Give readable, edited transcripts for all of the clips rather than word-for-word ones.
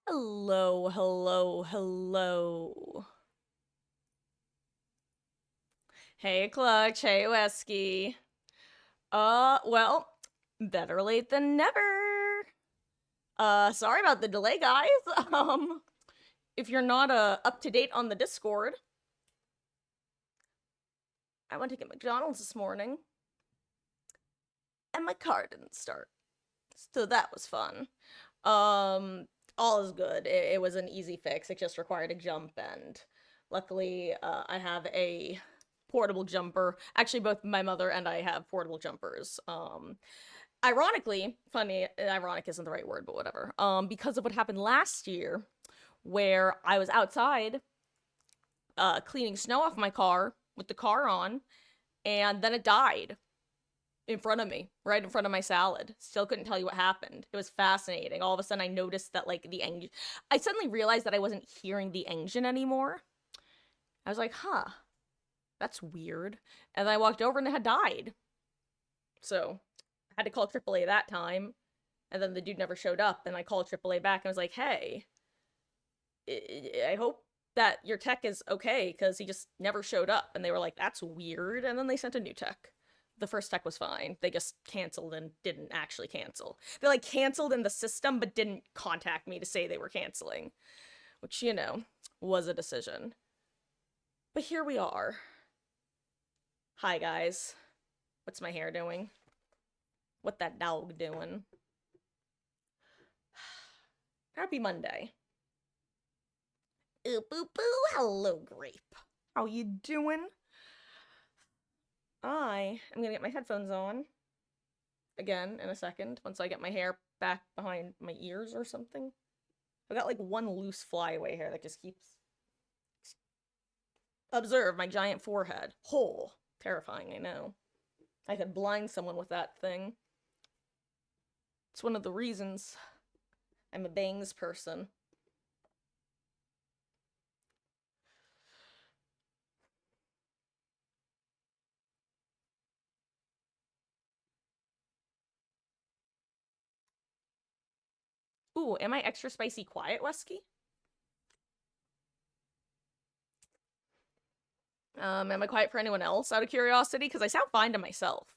Hello, hello, hello. Hey, Clutch. Hey, Wesky. Well, better late than never. Sorry about the delay, guys. If you're not up to date on the Discord, I went to get McDonald's this morning, and my car didn't start. So that was fun. Um, all is good. It was an easy fix. It just required a jump, and luckily, I have a portable jumper. Actually, both my mother and I have portable jumpers. Ironically, funny, ironic isn't the right word, but whatever. Because of what happened last year, where I was outside, cleaning snow off my car with the car on, and then it died in front of me, right in front of my salad. Still couldn't tell you what happened. It was fascinating. All of a sudden, I noticed that, like, the engine. I suddenly realized that I wasn't hearing the engine anymore. I was like, huh, that's weird. And then I walked over and it had died. So I had to call AAA that time. And then the dude never showed up. And I called AAA back and I was like, hey, I hope that your tech is okay because he just never showed up. And they were like, that's weird. And then they sent a new tech. The first tech was fine. They just canceled and didn't actually cancel. They like canceled in the system but didn't contact me to say they were canceling, which, was a decision. But here we are. Hi, guys. What's my hair doing? What that dog doing? Happy Monday. Ooh, boo, boo. Hello, Grape. How you doing? I am gonna get my headphones on again in a second once I get my hair back behind my ears or something. I've got like one loose flyaway hair that just keeps. Observe my giant forehead. Hole. Terrifying, I know. I could blind someone with that thing. It's one of the reasons I'm a bangs person. Ooh, am I extra spicy quiet, Wesky? Am I quiet for anyone else out of curiosity? Because I sound fine to myself.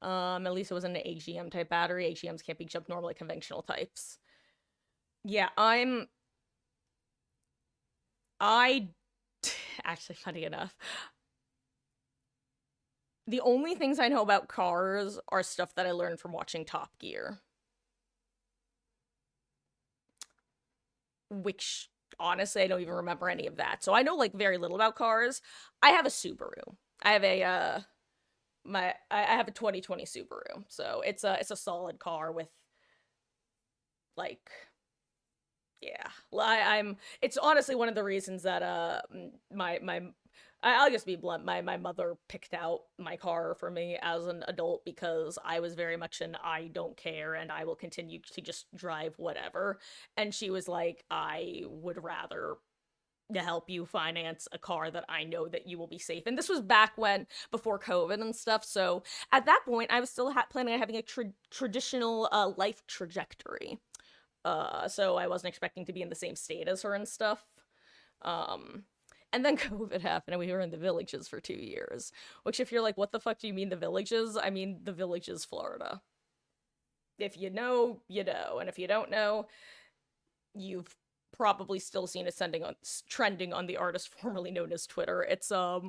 At least it wasn't an AGM type battery. AGMs can't be jump normally conventional types. Yeah, I actually, funny enough, the only things I know about cars are stuff that I learned from watching Top Gear. Which honestly I don't even remember any of that. So I know like very little about cars. I have a Subaru. I have a I have a 2020 Subaru. So it's a solid car with like yeah. I'm it's honestly one of the reasons that my I'll just be blunt. My mother picked out my car for me as an adult because I was very much an I don't care and I will continue to just drive whatever. And she was like, I would rather help you finance a car that I know that you will be safe. And this was back when before COVID and stuff. So at that point, I was still planning on having a traditional life trajectory. So I wasn't expecting to be in the same state as her and stuff. Um, and then COVID happened and we were in the villages for 2 years. Which, if you're like, what the fuck do you mean the villages? I mean the villages, Florida. If you know, you know. And if you don't know, you've probably still seen it trending on the artist formerly known as Twitter. It's a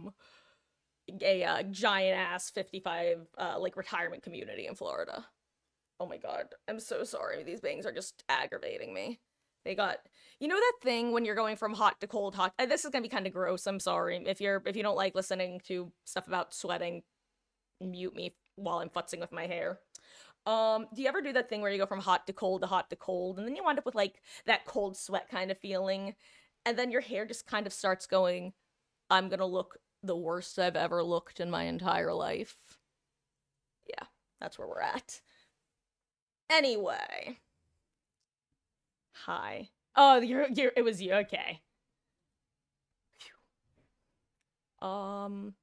giant ass 55 like retirement community in Florida. Oh my god, I'm so sorry. These bangs are just aggravating me. They got that thing when you're going from hot to cold, hot. This is gonna be kind of gross. I'm sorry if you don't like listening to stuff about sweating. Mute me while I'm futzing with my hair. Do you ever do that thing where you go from hot to cold to hot to cold, and then you wind up with like that cold sweat kind of feeling, and then your hair just kind of starts going, I'm gonna look the worst I've ever looked in my entire life. Yeah, that's where we're at. Anyway, hi. Oh, it was you. Okay. Um.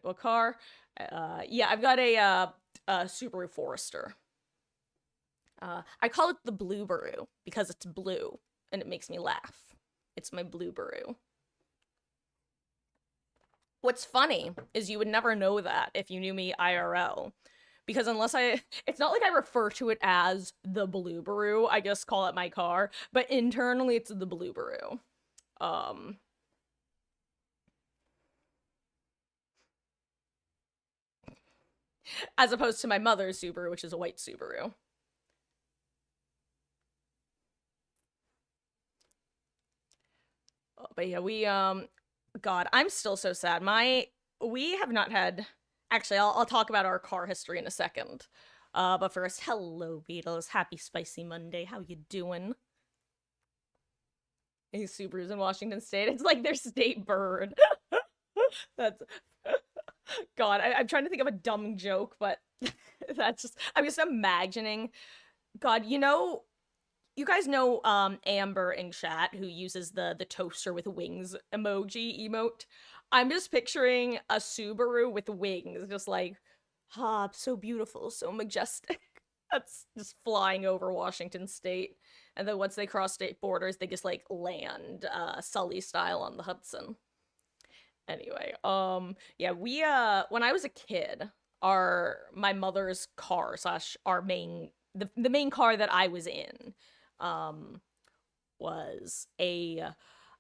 what car? Yeah, I've got a Subaru Forester. I call it the Blueberry because it's blue and it makes me laugh. It's my Blueberry. What's funny is you would never know that if you knew me IRL. Because it's not like I refer to it as the Blueberry. I just call it my car. But internally, it's the Blueberry. Um, as opposed to my mother's Subaru, which is a white Subaru. But yeah, God, I'm still so sad. We have not had. Actually, I'll talk about our car history in a second. But first, hello, Beatles. Happy Spicy Monday. How you doing? These Subarus in Washington State. It's like their state bird. That's God. I'm trying to think of a dumb joke, but that's just. I'm just imagining. God, you guys know Amber in chat who uses the toaster with wings emoji emote. I'm just picturing a Subaru with wings, just like, ah, so beautiful, so majestic. That's just flying over Washington State. And then once they cross state borders, they just like land Sully style on the Hudson. Anyway, yeah, we when I was a kid, our my mother's car slash our main the main car that I was in um was a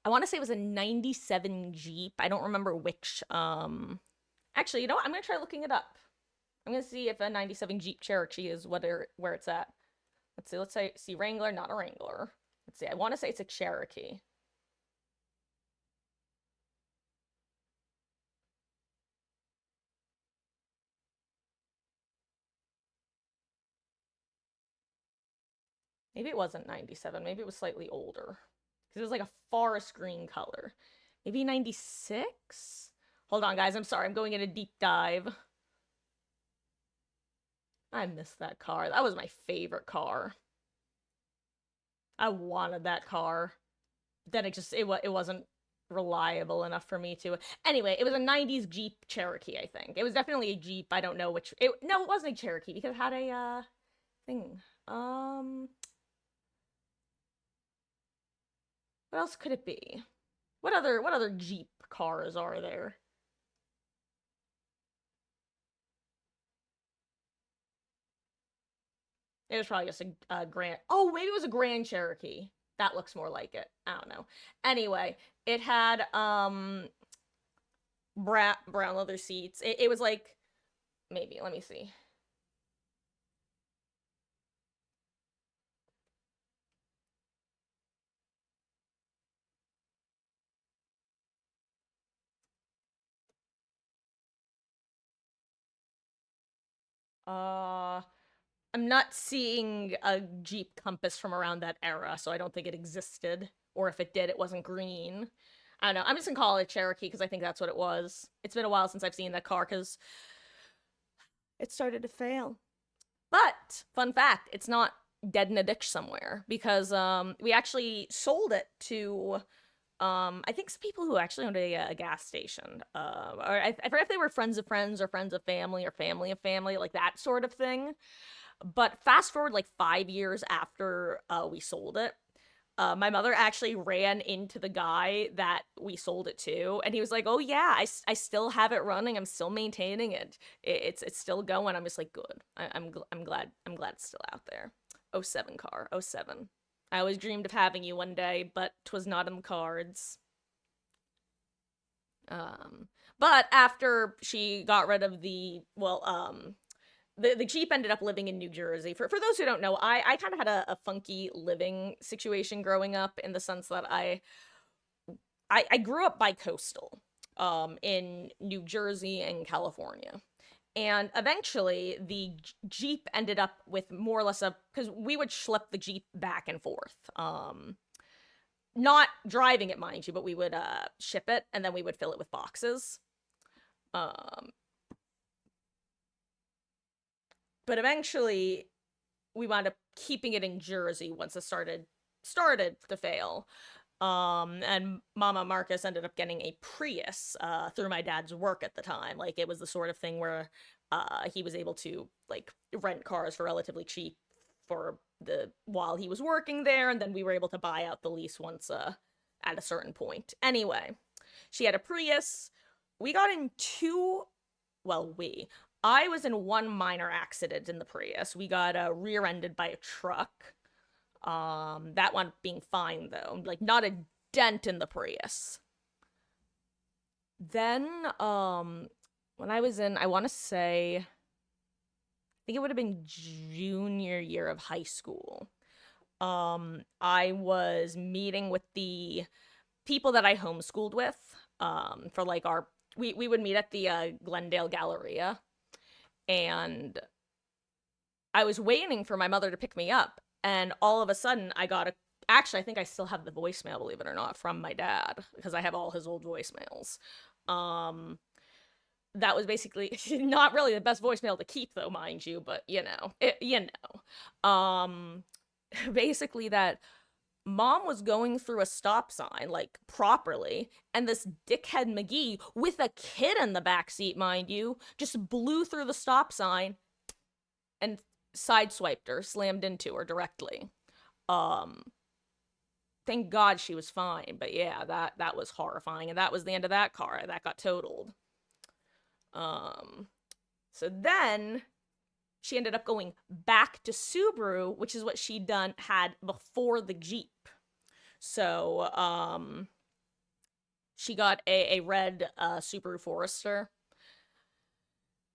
I want to say it was a 97 Jeep. I don't remember which actually, you know what? I'm going to try looking it up. I'm going to see if a 97 Jeep Cherokee is where it's at. Let's say see Wrangler, not a Wrangler. Let's see. I want to say it's a Cherokee. Maybe it wasn't 97. Maybe it was slightly older. Because it was like a forest green color. Maybe 96? Hold on, guys. I'm sorry. I'm going in a deep dive. I missed that car. That was my favorite car. I wanted that car. Then it wasn't reliable enough for me to. Anyway, it was a 90s Jeep Cherokee, I think. It was definitely a Jeep. I don't know which. No, it wasn't a Cherokee because it had a thing. What else could it be? What other Jeep cars are there? It was probably just a Grand. Oh, maybe it was a Grand Cherokee. That looks more like it. I don't know. Anyway, it had brown leather seats. It was like maybe. Let me see. Uh, I'm not seeing a Jeep Compass from around that era, so I don't think it existed. Or if it did, it wasn't green. I don't know. I'm just gonna call it Cherokee because I think that's what it was. It's been a while since I've seen that car because it started to fail. But fun fact, it's not dead in a ditch somewhere because we actually sold it to I think some people who actually owned a gas station. Or I forget if they were friends of friends or friends of family or family of family, like that sort of thing. But fast forward like 5 years after we sold it, my mother actually ran into the guy that we sold it to, and he was like, "Oh yeah, I still have it running. I'm still maintaining it. It's still going." I'm just like, "Good. I'm glad it's still out there." Oh seven car. Oh seven. I always dreamed of having you one day, but 'twas not in the cards. Um, but after she got rid of the Jeep ended up living in New Jersey. For those who don't know, I kind of had a funky living situation growing up in the sense that I grew up bi-coastal in New Jersey and California. And eventually the Jeep ended up with more or less a because we would schlep the Jeep back and forth. Not driving it, mind you, but we would ship it and then we would fill it with boxes. Um, but eventually we wound up keeping it in Jersey once it started to fail. And Mama Marcus ended up getting a Prius through my dad's work at the time. Like it was the sort of thing where he was able to like rent cars for relatively cheap for the while he was working there, and then we were able to buy out the lease once at a certain point. Anyway, she had a Prius. We got in two. Well, we. I was in one minor accident in the Prius. We got rear-ended by a truck. That one being fine though, like not a dent in the Prius. Then, when I was in, I want to say, I think it would have been junior year of high school. I was meeting with the people that I homeschooled with, for like we would meet at the Glendale Galleria, and I was waiting for my mother to pick me up, and all of a sudden I got a. Actually, I think I still have the voicemail, believe it or not, from my dad because I have all his old voicemails. Um, that was basically not really the best voicemail to keep, though, mind you, but basically that mom was going through a stop sign, like properly, and this dickhead McGee, with a kid in the back seat, mind you, just blew through the stop sign and sideswiped her, slammed into her directly. Um, thank God she was fine, but yeah, that was horrifying, and that was the end of that car. That got totaled. Um, so then she ended up going back to Subaru, which is what she'd done had before the Jeep. So, she got a red Subaru Forester.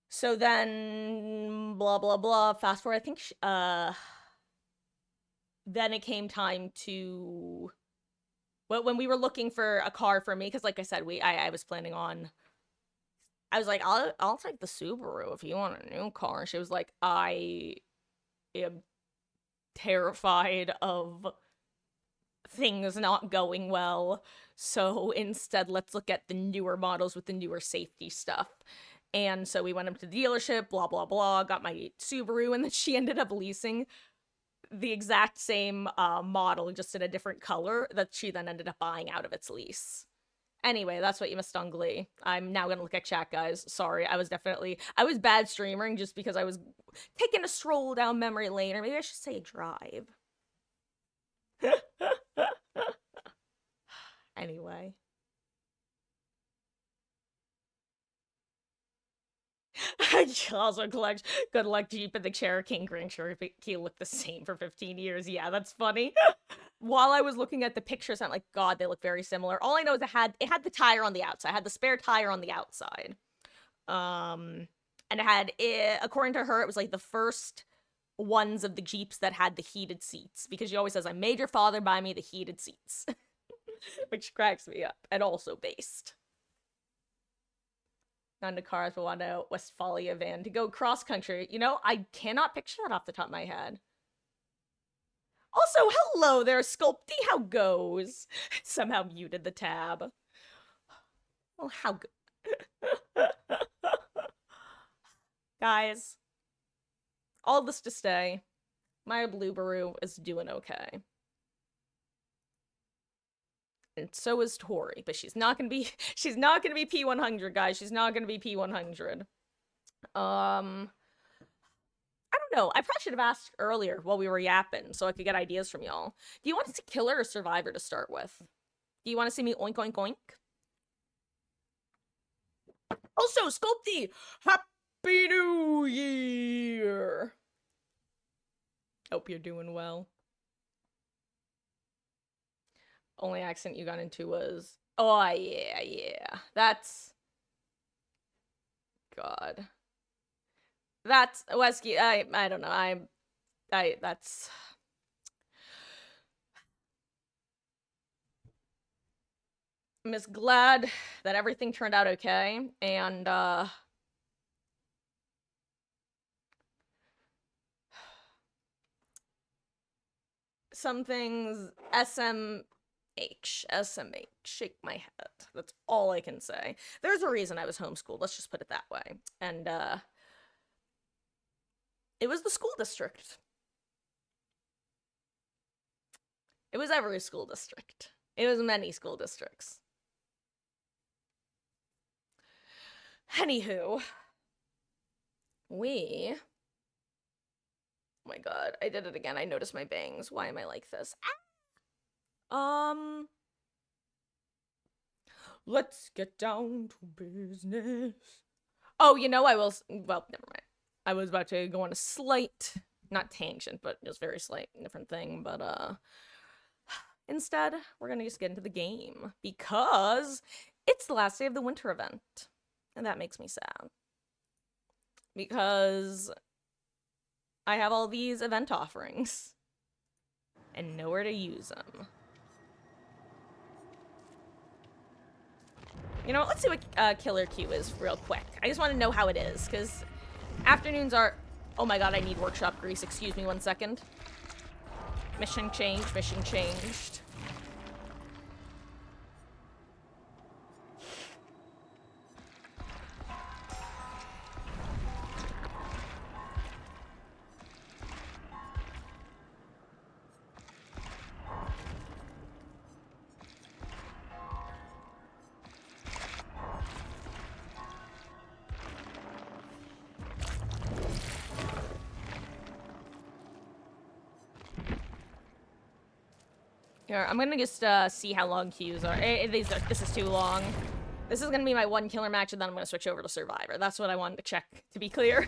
So then, blah blah blah. Fast forward, I think. Then it came time to. Well, when we were looking for a car for me, because like I said, I was planning on. I was like, I'll take the Subaru if you want a new car. And she was like, I am terrified of things not going well. So instead, let's look at the newer models with the newer safety stuff. And so we went up to the dealership, blah, blah, blah, got my Subaru, and then she ended up leasing the exact same model, just in a different color, that she then ended up buying out of its lease. Anyway, that's what you missed on Glee. I'm now gonna look at chat, guys. Sorry, I was bad streaming just because I was taking a stroll down memory lane, or maybe I should say a drive. Anyway. Also, collect good luck Jeep and the Cherokee Grand Cherokee look the same for 15 years. Yeah, that's funny. While I was looking at the pictures, I'm like, God, they look very similar. All I know is it had the tire on the outside. It had the spare tire on the outside. And according to her, it was like the first ones of the Jeeps that had the heated seats, because she always says, I made your father buy me the heated seats. Which cracks me up. And also based. On the cars will want a Westphalia van to go cross country. You know, I cannot picture that off the top of my head. Also, hello there, Sculpty. How goes? Somehow muted the tab. Well, how good. Guys, all this to say, my Blueberry is doing okay. And so is Tori, but she's not gonna be P100, guys. She's not gonna be P100. I don't know. I probably should have asked earlier while we were yapping so I could get ideas from y'all. Do you want to see Killer or Survivor to start with? Do you want to see me oink oink oink? Also, Sculpty, Happy New Year! Hope you're doing well. Only accent you got into was, oh yeah. That's, God. That's Wesky. I don't know. That's. I'm just glad that everything turned out okay, and some things SMH, shake my head. That's all I can say. There's a reason I was homeschooled, let's just put it that way. And it was the school district. It was every school district. It was many school districts. Anywho, we. Oh my god, I did it again. I noticed my bangs. Why am I like this? Let's get down to business. Oh, you know, I will. Well, never mind. I was about to go on a slight, not tangent, but just very slight different thing. But instead, we're gonna just get into the game because it's the last day of the winter event, and that makes me sad because I have all these event offerings and nowhere to use them. You know what? Let's see what Killer Q is real quick. I just want to know how it is, because afternoons are... Oh my god, I need workshop grease. Excuse me 1 second. Mission changed, mission changed. Here, I'm gonna just see how long queues are. This is too long. This is gonna be my 1 killer match, and then I'm gonna switch over to Survivor. That's what I wanted to check, to be clear.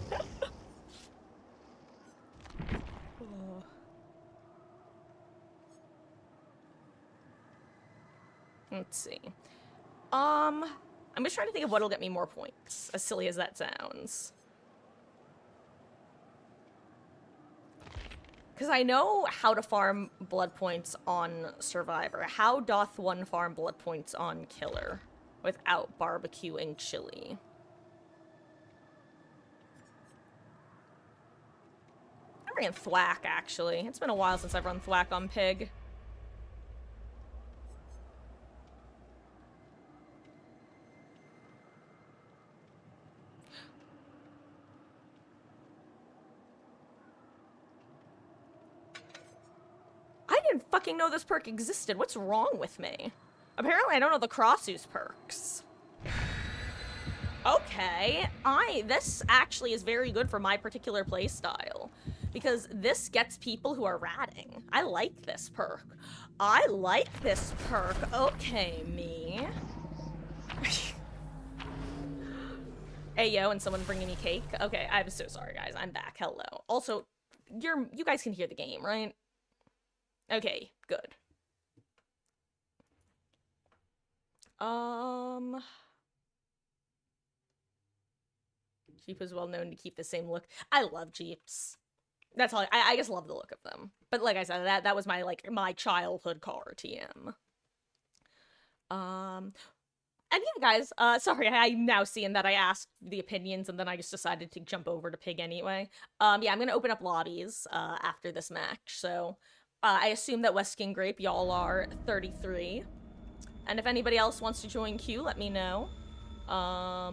Let's see. I'm just trying to think of what'll get me more points, as silly as that sounds. Because I know how to farm blood points on Survivor. How doth one farm blood points on Killer without barbecuing chili? I ran Thwack, actually. It's been a while since I've run Thwack on Pig. I didn't fucking know this perk existed. What's wrong with me? Apparently I don't know the cross-use perks. Okay, this actually is very good for my particular playstyle. Because this gets people who are ratting. I like this perk. I like this perk. Okay, me. Hey, yo, and someone bringing me cake. Okay, I'm so sorry, guys. I'm back. Hello. Also, you guys can hear the game, right? Okay, good. Jeep is well known to keep the same look. I love Jeeps. That's all. I just love the look of them. But like I said, that was my childhood car, TM. And yeah, guys, sorry, I'm now seeing that I asked the opinions and then I just decided to jump over to Pig anyway. Yeah, I'm gonna open up lobbies, after this match, so, I assume that West King Grape, y'all are 33. And if anybody else wants to join queue, let me know. Oh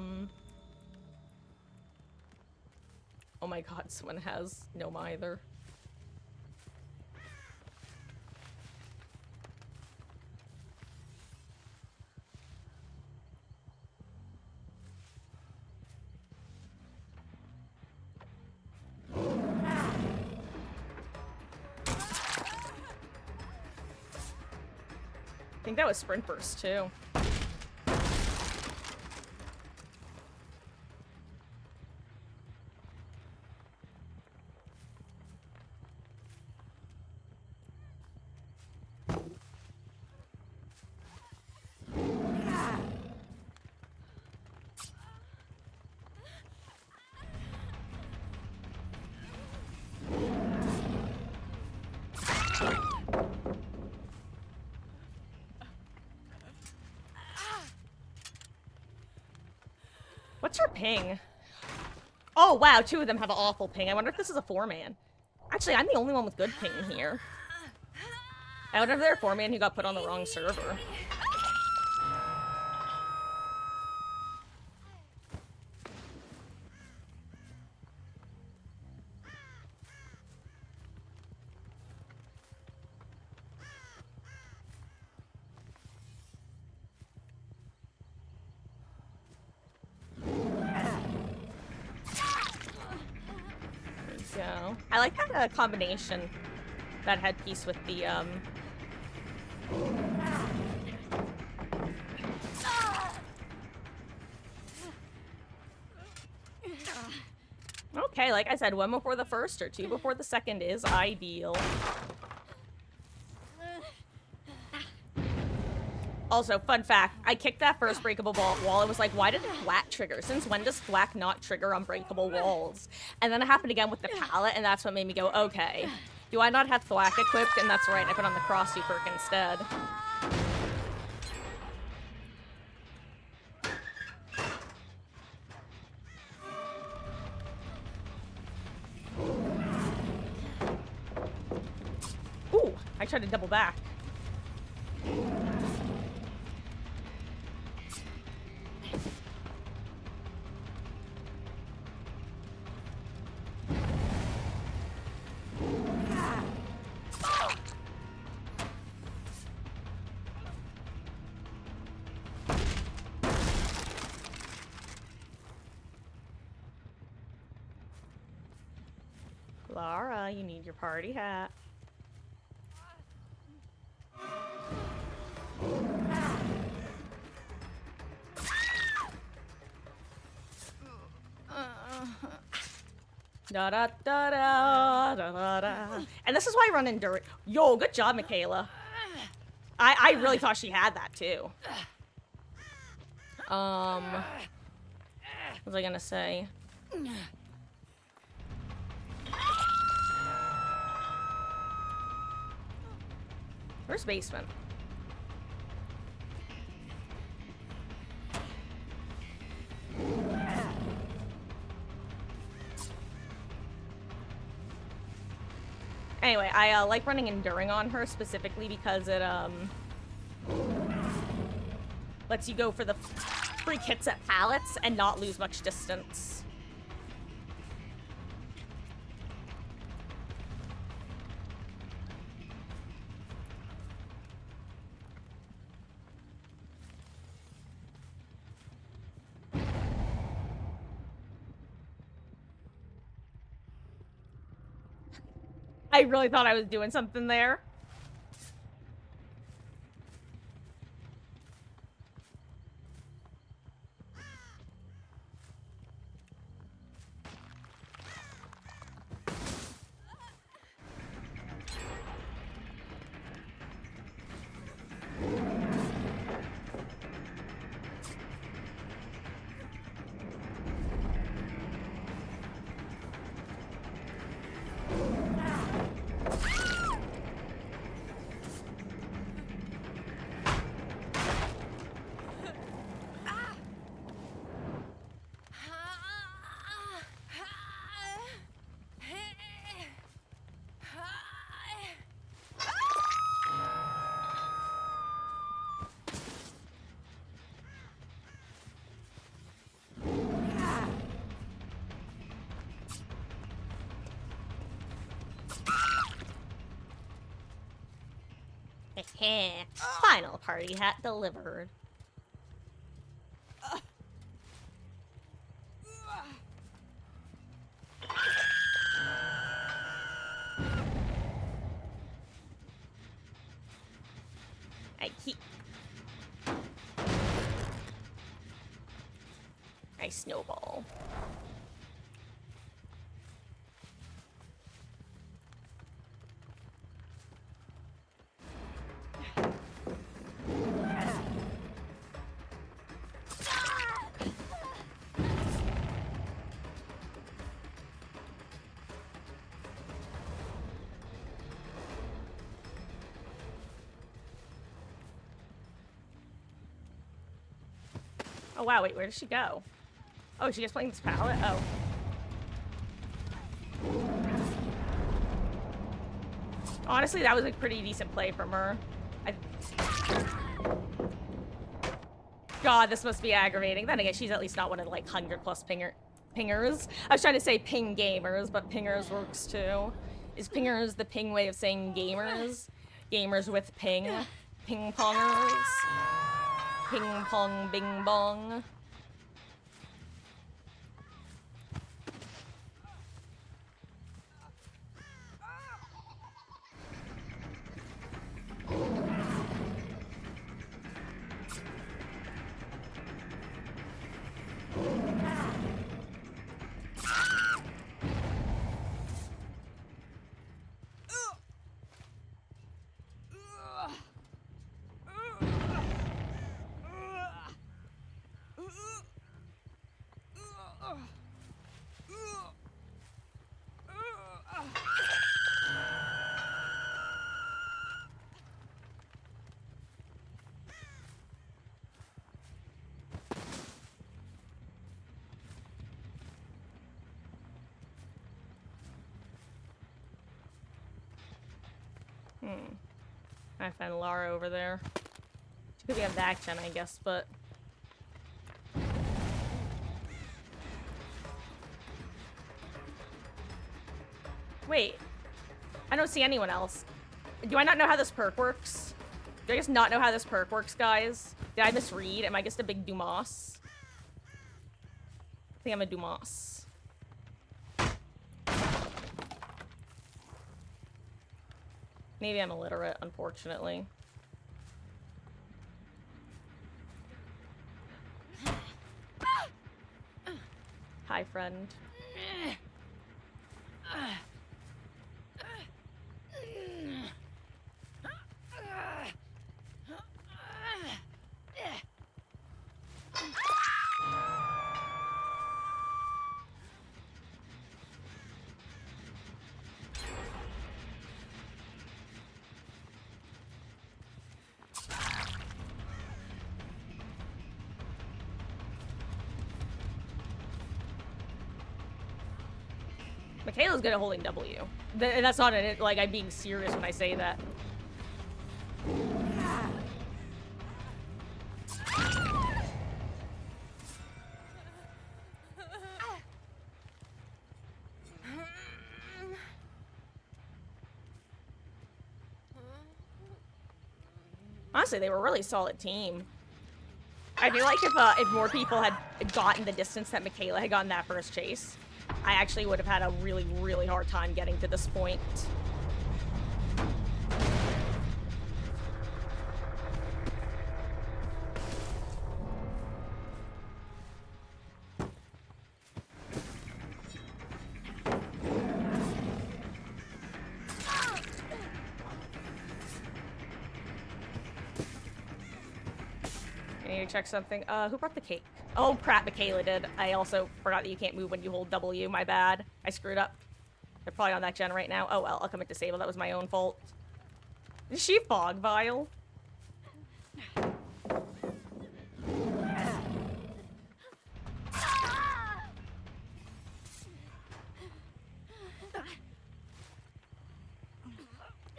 my god, someone has Gnome either. I think that was Sprint Burst, too. What's your ping? Oh, wow, 2 of them have an awful ping. I wonder if this is a 4-man. Actually, I'm the only one with good ping here. I wonder if they're a 4-man who got put on the wrong server. too. I like that combination, that headpiece with the Okay, like I said, 1 before the first or 2 before the second is ideal. Also, fun fact, I kicked that first breakable wall and was like, why did thwack trigger? Since when does thwack not trigger unbreakable walls? And then it happened again with the pallet, and that's what made me go, okay. Do I not have thwack equipped? And that's right, I put on the cross perk instead. Ooh, I tried to double back. Lara, you need your party hat. Da da da da da da. And this is why I run endurance. Yo, good job, Michaela. I really thought she had that too. What was I gonna say? Where's basement? Anyway, I like running Enduring on her specifically because it lets you go for the free hits at pallets and not lose much distance. I really thought I was doing something there. Final party hat delivered. I snowball. Oh wow, wait, where did she go? Oh, she just playing this palette? Oh. Honestly, that was a pretty decent play from her. God, this must be aggravating. Then again, she's at least not one of the, like, 100+ pingers. I was trying to say ping gamers, but pingers works too. Is pingers the ping way of saying gamers? Gamers with ping. Ping pongers. Ping pong bing bong. I find Lara over there. She could be on that gen, I guess, but... Wait. I don't see anyone else. Do I not know how this perk works? Do I just not know how this perk works, guys? Did I misread? Am I just a big Dumas? I think I'm a Dumas. Maybe I'm illiterate, unfortunately. Hi, friend. Michaela's good at holding W. And that's not it. Like, I'm being serious when I say that. Honestly, they were a really solid team. I feel like if more people had gotten the distance that Michaela had gotten that first chase, I actually would have had a really, really hard time getting to this point. I need to check something. Who brought the cake? Oh, crap, Michaela did. I also forgot that you can't move when you hold W. My bad. I screwed up. They're probably on that gen right now. Oh, well, I'll come and disable. That was my own fault. Is she Fog Vial?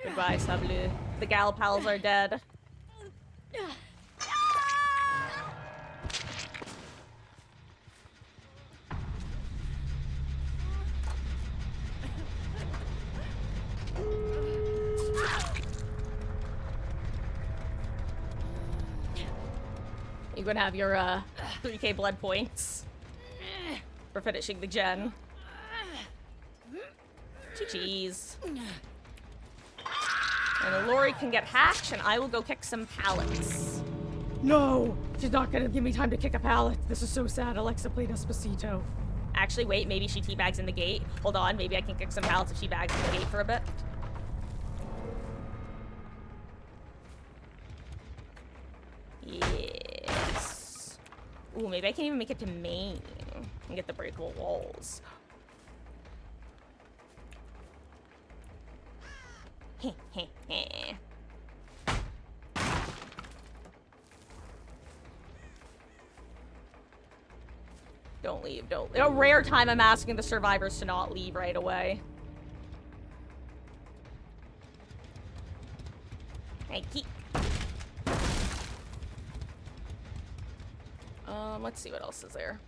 Goodbye, Sablu. The gal pals are dead. You gonna have your 3k blood points for finishing the gen. GG's. And Lori can get hatched, and I will go kick some pallets. No! She's not gonna give me time to kick a pallet. This is so sad. Alexa played Despacito. Actually, wait, maybe she teabags in the gate. Hold on, maybe I can kick some pallets if she bags in the gate for a bit. Yes. Ooh, maybe I can even make it to main and get the breakable walls. Don't leave, don't. A rare time I'm asking the survivors to not leave right away. Hey, keep. Let's see what else is there.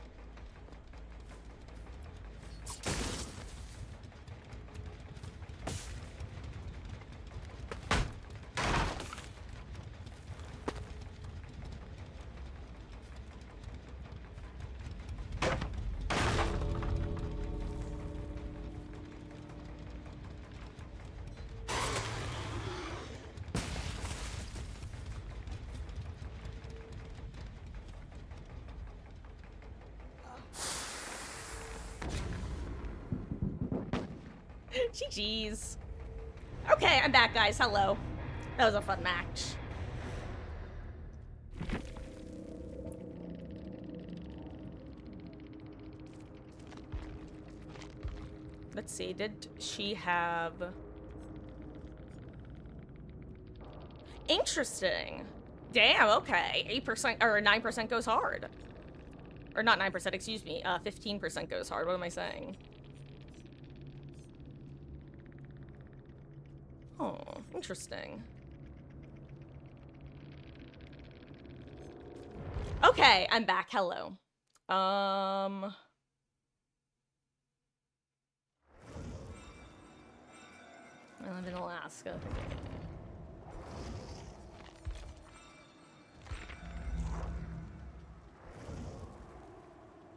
GG's. Okay, I'm back, guys. Hello. That was a fun match. Let's see. Did she have... Interesting. Damn, okay. 8% or 9% goes hard. Or not 9%, excuse me. 15% goes hard. What am I saying? Oh. Interesting. Okay, I'm back. Hello. I live in Alaska.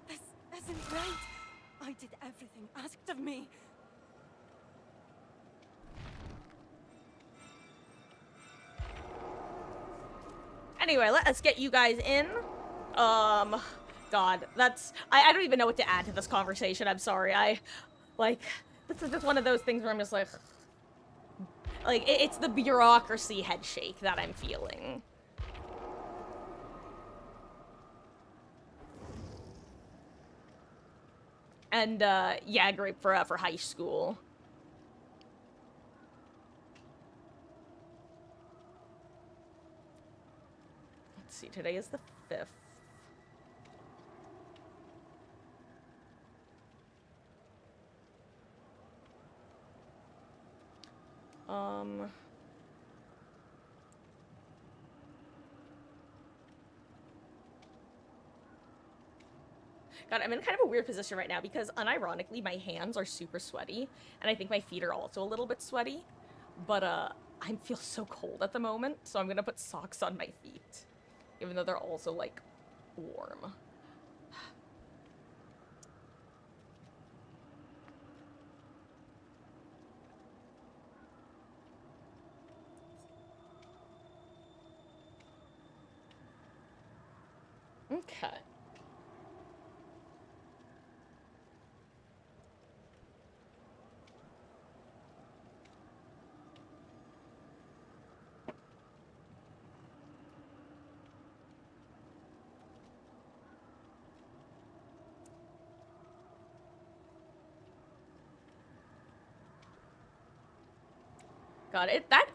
This isn't right. I did everything asked of me. Anyway, let's get you guys in. God, I don't even know what to add to this conversation. I'm sorry. This is just one of those things where I'm just like, it's the bureaucracy head shake that I'm feeling. And, yeah, great for high school. Let's see, today is the 5th. God, I'm in kind of a weird position right now because, unironically, my hands are super sweaty, and I think my feet are also a little bit sweaty, but, I feel so cold at the moment, so I'm gonna put socks on my feet, even though they're also, like, warm. Okay. God,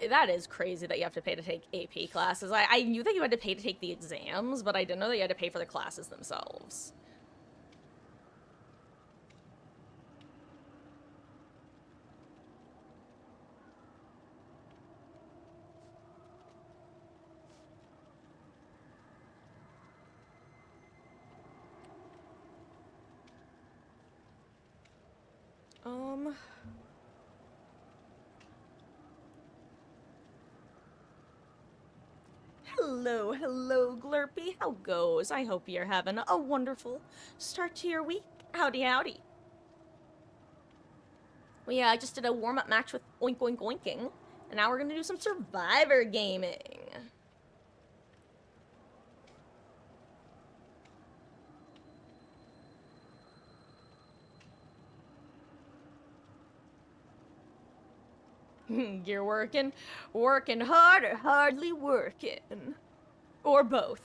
that is crazy that you have to pay to take AP classes. I knew that you had to pay to take the exams, but I didn't know that you had to pay for the classes themselves. Hello, hello, Glurpy. How goes? I hope you're having a wonderful start to your week. Howdy, howdy. We just did a warm-up match with Oink Oink Oinking, and now we're gonna do some Survivor gaming. You're working hard or hardly working. Or both.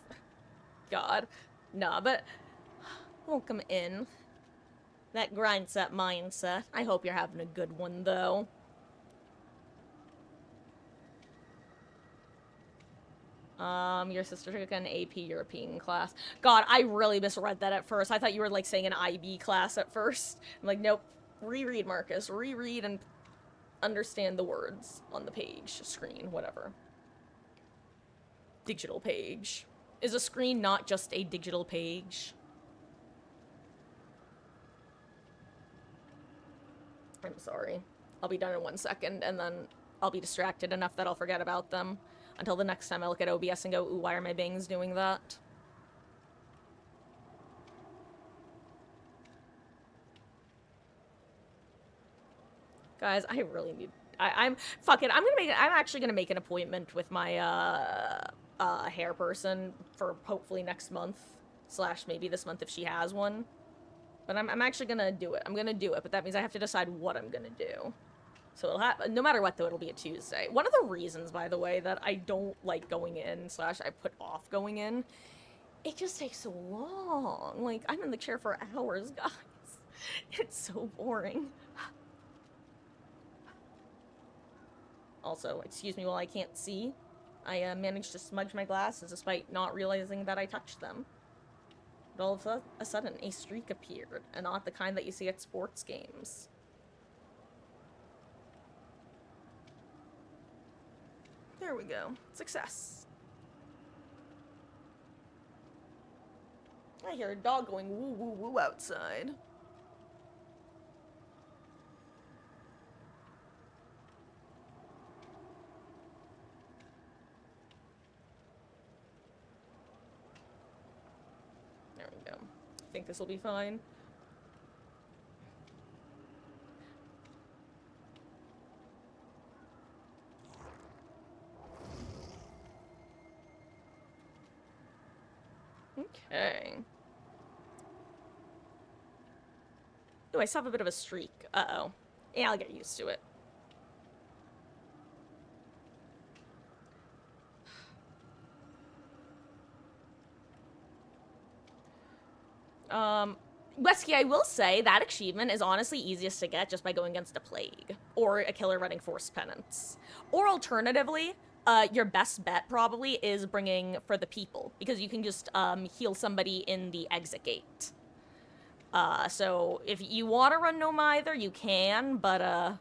God. Nah, but welcome in. That grind set mindset. I hope you're having a good one, though. Your sister took an AP European class. God, I really misread that at first. I thought you were, like, saying an IB class at first. I'm like, nope. Reread, Marcus. Reread and understand the words on the page, screen, whatever. Digital page. Is a screen not just a digital page? I'm sorry. I'll be done in 1 second, and then I'll be distracted enough that I'll forget about them until the next time I look at OBS and go, ooh, why are my bangs doing that? Guys, I really need... fuck it, I'm actually gonna make an appointment with my, hair person for hopefully next month. / maybe this month if she has one. But I'm actually gonna do it. I'm gonna do it, but that means I have to decide what I'm gonna do. So it'll no matter what, though, it'll be a Tuesday. One of the reasons, by the way, that I don't like going in / I put off going in, it just takes so long. Like, I'm in the chair for hours, guys. It's so boring. Also, excuse me while I can't see. I managed to smudge my glasses despite not realizing that I touched them. But all of a sudden, a streak appeared, and not the kind that you see at sports games. There we go. Success. I hear a dog going woo woo woo outside. There we go. I think this will be fine. Okay. Ooh, I still have a bit of a streak. Uh-oh. Yeah, I'll get used to it. Wesky, I will say that achievement is honestly easiest to get just by going against a plague or a killer running force penance. Or alternatively, your best bet probably is bringing for the people because you can just heal somebody in the exit gate. So if you want to run Gnome either, you can, but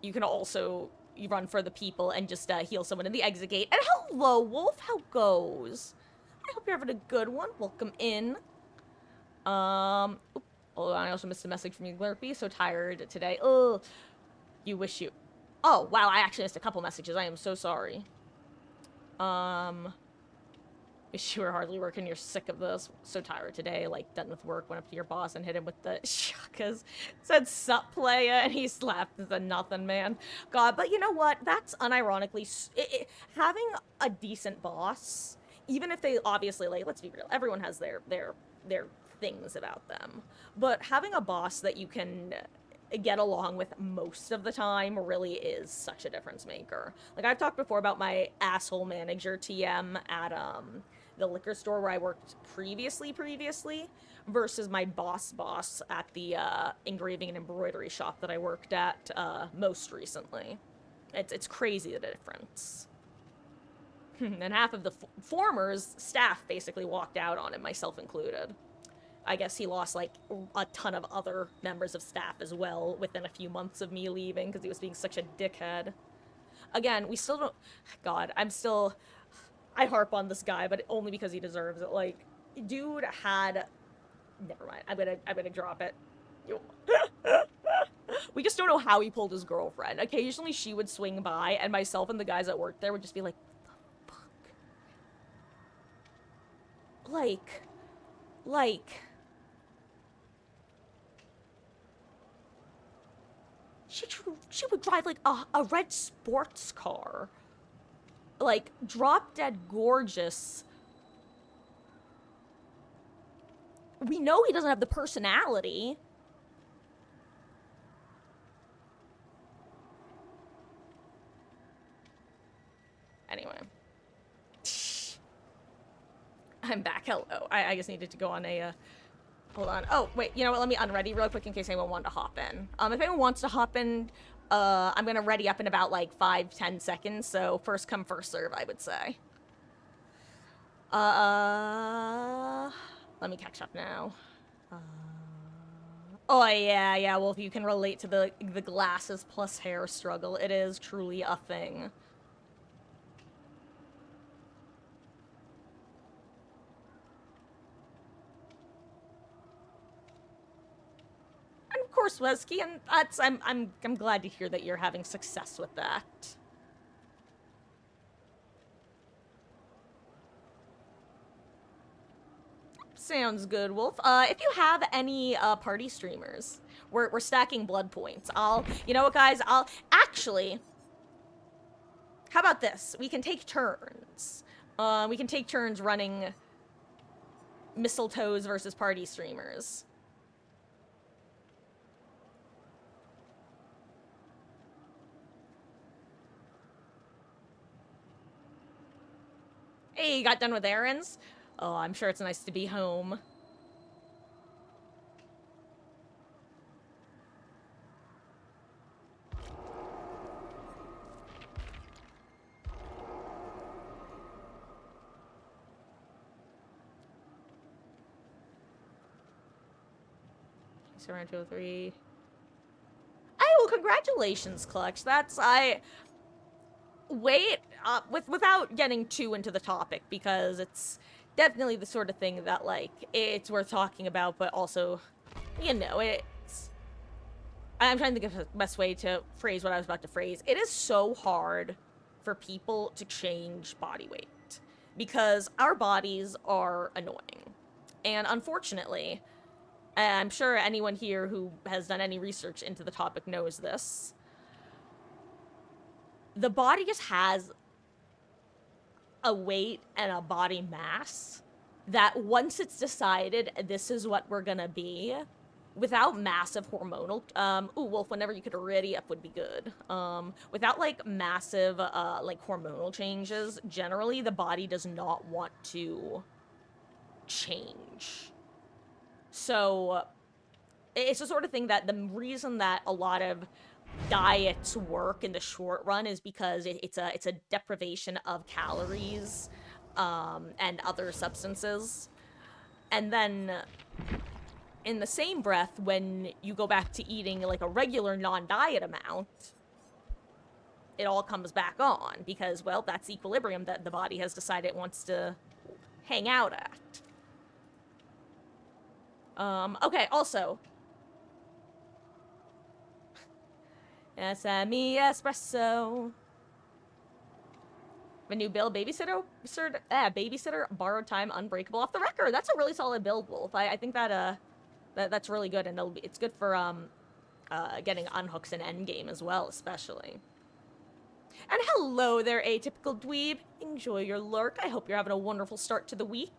you can also run for the people and just heal someone in the exit gate. And hello, Wolf, how goes? I hope you're having a good one. Welcome in. Oh, I also missed a message from you, Glurpy. So tired today. Ugh. You wish you. Oh, wow, I actually missed a couple messages. I am so sorry. Wish you were hardly working. You're sick of this. So tired today. Like, done with work. Went up to your boss and hit him with the shakas. Said, sup, playa. And he slapped and said, nothing, man. God, but you know what? That's unironically... having a decent boss, even if they obviously, like, let's be real. Everyone has their things about them. But having a boss that you can get along with most of the time really is such a difference maker. Like, I've talked before about my asshole manager TM at, the liquor store where I worked previously, versus my boss at the engraving and embroidery shop that I worked at most recently. It's crazy the difference. And half of the former's staff basically walked out on him, myself included. I guess he lost like a ton of other members of staff as well within a few months of me leaving because he was being such a dickhead. Again, we still don't. God, I harp on this guy, but only because he deserves it. Like, dude had. Never mind. I'm gonna drop it. We just don't know how he pulled his girlfriend. Occasionally, she would swing by, and myself and the guys that worked there would just be like, "The fuck?" Like. She would drive like a red sports car. Like, drop dead gorgeous. We know he doesn't have the personality. Anyway. I'm back. Hello. I just needed to go on a, hold on. Oh, wait. You know what? Let me unready real quick in case anyone wanted to hop in. If anyone wants to hop in, I'm gonna ready up in about like 5-10 seconds. So first come, first serve, I would say. Let me catch up now. Oh yeah. Well, if you can relate to the glasses plus hair struggle, it is truly a thing. And of course, Wesky, and I'm glad to hear that you're having success with that. Sounds good, Wolf. If you have any party streamers, we're stacking blood points. You know what, guys? Actually, how about this? We can take turns. We can take turns running mistletoes versus party streamers. Hey, you got done with errands? Oh, I'm sure it's nice to be home. Around 203. Oh, well, congratulations, Clutch. weight, without getting too into the topic, because it's definitely the sort of thing that, like, it's worth talking about, but also, you know, it's... I'm trying to think of the best way to phrase what I was about to phrase. It is so hard for people to change body weight, because our bodies are annoying. And unfortunately, I'm sure anyone here who has done any research into the topic knows this, the body just has a weight and a body mass that once it's decided this is what we're gonna be, without massive hormonal, Wolf, whenever you could ready up would be good. Without, like, massive, like, hormonal changes, generally the body does not want to change. So, it's the sort of thing that the reason that a lot of diets work in the short run is because it's a deprivation of calories, and other substances. And then in the same breath, when you go back to eating like a regular non-diet amount, it all comes back on because, well, that's equilibrium that the body has decided it wants to hang out at. Okay, also, SME Espresso. The new build, babysitter, borrowed time, unbreakable, off the record. That's a really solid build, Wolf. I think that that's really good, and it's good for getting unhooks in endgame as well, especially. And hello there, atypical dweeb. Enjoy your lurk. I hope you're having a wonderful start to the week.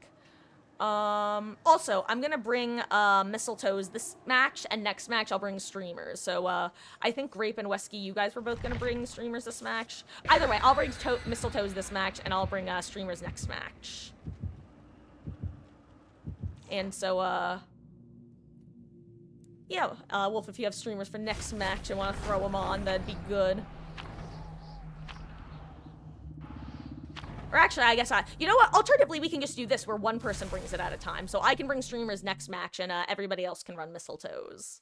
Also, I'm gonna bring mistletoes this match, and next match I'll bring streamers. So I think Grape and Wesky, you guys were both gonna bring streamers this match. Either way, I'll bring mistletoes this match, and I'll bring streamers next match. And so yeah, Wolf, if you have streamers for next match and want to throw them on, that'd be good. Or actually, I guess you know what? Alternatively, we can just do this where one person brings it at a time. So I can bring streamers next match, and everybody else can run mistletoes.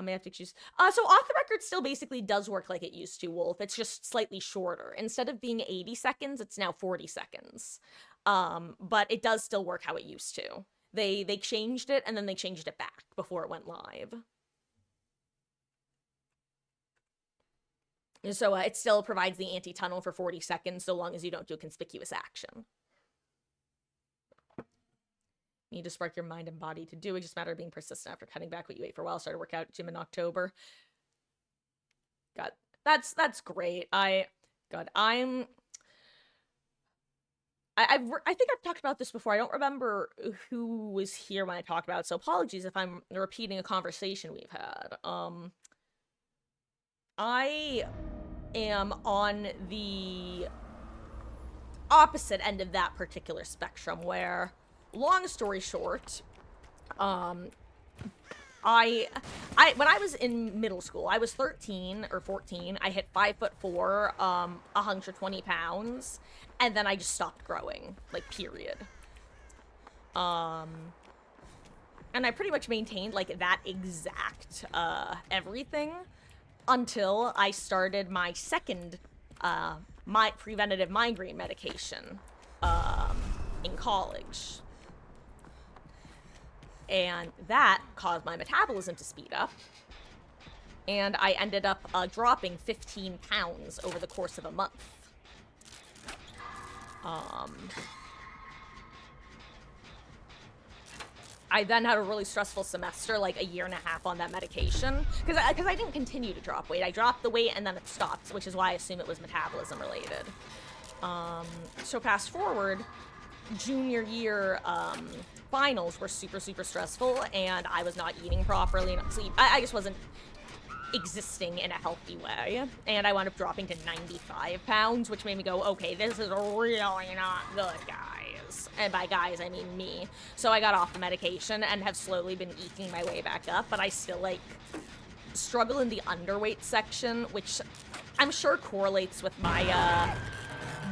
May have to choose. So off the record still basically does work like it used to, Wolf. It's just slightly shorter. Instead of being 80 seconds, it's now 40 seconds. But it does still work how it used to. They changed it, and then they changed it back before it went live. So it still provides the anti-tunnel for 40 seconds so long as you don't do a conspicuous action. You need to spark your mind and body to do it. Just a matter of being persistent after cutting back what you ate for a while. Started workout at gym in October. God, that's great. I think I've talked about this before. I don't remember who was here when I talked about it, so apologies if I'm repeating a conversation we've had. I am on the opposite end of that particular spectrum where, long story short, when I was in middle school, I was 13 or 14, I hit 5'4", 120 pounds, and then I just stopped growing, like, period. And I pretty much maintained, like, that exact, everything until I started my second, my preventative migraine medication, in college. And that caused my metabolism to speed up. And I ended up dropping 15 pounds over the course of a month. I then had a really stressful semester, like a year and a half on that medication, because I didn't continue to drop weight. I dropped the weight and then it stopped, which is why I assume it was metabolism related. So fast forward, junior year finals were super, super stressful, and I was not eating properly, and I just wasn't existing in a healthy way, and I wound up dropping to 95 pounds, which made me go, okay, this is really not good, guys. And by guys, I mean me. So I got off the medication and have slowly been eking my way back up, but I still, like, struggle in the underweight section, which I'm sure correlates with my,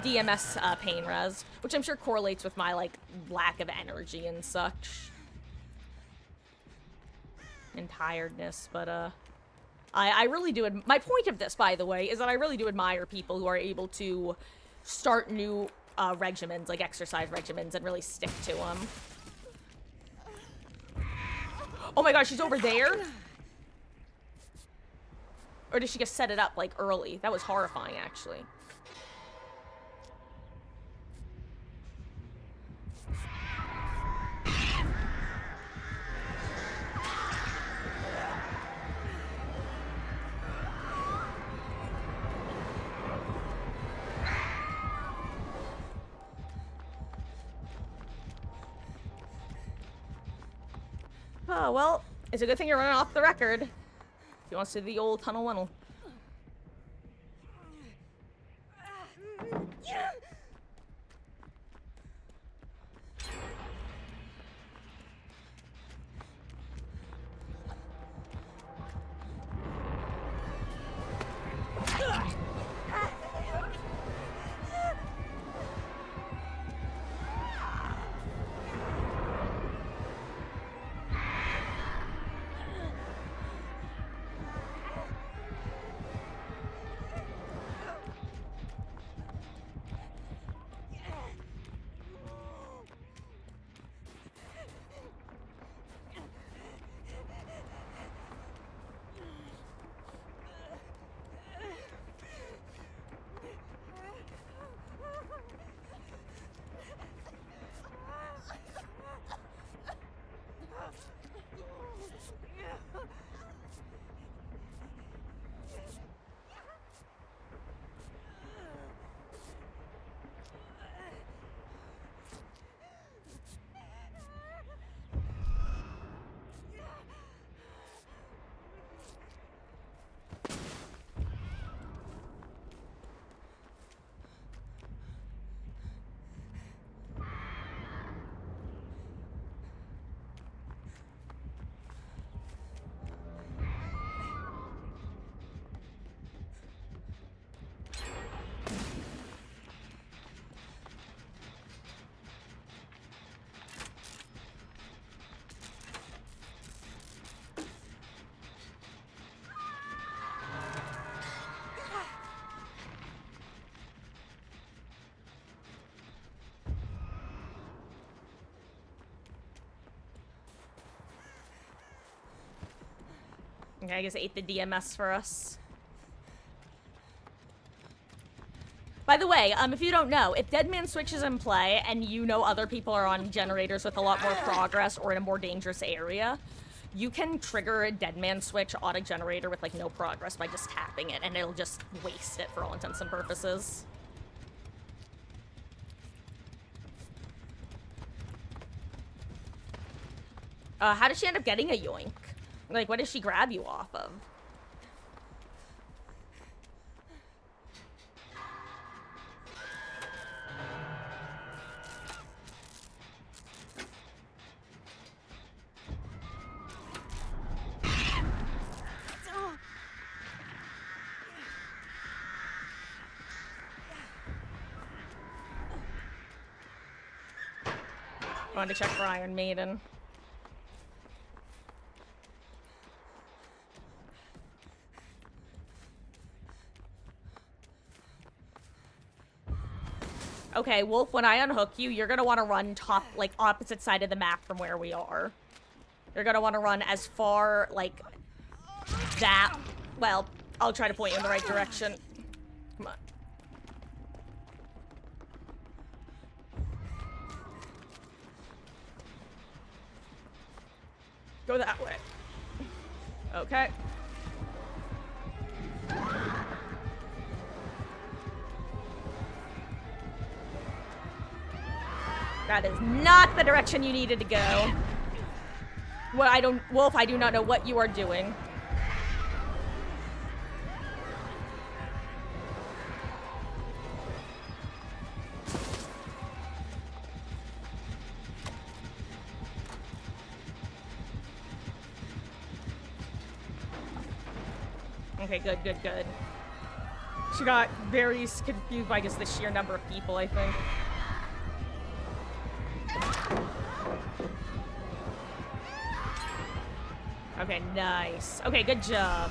DMS, pain res, which I'm sure correlates with my, like, lack of energy and such. And tiredness, but, I really do. My point of this, by the way, is that I really do admire people who are able to start new regimens, like exercise regimens, and really stick to them. Oh my gosh, she's over there? Or did she just set it up, like, early? That was horrifying, actually. Oh, well, it's a good thing you're running off the record. If you want to see the old tunnel tunnel. Okay, I guess I ate the DMS for us. By the way, if you don't know, if Dead Man Switch is in play and you know other people are on generators with a lot more progress or in a more dangerous area, you can trigger a Dead Man Switch auto generator with like no progress by just tapping it, and it'll just waste it for all intents and purposes. How did she end up getting a yoink? Like, what did she grab you off of? I wanted to check for Iron Maiden. Okay, Wolf, when I unhook you, you're gonna want to run top, like, opposite side of the map from where we are. You're gonna want to run as far, like, that. Well, I'll try to point you in the right direction. Come on. Go that way. Okay. That is not the direction you needed to go. Well, Wolf, I do not know what you are doing. Okay, good, good, good. She got very confused by just the sheer number of people, I think. Okay, nice. Okay, good job.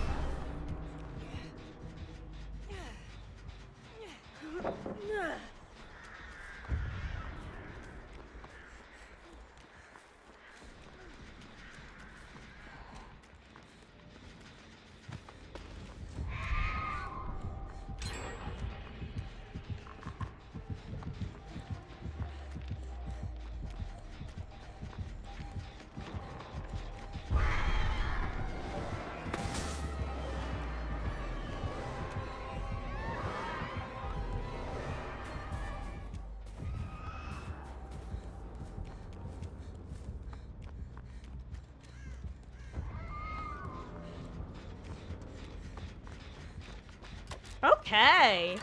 Okay.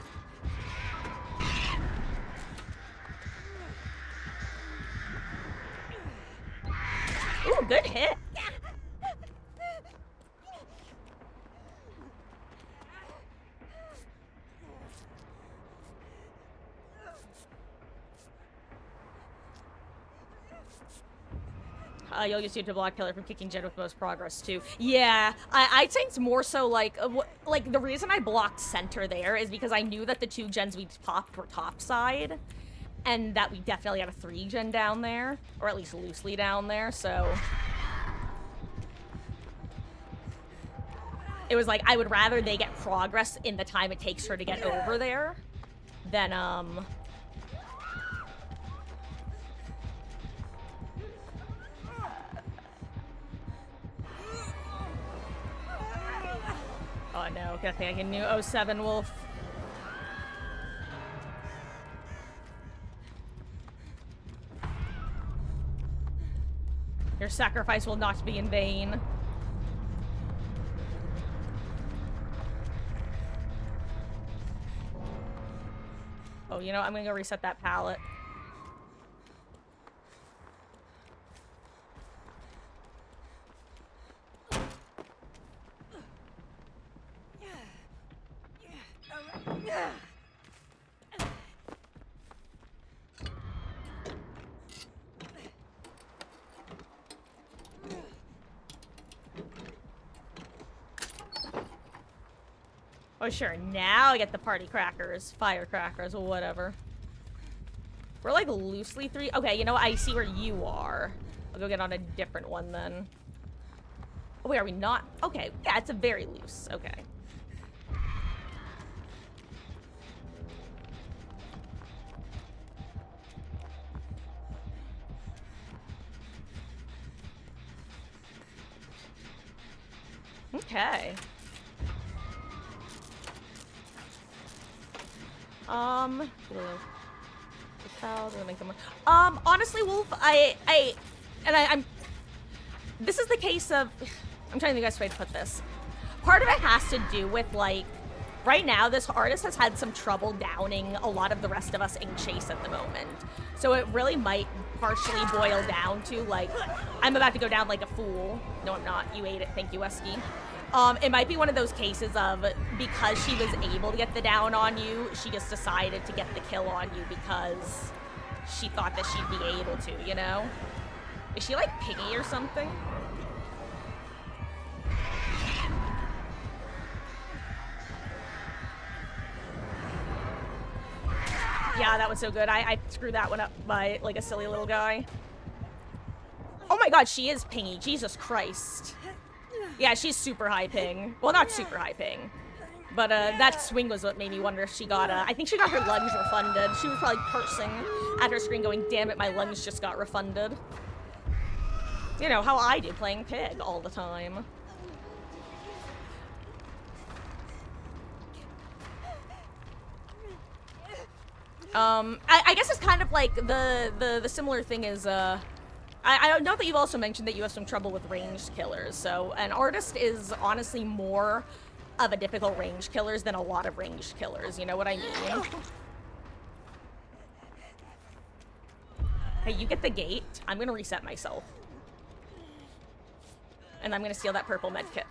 Ooh, good hit. You'll use you to block killer from kicking Jen with most progress too. Yeah, I'd say it's more so like the reason I blocked center there is because I knew that the 2 gens we popped were topside, and that we definitely had a 3 gen down there, or at least loosely down there. So it was like I would rather they get progress in the time it takes her to get over there than Oh no, I think I can new 07 Wolf. Your sacrifice will not be in vain. Oh, you know, I'm gonna go reset that pallet. Oh, sure. Now I get the party crackers, firecrackers, or whatever. We're like loosely 3. Okay, you know what? I see where you are. I'll go get on a different one then. Oh, wait, are we not? Okay, yeah, it's a very loose. Okay. Okay. Honestly, Wolf, I'm this is the case of, I'm trying to think of the best way to put this. Part of it has to do with, like, right now, this artist has had some trouble downing a lot of the rest of us in Chase at the moment. So it really might partially boil down to, like, I'm about to go down like a fool. No, I'm not. You ate it. Thank you, Wesky. It might be one of those cases of, because she was able to get the down on you, she just decided to get the kill on you because she thought that she'd be able to, you know? Is she, like, piggy or something? Yeah, that was so good. I screwed that one up by, like, a silly little guy. Oh my god, she is pingy. Jesus Christ. Yeah, she's super high ping. Well, not super high ping. But that swing was what made me wonder if she got, I think she got her lungs refunded. She was probably cursing at her screen going, damn it, my lungs just got refunded. You know, how I do, playing pig all the time. I guess it's kind of like the similar thing is, I know that you've also mentioned that you have some trouble with ranged killers, so an artist is honestly more of a difficult ranged killers than a lot of ranged killers, you know what I mean? Hey, you get the gate. I'm gonna reset myself. And I'm gonna steal that purple med kit.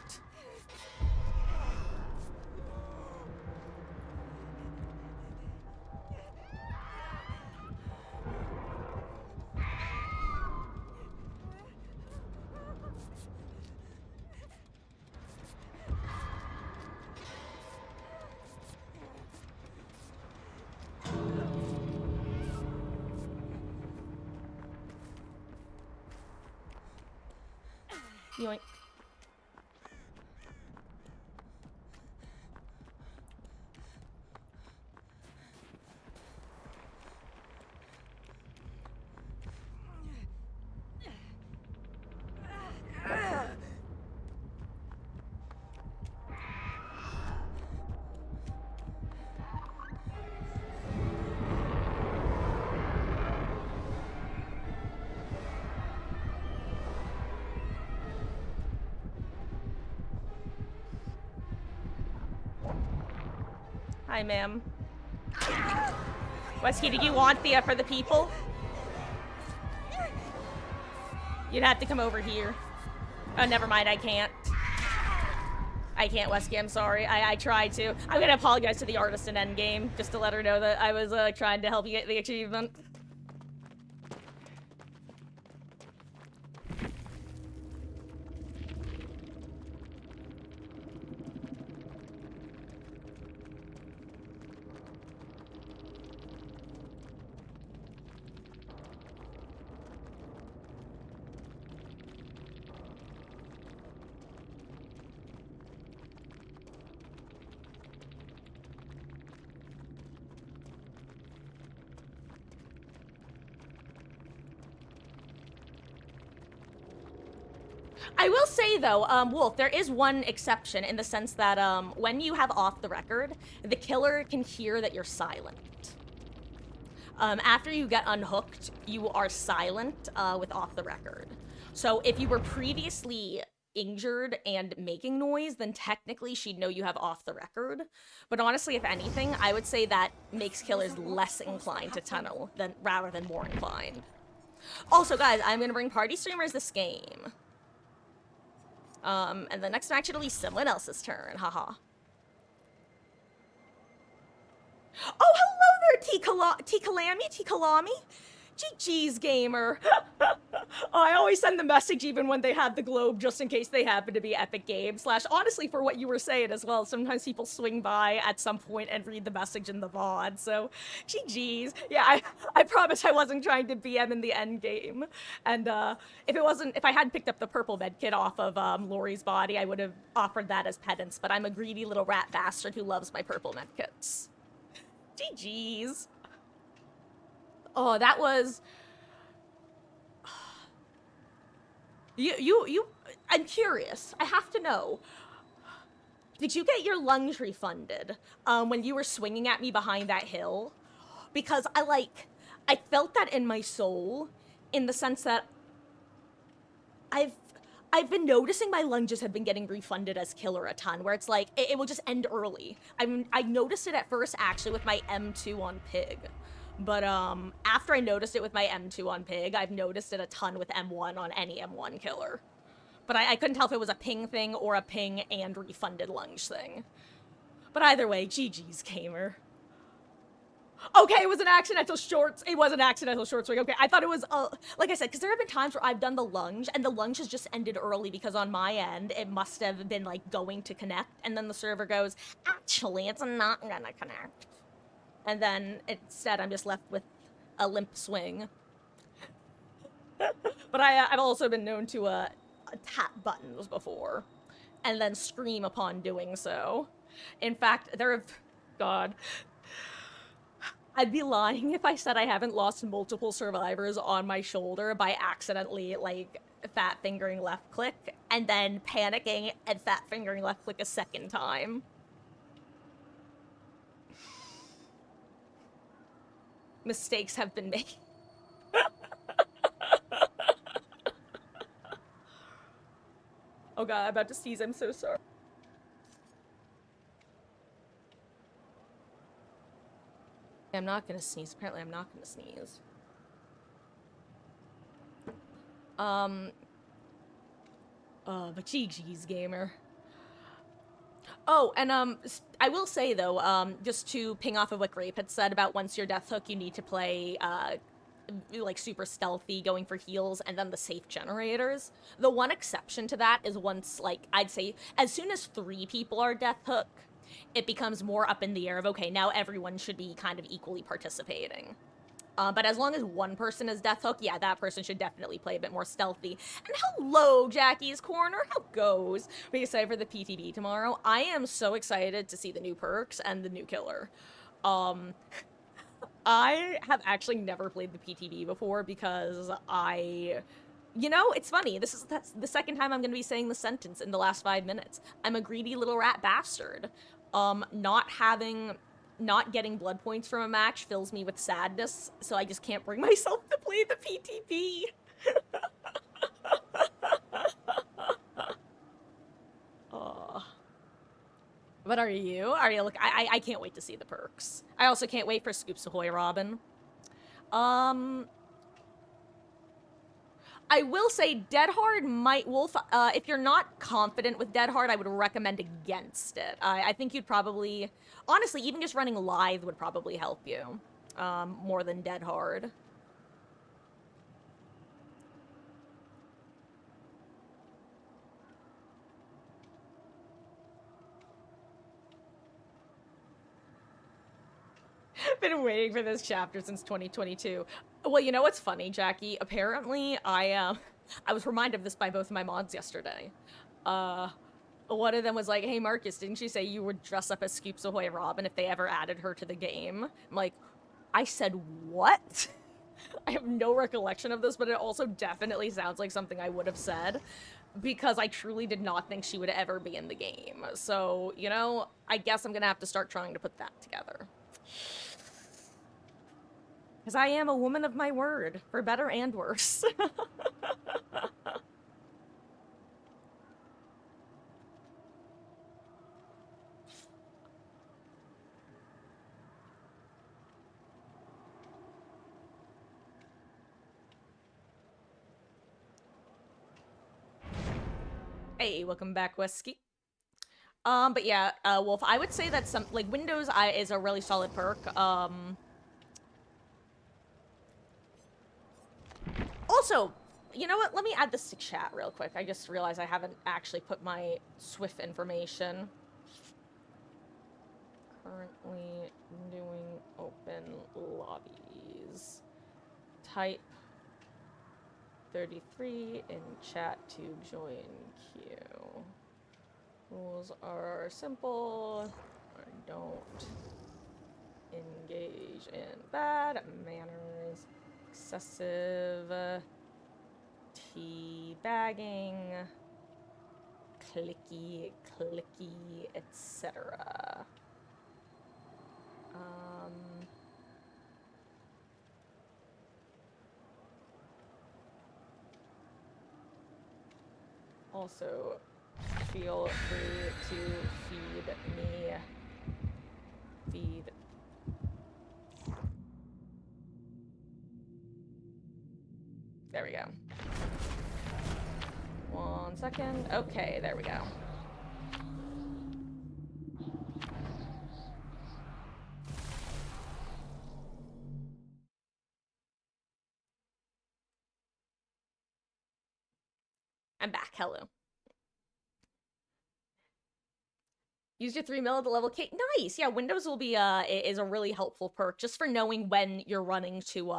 Yoink. Hi, ma'am. Wesky, do you want the for the people? You'd have to come over here. Oh, never mind, I can't. I can't, Wesky, I'm sorry. I tried to. I'm gonna apologize to the artist in Endgame, just to let her know that I was trying to help you get the achievement. I will say though, Wolf, there is one exception in the sense that when you have off the record, the killer can hear that you're silent. After you get unhooked, you are silent with off the record. So if you were previously injured and making noise, then technically she'd know you have off the record. But honestly, if anything, I would say that makes killers less inclined to tunnel rather than more inclined. Also, guys, I'm gonna bring party streamers this game. And the next match it'll be someone else's turn, haha. Oh, hello there, T-Kalami? GG's, gamer. Oh, I always send the message even when they have the globe, just in case they happen to be Epic Games. / honestly, for what you were saying as well, sometimes people swing by at some point and read the message in the VOD, so GG's. Yeah, I promise I wasn't trying to BM in the end game. And if I hadn't picked up the purple med kit off of Lori's body, I would have offered that as penance, but I'm a greedy little rat bastard who loves my purple med kits. GG's. Oh, that was... I'm curious. I have to know. Did you get your lunge refunded when you were swinging at me behind that hill? Because I felt that in my soul, in the sense that I've been noticing my lunges have been getting refunded as killer a ton, where it's like, it will just end early. I noticed it at first, actually, with my M2 on Pig. But after I noticed it with my M2 on Pig, I've noticed it a ton with M1 on any M1 killer. But I couldn't tell if it was a ping thing or a ping and refunded lunge thing. But either way, GG's, gamer. Okay, it was an accidental short. It was an accidental short swing. Okay, I thought it was, like I said, because there have been times where I've done the lunge, and the lunge has just ended early because on my end, it must have been, like, going to connect, and then the server goes, actually, it's not gonna connect. And then, instead, I'm just left with a limp swing. But I've also been known to, tap buttons before, and then scream upon doing so. In fact, God... I'd be lying if I said I haven't lost multiple survivors on my shoulder by accidentally, like, fat fingering left click, and then panicking and fat fingering left click a second time. Mistakes have been made. Oh god, I'm about to sneeze, I'm so sorry. I'm not gonna sneeze. Apparently I'm not gonna sneeze. But GG's, gamer. Oh, and, I will say, though, just to ping off of what Grape had said about once you're death hook, you need to play, like, super stealthy, going for heals, and then the safe generators. The one exception to that is once, like, I'd say, as soon as 3 people are death hook, it becomes more up in the air of, okay, now everyone should be kind of equally participating. But as long as one person is Death Hook, yeah, that person should definitely play a bit more stealthy. And hello, Jackie's Corner. How goes? Are you excited for the PTB tomorrow? I am so excited to see the new perks and the new killer. Um, I have actually never played the PTB before because you know, it's funny. That's the second time I'm going to be saying the sentence in the last 5 minutes. I'm a greedy little rat bastard. Not getting blood points from a match fills me with sadness, so I just can't bring myself to play the PTB. Oh. What are you? Look, I can't wait to see the perks. I also can't wait for Scoops Ahoy Robin. I will say Dead Hard might Wolf. If you're not confident with Dead Hard, I would recommend against it. I think you'd probably, honestly, even just running Lithe would probably help you more than Dead Hard. Been waiting for this chapter since 2022. Well, you know what's funny, Jackie? Apparently, I was reminded of this by both of my mods yesterday. One of them was like, "Hey Marcus, didn't you say you would dress up as Scoops Ahoy Robin if they ever added her to the game?" I'm like, I said what? I have no recollection of this, but it also definitely sounds like something I would have said because I truly did not think she would ever be in the game. So, you know, I guess I'm gonna have to start trying to put that together. Because I am a woman of my word, for better and worse. Hey, welcome back, Wesky. But yeah, Wolf, I would say that like, Windows is a really solid perk. Also, you know what? Let me add this to chat real quick. I just realized I haven't actually put my Swift information. Currently doing open lobbies. Type 33 in chat to join queue. Rules are simple. Don't engage in bad manners. Excessive teabagging, clicky, etc. Also, feel free to feed me. There we go. 1 second. Okay, there we go. I'm back. Hello. Use your 3 mil at the level K. Nice. Yeah, Windows will be is a really helpful perk just for knowing when you're running to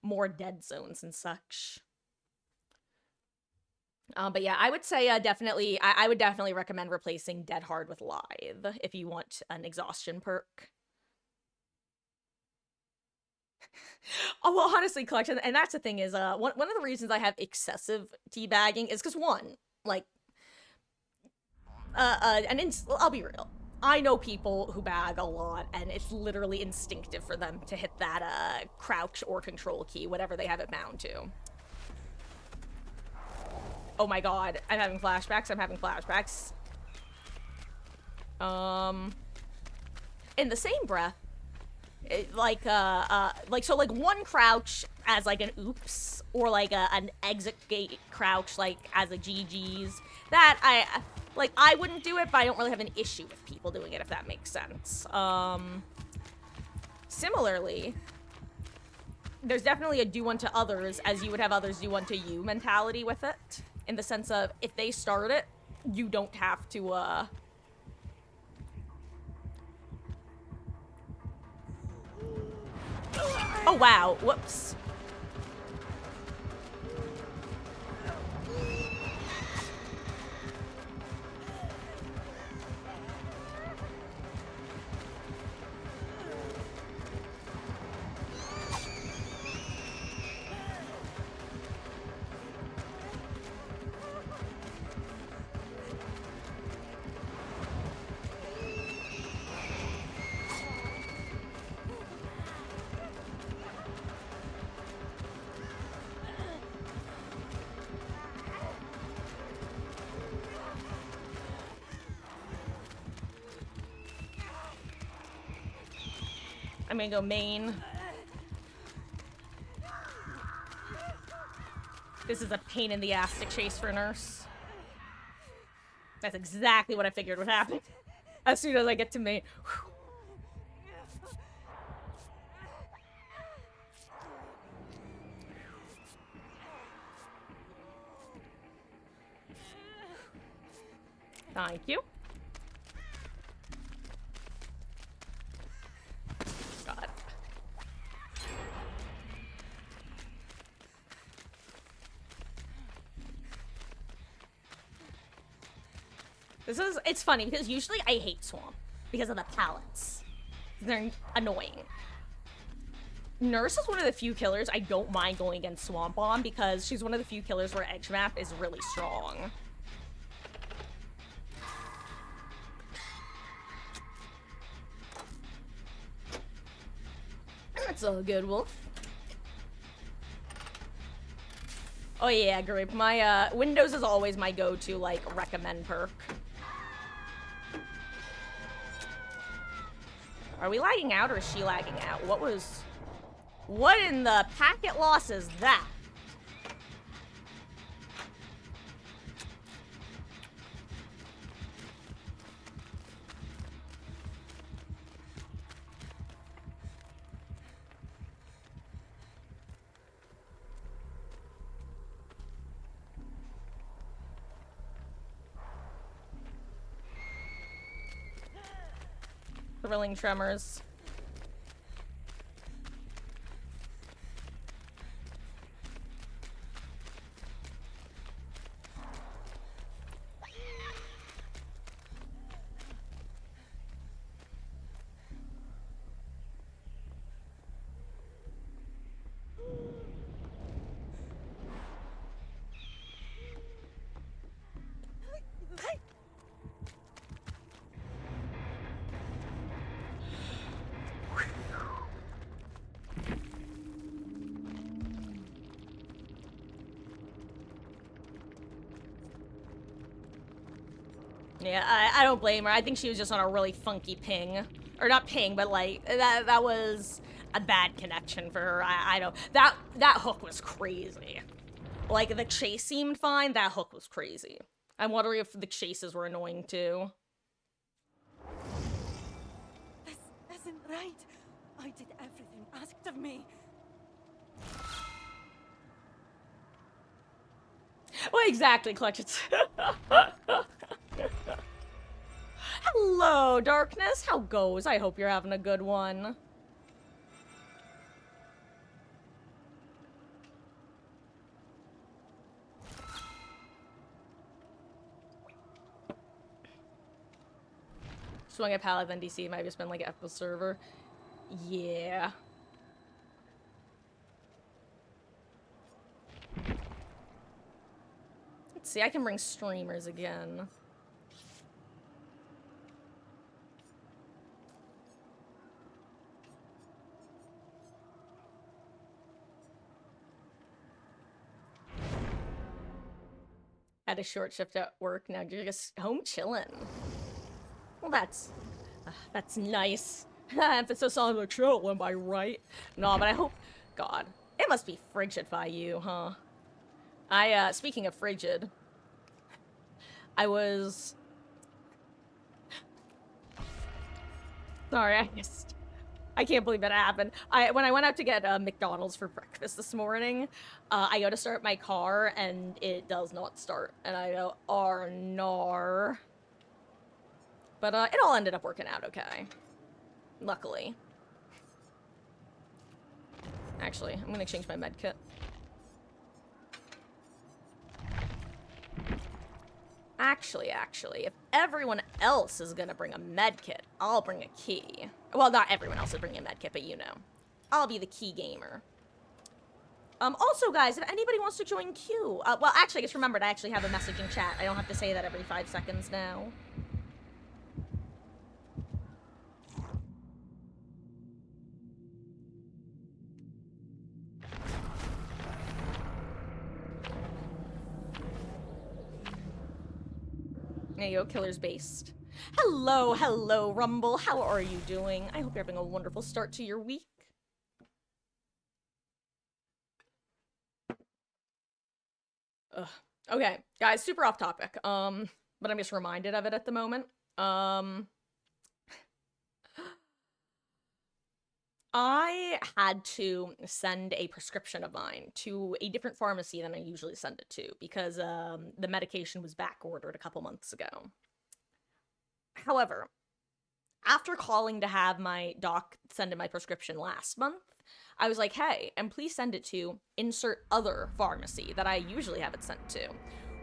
more dead zones and such. But yeah, I would say definitely I would definitely recommend replacing Dead Hard with Lithe if you want an exhaustion perk. Oh, well, honestly, Collection, and that's the thing is, one of the reasons I have excessive teabagging is because, one, like, I'll be real. I know people who bag a lot, and it's literally instinctive for them to hit that, crouch or control key, whatever they have it bound to. Oh my god, I'm having flashbacks, in the same breath, so like one crouch as like an oops, or like an exit gate crouch like as a GG's. That I wouldn't do it, but I don't really have an issue with people doing it, if that makes sense. Similarly, there's definitely a do unto others as you would have others do unto you mentality with it, in the sense of if they start it, you don't have to Oh, wow. Whoops. I'm gonna go main. This is a pain in the ass to chase for Nurse. That's exactly what I figured would happen. As soon as I get to main. Whew. Thank you. God. It's funny because usually I hate Swamp because of the pallets. They're annoying. Nurse is one of the few killers I don't mind going against Swamp on because she's one of the few killers where edge map is really strong. That's all good, Wolf. Oh yeah, Grape. My, Windows is always my go-to, like, recommend perk. Are we lagging out or is she lagging out? What in the packet loss is that? Thrilling tremors. Yeah, I don't blame her. I think she was just on a really funky ping. Or not ping, but like, that was a bad connection for her. I don't, that hook was crazy. Like, the chase seemed fine, that hook was crazy. I'm wondering if the chases were annoying too. This isn't right. I did everything asked of me. Well, exactly, Clutch. It's Hello, Darkness. How goes? I hope you're having a good one. Swung a pallet, then DC might have just been like F the server. Yeah. Let's see, I can bring streamers again. Had a short shift at work, now you're just home chilling. Well, that's nice. Emphasis on the chill, am I right? No, but I hope, God, it must be frigid by you, huh? Speaking of frigid, I was... Sorry, I can't believe it happened. When I went out to get McDonald's for breakfast this morning, I go to start my car and it does not start. And I go, oh, no. But it all ended up working out okay. Luckily. actually. I'm gonna exchange my med kit. Actually, if everyone else is gonna bring a med kit, I'll bring a key. Well, not everyone else is bringing a med kit, but you know. I'll be the key gamer. Also, guys, if anybody wants to join queue, well, actually, I just remembered I actually have a messaging chat. I don't have to say that every 5 seconds now. There you go, killer's based. Hello, Rumble. How are you doing? I hope you're having a wonderful start to your week. Ugh. Okay, guys, super off topic. But I'm just reminded of it at the moment. I had to send a prescription of mine to a different pharmacy than I usually send it to because the medication was back ordered a couple months ago. However, after calling to have my doc send in my prescription last month, I was like, hey, and please send it to insert other pharmacy that I usually have it sent to,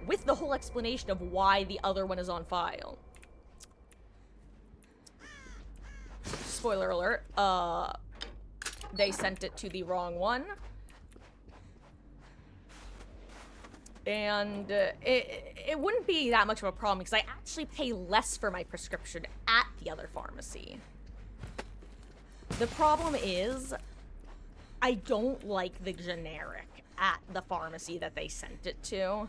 with the whole explanation of why the other one is on file. Spoiler alert, they sent it to the wrong one. And it wouldn't be that much of a problem because I actually pay less for my prescription at the other pharmacy. The problem is, I don't like the generic at the pharmacy that they sent it to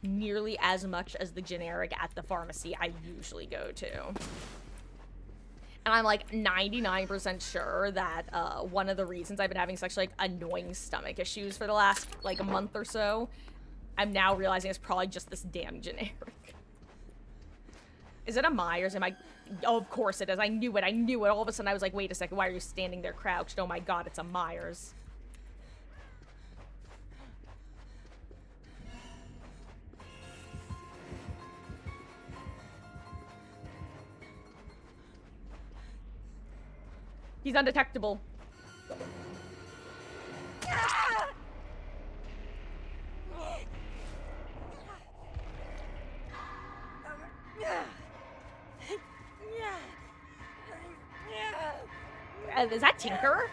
nearly as much as the generic at the pharmacy I usually go to. And I'm like 99% sure that one of the reasons I've been having such like annoying stomach issues for the last like a month or so, I'm now realizing it's probably just this damn generic. Is it a Myers? Am I? Oh, of course it is. I knew it. All of a sudden I was like, wait a second, why are you standing there crouched? Oh my god, it's a Myers. He's undetectable. Is that Tinker?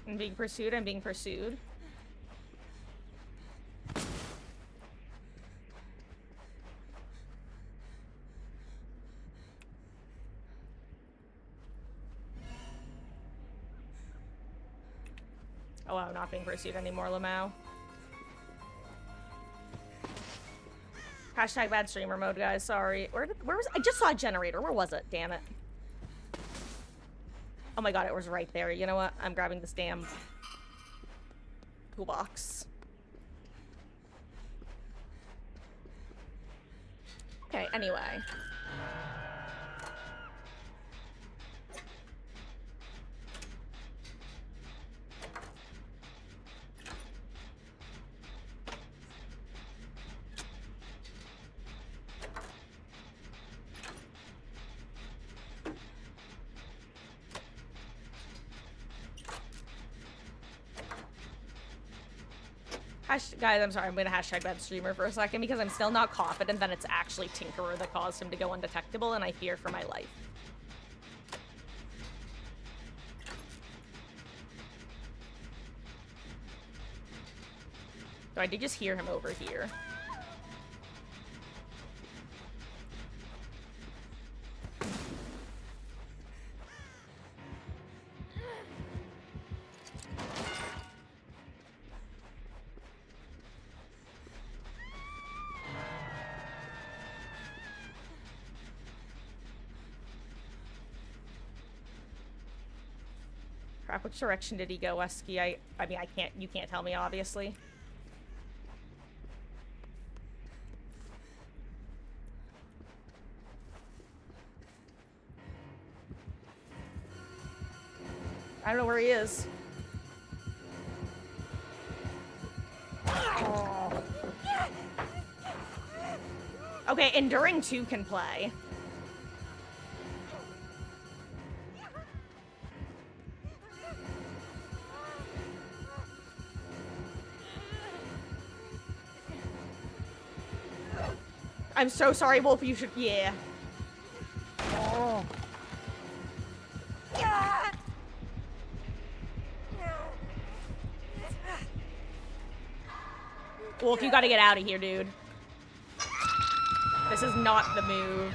I'm being pursued. Oh, I'm not being pursued anymore, Lamau. Hashtag bad streamer mode, guys. Sorry. Where was I just saw a generator. Where was it? Damn it. Oh my god, it was right there. You know what? I'm grabbing this damn toolbox. Okay, anyway. Guys, I'm sorry, I'm gonna hashtag bad streamer for a second because I'm still not confident that it's actually Tinkerer that caused him to go undetectable, and I fear for my life. So I did just hear him over here. Crap, which direction did he go, Wesky? I mean, you can't tell me, obviously. I don't know where he is. Oh. Okay, Enduring 2 can play. I'm so sorry, Wolf. You should. Yeah. Oh. Wolf, you gotta get out of here, dude. This is not the move.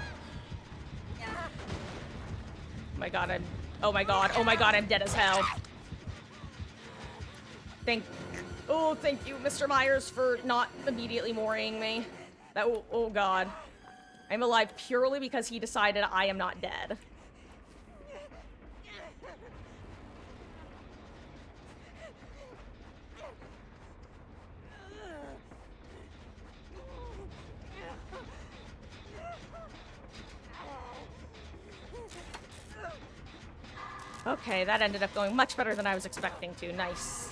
Oh my god, oh my god, oh my god, I'm dead as hell. Thank you, Mr. Myers, for not immediately mooring me. Oh god. I'm alive purely because he decided I am not dead. Okay, that ended up going much better than I was expecting to. Nice.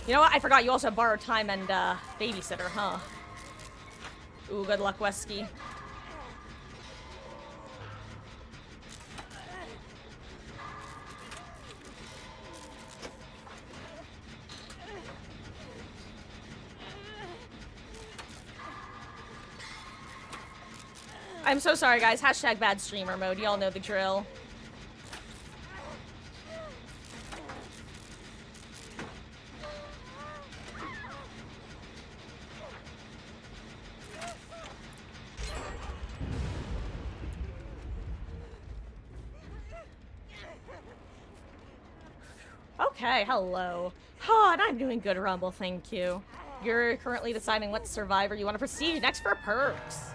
You know what? I forgot you also have borrowed time and babysitter, huh? Ooh, good luck, Wesky. I'm so sorry, guys. Hashtag bad streamer mode. Y'all know the drill. Okay, hello. Oh, and I'm doing good, Rumble, thank you. You're currently deciding what survivor you want to proceed next for perks.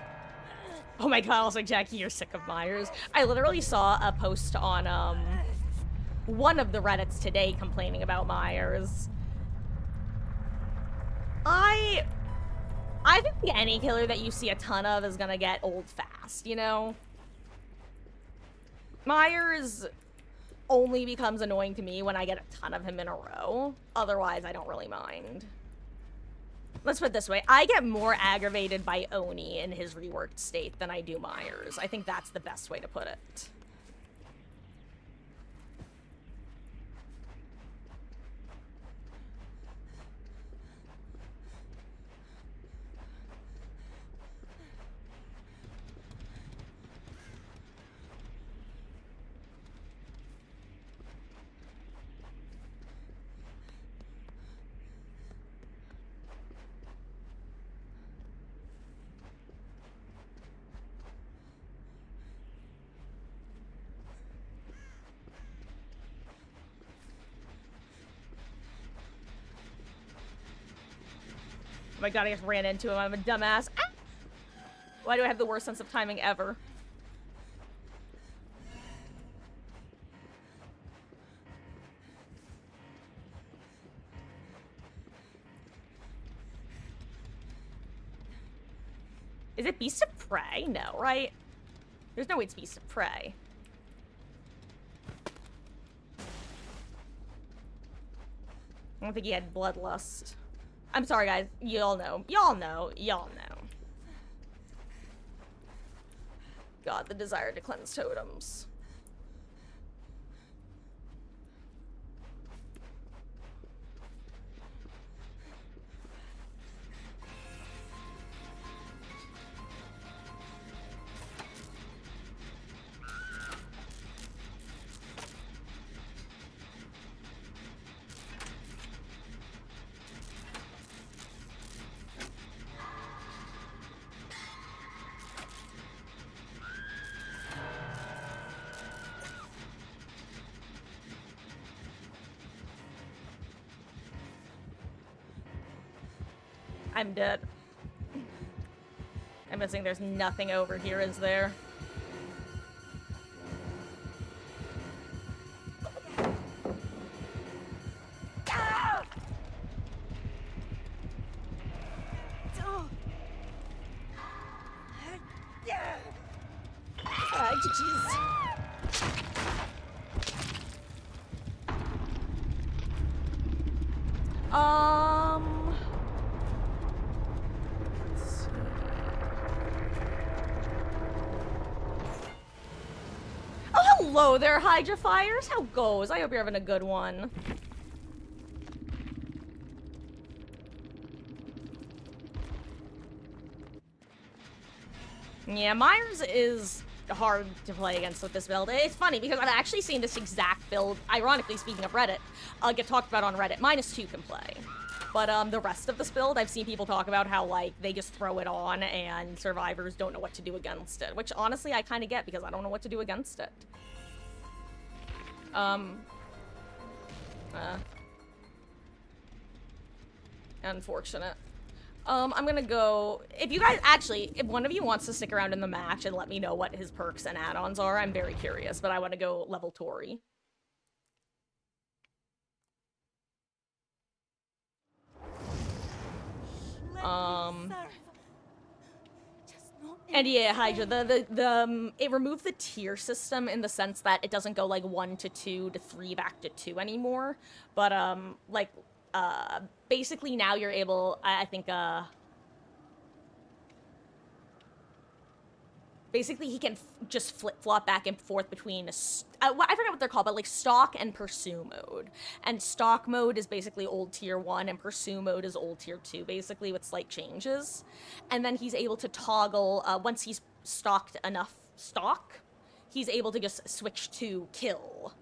Oh my god, also, Jackie, you're sick of Myers. I literally saw a post on, one of the Reddits today complaining about Myers. I think any killer that you see a ton of is gonna get old fast, you know? Myers only becomes annoying to me when I get a ton of him in a row. Otherwise, I don't really mind. Let's put it this way. I get more aggravated by Oni in his reworked state than I do Myers. I think that's the best way to put it. my god, I just ran into him. I'm a dumbass. Ah! Why do I have the worst sense of timing ever? Is it Beast of Prey? No, right? There's no way it's Beast of Prey. I don't think he had bloodlust. I'm sorry, guys. Y'all know. Y'all know. Y'all know. God, the desire to cleanse totems. I'm dead. I'm guessing there's nothing over here, is there? Jeez. Let's see. Oh, hello there, Hydra Fires. How goes? I hope you're having a good one. Yeah, Myers is hard to play against with this build. It's funny because I've actually seen this exact build, ironically speaking of Reddit, get talked about on Reddit. -2 can play. But the rest of this build, I've seen people talk about how, like, they just throw it on and survivors don't know what to do against it. Which, honestly, I kind of get because I don't know what to do against it. Unfortunate. I'm gonna go... If you guys... Actually, if one of you wants to stick around in the match and let me know what his perks and add-ons are, I'm very curious, but I want to go level Tori. And yeah, Hydra, it removed the tier system in the sense that it doesn't go, like, 1 to 2 to 3 back to 2 anymore. But, basically now you're able, I think, basically he can just flip-flop back and forth between, I forget what they're called, but, like, stock and pursue mode. And stock mode is basically old tier 1, and pursue mode is old tier 2, basically, with slight changes. And then he's able to toggle, once he's stocked enough stock, he's able to just switch to kill.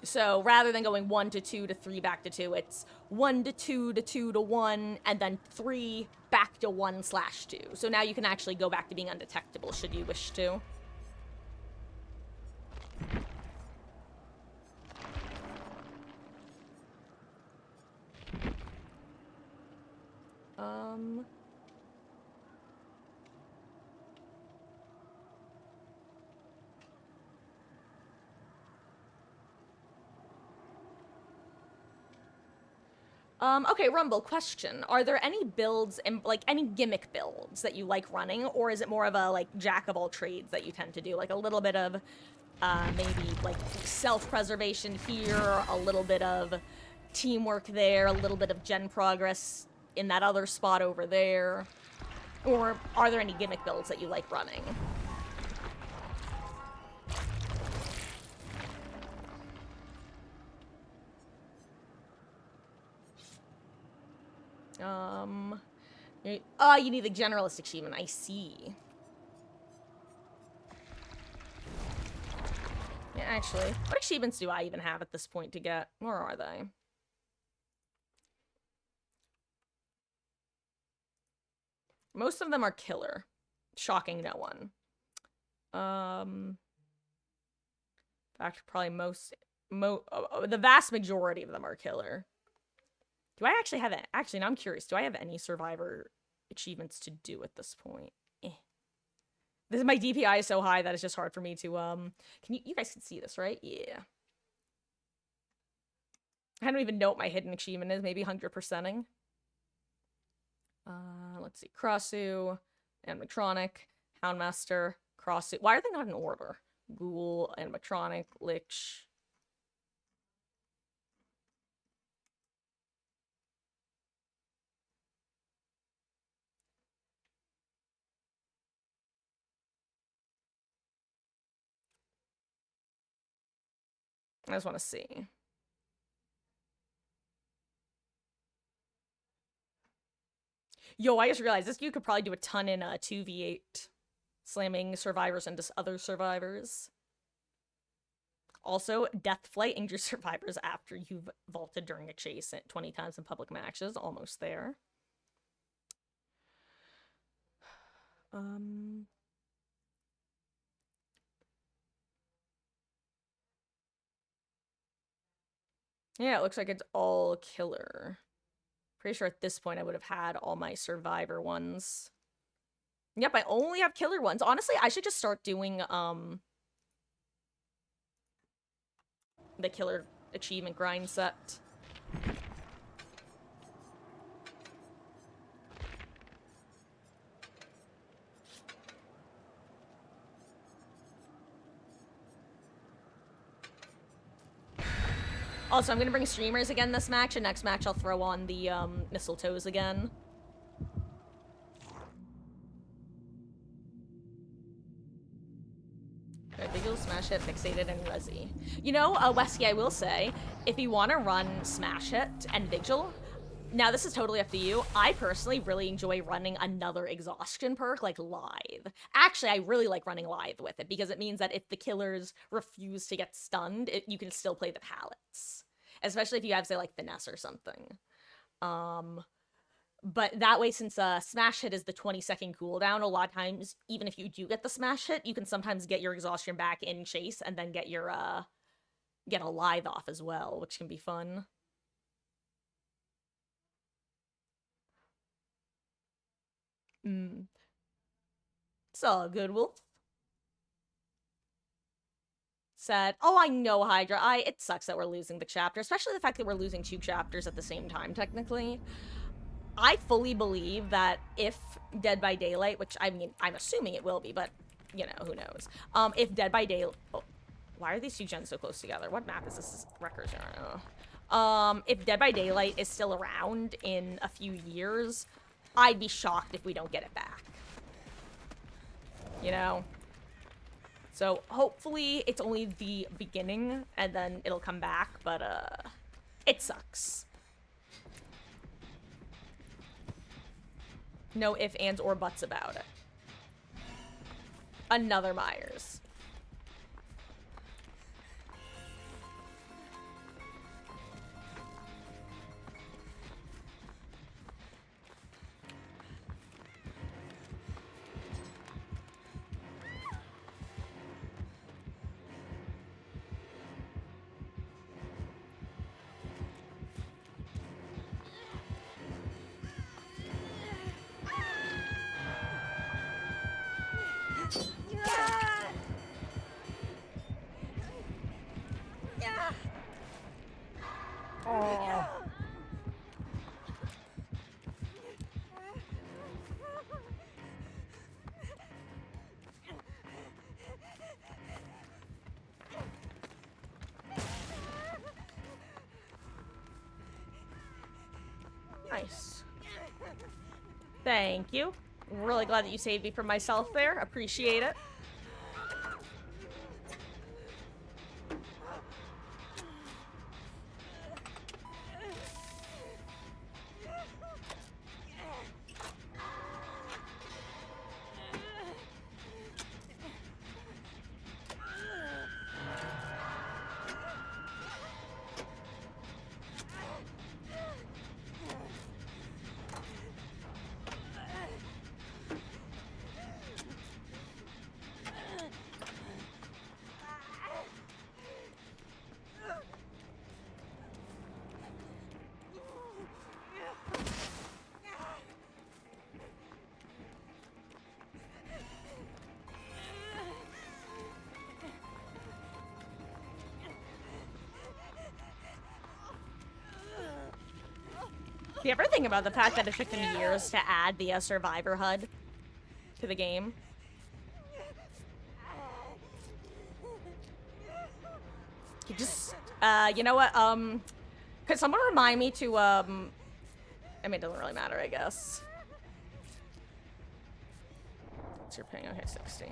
So rather than going 1 to 2 to 3 back to 2, it's 1 to 2 to 2 to 1, and then 3 back to 1/2. So now you can actually go back to being undetectable should you wish to. Okay, Rumble, question. Are there any builds, like, any gimmick builds that you like running, or is it more of a, like, jack-of-all-trades that you tend to do? Like, a little bit of, maybe, like, self-preservation here, a little bit of teamwork there, a little bit of gen progress in that other spot over there? Or are there any gimmick builds that you like running? Oh, you need the generalist achievement. I see. Yeah, actually, what achievements do I even have at this point to get? Where are they? Most of them are killer. Shocking no one. In fact, probably most... The vast majority of them are killer. Do I actually have it? Actually, now I'm curious. Do I have any survivor achievements to do at this point? My DPI is so high that it's just hard for me to, can you guys can see this, right? Yeah. I don't even know what my hidden achievement is. Maybe 100%ing. Let's see. Crossu, animatronic, Houndmaster, Crossu. Why are they not in order? Ghoul, animatronic, Lich. I just want to see. Yo, I just realized this you could probably do a ton in 2v8. Slamming survivors into other survivors. Also, death flight injures survivors after you've vaulted during a chase 20 times in public matches. Almost there. Yeah, it looks like it's all killer. Pretty sure at this point I would have had all my survivor ones. Yep, I only have killer ones. Honestly, I should just start doing, the killer achievement grind set. Also, I'm gonna bring streamers again this match, and next match I'll throw on the, mistletoes again. Vigil, Smash Hit, Fixated, and Resi. You know, Wesky, I will say, if you want to run Smash Hit and Vigil, now this is totally up to you. I personally really enjoy running another exhaustion perk, like Lithe. Actually, I really like running Lithe with it, because it means that if the killers refuse to get stunned, you can still play the pallets. Especially if you have, say, like, Finesse or something. But that way, since Smash Hit is the 20-second cooldown, a lot of times, even if you do get the Smash Hit, you can sometimes get your exhaustion back in chase and then get your, get a Lithe off as well, which can be fun. It's all good, Wolf. Sad. Oh, I know, Hydra. It sucks that we're losing the chapter, especially the fact that we're losing 2 chapters at the same time, technically. I fully believe that if Dead by Daylight, which, I mean, I'm assuming it will be, but, you know, who knows. If Dead by Daylight... Oh, why are these 2 gens so close together? What map is this? Wreckers. If Dead by Daylight is still around in a few years, I'd be shocked if we don't get it back. You know? So, hopefully, it's only the beginning, and then it'll come back, but, it sucks. No ifs, ands, or buts about it. Another Myers. Oh. Nice. Thank you. I'm really glad that you saved me from myself there. Appreciate it. Do you ever think about the fact that it took them years to add the Survivor HUD to the game? You just, you know what, could someone remind me to, I mean, it doesn't really matter, I guess. What's your ping? Okay, 60.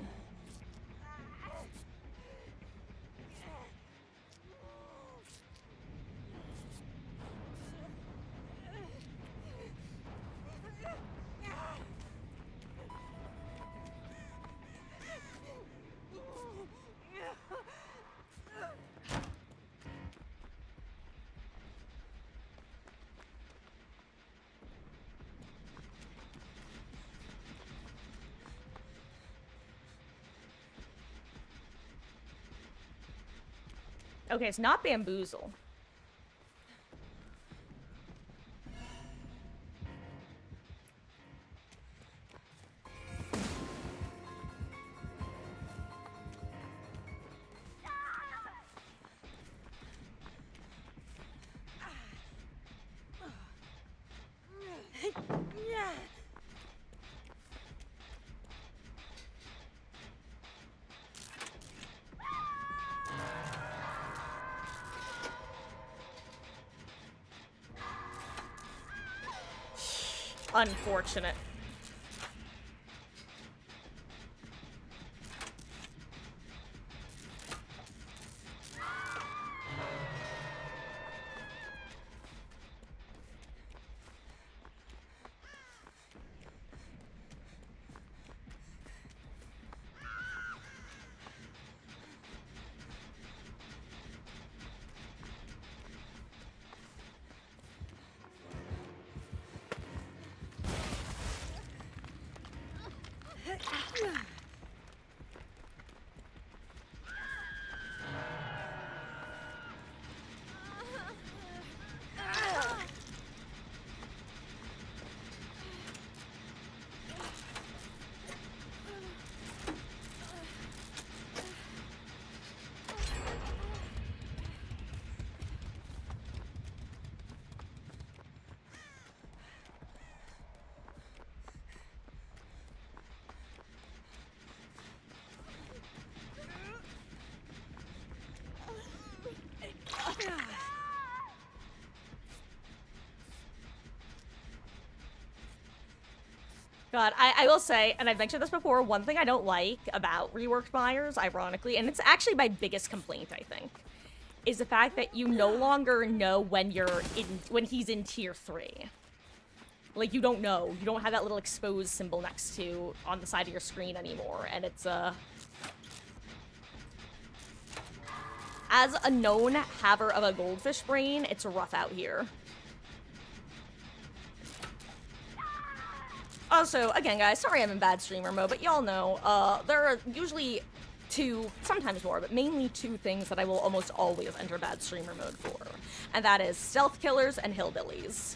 Okay, it's not bamboozle. Unfortunate. God, I will say, and I've mentioned this before, one thing I don't like about reworked Myers, ironically, and it's actually my biggest complaint, I think, is the fact that you no longer know when when he's in tier 3. Like, you don't know. You don't have that little exposed symbol next to on the side of your screen anymore, and it's, as a known haver of a goldfish brain, it's rough out here. Also, again, guys, sorry I'm in bad streamer mode, but y'all know, there are usually 2, sometimes more, but mainly 2 things that I will almost always enter bad streamer mode for. And that is stealth killers and hillbillies.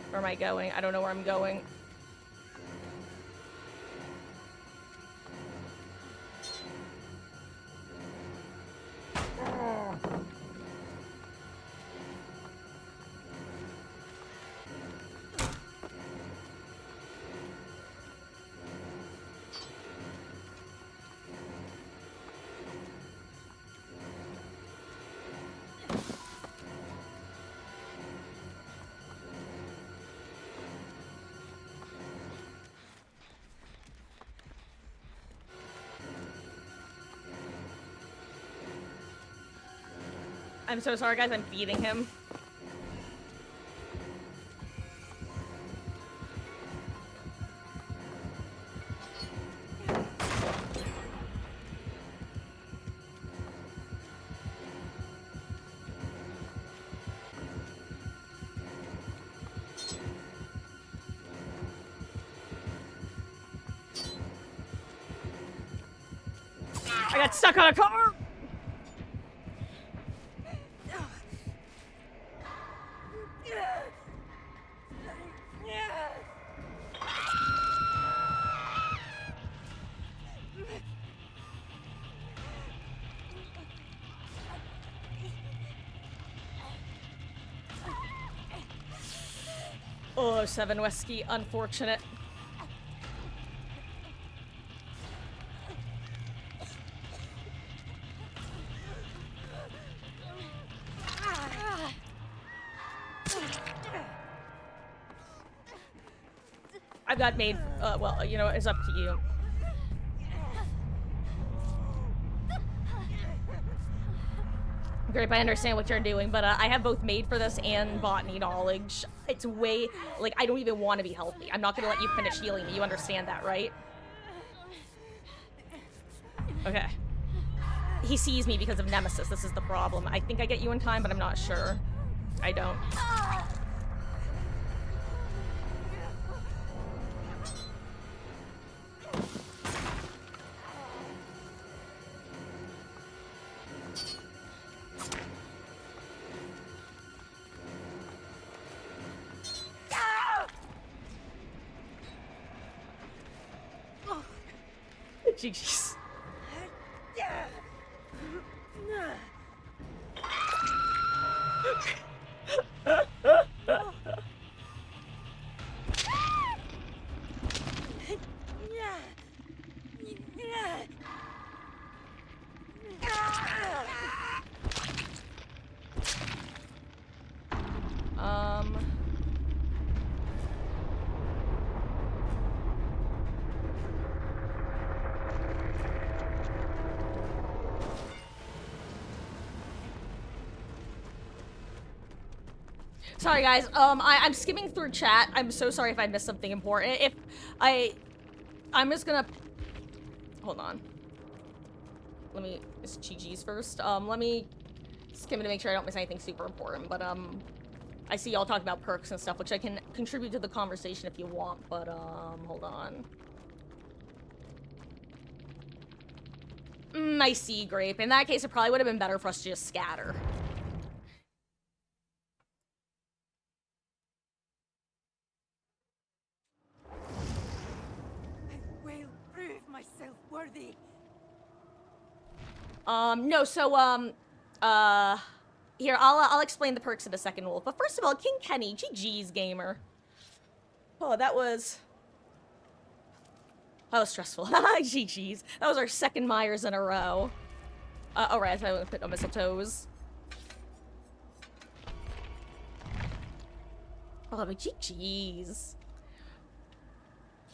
Where am I going? I don't know where I'm going. I'm so sorry, guys. I'm feeding him. I got stuck on a car! Oh, 7 Wesky, unfortunate. I've got made, well, you know, it's up to you. Grape, I understand what you're doing, but I have both made for this and botany knowledge. It's way, like, I don't even want to be healthy. I'm not gonna let you finish healing me. You understand that, right? Okay. He sees me because of Nemesis. This is the problem. I think I get you in time, but I'm not sure. I don't. GG's. Sorry, guys. I'm skimming through chat. I'm so sorry if I missed something important. I'm just gonna... Hold on. Let me... It's GG's first. Let me skim it to make sure I don't miss anything super important. But, I see y'all talking about perks and stuff, which I can contribute to the conversation if you want. But, hold on. I see, Grape. In that case, it probably would have been better for us to just scatter. Worthy. No, so, here, I'll explain the perks in a second, Wolf. But first of all, King Kenny, GG's, gamer. Oh, that was stressful. GG's. That was our second Myers in a row. Alright, so I want to put on mistletoes. Oh, but GG's.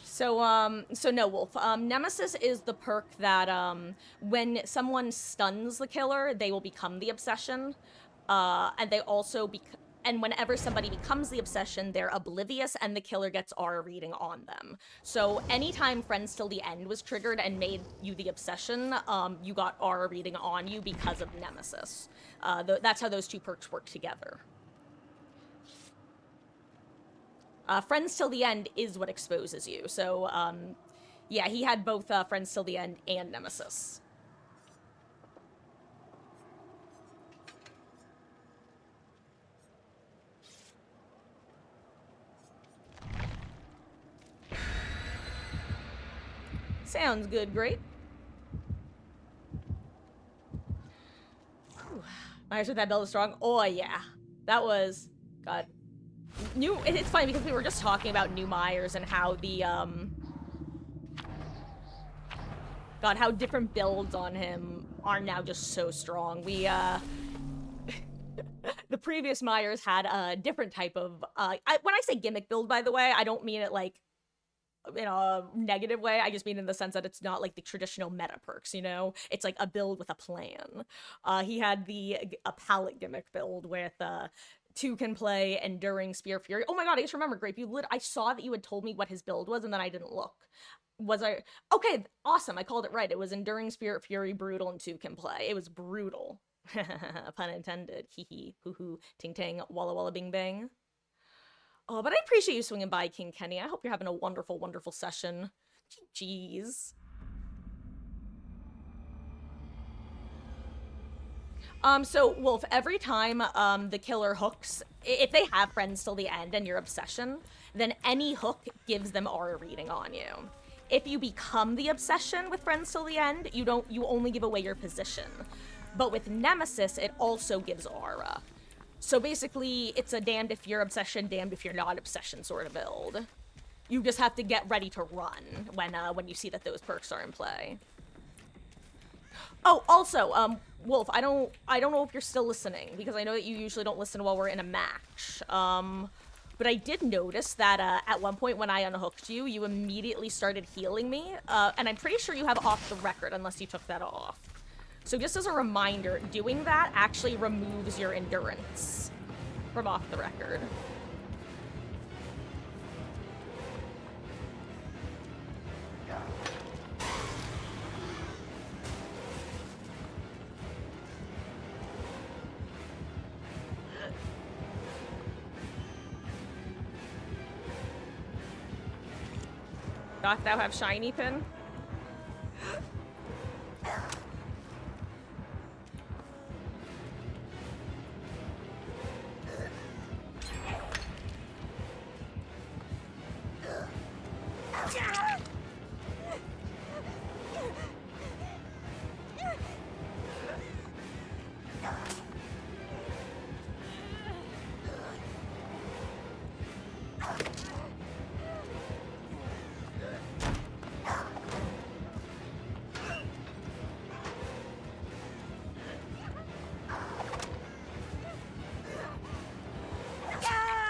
So no, Wolf. Nemesis is the perk that, when someone stuns the killer, they will become the obsession. And they also and whenever somebody becomes the obsession, they're oblivious and the killer gets aura reading on them. So anytime Friends Till the End was triggered and made you the obsession, you got aura reading on you because of Nemesis. That's how those two perks work together. Friends Till the End is what exposes you. So, yeah, he had both Friends Till the End and Nemesis. Sounds good, great. Myers with that build is strong. Oh, yeah. That was... God. It's funny because we were just talking about new Myers and how the, God, how different builds on him are now just so strong. We, the previous Myers had a different type of, when I say gimmick build, by the way, I don't mean it, like, in a negative way. I just mean in the sense that it's not like the traditional meta perks, you know? It's like a build with a plan. He had a palette gimmick build with, 2 can play, Enduring Spear Fury. Oh my god, I just remember, Grape, I saw that you had told me what his build was, and then I didn't look. Was I? Okay, awesome, I called it right. It was Enduring Spirit Fury, Brutal, and 2 can play. It was brutal. Pun intended. Hee hee, hoo hoo, ting ting, walla walla bing bang. Oh, but I appreciate you swinging by, King Kenny. I hope you're having a wonderful, wonderful session. Jeez. So, Wolf, every time, the killer hooks, if they have Friends Till the End and your obsession, then any hook gives them aura reading on you. If you become the obsession with Friends Till the End, you only give away your position. But with Nemesis, it also gives aura. So basically, it's a damned if you're obsession, damned if you're not obsession sort of build. You just have to get ready to run when you see that those perks are in play. Oh, also, Wolf, I don't know if you're still listening, because I know that you usually don't listen while we're in a match. But I did notice that at one point when I unhooked you, you immediately started healing me, and I'm pretty sure you have off the record unless you took that off. So just as a reminder, doing that actually removes your endurance from off the record. Doth thou have shiny pin?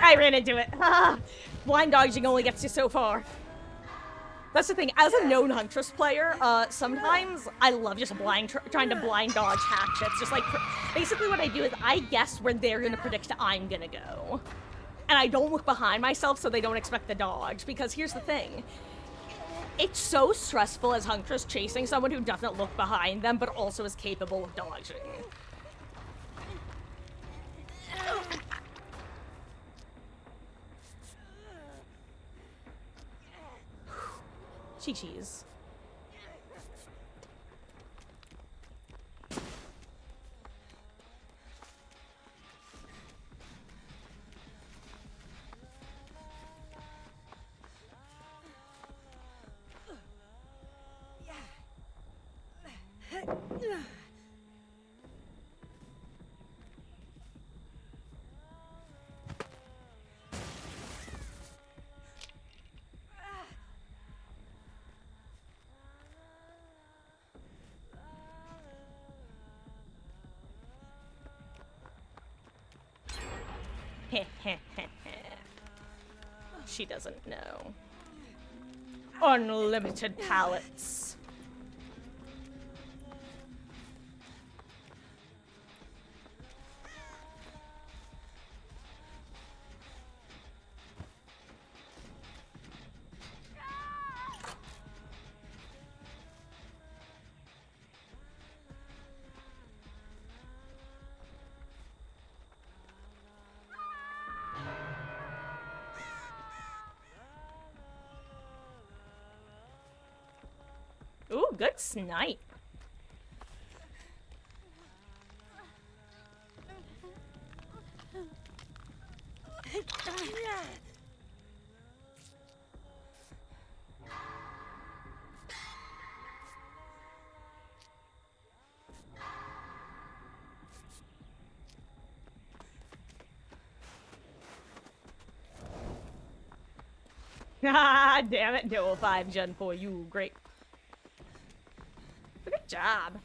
I ran into it. Blind dodging only gets you so far. That's the thing. As a known Huntress player, sometimes I love just trying to blind dodge hatchets. Just like, basically what I do is I guess where they're gonna predict I'm gonna go. And I don't look behind myself so they don't expect the dodge. Because here's the thing. It's so stressful as Huntress chasing someone who doesn't look behind them, but also is capable of dodging. Chi-Chi's. She doesn't know. Unlimited pallets. Ooh, good snipe. Ah, damn it, Dual 5 gen for you. Great. Good job.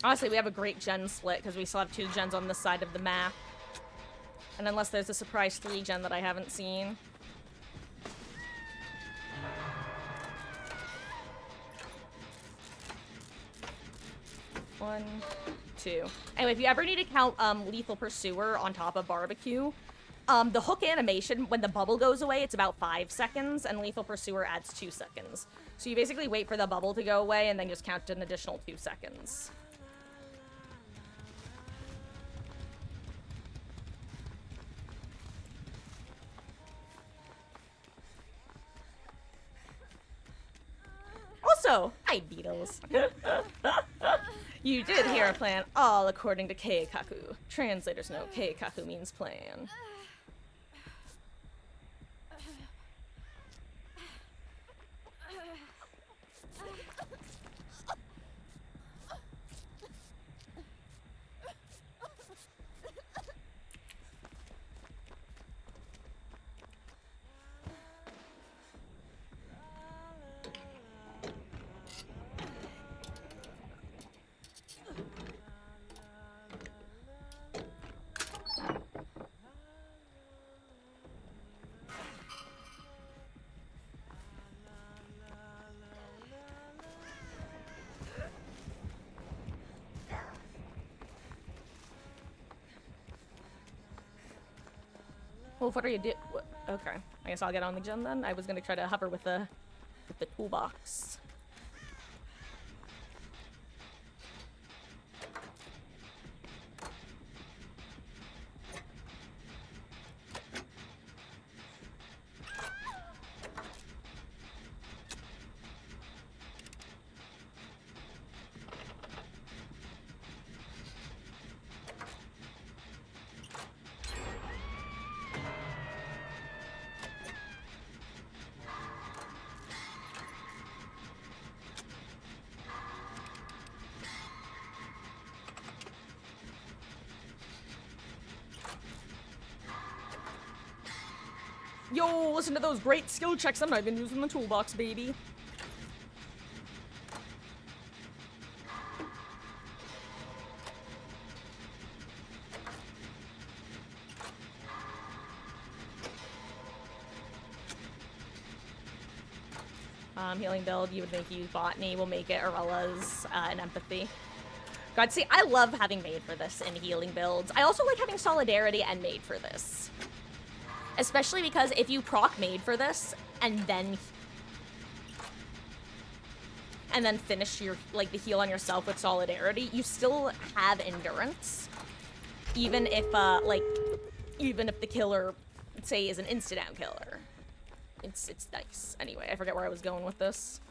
Honestly, we have a great gen split because we still have 2 gens on this side of the map. And unless there's a surprise 3 gen that I haven't seen. One, 2. Anyway, if you ever need to count Lethal Pursuer on top of Barbecue, the hook animation, when the bubble goes away, it's about 5 seconds, and Lethal Pursuer adds 2 seconds. So you basically wait for the bubble to go away, and then just count an additional 2 seconds. Also, hi, Beatles. You did hear a plan, all according to Keikaku. Translator's note. Keikaku means plan. Well, what are you do? Okay, I guess I'll get on the gem then. I was gonna try to hover with the toolbox. Yo, listen to those great skill checks I'm not even using the toolbox, baby. Healing build, you would make use botany, we'll make it Aurella's, and empathy. God, see, I love having made for this in healing builds. I also like having solidarity and made for this. Especially because if you proc made for this, and then finish your, like, the heal on yourself with solidarity, you still have endurance. Even if, even if the killer, say, is an instant-out killer. It's nice. Anyway, I forget where I was going with this.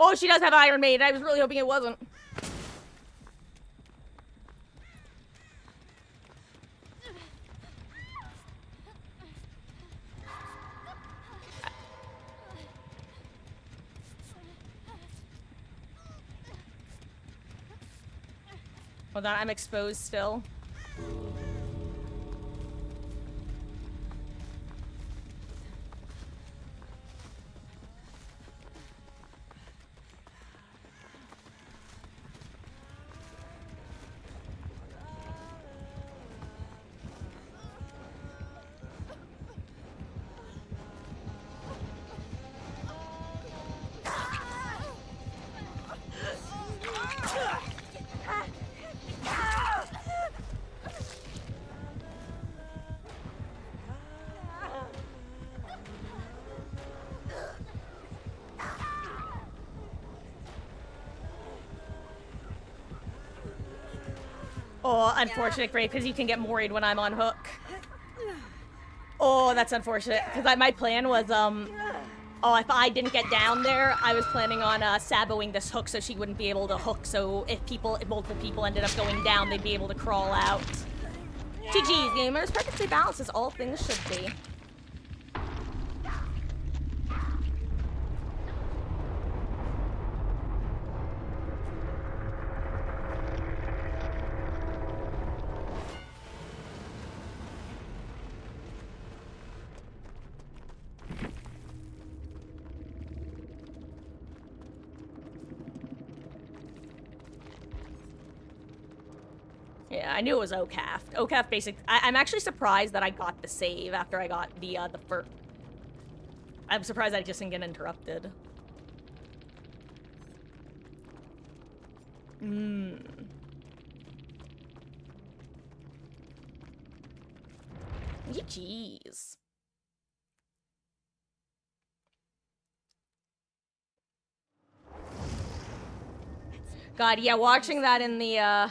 Oh, she does have Iron Maiden. I was really hoping it wasn't. Hold on, I'm exposed still. Oh, unfortunate, great, because you can get worried when I'm on hook. Oh, that's unfortunate, because my plan was, oh, if I didn't get down there, I was planning on, saboing this hook so she wouldn't be able to hook, so if multiple people ended up going down, they'd be able to crawl out. GG's, gamers. Perfectly balanced as all things should be. Yeah, I knew it was OCAF. OCAF basic. I'm actually surprised that I got the save after I got the first. I'm surprised I just didn't get interrupted. Jeez. God, yeah, watching that in the,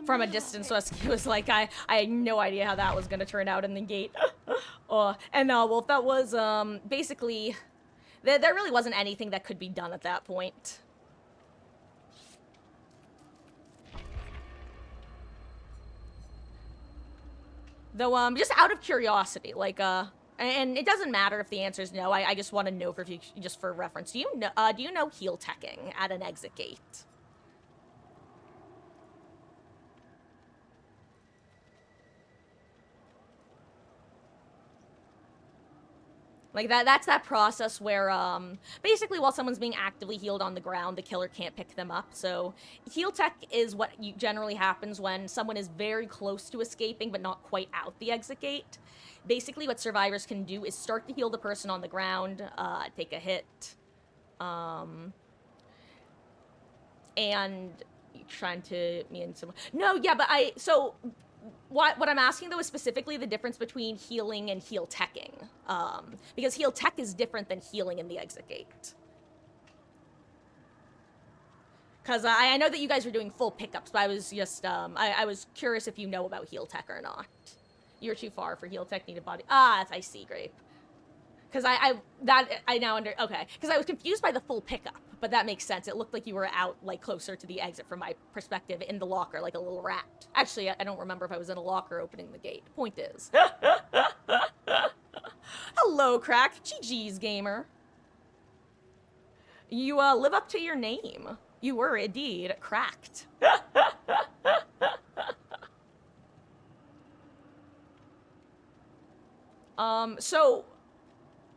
from a distance was like, I had no idea how that was gonna turn out in the gate. Well, that was, basically, there really wasn't anything that could be done at that point. Though, just out of curiosity, like, and it doesn't matter if the answer is no, I just want to know for just for reference. Do you know heel teching at an exit gate? Like that's that process where basically while someone's being actively healed on the ground, the killer can't pick them up. So heel tech is what generally happens when someone is very close to escaping but not quite out the exit gate. Basically what survivors can do is start to heal the person on the ground, take a hit, and trying to me and someone. No, yeah, but what I'm asking though is specifically the difference between healing and heel teching, because heel tech is different than healing in the exit gate. Because I know that you guys are doing full pickups, but I was just I was curious if you know about heel tech or not. You're too far for heel tech. Needed body. Ah, I see, Grape. Because I now under okay. Because I was confused by the full pickup, but that makes sense. It looked like you were out like closer to the exit from my perspective in the locker, like a little rat. Actually, I don't remember if I was in a locker opening the gate. Point is, hello, Crack. GG's gamer. You live up to your name. You were indeed cracked.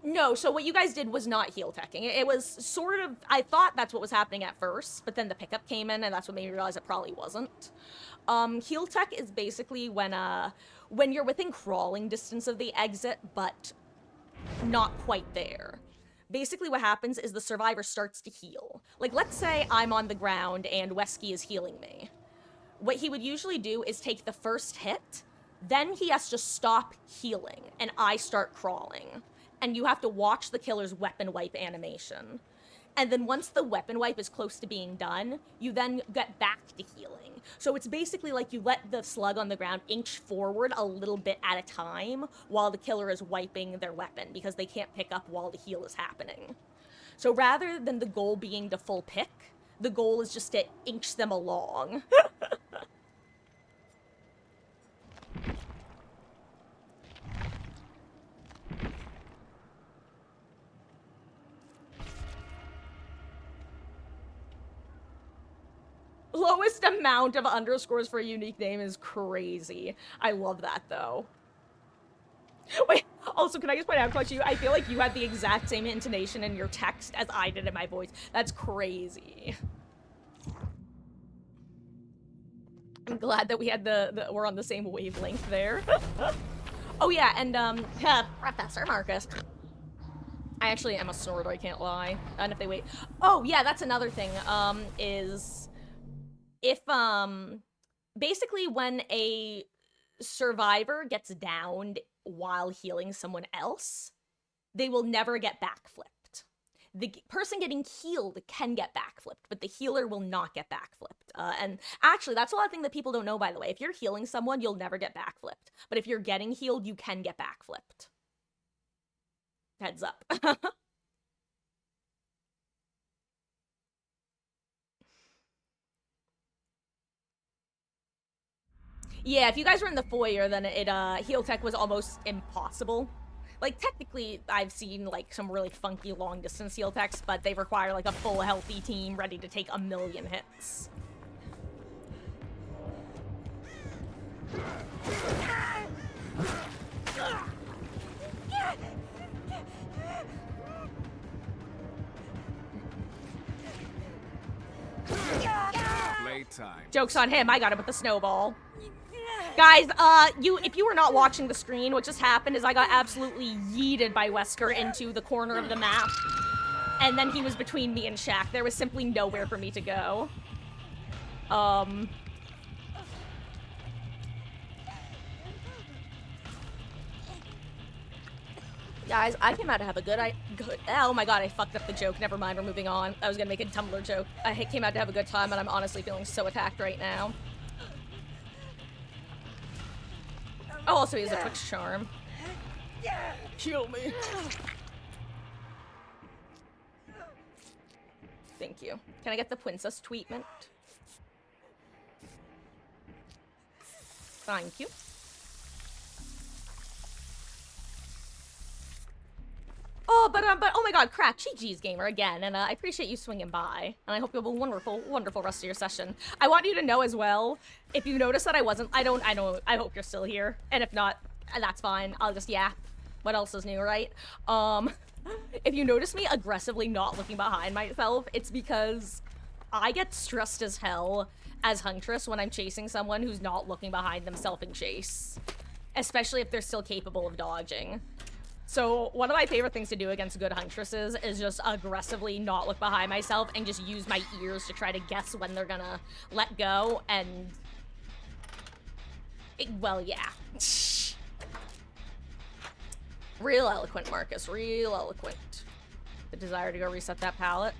No, so what you guys did was not heel teching. It was sort of, I thought that's what was happening at first, but then the pickup came in and that's what made me realize it probably wasn't. Heel tech is basically when you're within crawling distance of the exit, but not quite there. Basically what happens is the survivor starts to heal. Like, let's say I'm on the ground and Wesky is healing me. What he would usually do is take the first hit, then he has to stop healing, and I start crawling. And you have to watch the killer's weapon wipe animation. And then once the weapon wipe is close to being done, you then get back to healing. So it's basically like you let the slug on the ground inch forward a little bit at a time while the killer is wiping their weapon, because they can't pick up while the heal is happening. So rather than the goal being to full pick, the goal is just to inch them along. Lowest amount of underscores for a unique name is crazy. I love that, though. Wait, also, can I just point out, Clutch, I feel like you had the exact same intonation in your text as I did in my voice. That's crazy. I'm glad that we had we're on the same wavelength there. Oh yeah, and Professor Marcus. I actually am a snort, I can't lie. And if they wait. Oh yeah, that's another thing, is if, basically when a survivor gets downed while healing someone else, they will never get backflipped. The person getting healed can get backflipped, but the healer will not get backflipped. And actually, that's a lot of thing that people don't know, by the way. If you're healing someone, you'll never get backflipped. But if you're getting healed, you can get backflipped. Heads up. Yeah, if you guys were in the foyer, then heel tech was almost impossible. Like, technically, I've seen, like, some really funky long-distance heel techs, but they require, like, a full healthy team ready to take 1,000,000 hits. Playtime. Joke's on him, I got him with the snowball. Guys, if you were not watching the screen, what just happened is I got absolutely yeeted by Wesker into the corner of the map. And then he was between me and Shaq. There was simply nowhere for me to go. Guys, I came out to have a good. Oh my god, I fucked up the joke. Never mind, we're moving on. I was gonna make a Tumblr joke. I came out to have a good time, and I'm honestly feeling so attacked right now. Oh, also he has a Twitch charm. Kill me. Thank you. Can I get the princess treatment? Thank you. Oh, but oh my god, crap, GG's gamer again, and I appreciate you swinging by, and I hope you have a wonderful, wonderful rest of your session. I want you to know as well, if you notice that I hope you're still here, and if not, that's fine, I'll just yap. What else is new, right? If you notice me aggressively not looking behind myself, it's because I get stressed as hell as Huntress when I'm chasing someone who's not looking behind themselves in chase. Especially if they're still capable of dodging. So one of my favorite things to do against good Huntresses is just aggressively not look behind myself and just use my ears to try to guess when they're gonna let go, and... well, yeah. Real eloquent, Marcus. Real eloquent. The desire to go reset that palette.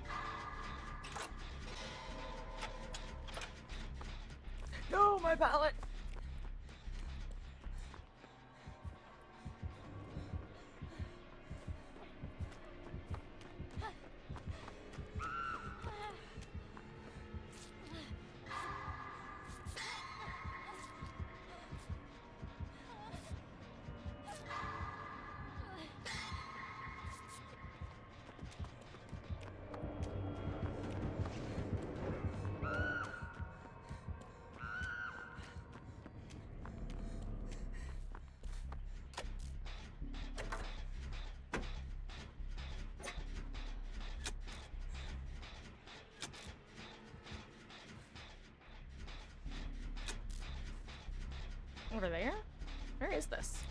No, my palette! Over there? Where is this?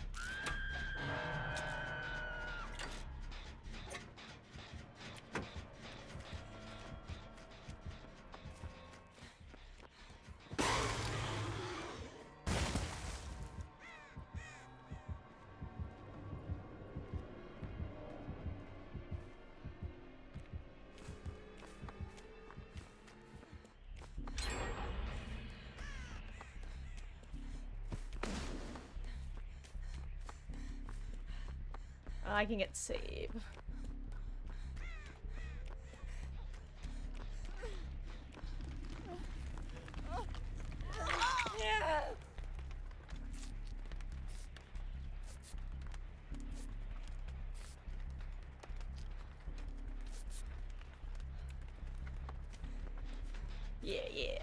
I can get save. Yeah, yeah.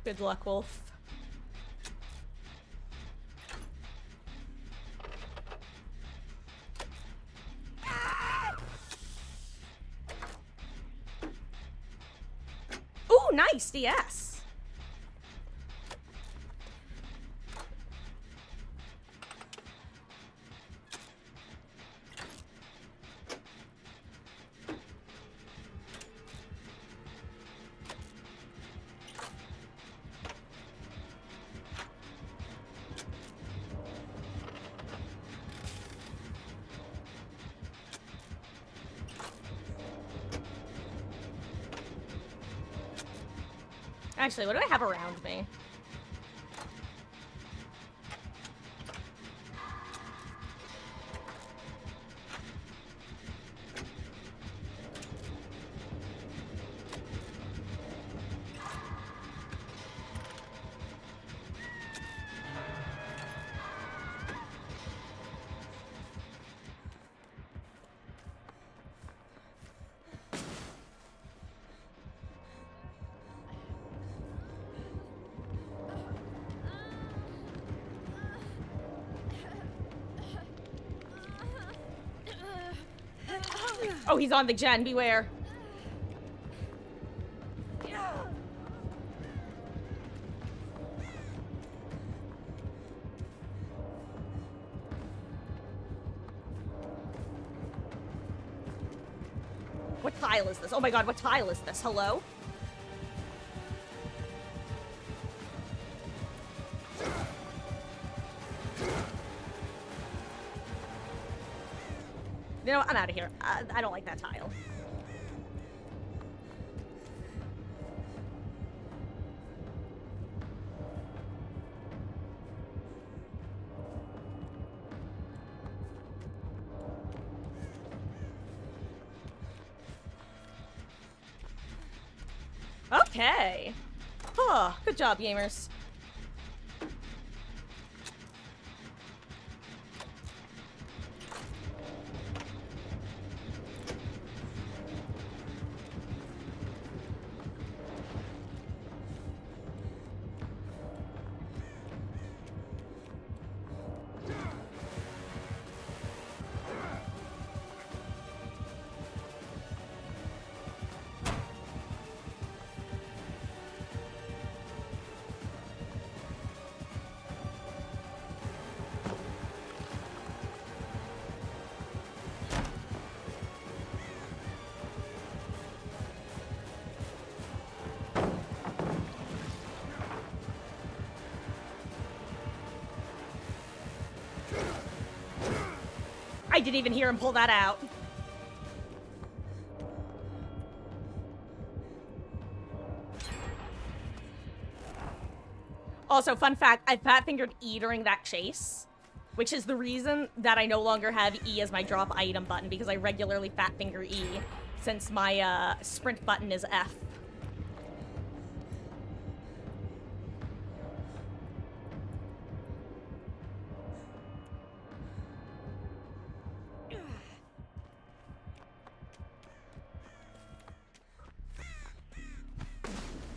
Good luck, Wolf. Ooh, nice DS. Actually, what do I have around me? Oh, he's on the gen. Beware. What tile is this? Oh my god, what tile is this? Hello? You know what? I'm out of here. I don't like that tile. Okay. Oh, good job, gamers. I didn't even hear him pull that out. Also, fun fact, I fat-fingered E during that chase, which is the reason that I no longer have E as my drop item button, because I regularly fat-finger E, since my sprint button is F.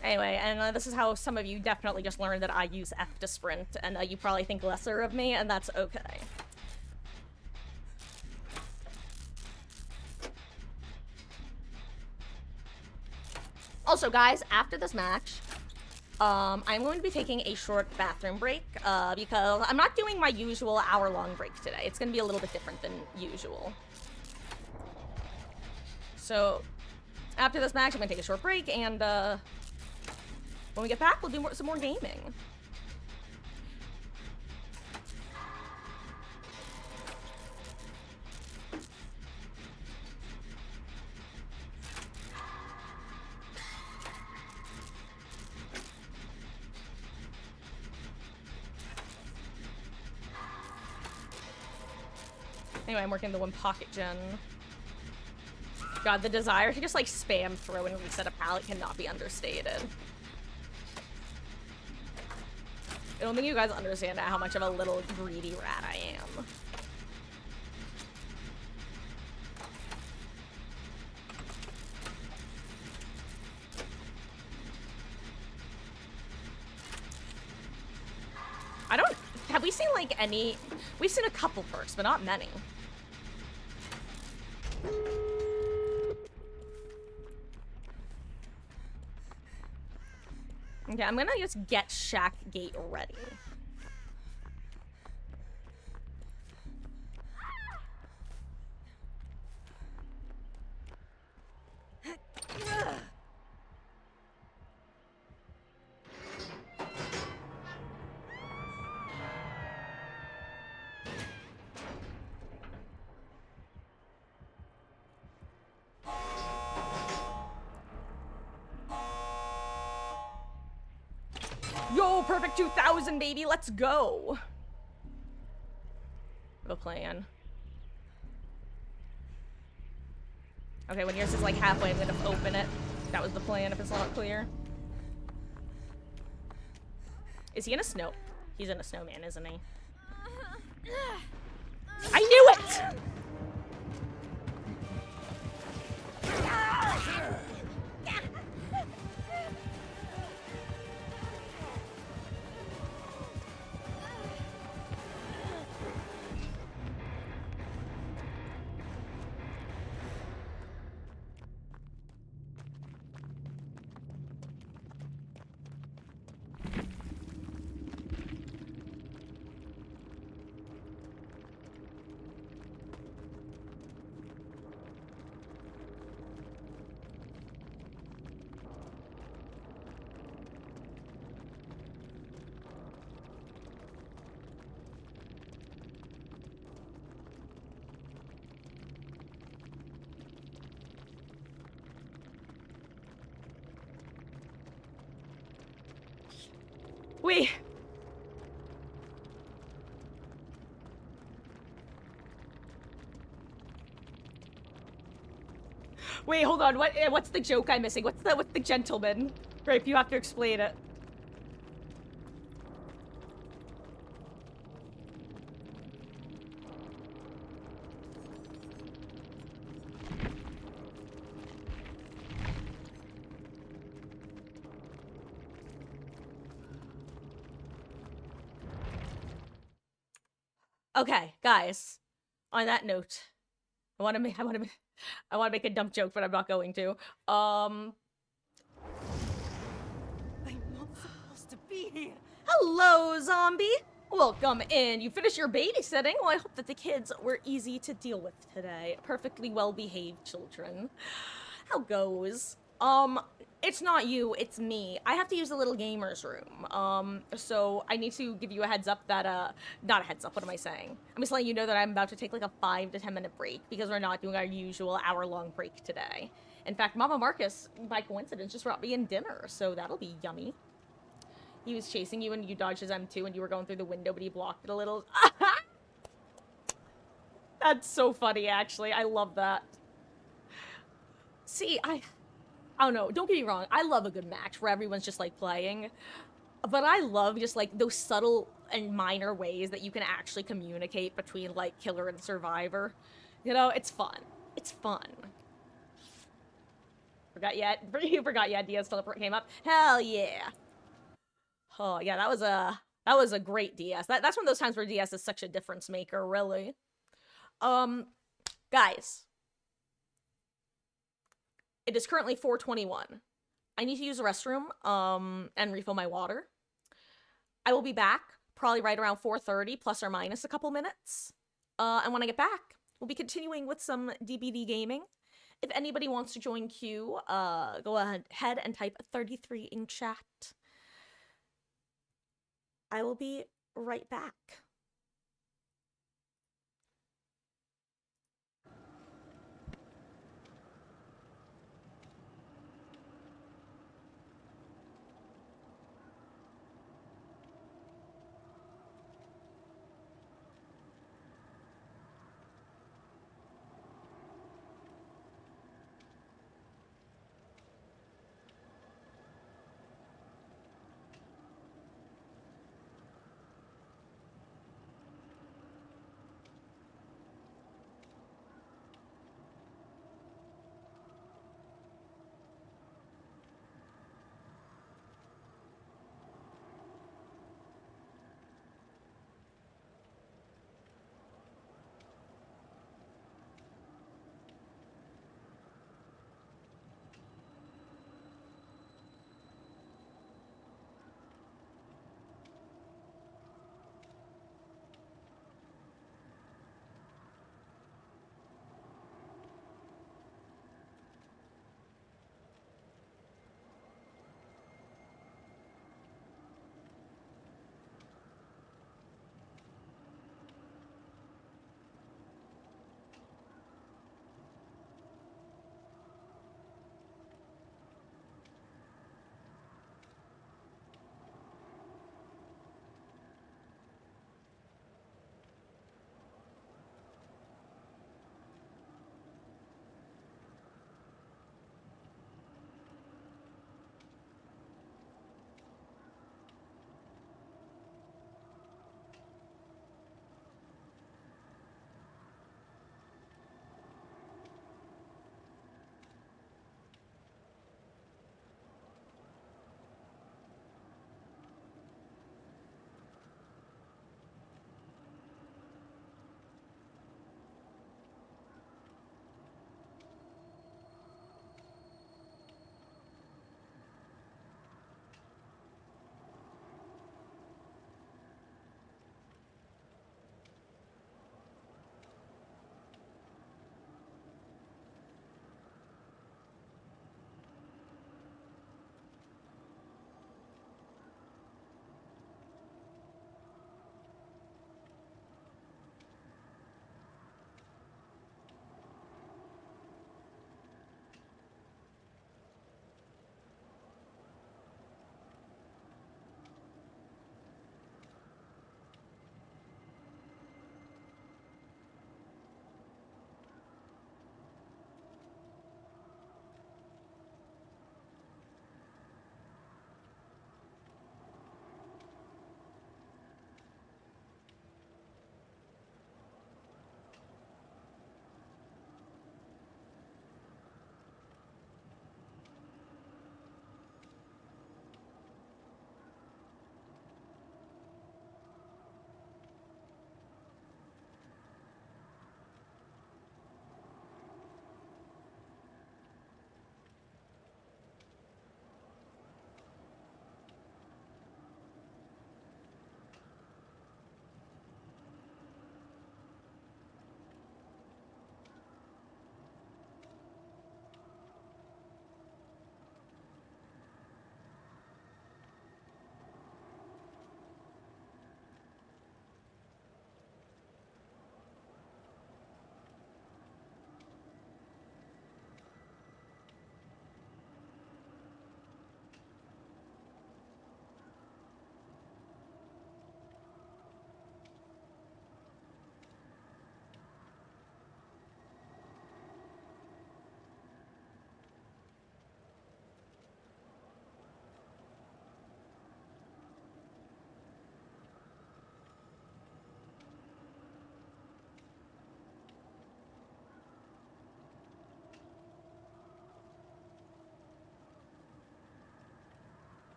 Anyway, and this is how some of you definitely just learned that I use F to sprint, and you probably think lesser of me, and that's okay. Also, guys, after this match, I'm going to be taking a short bathroom break, because I'm not doing my usual hour-long break today. It's going to be a little bit different than usual. So, after this match, I'm going to take a short break, and, when we get back, we'll do some more gaming. Anyway, I'm working the one pocket gen. God, the desire to just like spam throw and reset a pallet cannot be understated. I don't think you guys understand how much of a little greedy rat I am. Have we seen like any, we've seen a couple perks, but not many. Okay, I'm gonna just get Shack Gate ready. Yo, perfect 2000, baby. Let's go. The plan. Okay, when yours is like halfway, I'm gonna open it. That was the plan if it's not clear. Is he in a snow? He's in a snowman, isn't he? I knew it! Wait. Wait, hold on. What's the joke I'm missing? What's the gentleman? Grape, you have to explain it. Okay, guys. On that note, I want to make a dumb joke, but I'm not going to. I'm not supposed to be here. Hello, zombie. Welcome in. You finished your babysitting? Well, I hope that the kids were easy to deal with today. Perfectly well-behaved children. How goes? It's not you, it's me. I have to use the little gamer's room. So I need to give you a heads up that, not a heads up, what am I saying? I'm just letting you know that I'm about to take like a 5 to 10 minute break because we're not doing our usual hour-long break today. In fact, Mama Marcus, by coincidence, just brought me in dinner, so that'll be yummy. He was chasing you and you dodged his M2 and you were going through the window, but he blocked it a little. That's so funny, actually. I love that. See, I don't know. Don't get me wrong. I love a good match where everyone's just like playing. But I love just like those subtle and minor ways that you can actually communicate between like killer and survivor. You know, it's fun. It's fun. Forgot yet? You forgot yet? DS teleport came up. Hell yeah. Oh yeah, that was a great DS. That's one of those times where DS is such a difference maker, really. Um, guys, it is currently 4:21. I need to use the restroom, and refill my water. I will be back probably right around 4:30, plus or minus a couple minutes. And when I get back, we'll be continuing with some DBD gaming. If anybody wants to join queue, go ahead and type 33 in chat. I will be right back.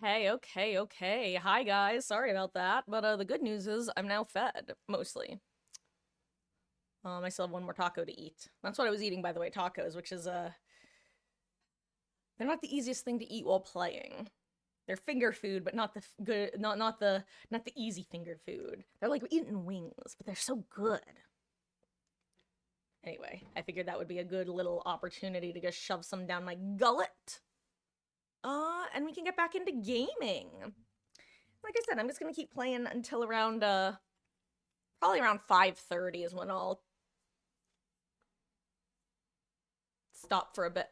Hey, okay, okay. Hi, guys. Sorry about that. But the good news is I'm now fed, mostly. I still have one more taco to eat. That's what I was eating, by the way, tacos, which is, they're not the easiest thing to eat while playing. They're finger food, but not the good, not the easy finger food. They're like eating wings, but they're so good. Anyway, I figured that would be a good little opportunity to just shove some down my gullet. And we can get back into gaming. Like I said, I'm just gonna keep playing until around probably around 5:30 is when I'll stop for a bit.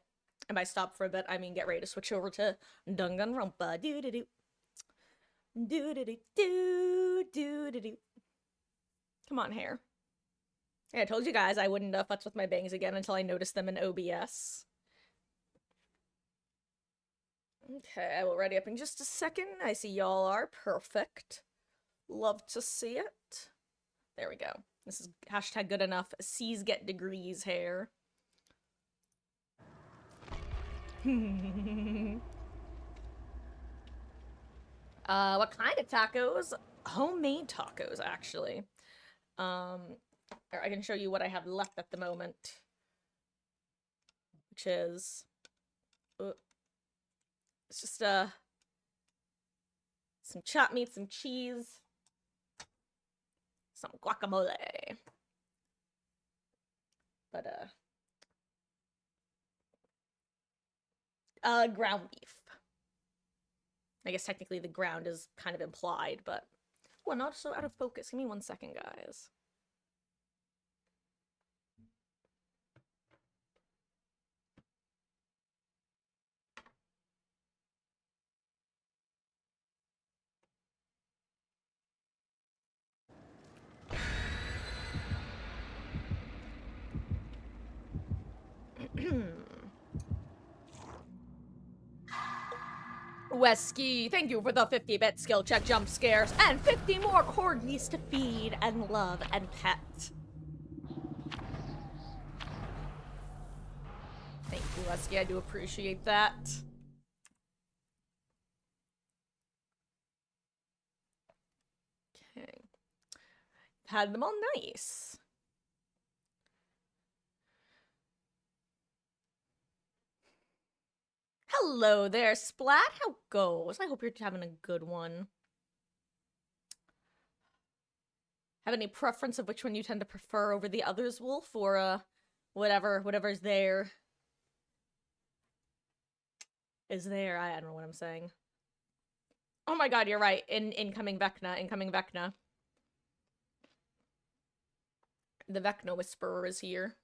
And by stop for a bit, I mean get ready to switch over to Danganronpa. Do do do. Do do do do do do do. Come on, hair. Yeah, I told you guys I wouldn't futz with my bangs again until I noticed them in OBS. Okay, I will ready up in just a second. I see y'all are perfect. Love to see it. There we go. This is hashtag good enough. C's get degrees hair. What kind of tacos? Homemade tacos, actually. I can show you what I have left at the moment. Which is... it's just, some chopped meat, some cheese, some guacamole. But, ground beef. I guess technically the ground is kind of implied, but... Oh, I'm not so out of focus. Give me 1 second, guys. Wesky, thank you for the 50-bit skill check jump scares and 50 more corgis to feed and love and pet. Thank you, Wesky. I do appreciate that. Okay. Had them all nice. Hello there, Splat. How goes? I hope you're having a good one. Have any preference of which one you tend to prefer over the others, Wolf? Or, whatever's there is there. I don't know what I'm saying. Oh my god, you're right. Incoming Vecna. The Vecna Whisperer is here.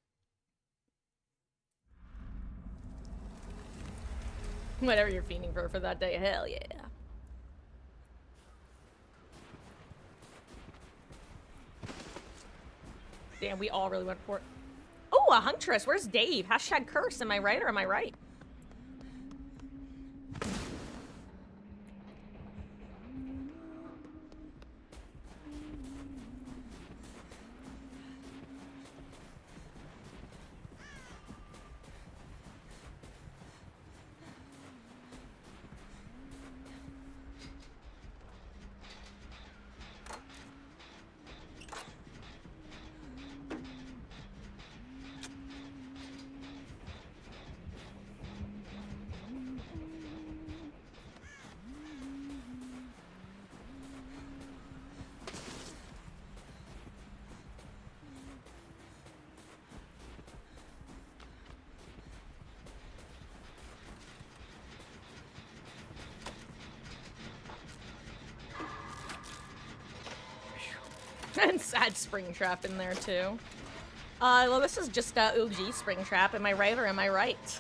Whatever you're fiending for that day, hell yeah. Damn, we all really went for it. Oh, a Huntress. Where's Dave? Hashtag curse. Am I right or am I right? And sad Springtrap in there too. Well, this is just OG Springtrap. Am I right or am I right?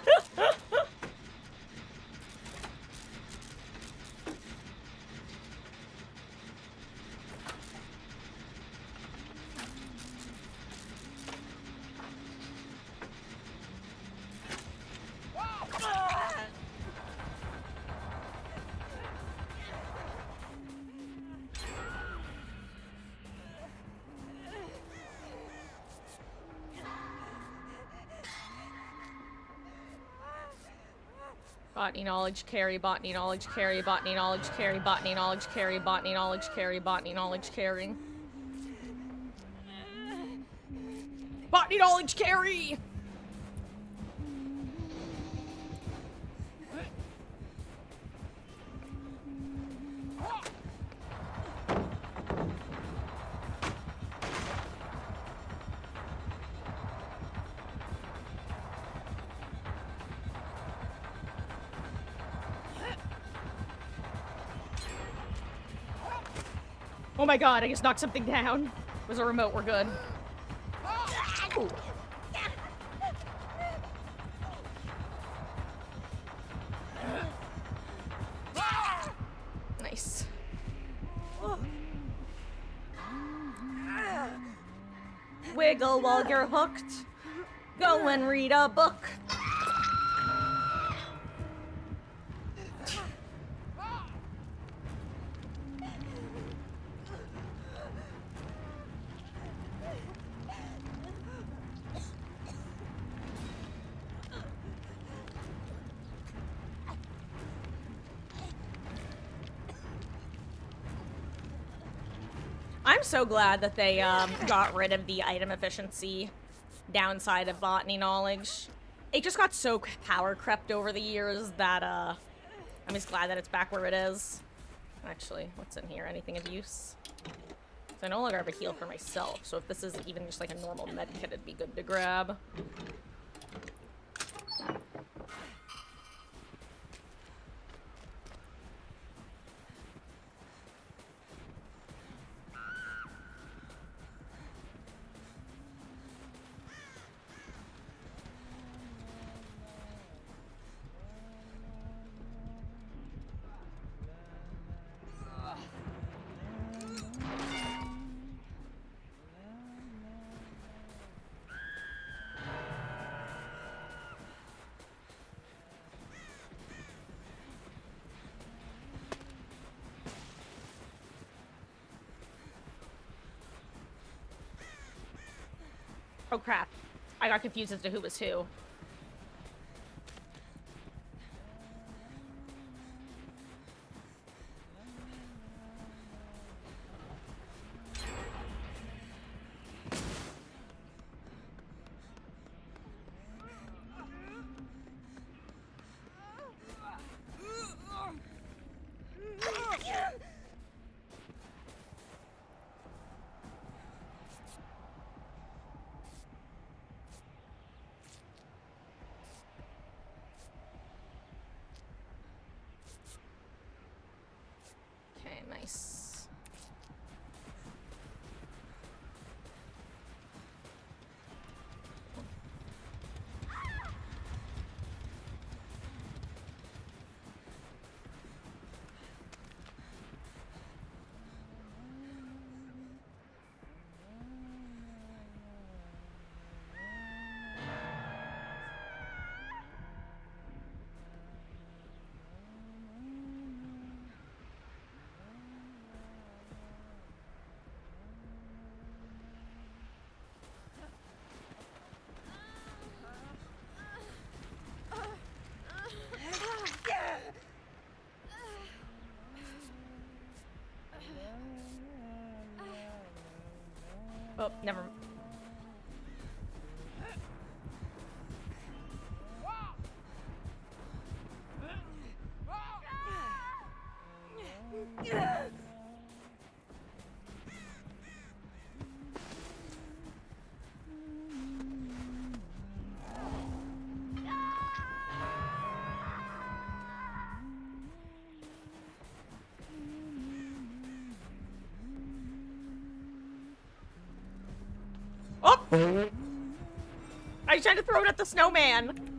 Botany knowledge carry, botany knowledge carry, botany knowledge carry, botany knowledge carry, botany knowledge carry, botany knowledge carry. Botany knowledge carry! Oh my god, I just knocked something down. It was a remote, we're good. Ooh. Nice. Wiggle while you're hooked. Go and read a book. I'm so glad that they got rid of the item efficiency downside of botany knowledge. It just got so power crept over the years that I'm just glad that it's back where it is. Actually, what's in here? Anything of use? So I no longer have a heal for myself, so if this is even just like a normal med kit, it'd be good to grab. Oh crap. I got confused as to who was who. Nice. Oh, never. Oh! I tried to throw it at the snowman.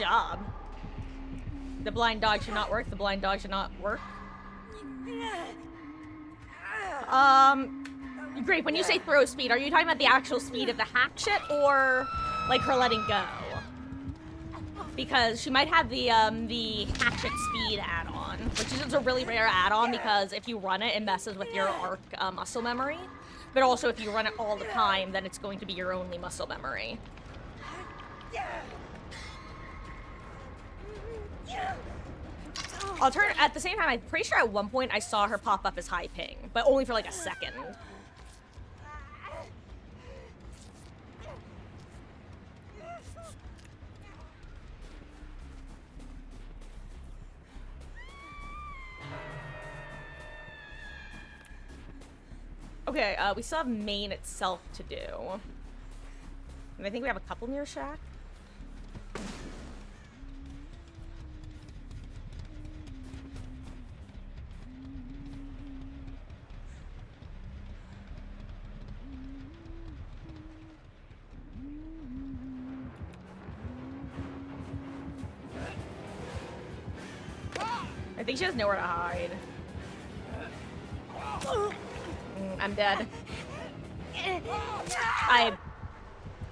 job. The blind dog should not work. The blind dog should not work. Great, when you say throw speed, are you talking about the actual speed of the hack shit, or, like, her letting go? Because she might have the hatchet speed add-on, which is a really rare add-on because if you run it, it messes with your arc muscle memory. But also, if you run it all the time, then it's going to be your only muscle memory. At the same time, I'm pretty sure at one point I saw her pop up as high ping, but only for like a second. Okay, we still have main itself to do. And I think we have a couple near shack. I think she has nowhere to hide. I'm dead.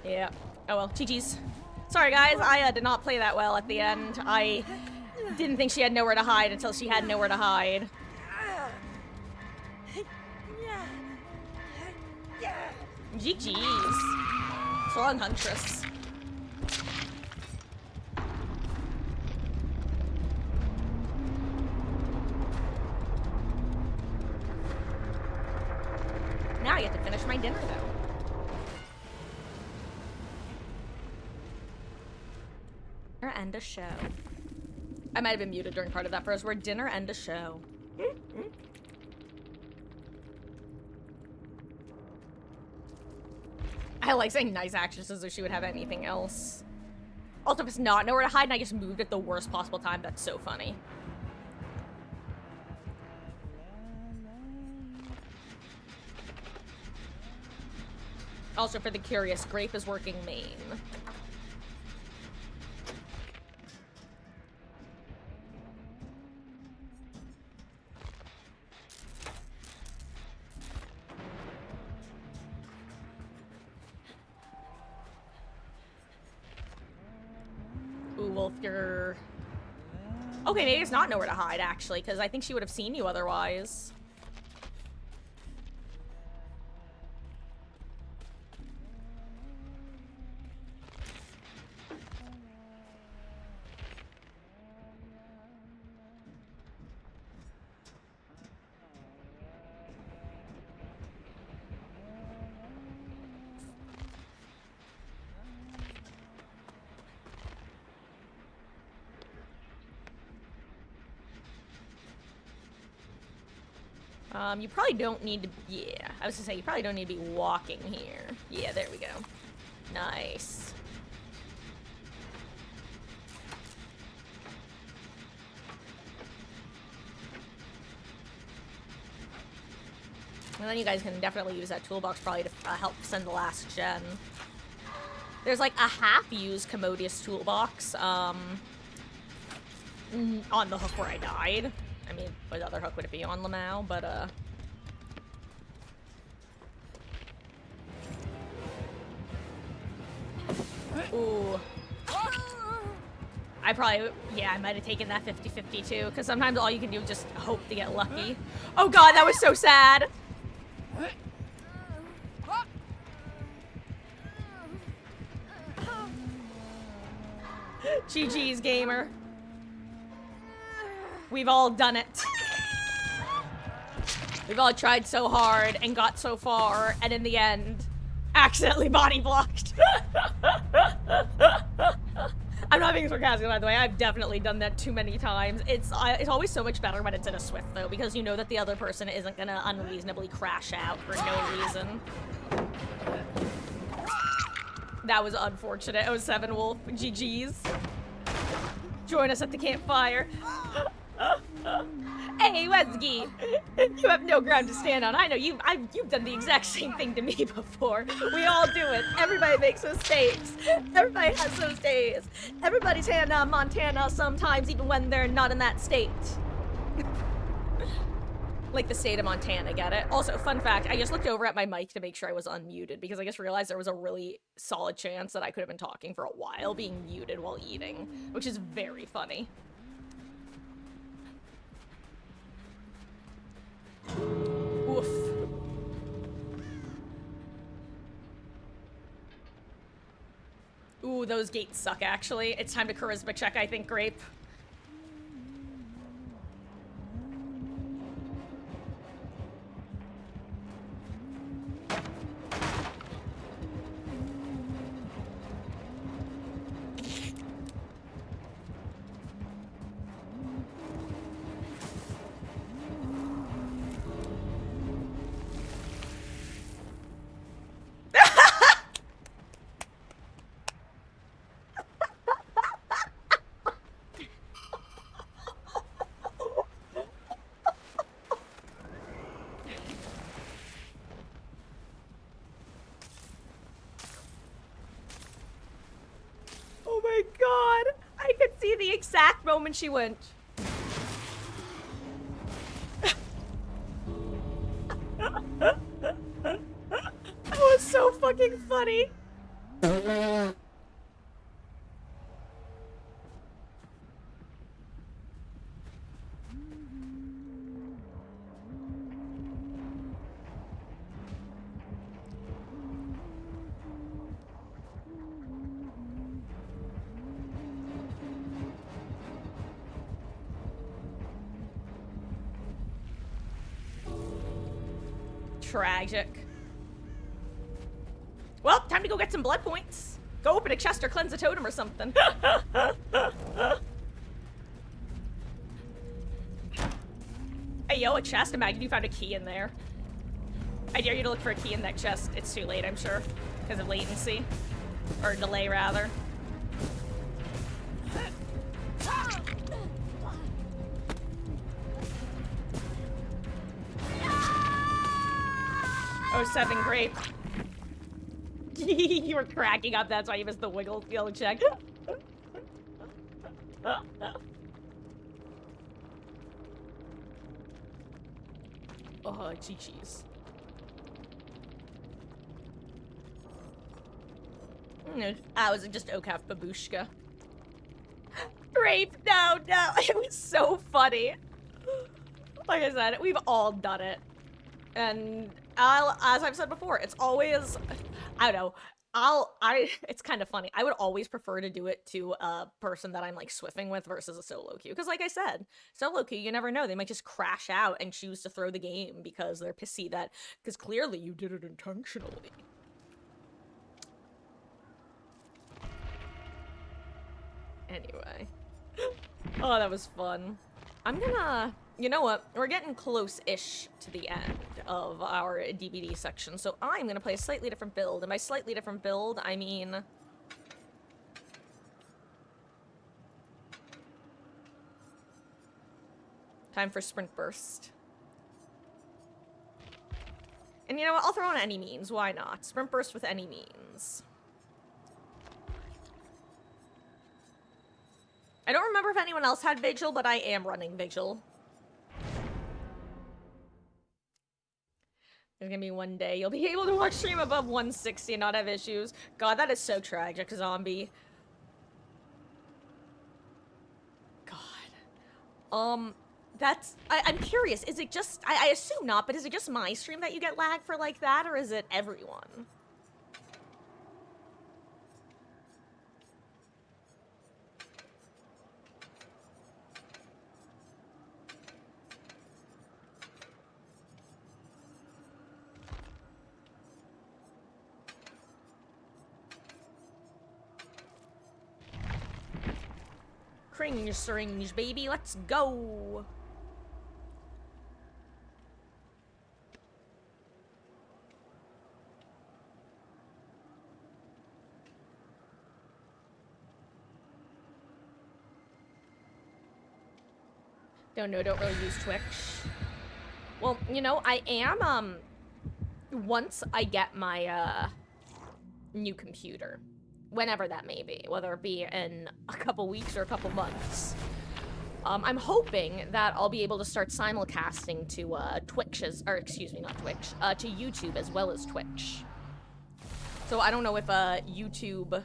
Yeah. Oh well, GG's. Sorry guys, I did not play that well at the end. I didn't think she had nowhere to hide until she had nowhere to hide. GG's. So long, Huntress. Now I get to finish my dinner, though. Dinner and a show. I might have been muted during part of that first word. Dinner and a show. I like saying nice actions as though she would have anything else. Also, if it's not nowhere to hide and I just moved at the worst possible time, that's so funny. Also, for the curious, Grape is working main. Ooh, Wolf, you're... Okay, maybe it's not nowhere to hide, actually, because I think she would have seen you otherwise. You probably don't need to, yeah, I was gonna say, you probably don't need to be walking here. Yeah, there we go. Nice. And then you guys can definitely use that toolbox probably to help send the last gen. There's like a half-used Commodious toolbox, on the hook where I died. I mean, what other hook would it be on Lamau? But, ooh. I probably, yeah, I might have taken that 50-50 too, because sometimes all you can do is just hope to get lucky. Oh god, that was so sad! GG's, gamer. We've all done it. We've all tried so hard and got so far, and in the end, accidentally body blocked. I'm not being sarcastic, by the way. I've definitely done that too many times. It's always so much better when it's in a Swift, though, because you know that the other person isn't gonna unreasonably crash out for no reason. That was unfortunate. 07 Wolf. GG's. Join us at the campfire. Hey, Rezgi, you have no ground to stand on. I know you've done the exact same thing to me before. We all do it. Everybody makes mistakes. Everybody has those days. Everybody's Hannah Montana sometimes, even when they're not in that state. Like the state of Montana, get it? Also, fun fact, I just looked over at my mic to make sure I was unmuted because I just realized there was a really solid chance that I could have been talking for a while being muted while eating, which is very funny. Oof. Ooh, those gates suck, actually. It's time to charisma check, I think, Grape. Oh my god! I could see the exact moment she went. That was so fucking funny. Tragic. Well, time to go get some blood points. Go open a chest or cleanse a totem or something. Hey, yo, a chest? Imagine you found a key in there. I dare you to look for a key in that chest. It's too late, I'm sure. Because of latency. Or delay, rather. Oh, 7 Grape. You were cracking up, that's why you missed the wiggle check. Oh, cheese. I was just Okaf Babushka. Rape, no. It was so funny. Like I said, we've all done it. And as I've said before, it's always, I don't know, it's kind of funny. I would always prefer to do it to a person that I'm like swiffing with versus a solo queue. Because like I said, solo queue, you never know. They might just crash out and choose to throw the game because they're pissy that, because clearly you did it intentionally. Anyway. Oh, that was fun. I'm gonna, you know what? We're getting close-ish to the end of our DVD section, so I'm gonna play a slightly different build. And by slightly different build, I mean... time for Sprint Burst. And you know what? I'll throw in any means. Why not? Sprint Burst with any means. I don't remember if anyone else had Vigil, but I am running Vigil. There's gonna be one day you'll be able to watch stream above 160 and not have issues. God, that is so tragic, zombie. God. I'm curious, is it just, I assume not, but is it just my stream that you get lag for like that, or is it everyone? Cringe syringe, baby, let's go! Don't know, don't really use Twitch. Well, you know, I am, once I get my, new computer, whenever that may be, whether it be in a couple weeks or a couple months, I'm hoping that I'll be able to start simulcasting to, Twitch's, or excuse me, not Twitch, to YouTube as well as Twitch. So I don't know if, YouTube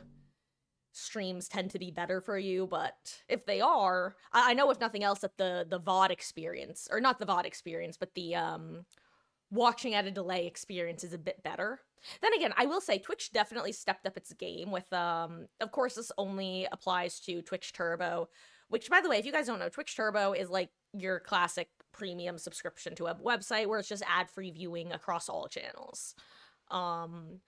streams tend to be better for you, but if they are, I know if nothing else that the VOD experience, or not the VOD experience, but the watching at a delay experience is a bit better. Then again, I will say Twitch definitely stepped up its game with of course this only applies to Twitch Turbo, which by the way, if you guys don't know, Twitch Turbo is like your classic premium subscription to a website where it's just ad-free viewing across all channels. Um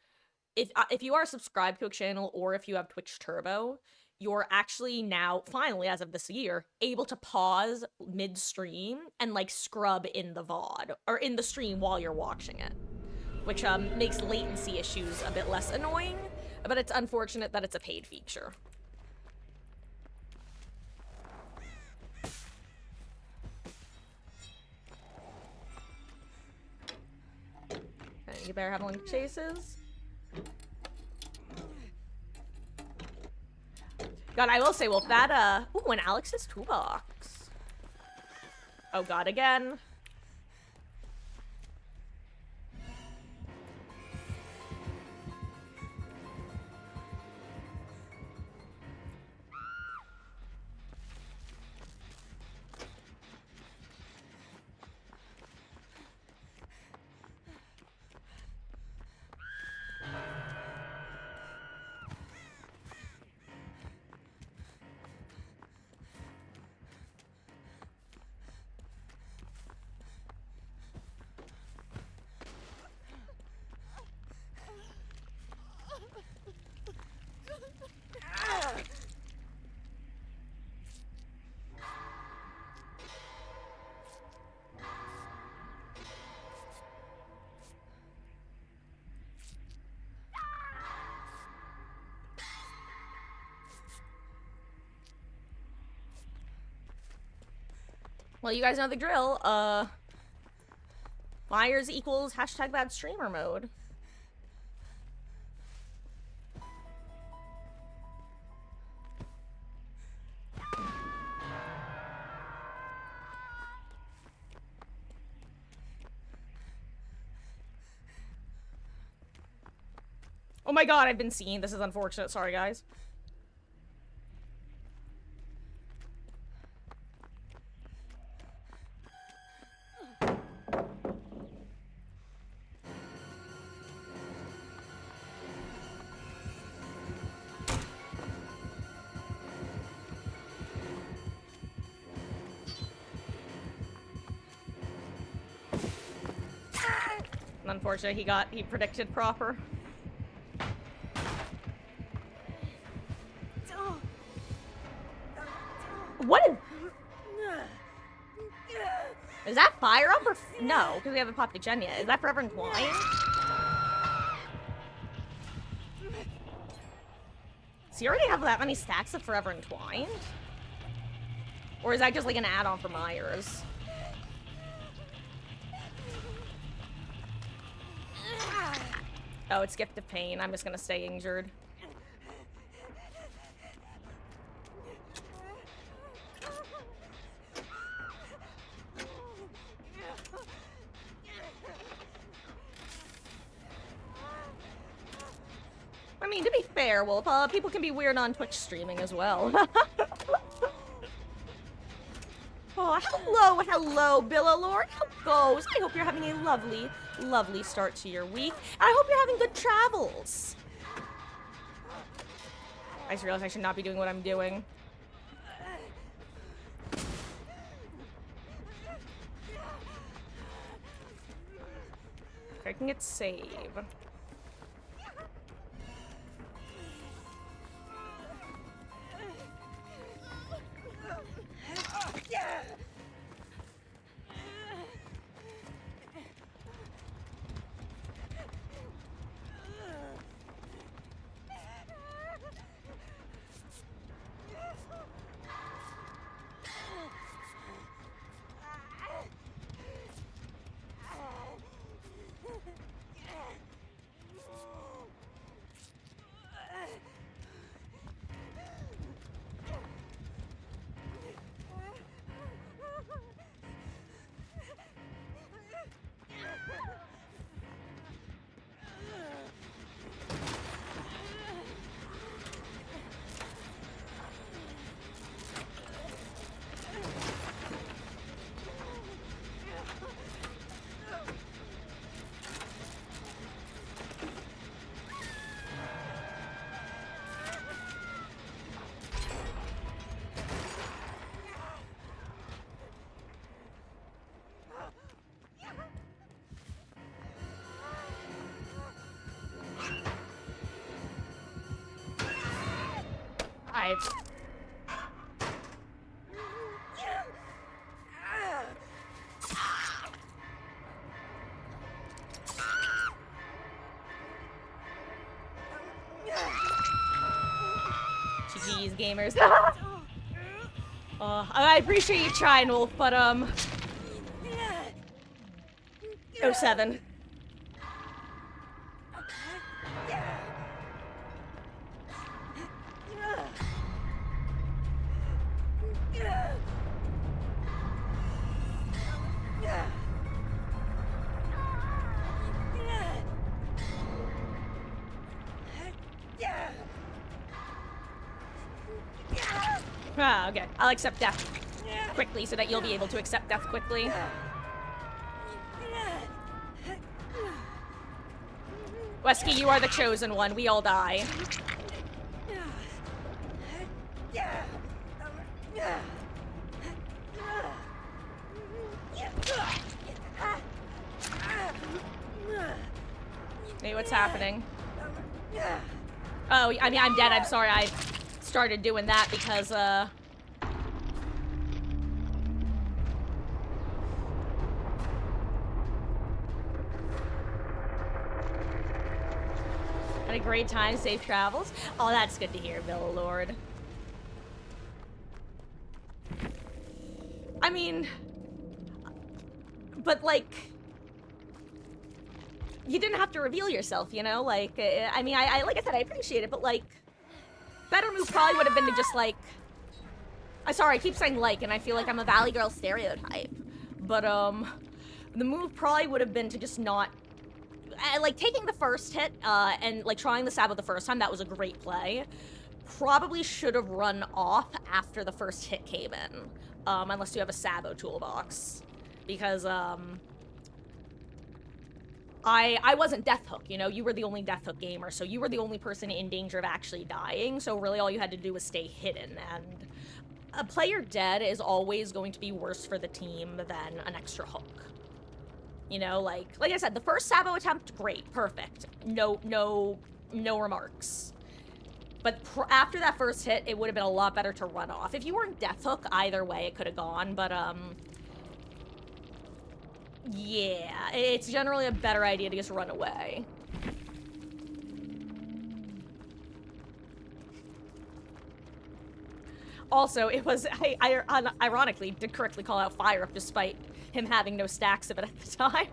if you are subscribed to a channel or if you have Twitch Turbo, you're actually now, finally, as of this year, able to pause mid-stream and, like, scrub in the VOD, or in the stream while you're watching it. Which, makes latency issues a bit less annoying, but it's unfortunate that it's a paid feature. Okay, you better have one chases. God, I will say, well, that, ooh, an Alex's toolbox. Oh god, again. Well, you guys know the drill. Liars equals hashtag bad streamer mode. Oh my god, I've been seen. This is unfortunate. Sorry, guys. Unfortunately, he predicted proper. What is that fire up or no? Because we haven't popped a gen yet. Is that Forever Entwined? Does he already have that many stacks of Forever Entwined? Or is that just like an add-on for Myers? Oh, it's Gift of Pain. I'm just gonna stay injured. I mean, to be fair, Wolf, people can be weird on Twitch streaming as well. Oh, hello, Billalord. How goes? I hope you're having a lovely, lovely start to your week. And I hope you're having good travels. I just realized I should not be doing what I'm doing. Okay, I can get save. Alright. GG's, gamers. I appreciate you trying, Wolf, but, 07. Ah, okay. I'll accept death quickly so that you'll be able to accept death quickly. Wesky, you are the chosen one. We all die. Hey, what's happening? Oh, I mean, I'm dead. I'm sorry. I started doing that because, had a great time. Safe travels. Oh, that's good to hear, Villa Lord. I mean, but like, you didn't have to reveal yourself, you know? Like, I mean, I like I said, I appreciate it, but like, better move probably would have been to just like, I'm sorry, I keep saying like, and I feel like I'm a Valley Girl stereotype, but the move probably would have been to just not, like taking the first hit, and like trying the Sabo the first time, that was a great play. Probably should have run off after the first hit came in, unless you have a Sabo toolbox, because I wasn't Death Hook, you know? You were the only Death Hook gamer, so you were the only person in danger of actually dying, so really all you had to do was stay hidden, and a player dead is always going to be worse for the team than an extra hook. You know, like I said, the first Sabo attempt, great, perfect. No remarks. But after that first hit, it would have been a lot better to run off. If you weren't Death Hook, either way, it could have gone, but, yeah, it's generally a better idea to just run away. Also, it was, I ironically did correctly call out Fire Up despite him having no stacks of it at the time.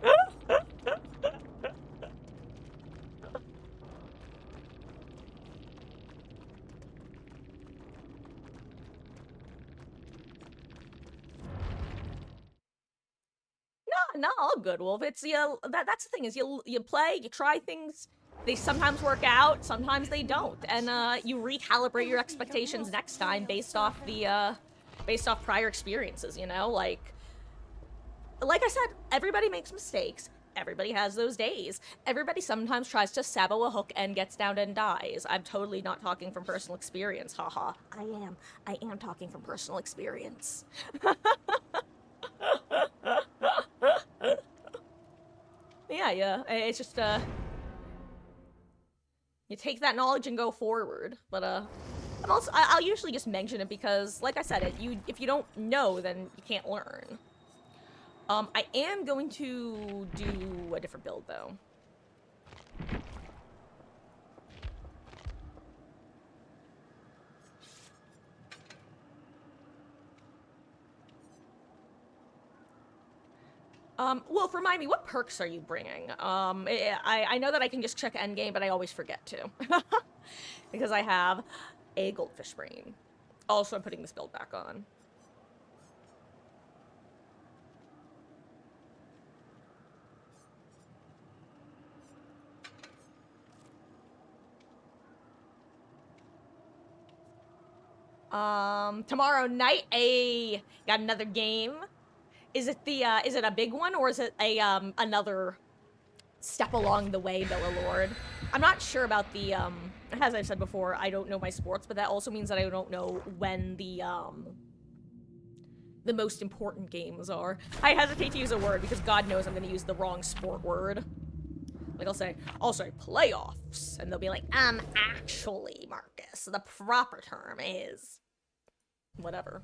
No, all good, Wolf. It's that's the thing is you play, you try things. They sometimes work out, sometimes they don't, and you recalibrate your expectations next time based off the based off prior experiences. You know, like I said, everybody makes mistakes. Everybody has those days. Everybody sometimes tries to Sabo a hook and gets down and dies. I'm totally not talking from personal experience, haha. I am talking from personal experience. Yeah, it's just, you take that knowledge and go forward, but, I'll usually just mention it because, like I said, if you don't know, then you can't learn. I am going to do a different build, though. Wolf, remind me, what perks are you bringing? I know that I can just check endgame, but I always forget to. Because I have a goldfish brain. Also, I'm putting this build back on. Tomorrow night, got another game. Is it a big one, or is it another step along the way, Bella Lord? I'm not sure about the, as I've said before, I don't know my sports, but that also means that I don't know when the most important games are. I hesitate to use a word because God knows I'm gonna use the wrong sport word. Like I'll say playoffs, and they'll be like, actually, Marcus, the proper term is whatever.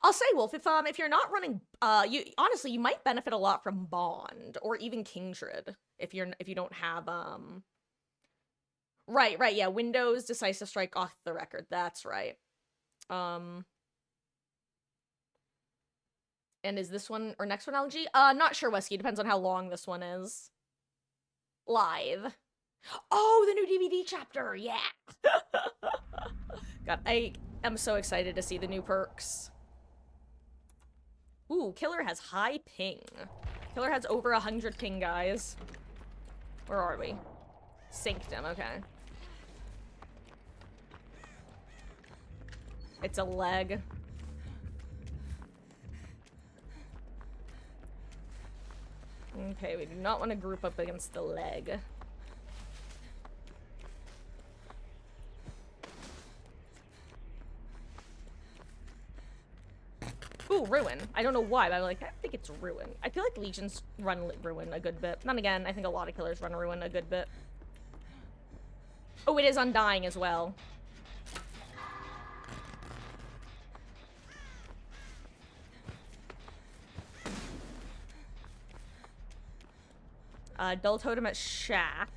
I'll say, Wolf, if you're not running, you honestly you might benefit a lot from Bond or even Kingshred if you don't have Right, yeah, Windows Decisive Strike off the record. That's right. And is this one or next one LG? Not sure, Wesky. Depends on how long this one is. Live. Oh, the new DVD chapter. Yeah. God, I am so excited to see the new perks. Ooh, Killer has high ping. Killer has over 100 ping, guys. Where are we? Synced him, okay. It's a leg. Okay, we do not want to group up against the leg. Ooh, Ruin. I don't know why, but I'm like, I think it's Ruin. I feel like Legions run Ruin a good bit. Then again, I think a lot of killers run Ruin a good bit. Oh, it is Undying as well. Dull Totem at Shack.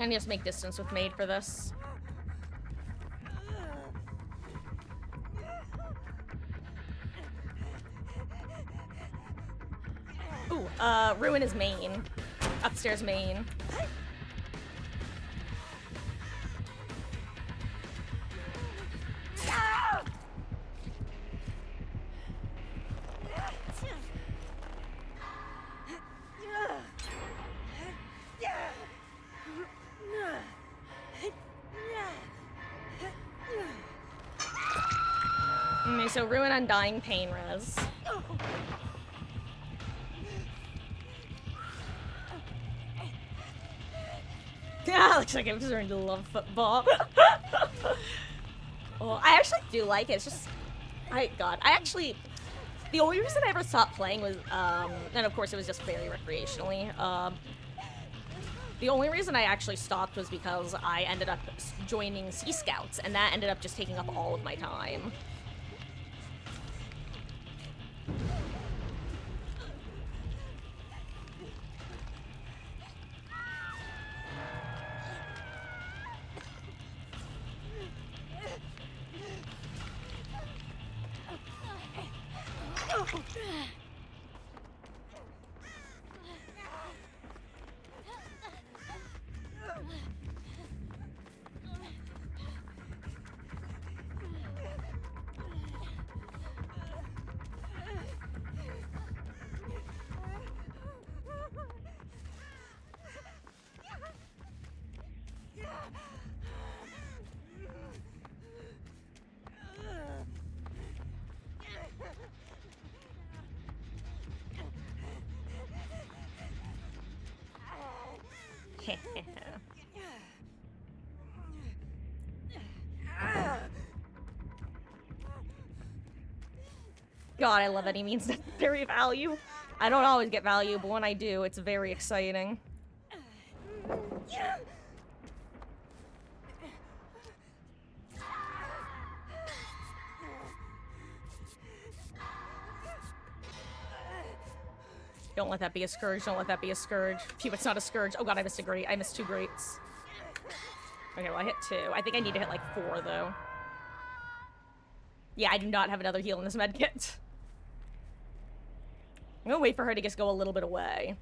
And just make distance with Maid for this. Ooh, Ruin is main. Upstairs main. Okay, so Ruin Undying Pain Res. Yeah, looks like I'm starting to love football. Well, I actually do like it. It's just, the only reason I ever stopped playing was, and of course it was just very recreationally, the only reason I actually stopped was because I ended up joining Sea Scouts, and that ended up just taking up all of my time. God, I love any means necessary value. I don't always get value, but when I do, it's very exciting. Don't let that be a scourge. Don't let that be a scourge. Phew, it's not a scourge. Oh god, I missed a great. I missed 2 greats. Okay, well, I hit 2. I think I need to hit, like, 4, though. Yeah, I do not have another heal in this medkit. I'm gonna wait for her to just go a little bit away.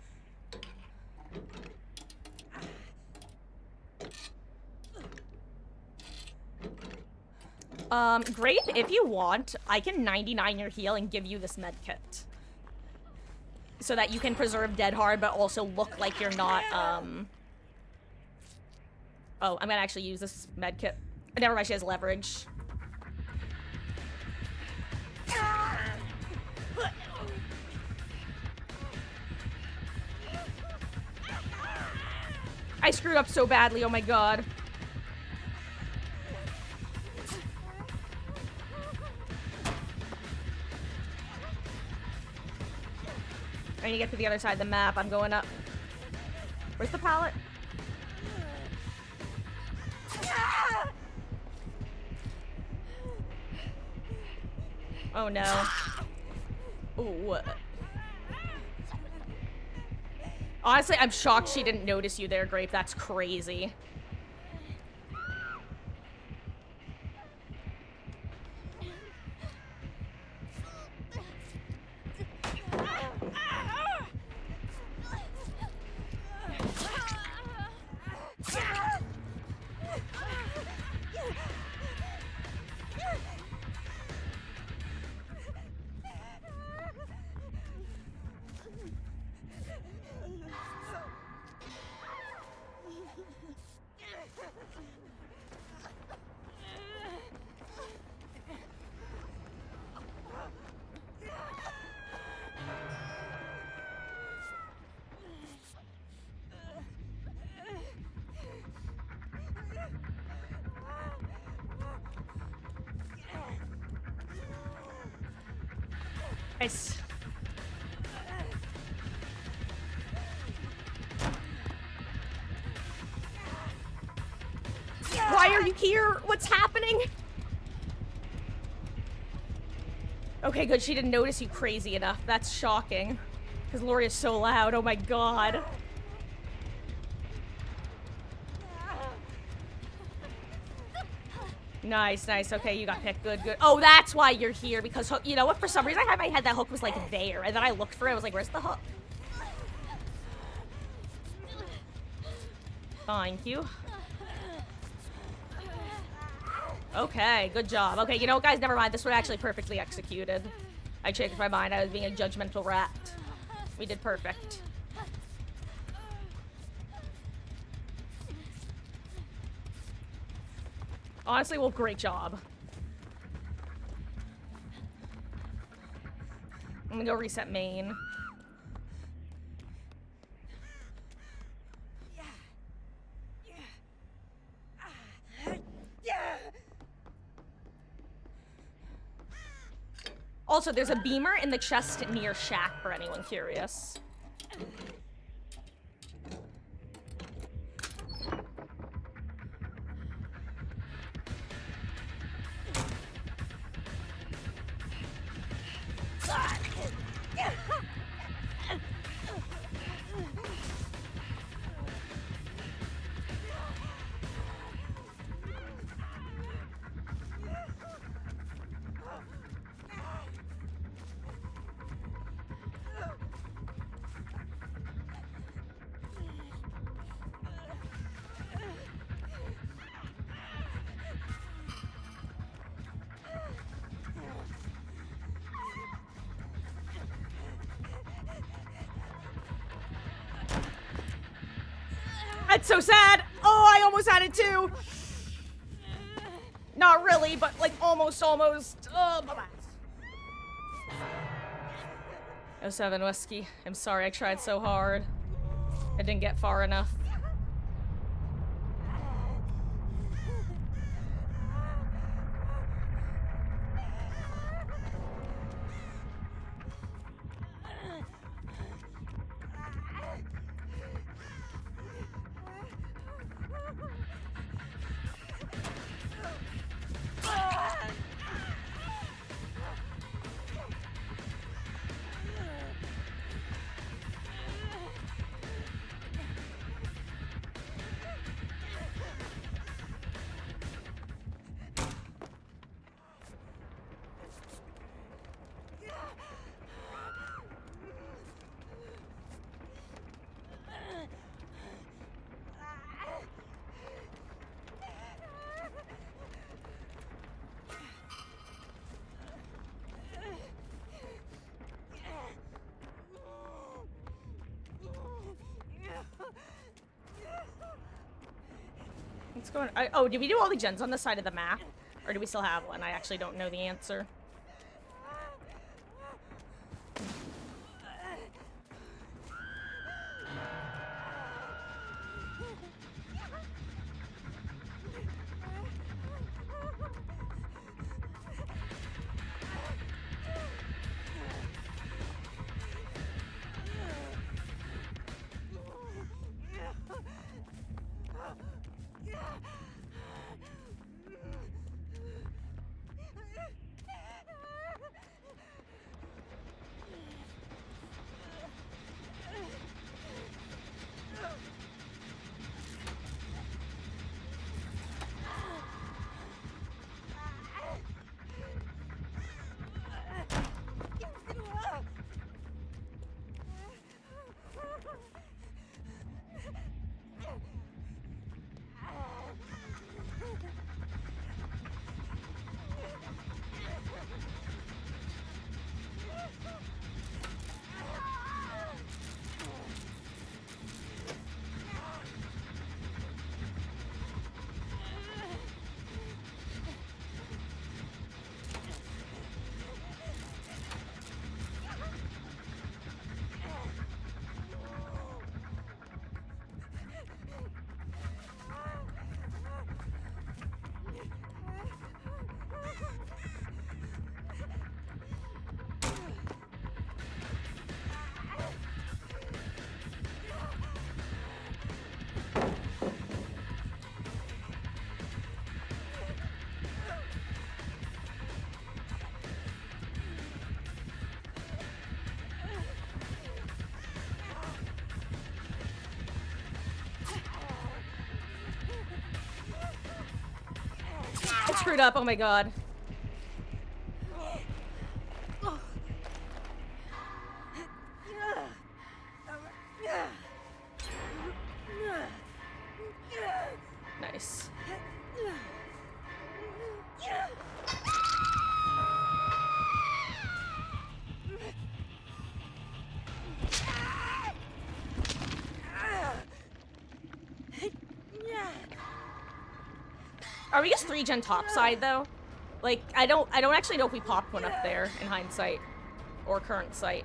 Great. If you want, I can 99 your heal and give you this medkit. So that you can preserve dead hard, but also look like you're not, Oh, I'm gonna actually use this medkit. Never mind, she has leverage. I screwed up so badly, oh my god. I need to get to the other side of the map. I'm going up. Where's the pallet? Oh no. Ooh. Honestly, I'm shocked she didn't notice you there, Grape. That's crazy. Nice. Why are you here? What's happening? Okay, good. She didn't notice you crazy enough. That's shocking. Because Lori is so loud. Oh my god. Nice, nice. Okay, you got picked. Good, good. Oh, that's why you're here. Because, you know what? For some reason, I had in my head that hook was, like, there. And then I looked for it. I was like, where's the hook? Thank you. Okay, good job. Okay, you know what, guys? Never mind. This was actually perfectly executed. I changed my mind. I was being a judgmental rat. We did perfect. Honestly, well, great job. I'm gonna go reset main. Also, there's a beamer in the chest near Shack for anyone curious. That's so sad. Oh, I almost had it too. Not really, but like almost. Oh, bye-bye. 07 Whiskey. I'm sorry, I tried so hard. I didn't get far enough. What's going on? Oh, did we do all the gens on the side of the map? Or do we still have one? I actually don't know the answer. I screwed up, oh my god. Nice. Are we just 3-gen topside though? Like, I don't actually know if we popped one up there in hindsight. Or current sight.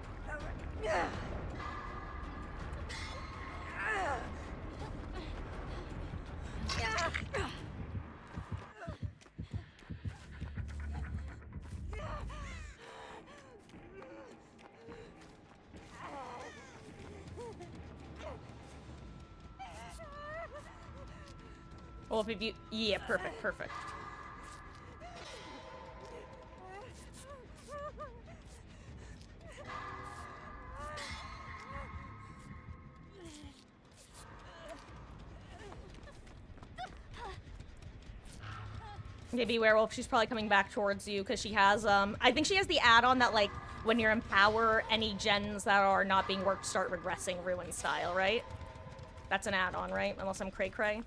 Well, if you... Yeah, perfect, perfect. Maybe Werewolf, she's probably coming back towards you because she has, I think she has the add-on that, like, when you empower any gens that are not being worked start regressing ruin style, right? That's an add-on, right? Unless I'm cray-cray.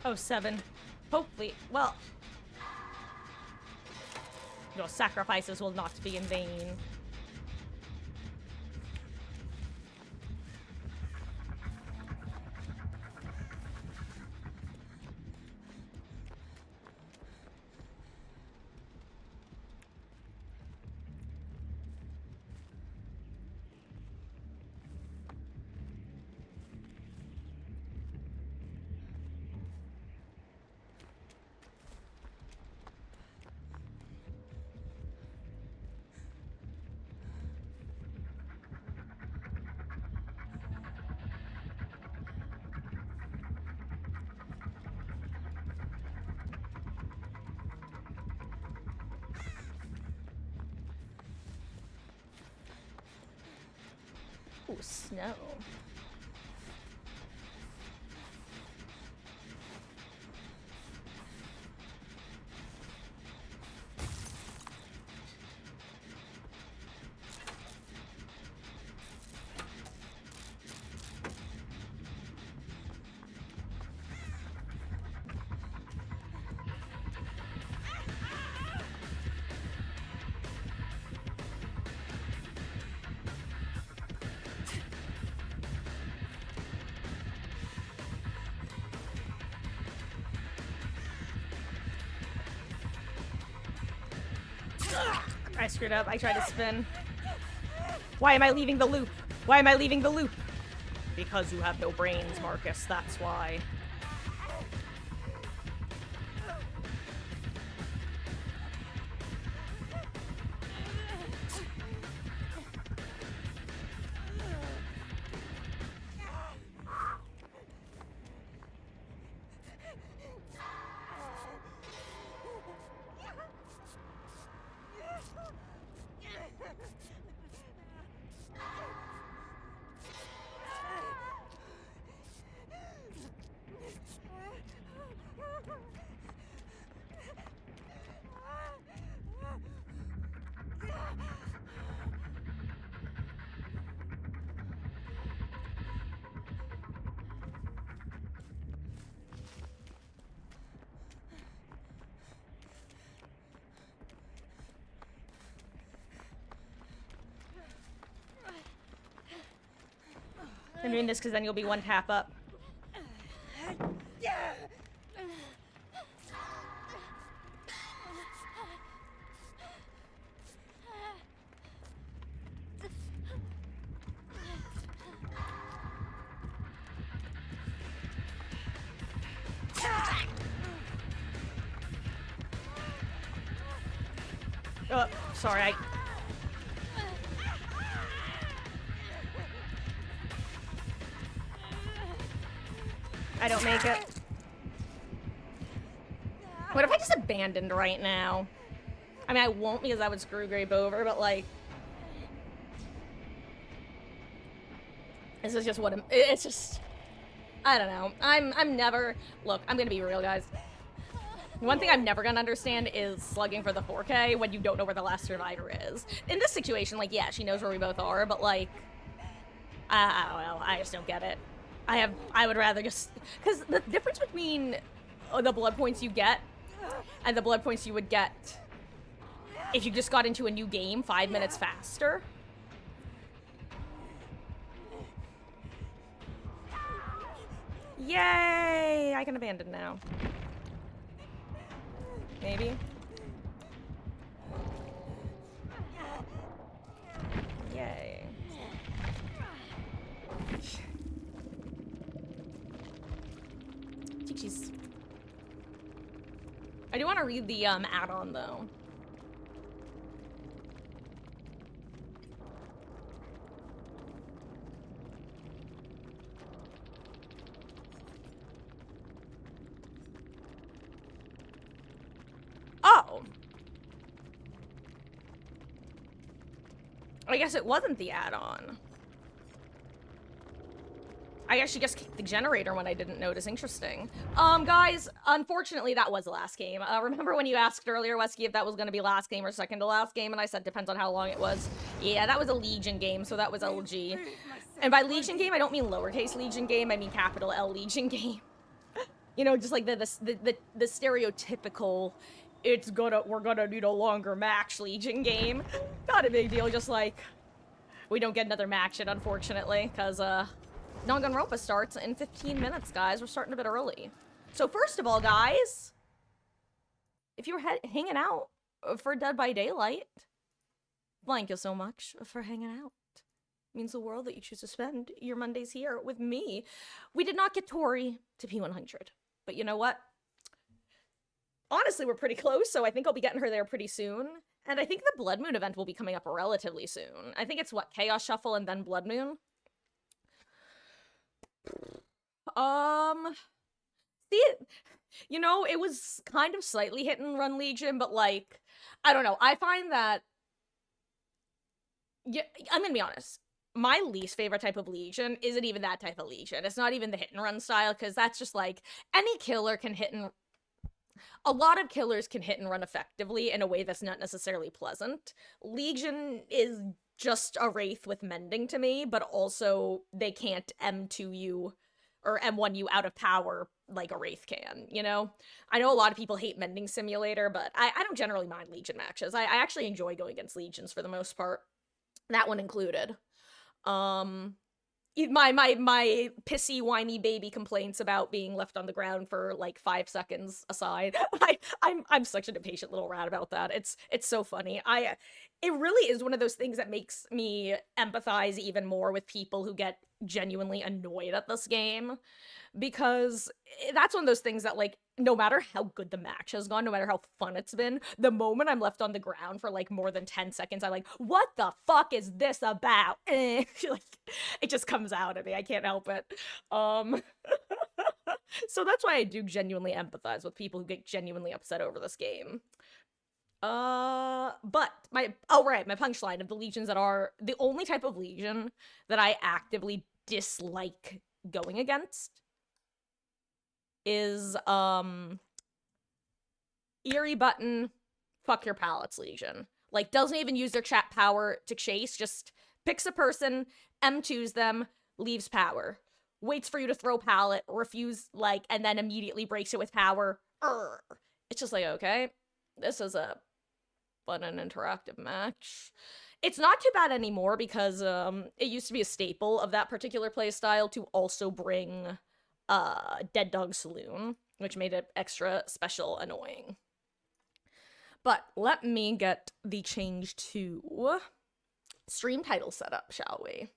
Oh, 7. Hopefully, well... Your sacrifices will not be in vain. Ooh, snow. I screwed up. I tried to spin. Why am I leaving the loop? Why am I leaving the loop? Because you have no brains, Marcus. That's why. I'm doing this because then you'll be one tap up. Oh, sorry, I don't make it. What if I just abandoned right now? I mean, I won't because I would screw Grape over, but like... This is just what it's just... I don't know. I'm never... Look, I'm gonna be real, guys. One thing I'm never gonna understand is slugging for the 4K when you don't know where the last survivor is. In this situation, like, yeah, she knows where we both are, but like... I don't know. I just don't get it. I would rather just... Because the difference between the blood points you get and the blood points you would get if you just got into a new game 5 minutes faster. Yay! I can abandon now. Maybe. Yay. Jeez. I do want to read the add-on though. Oh. I guess it wasn't the add-on. I guess she just kicked the generator when I didn't notice. Interesting. Guys, unfortunately, that was the last game. Remember when you asked earlier, Wesky, if that was going to be last game or second to last game, and I said depends on how long it was? Yeah, that was a Legion game, so that was LG. And by Legion game, I don't mean lowercase Legion game, I mean capital L Legion game. You know, just like the stereotypical, we're gonna need a longer match Legion game. Not a big deal, just like, we don't get another match yet, unfortunately, because, Danganronpa starts in 15 minutes, guys. We're starting a bit early. So first of all, guys, if you were hanging out for Dead by Daylight, thank you so much for hanging out. It means the world that you choose to spend your Mondays here with me. We did not get Tori to P100, but you know what? Honestly, we're pretty close, so I think I'll be getting her there pretty soon. And I think the Blood Moon event will be coming up relatively soon. I think it's, what, Chaos Shuffle and then Blood Moon? See, you know, it was kind of slightly hit and run Legion, but like, I don't know. I find that, yeah, I'm gonna be honest. my least favorite type of Legion isn't even that type of Legion. It's not even the hit and run style, because that's just like any killer can hit and a lot of killers can hit and run effectively in a way that's not necessarily pleasant. Legion is just a wraith with mending to me, but also they can't M2 you or M1 you out of power like a wraith can, you know? I know a lot of people hate mending simulator, but I don't generally mind Legion matches. I actually enjoy going against Legions for the most part. That one included. Um my pissy whiny baby complaints about being left on the ground for like 5 seconds aside. I'm such an impatient little rat about that. It's so funny. It really is one of those things that makes me empathize even more with people who get genuinely annoyed at this game, because that's one of those things that, like, no matter how good the match has gone, no matter how fun it's been, the moment I'm left on the ground for like more than 10 seconds, I'm like, what the fuck is this about? Like, it just comes out of me. I can't help it. Um so that's why I do genuinely empathize with people who get genuinely upset over this game. But my punchline of the legions that are the only type of legion that I actively dislike going against is Eerie Button, fuck your pallets Legion. Like, doesn't even use their chat power to chase, just picks a person, M2s them, leaves power. Waits for you to throw pallet, refuse, like, and then immediately breaks it with power. Urgh. It's just like, okay, this is a fun and interactive match. It's not too bad anymore because it used to be a staple of that particular playstyle to also bring Dead Dog Saloon, which made it extra special annoying. But let me get the change to stream title setup, shall we? Let's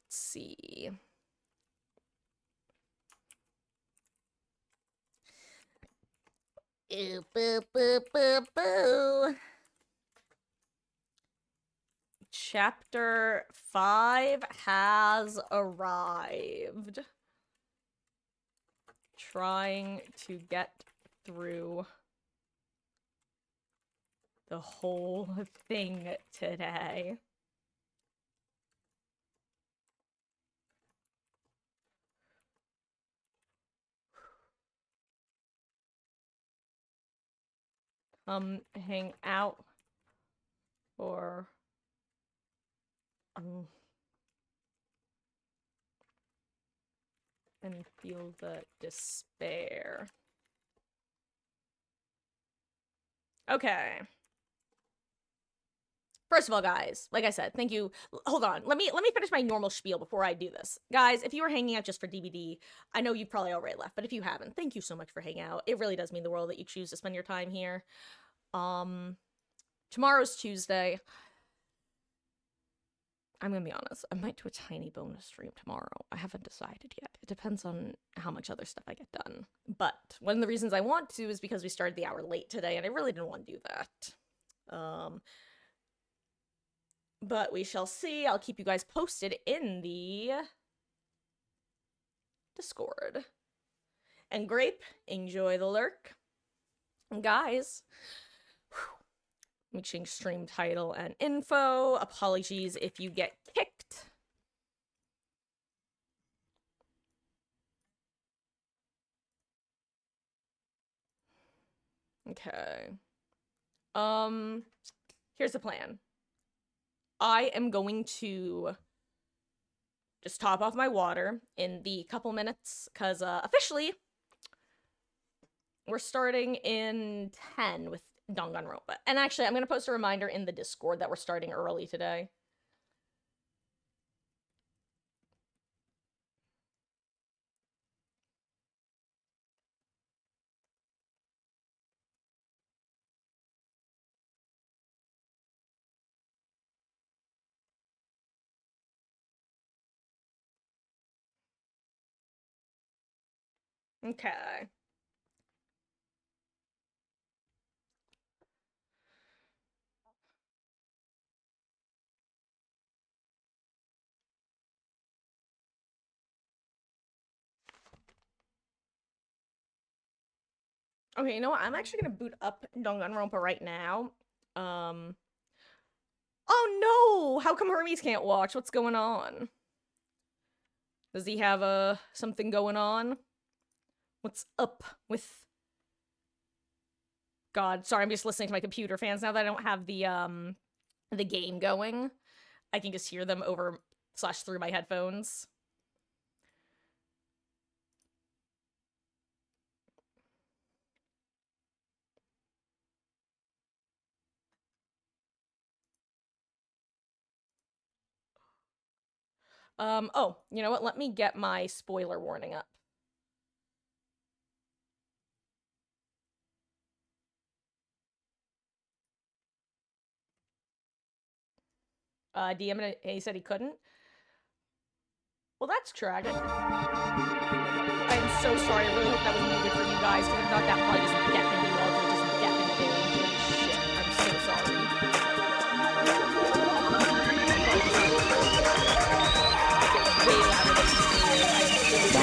see. Ooh, boo, boo, boo, boo. Chapter 5 has arrived. Trying to get through the whole thing today. Hang out for and feel the despair. Okay. First of all, guys, like I said, thank you. Hold on. Let me finish my normal spiel before I do this. Guys, if you were hanging out just for DBD, I know you've probably already left, but if you haven't, thank you so much for hanging out. It really does mean the world that you choose to spend your time here. Tomorrow's Tuesday. I'm gonna be honest, I might do a tiny bonus stream tomorrow. I haven't decided yet. It depends on how much other stuff I get done. But one of the reasons I want to is because we started the hour late today, and I really didn't want to do that. But we shall see. I'll keep you guys posted in the Discord. And Grape, enjoy the lurk. And guys, let me change stream title and info. Apologies if you get kicked. Okay. Here's the plan. I am going to just top off my water in the couple minutes, because officially we're starting in 10 with Danganronpa. And actually, I'm going to post a reminder in the Discord that we're starting early today. Okay. Okay, you know what? I'm actually gonna boot up Danganronpa right now. Oh how come Hermes can't watch? What's going on? Does he have something going on? What's up with... God, sorry, I'm just listening to my computer fans now that I don't have the game going. I can just hear them over / through my headphones. Oh, you know what? Let me get my spoiler warning up. DM, he said he couldn't. Well, that's tragic. I'm so sorry. I really hope that was muted for you guys, because if not, that probably just deafened you all. Just deafened me. Holy shit. I'm so sorry. Way louder than you. I'm so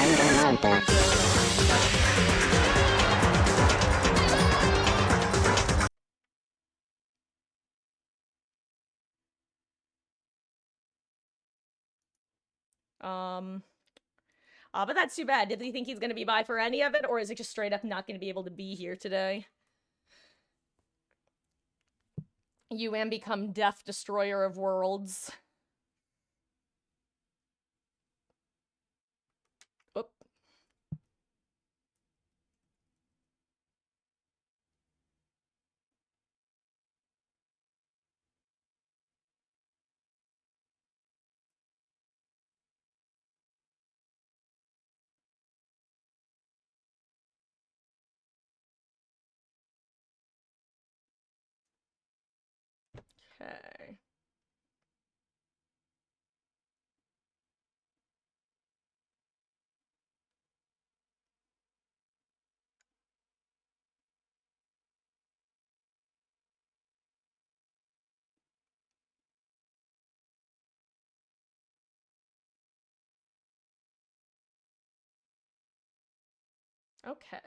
but that's too bad. Did he think he's gonna be by for any of it, or is it just straight up not gonna be able to be here today? UM become Death Destroyer of Worlds. Oop. Okay. Okay.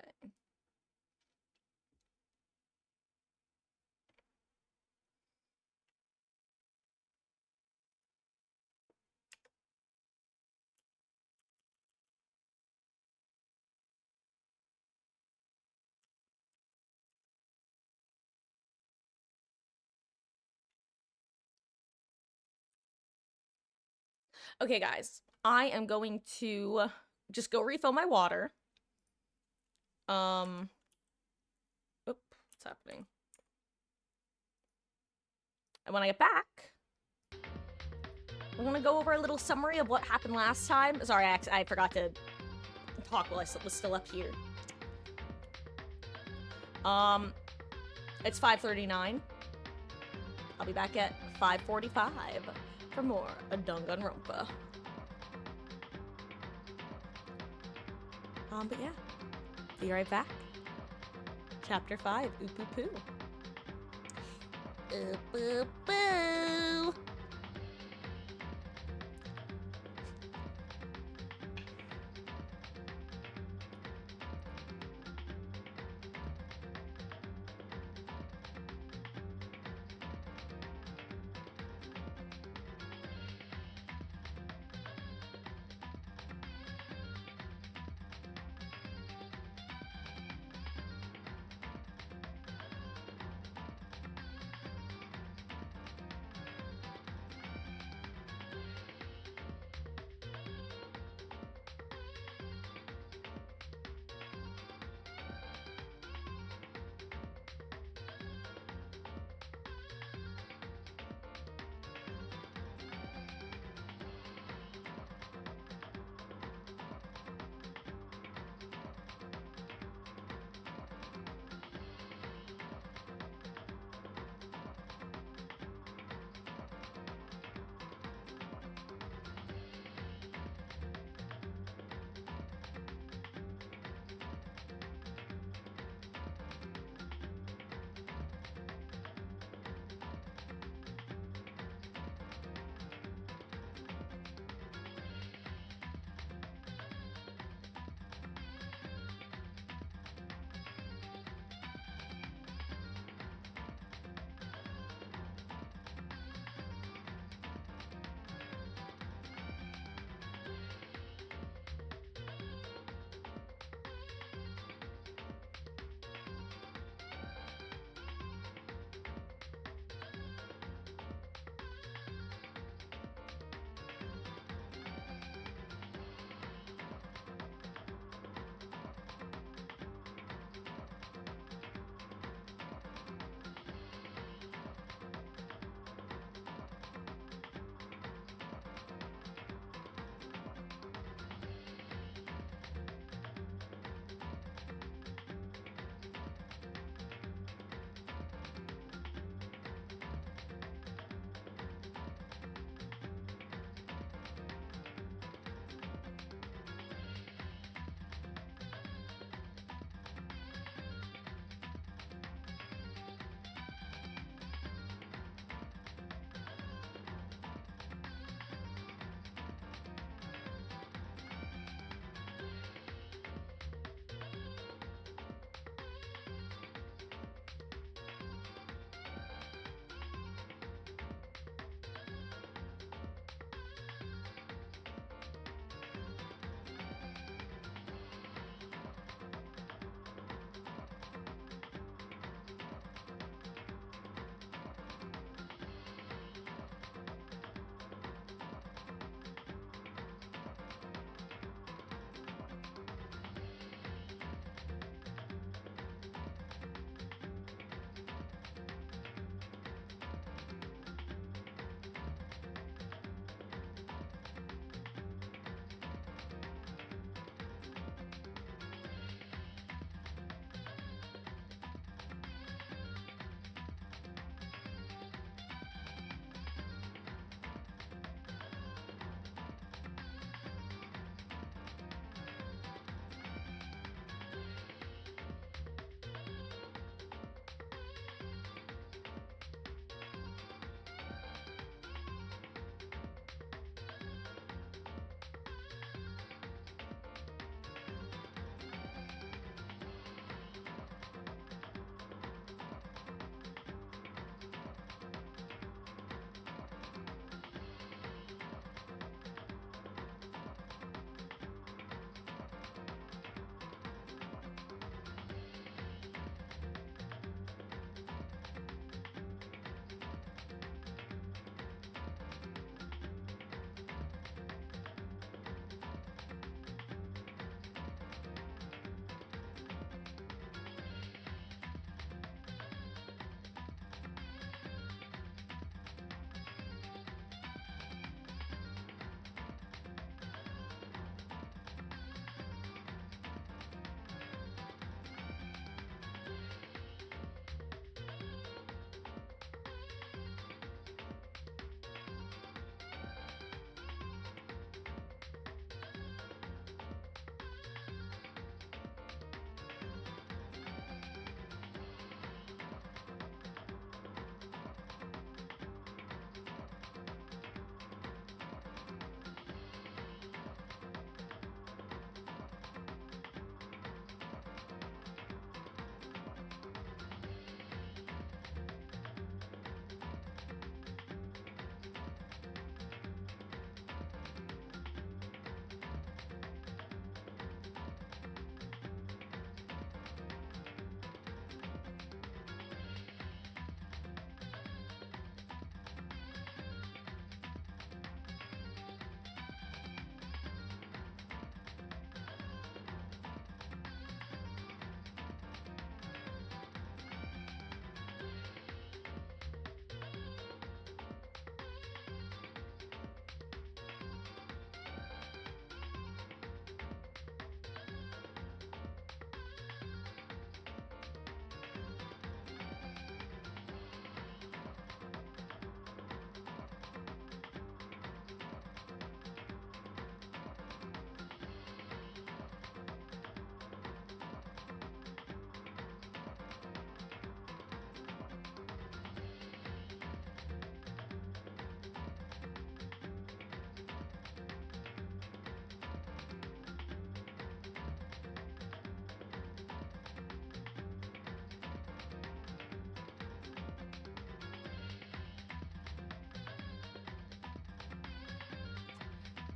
Okay, guys. I am going to just go refill my water. Oop, what's happening? And when I get back, we're gonna go over a little summary of what happened last time. Sorry, I forgot to talk while I was still up here. It's 5:39. I'll be back at 5:45 for more Danganronpa. But yeah, be right back. Chapter 5, Oop Poo. Oop Boo Boo.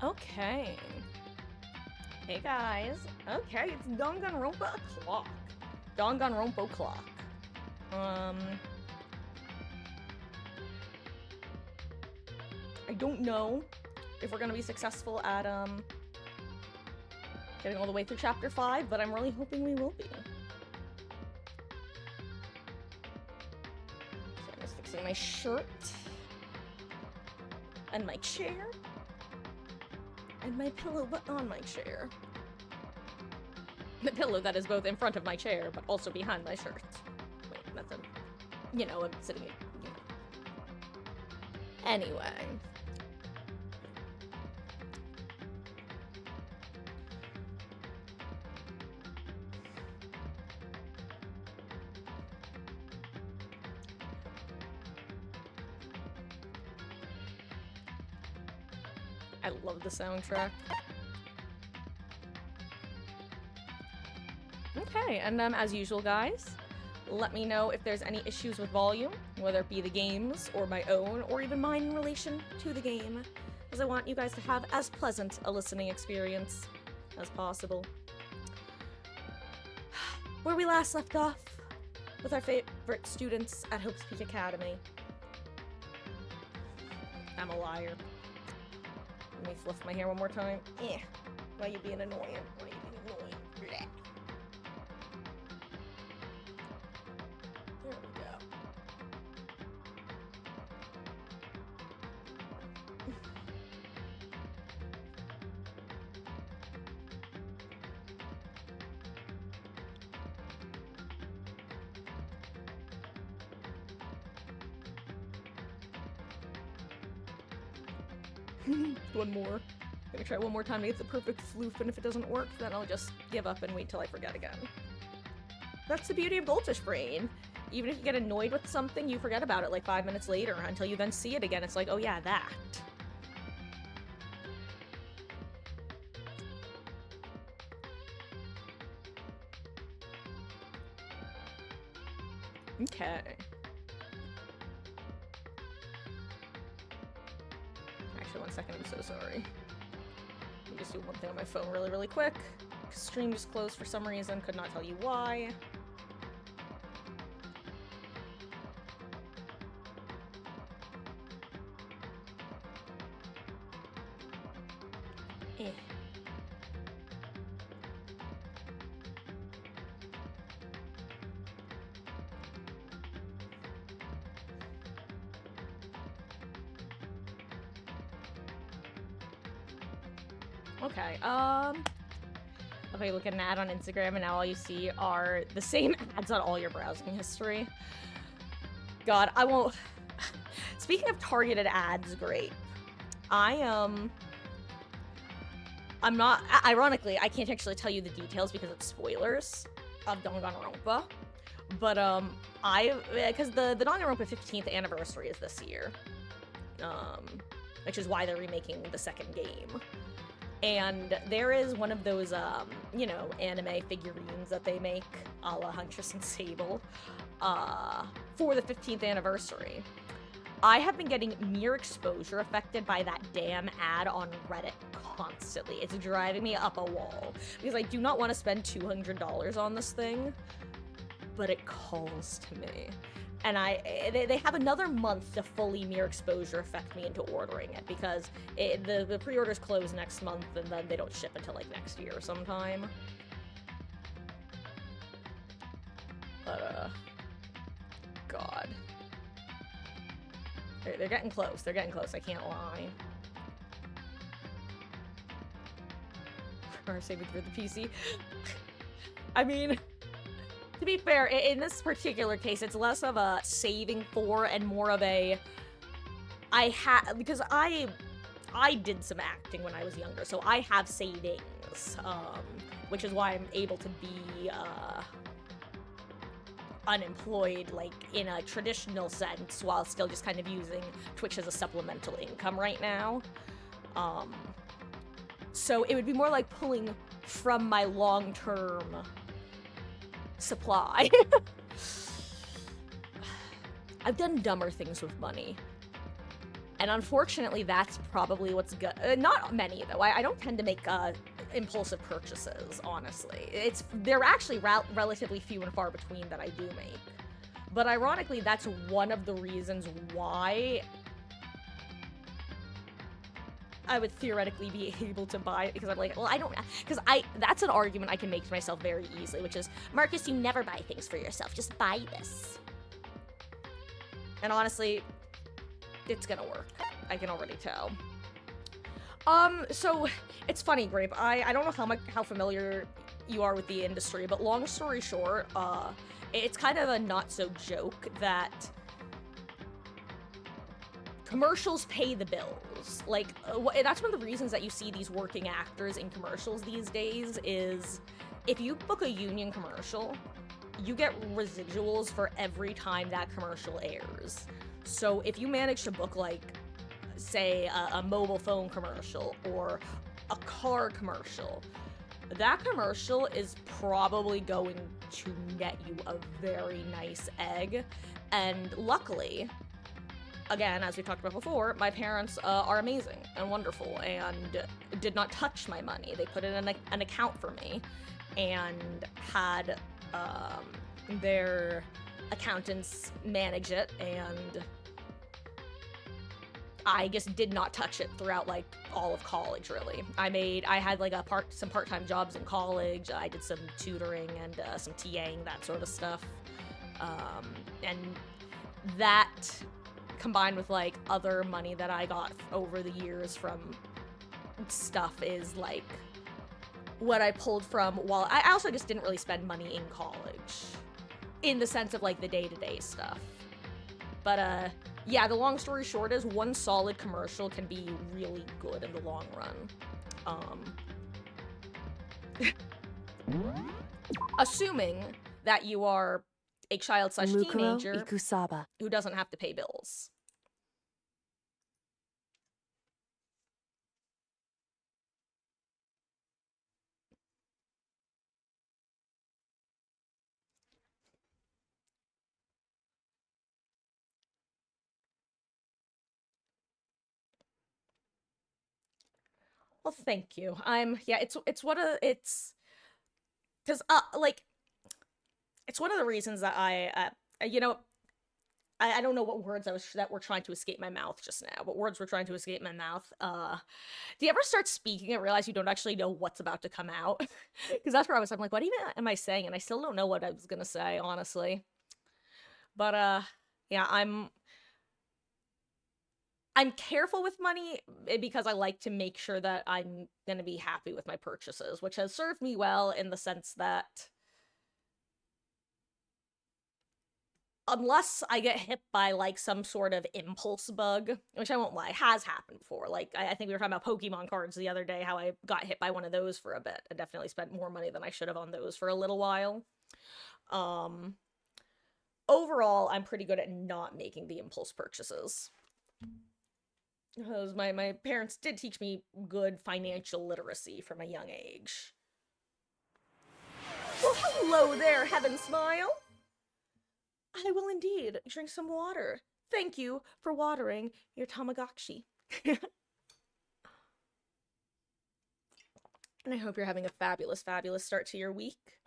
Okay. Hey guys. Okay, it's Danganronpa o'clock. Danganronpa o'clock. I don't know if we're gonna be successful at, getting all the way through chapter 5, but I'm really hoping we will be. So I'm just fixing my shirt. And my chair. And my pillow on my chair. The pillow that is both in front of my chair, but also behind my shirt. Wait, that's a... You know, I'm sitting... You know. Anyway. I love the soundtrack. Okay, and as usual, guys, let me know if there's any issues with volume, whether it be the game's or my own, or even mine in relation to the game, as I want you guys to have as pleasant a listening experience as possible. Where we last left off, with our favorite students at Hope's Peak Academy. I'm a liar. Let me fluff my hair one more time. Why you being annoying? Why you being annoying? Blech. There we go. One more. I'm gonna try one more time to get the perfect floof, and if it doesn't work, then I'll just give up and wait till I forget again. That's the beauty of Goldfish Brain. Even if you get annoyed with something, you forget about it like 5 minutes later until you then see it again. It's like, oh yeah, that. Okay. Actually, 1 second, I'm so sorry. Let me just do one thing on my phone really, really quick. Stream just closed for some reason, could not tell you why. Okay, if I look at an ad on Instagram and now all you see are the same ads on all your browsing history. God, I won't... Speaking of targeted ads, great. I'm not... Ironically, I can't actually tell you the details because it's spoilers of Danganronpa. But, because the Danganronpa 15th anniversary is this year. Which is why they're remaking the second game. And there is one of those, you know, anime figurines that they make, a la Huntress and Sable, for the 15th anniversary. I have been getting mere exposure affected by that damn ad on Reddit constantly. It's driving me up a wall, because I do not want to spend $200 on this thing, but it calls to me. And they have another month to fully mere exposure affect me into ordering it, because the pre-orders close next month and then they don't ship until like next year sometime. But, God. They're getting close. They're getting close. I can't lie. Or save it for the PC. I mean... To be fair, in this particular case, it's less of a saving for and more of a... Because I did some acting when I was younger, so I have savings, which is why I'm able to be, unemployed, like, in a traditional sense, while still just kind of using Twitch as a supplemental income right now. So it would be more like pulling from my long-term... supply. I've done dumber things with money. And And unfortunately, that's probably what's good. Not many though. I don't tend to make impulsive purchases. Honestly, they're actually relatively few and far between that I do make. But ironically, that's one of the reasons why I would theoretically be able to buy it, because I'm like, well, I don't, because that's an argument I can make to myself very easily, which is, Marcus, you never buy things for yourself. Just buy this. And honestly, it's gonna work. I can already tell. So it's funny, Grape. I don't know how familiar you are with the industry, but long story short, it's kind of a not-so joke that commercials pay the bills. Like, that's one of the reasons that you see these working actors in commercials these days is if you book a union commercial, you get residuals for every time that commercial airs. So if you manage to book, like, say, a mobile phone commercial or a car commercial, that commercial is probably going to net you a very nice egg. And luckily, again, as we talked about before, my parents are amazing and wonderful and did not touch my money. They put it in an account for me and had their accountants manage it, and I just did not touch it throughout, like, all of college, really. I had, like, some part-time jobs in college. I did some tutoring and some TAing, that sort of stuff. And that, combined with, like, other money that I got over the years from stuff, is, like, what I pulled from while I also just didn't really spend money in college, in the sense of, like, the day-to-day stuff. But, yeah, the long story short is one solid commercial can be really good in the long run. Assuming that you are a child/teenager who doesn't have to pay bills. Well, thank you. Yeah, it's because like, it's one of the reasons that you know, I don't know what words that were trying to escape my mouth just now. What words were trying to escape my mouth? Do you ever start speaking and realize you don't actually know what's about to come out? Because that's where I'm like, what even am I saying? And I still don't know what I was gonna say, honestly. But yeah, I'm careful with money because I like to make sure that I'm gonna be happy with my purchases, which has served me well in the sense that unless I get hit by, like, some sort of impulse bug, which I won't lie, has happened before. Like, I think we were talking about Pokemon cards the other day, how I got hit by one of those for a bit. I definitely spent more money than I should have on those for a little while. Overall, I'm pretty good at not making the impulse purchases. Because my parents did teach me good financial literacy from a young age. Well, hello there, Heaven Smile! I will indeed drink some water. Thank you for watering your Tamagotchi. And I hope you're having a fabulous, fabulous start to your week.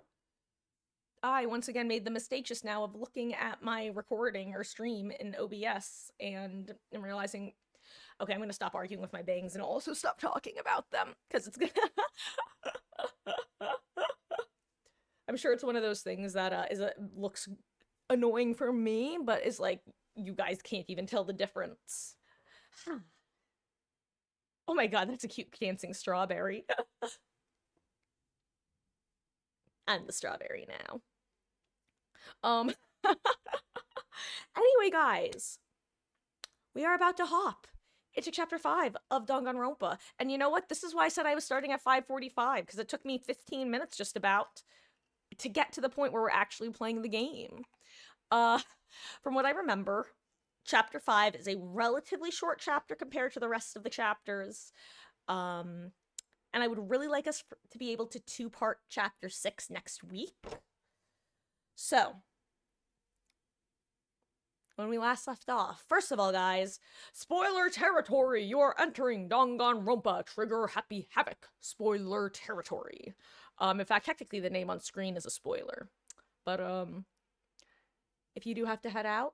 I once again made the mistake just now of looking at my recording or stream in OBS and I'm realizing, okay, I'm gonna stop arguing with my bangs and also stop talking about them, because it's gonna... I'm sure it's one of those things that looks annoying for me, but it's like, you guys can't even tell the difference. Oh my god, that's a cute dancing strawberry. I'm the strawberry now. Anyway, guys, we are about to hop into chapter 5 of Danganronpa. And you know what? This is why I said I was starting at 5:45, because it took me 15 minutes just about to get to the point where we're actually playing the game. From what I remember, chapter 5 is a relatively short chapter compared to the rest of the chapters. And I would really like us to be able to two-part chapter 6 next week. So, when we last left off. First of all, guys, spoiler territory! You are entering Danganronpa, trigger happy havoc. Spoiler territory. In fact, technically the name on screen is a spoiler. But, if you do have to head out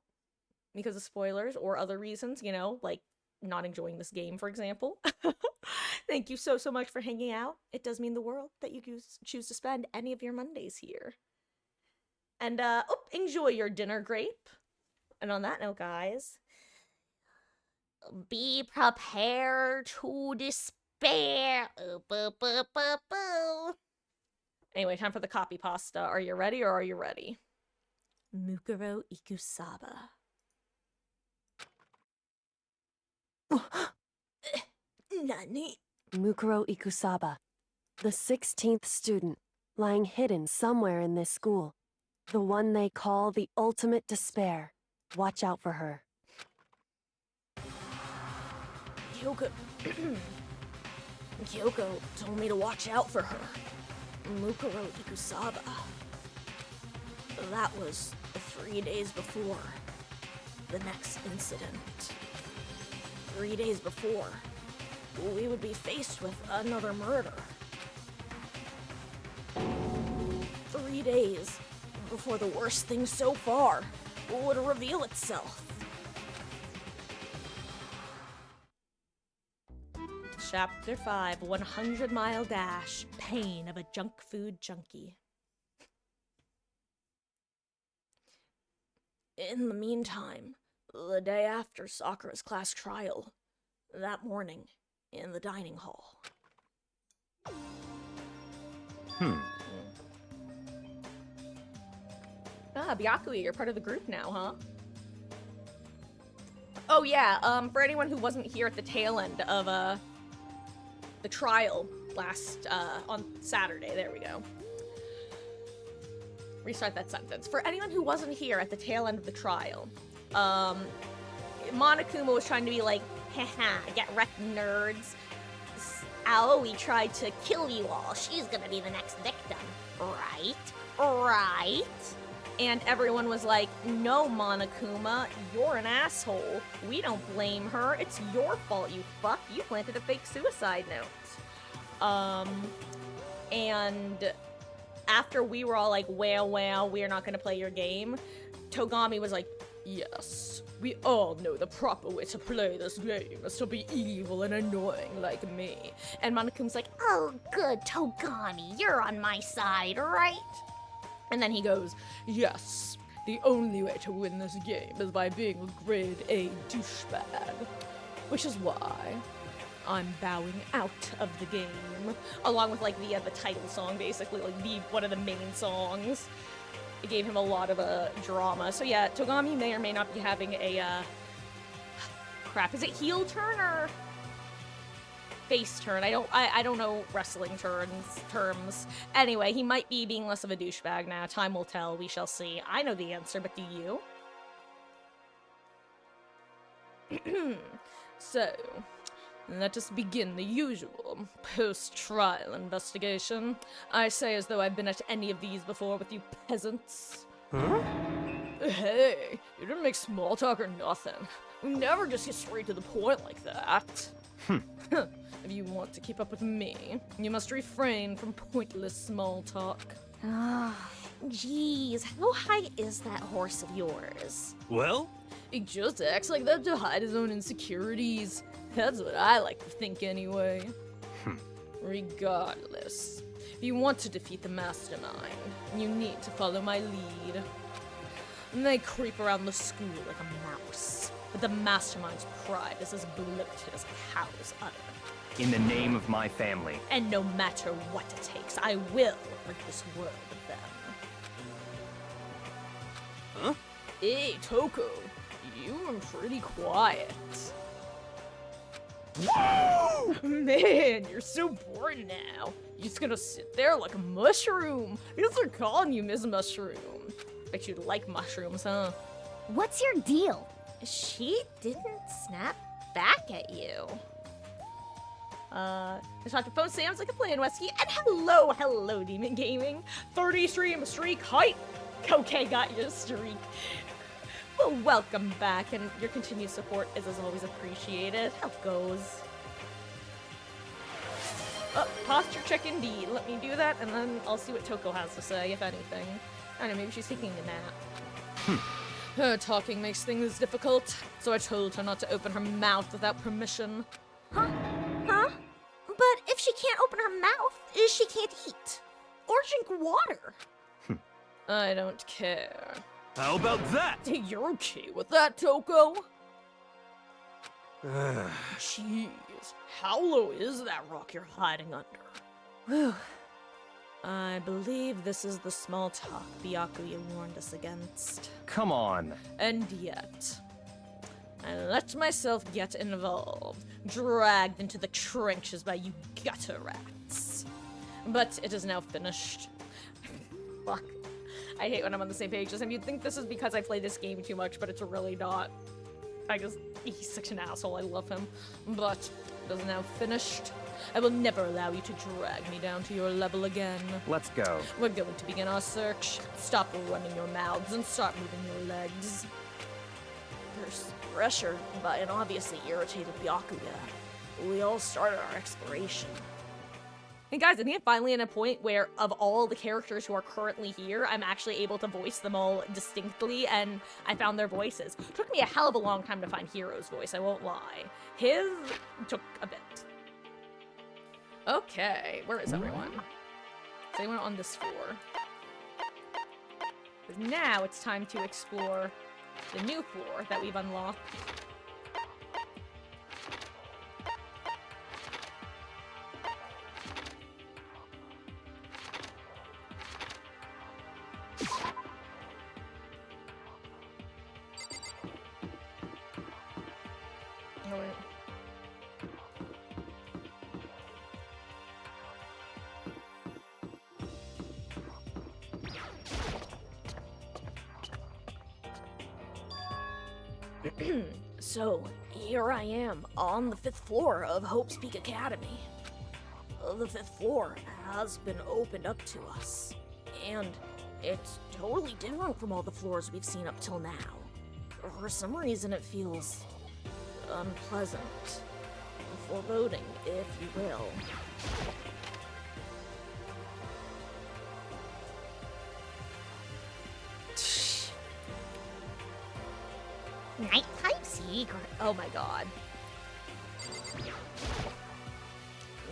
because of spoilers or other reasons, you know, like not enjoying this game, for example, thank you so much for hanging out. It does mean the world that you choose to spend any of your Mondays here. And, enjoy your dinner grape. And on that note, guys, be prepared to despair. Anyway, time for the copy pasta. Are you ready or are you ready? Mukuro Ikusaba. Nani? Mukuro Ikusaba, the 16th student, lying hidden somewhere in this school. The one they call the ultimate despair. Watch out for her. Kyoko... Kyoko told me to watch out for her. Mukuro Ikusaba. That was 3 days before the next incident. 3 days before, we would be faced with another murder. 3 days before the worst thing so far would reveal itself. Chapter 5, 100 Mile Dash, Pain of a Junk Food Junkie. In the meantime, the day after Sakura's class trial, that morning, in the dining hall. Byakui, you're part of the group now, huh? Oh yeah, for anyone who wasn't here at the tail end of, the trial last, on Saturday, there we go. Restart that sentence. For anyone who wasn't here at the tail end of the trial, Monokuma was trying to be like, haha, get wrecked, nerds. Aoi tried to kill you all. She's gonna be the next victim. Right? Right? And everyone was like, no, Monokuma, you're an asshole. We don't blame her. It's your fault, you fuck. You planted a fake suicide note. And after we were all like, well, we're not gonna play your game, Togami was like, yes, we all know the proper way to play this game is to be evil and annoying like me. And Monokuma's like, oh, good, Togami, you're on my side, right? And then he goes, yes, the only way to win this game is by being a grade A douchebag. Which is why I'm bowing out of the game. Along with, like, the title song, basically, like, one of the main songs. It gave him a lot of, drama. So yeah, Togami may or may not be having a, crap, is it heel turn or face turn? I don't know wrestling terms. Anyway, he might be being less of a douchebag now. Time will tell. We shall see. I know the answer, but do you? So, let us begin the usual post-trial investigation. I say as though I've been at any of these before with you peasants. Huh? Hey, you didn't make small talk or nothing. We never just get straight to the point like that. If you want to keep up with me, you must refrain from pointless small talk. Geez, how high is that horse of yours? Well? He just acts like that to hide his own insecurities. That's what I like to think anyway. Regardless, if you want to defeat the mastermind, you need to follow my lead. And they creep around the school like a mouse, but the mastermind's pride is as bloated as a cow's udder. In the name of my family. And no matter what it takes, I will rid this world of them. Huh? Hey, Toko, you were pretty quiet. Man, you're so bored now. You're just gonna sit there like a mushroom. Because they're calling you Miss Mushroom. Bet you'd like mushrooms, huh? What's your deal? She didn't snap back at you. The Dr. Phone sounds like a plan, Wesky. And hello, Demon Gaming. 30 stream streak height. Okay, got your streak. Well, welcome back, and your continued support is as always appreciated. How it goes? Posture check indeed. Let me do that, and then I'll see what Toko has to say, if anything. I don't know, maybe she's taking a nap. Her talking makes things difficult, so I told her not to open her mouth without permission. Huh? But if she can't open her mouth, she can't eat. Or drink water. I don't care. How about that? You're okay with that, Toko? Jeez, how low is that rock you're hiding under? Whew. I believe this is the small talk Byakuya warned us against. Come on. And yet, I let myself get involved, dragged into the trenches by you gutter rats. But it is now finished. Fuck. I hate when I'm on the same page as him. You'd think this is because I play this game too much, but it's really not. He's such an asshole, I love him. But it is now finished. I will never allow you to drag me down to your level again. Let's go. We're going to begin our search. Stop running your mouths and start moving your legs. Pressured by an obviously irritated Byakuya, we all started our exploration. And guys, I think I'm finally at a point where, of all the characters who are currently here, I'm actually able to voice them all distinctly, and I found their voices. It took me a hell of a long time to find Hiro's voice, I won't lie. His took a bit. Okay, where is everyone? Is anyone on this floor? 'Cause now it's time to explore the new floor that we've unlocked. Oh, wait. So, here I am, on the 5th floor of Hope's Peak Academy. The 5th floor has been opened up to us, and it's totally different from all the floors we've seen up till now. For some reason it feels unpleasant, foreboding, if you will. Nighttime secret. Oh my god.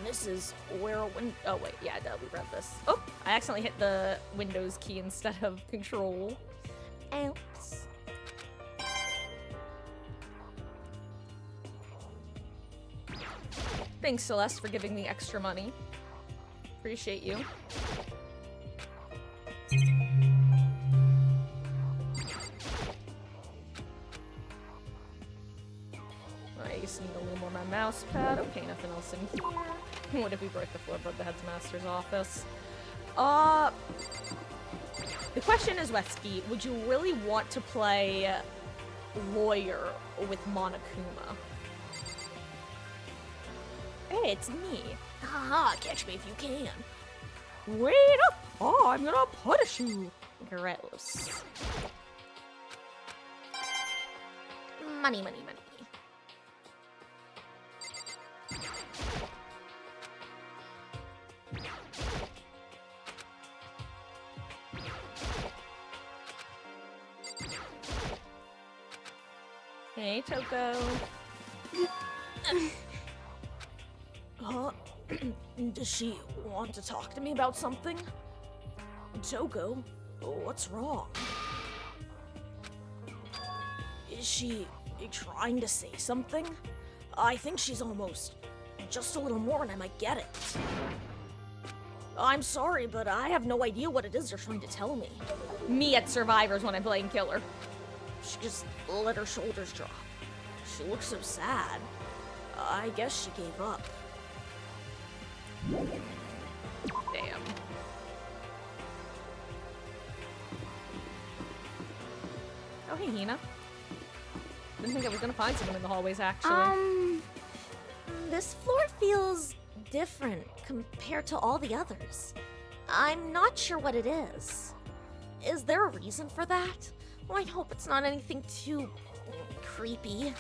This is where a oh wait, yeah, no, we read this. Oh, I accidentally hit the Windows key instead of Control. Oops. Thanks, Celeste, for giving me extra money. Appreciate you. I just need a little more my mouse pad. Okay, nothing else in here. What if we broke the floorboard the headmaster's office? The question is, Wesky, would you really want to play lawyer with Monokuma? Hey, it's me. Haha, catch me if you can. Wait up! Oh, I'm gonna punish you. Gross. Money, money, money. Hey, Toko. Does she want to talk to me about something? Toko, what's wrong? Is she trying to say something? I think she's almost just a little more and I might get it. I'm sorry, but I have no idea what it is you're trying to tell me. Me at Survivors when I'm playing Killer. She just let her shoulders drop. She looks so sad. I guess she gave up. Damn. Oh, hey, Hina. Didn't think I was gonna find someone in the hallways, actually. This floor feels different compared to all the others. I'm not sure what it is. Is there a reason for that? Oh, I hope it's not anything too creepy.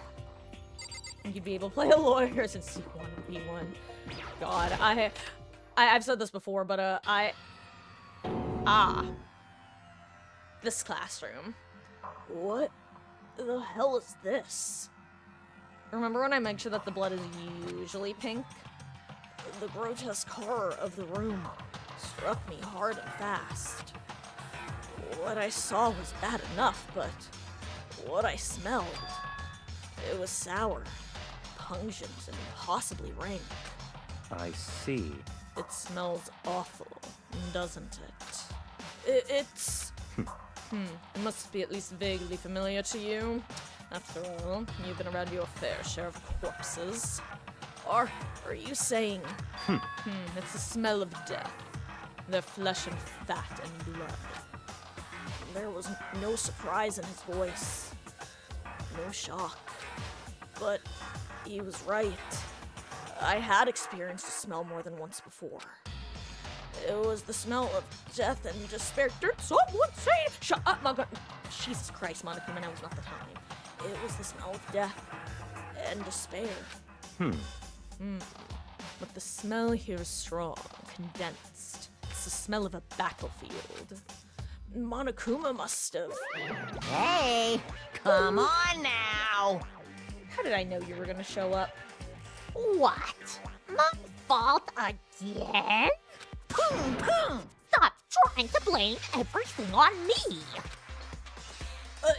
You'd be able to play a lawyer since you want to be one. God, I've said this before, but this classroom. What the hell is this? Remember when I mentioned that the blood is usually pink? The grotesque horror of the room struck me hard and fast. What I saw was bad enough, but what I smelled, it was sour, pungent, and possibly rank. I see. It smells awful, doesn't it? It's... It must be at least vaguely familiar to you. After all, you've been around your fair share of corpses. Or are you saying... it's the smell of death. Their flesh and fat and blood. There was no surprise in his voice. No shock. But he was right. I had experienced the smell more than once before. It was the smell of death and despair. Did someone say it? Shut up, my God. Jesus Christ, Monokuma, now is not the time. It was the smell of death and despair. But the smell here is strong, condensed. It's the smell of a battlefield. Monokuma must have... Hey, come on now. How did I know you were gonna show up? What? My fault again? Stop trying to blame everything on me.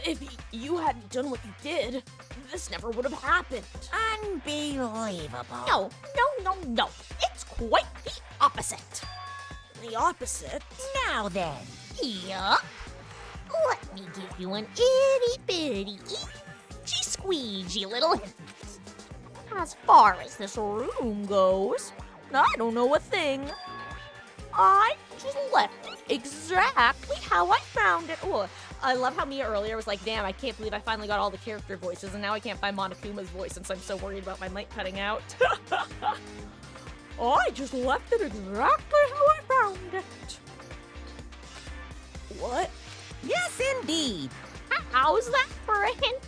If you hadn't done what you did, this never would have happened. Unbelievable. No. It's quite the opposite. The opposite? Now then. Yup. Let me give you an itty bitty, itchy squeegee little hint. As far as this room goes, I don't know a thing. I just left it exactly how I found it. Oh, I love how Mia earlier was like, damn, I can't believe I finally got all the character voices, and now I can't find Monokuma's voice since I'm so worried about my mic cutting out. I just left it exactly how I found it. What? Yes, indeed. How's that for a hint?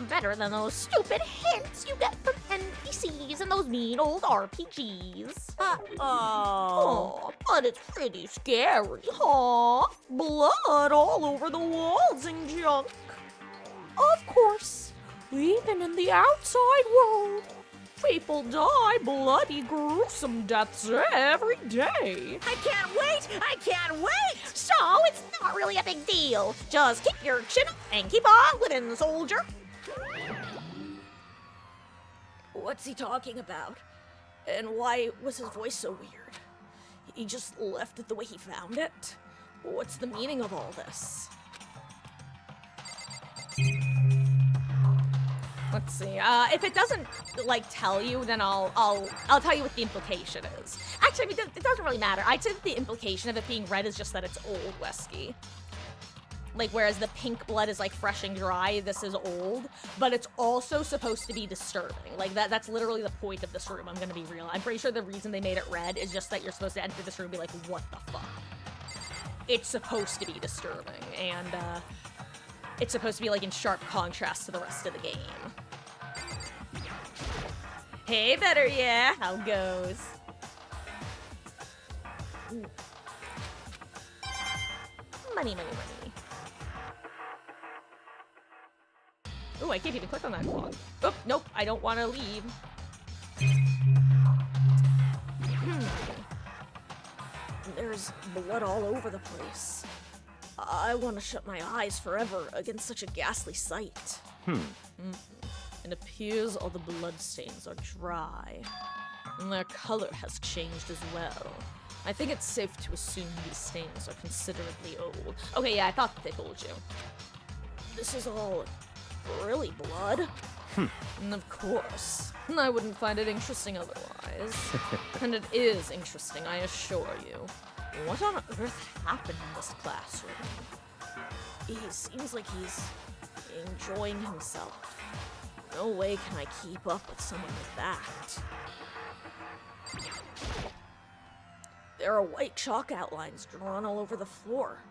Better than those stupid hints you get from NPCs and those mean old RPGs. Oh, but it's pretty scary, huh? Blood all over the walls and junk. Of course, even in the outside world, people die bloody, gruesome deaths every day. I can't wait. So it's not really a big deal. Just keep your chin up and keep on living, soldier. What's he talking about? And why was his voice so weird? He just left it the way he found it? What's the meaning of all this? Let's see. If it doesn't like tell you, then I'll tell you what the implication is. Actually, I mean, it doesn't really matter. I'd say that the implication of it being red is just that it's old whiskey. Like, whereas the pink blood is like fresh and dry, this is old, but it's also supposed to be disturbing. Like that's literally the point of this room, I'm gonna be real. I'm pretty sure the reason they made it red is just that you're supposed to enter this room and be like, what the fuck? It's supposed to be disturbing, and it's supposed to be like in sharp contrast to the rest of the game. Hey, better, yeah, how goes? Ooh. Money. Ooh, I can't even click on that clock. Oh, nope, I don't want to leave. There's blood all over the place. I want to shut my eyes forever against such a ghastly sight. It appears all the bloodstains are dry, and their color has changed as well. I think it's safe to assume these stains are considerably old. Okay, yeah, I thought they told you. This is all really blood? And of course. I wouldn't find it interesting otherwise. And it is interesting, I assure you. What on earth happened in this classroom? He seems like he's enjoying himself. No way can I keep up with someone like that. There are white chalk outlines drawn all over the floor.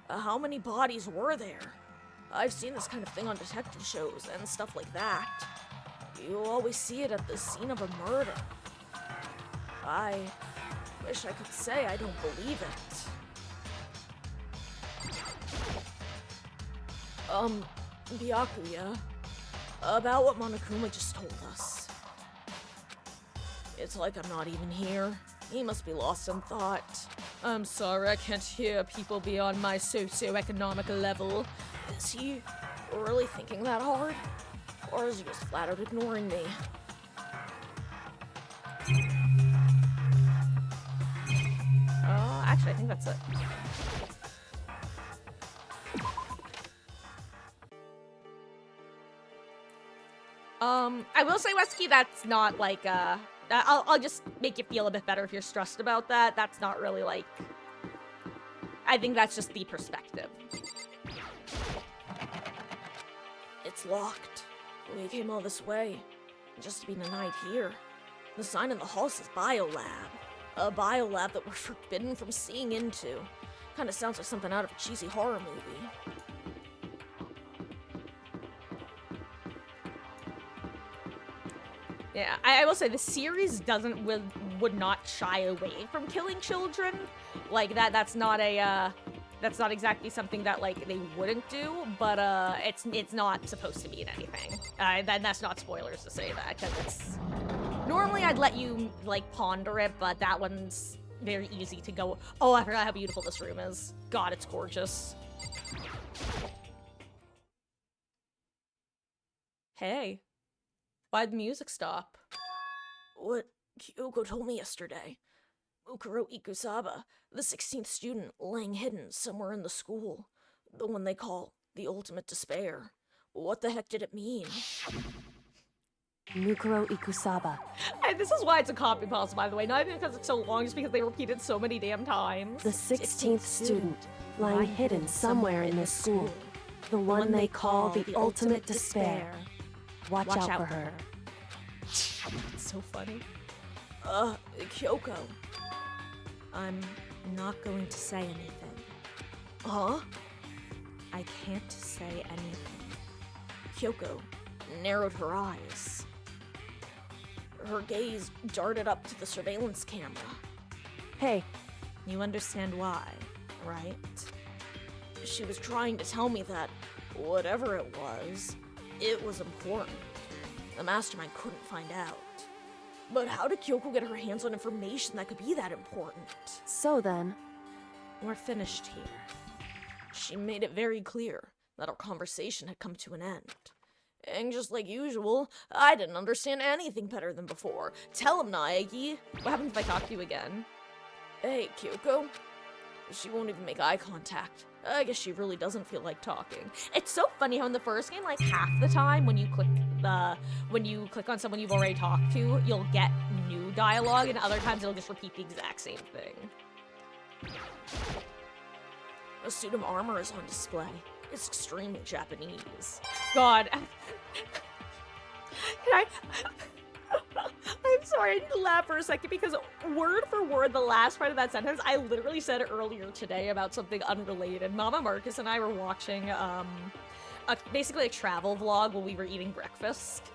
How many bodies were there? I've seen this kind of thing on detective shows and stuff like that. You always see it at the scene of a murder. I wish I could say I don't believe it. Byakuya, about what Monokuma just told us. It's like I'm not even here. He must be lost in thought. I'm sorry, I can't hear people beyond my socioeconomic level. Is he really thinking that hard? Or is he just flat out ignoring me? Actually, I think that's it. I will say, Wesky, that's not like, I'll just make you feel a bit better if you're stressed about that. That's not really like, I think that's just the perspective. It's locked. We came all this way just to be denied here. The sign in the hall says biolab. A biolab that we're forbidden from seeing into. Kinda sounds like something out of a cheesy horror movie. Yeah, I will say the series would not shy away from killing children. Like that's not exactly something that like they wouldn't do, but it's not supposed to be in anything. That's not spoilers to say that, because it's normally I'd let you like ponder it, but that one's very easy to go. Oh, I forgot how beautiful this room is. God, it's gorgeous. Hey. Why'd the music stop? What Kyoko told me yesterday. Mukuro Ikusaba, the 16th student lying hidden somewhere in the school. The one they call the ultimate despair. What the heck did it mean? Mukuro Ikusaba. And this is why it's a copy pasta, by the way. Not even because it's so long, just because they repeat it so many damn times. The 16th student, lying hidden somewhere in this school. The one they call the ultimate despair. Watch out for her. It's so funny. Kyoko. I'm not going to say anything. Huh? I can't say anything. Kyoko narrowed her eyes. Her gaze darted up to the surveillance camera. Hey, You understand why, right? She was trying to tell me that, whatever it was important. The mastermind couldn't find out. But how did Kyoko get her hands on information that could be that important? so then, We're finished here. She made it very clear that our conversation had come to an end. And just like usual, I didn't understand anything better than before. Tell him, Naegi. What happens if I talk to you again? Hey, Kyoko. She won't even make eye contact. I guess she really doesn't feel like talking. It's so funny how in the first game, like half the time when you click on someone you've already talked to, you'll get new dialogue, and other times it'll just repeat the exact same thing. A suit of armor is on display. It's extremely Japanese. God. I'm sorry, I need to laugh for a second because word for word, the last part of that sentence, I literally said earlier today about something unrelated. Mama Marcus and I were watching basically a travel vlog while we were eating breakfast.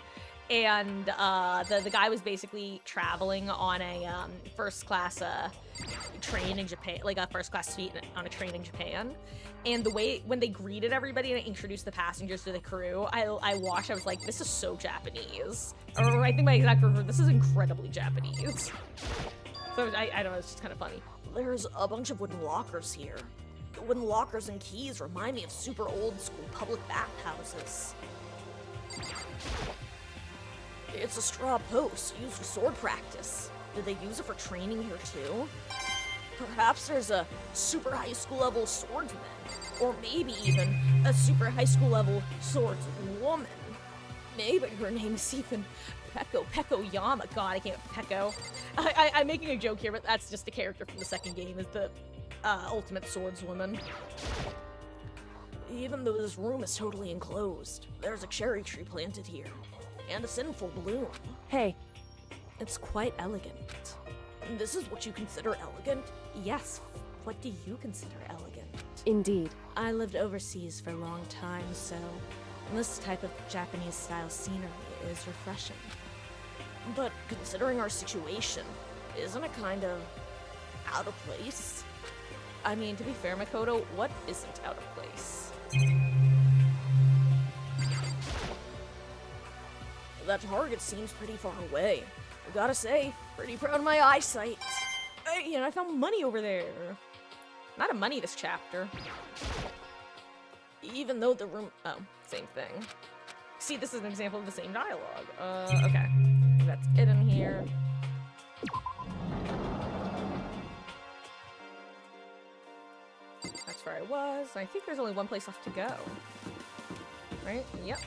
And the guy was basically traveling on a first class train in Japan, like a first class suite on a train in Japan. And the way when they greeted everybody and introduced the passengers to the crew, I watched. I was like, this is so Japanese. Or I think my exact word, this is incredibly Japanese. So I don't know, it's just kind of funny. There's a bunch of wooden lockers here. The wooden lockers and keys remind me of super old school public bathhouses. It's a straw post used for sword practice. Did they use it for training here too? Perhaps there's a super high school level swordsman, or maybe even a super high school level swordswoman. Maybe her name is even Peko Yama. God, I can't Peko. I'm making a joke here, but that's just a character from the second game, is the ultimate swordswoman. Even though this room is totally enclosed, there's a cherry tree planted here, and it's in full bloom. hey, It's quite elegant. This is what you consider elegant? Yes, what do you consider elegant? indeed. I lived overseas for a long time, so this type of Japanese-style scenery is refreshing. But considering our situation, isn't it kind of out of place? I mean, to be fair, Makoto, what isn't out of place? That target seems pretty far away. I gotta say, pretty proud of my eyesight. Hey, and I found money over there. Not a money this chapter. Even though the room... Oh, same thing. See, this is an example of the same dialogue. Okay. That's it in here. That's where I was. I think there's only one place left to go. Right? Yep.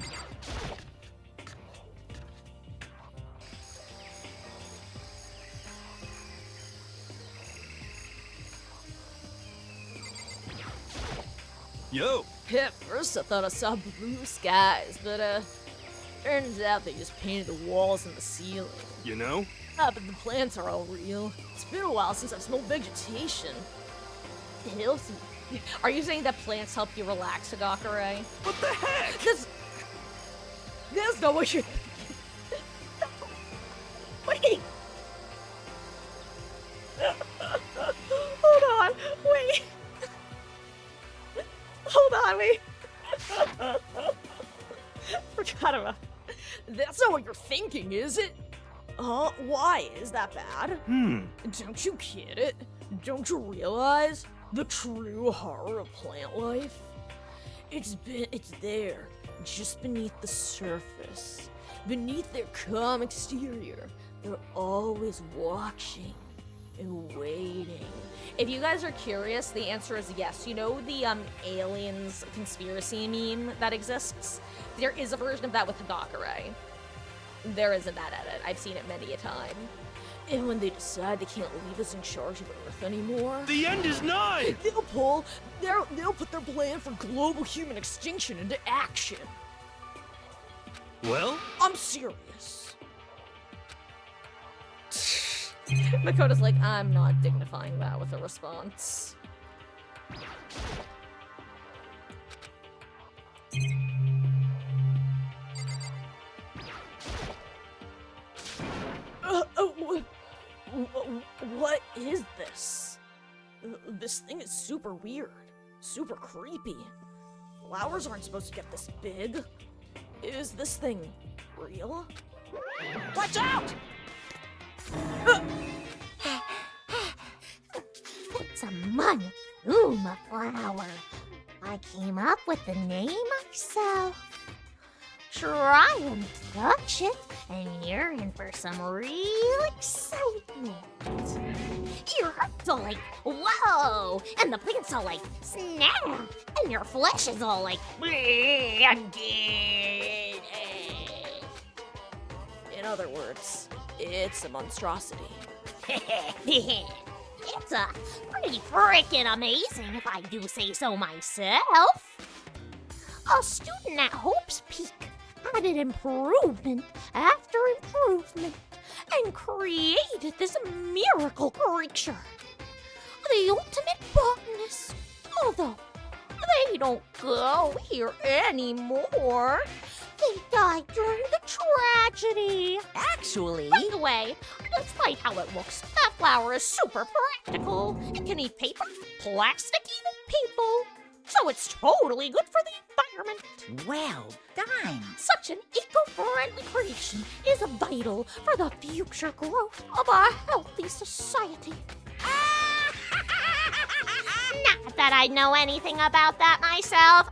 Yo! At first I thought I saw blue skies, but turns out they just painted the walls and the ceiling. You know? Ah, but the plants are all real. It's been a while since I've smelled vegetation. It helps me. Are you saying that plants help you relax, Hagakure? What the heck? That's not what you're... Wait! Hold on, wait! Hold on, wait! Forgot about it. That's not what you're thinking, is it? Why? Is that bad? Don't you get it? Don't you realize the true horror of plant life? It's there, just beneath the surface. Beneath their calm exterior, they're always watching and waiting. If you guys are curious, the answer is yes. You know the aliens conspiracy meme that exists? There is a version of that with Hagakure. There is a bad edit. I've seen it many a time. And when they decide they can't leave us in charge of Earth anymore, The end is nigh! they'll put their plan for global human extinction into action. Well? I'm serious. Makoto's like, I'm not dignifying that with a response. What is this? This thing is super weird. Super creepy. Flowers aren't supposed to get this big. Is this thing real? Watch out! It's a Monokuma flower. I came up with the name myself. Try and touch it, and you're in for some real excitement. Your heart's all like, whoa, and the plant's all like, snap, and your flesh is all like, I'm dead. In other words, it's a monstrosity. It's pretty frickin' amazing, if I do say so myself. A student at Hope's Peak added improvement after improvement and created this miracle creature. The ultimate botanist, although they don't go here anymore. They died during the tragedy. Actually, By the way, despite how it looks, that flower is super practical. It can eat paper, plastic, even people. So it's totally good for the environment. well done. Such an eco-friendly creation is vital for the future growth of a healthy society. Not that I know anything about that myself.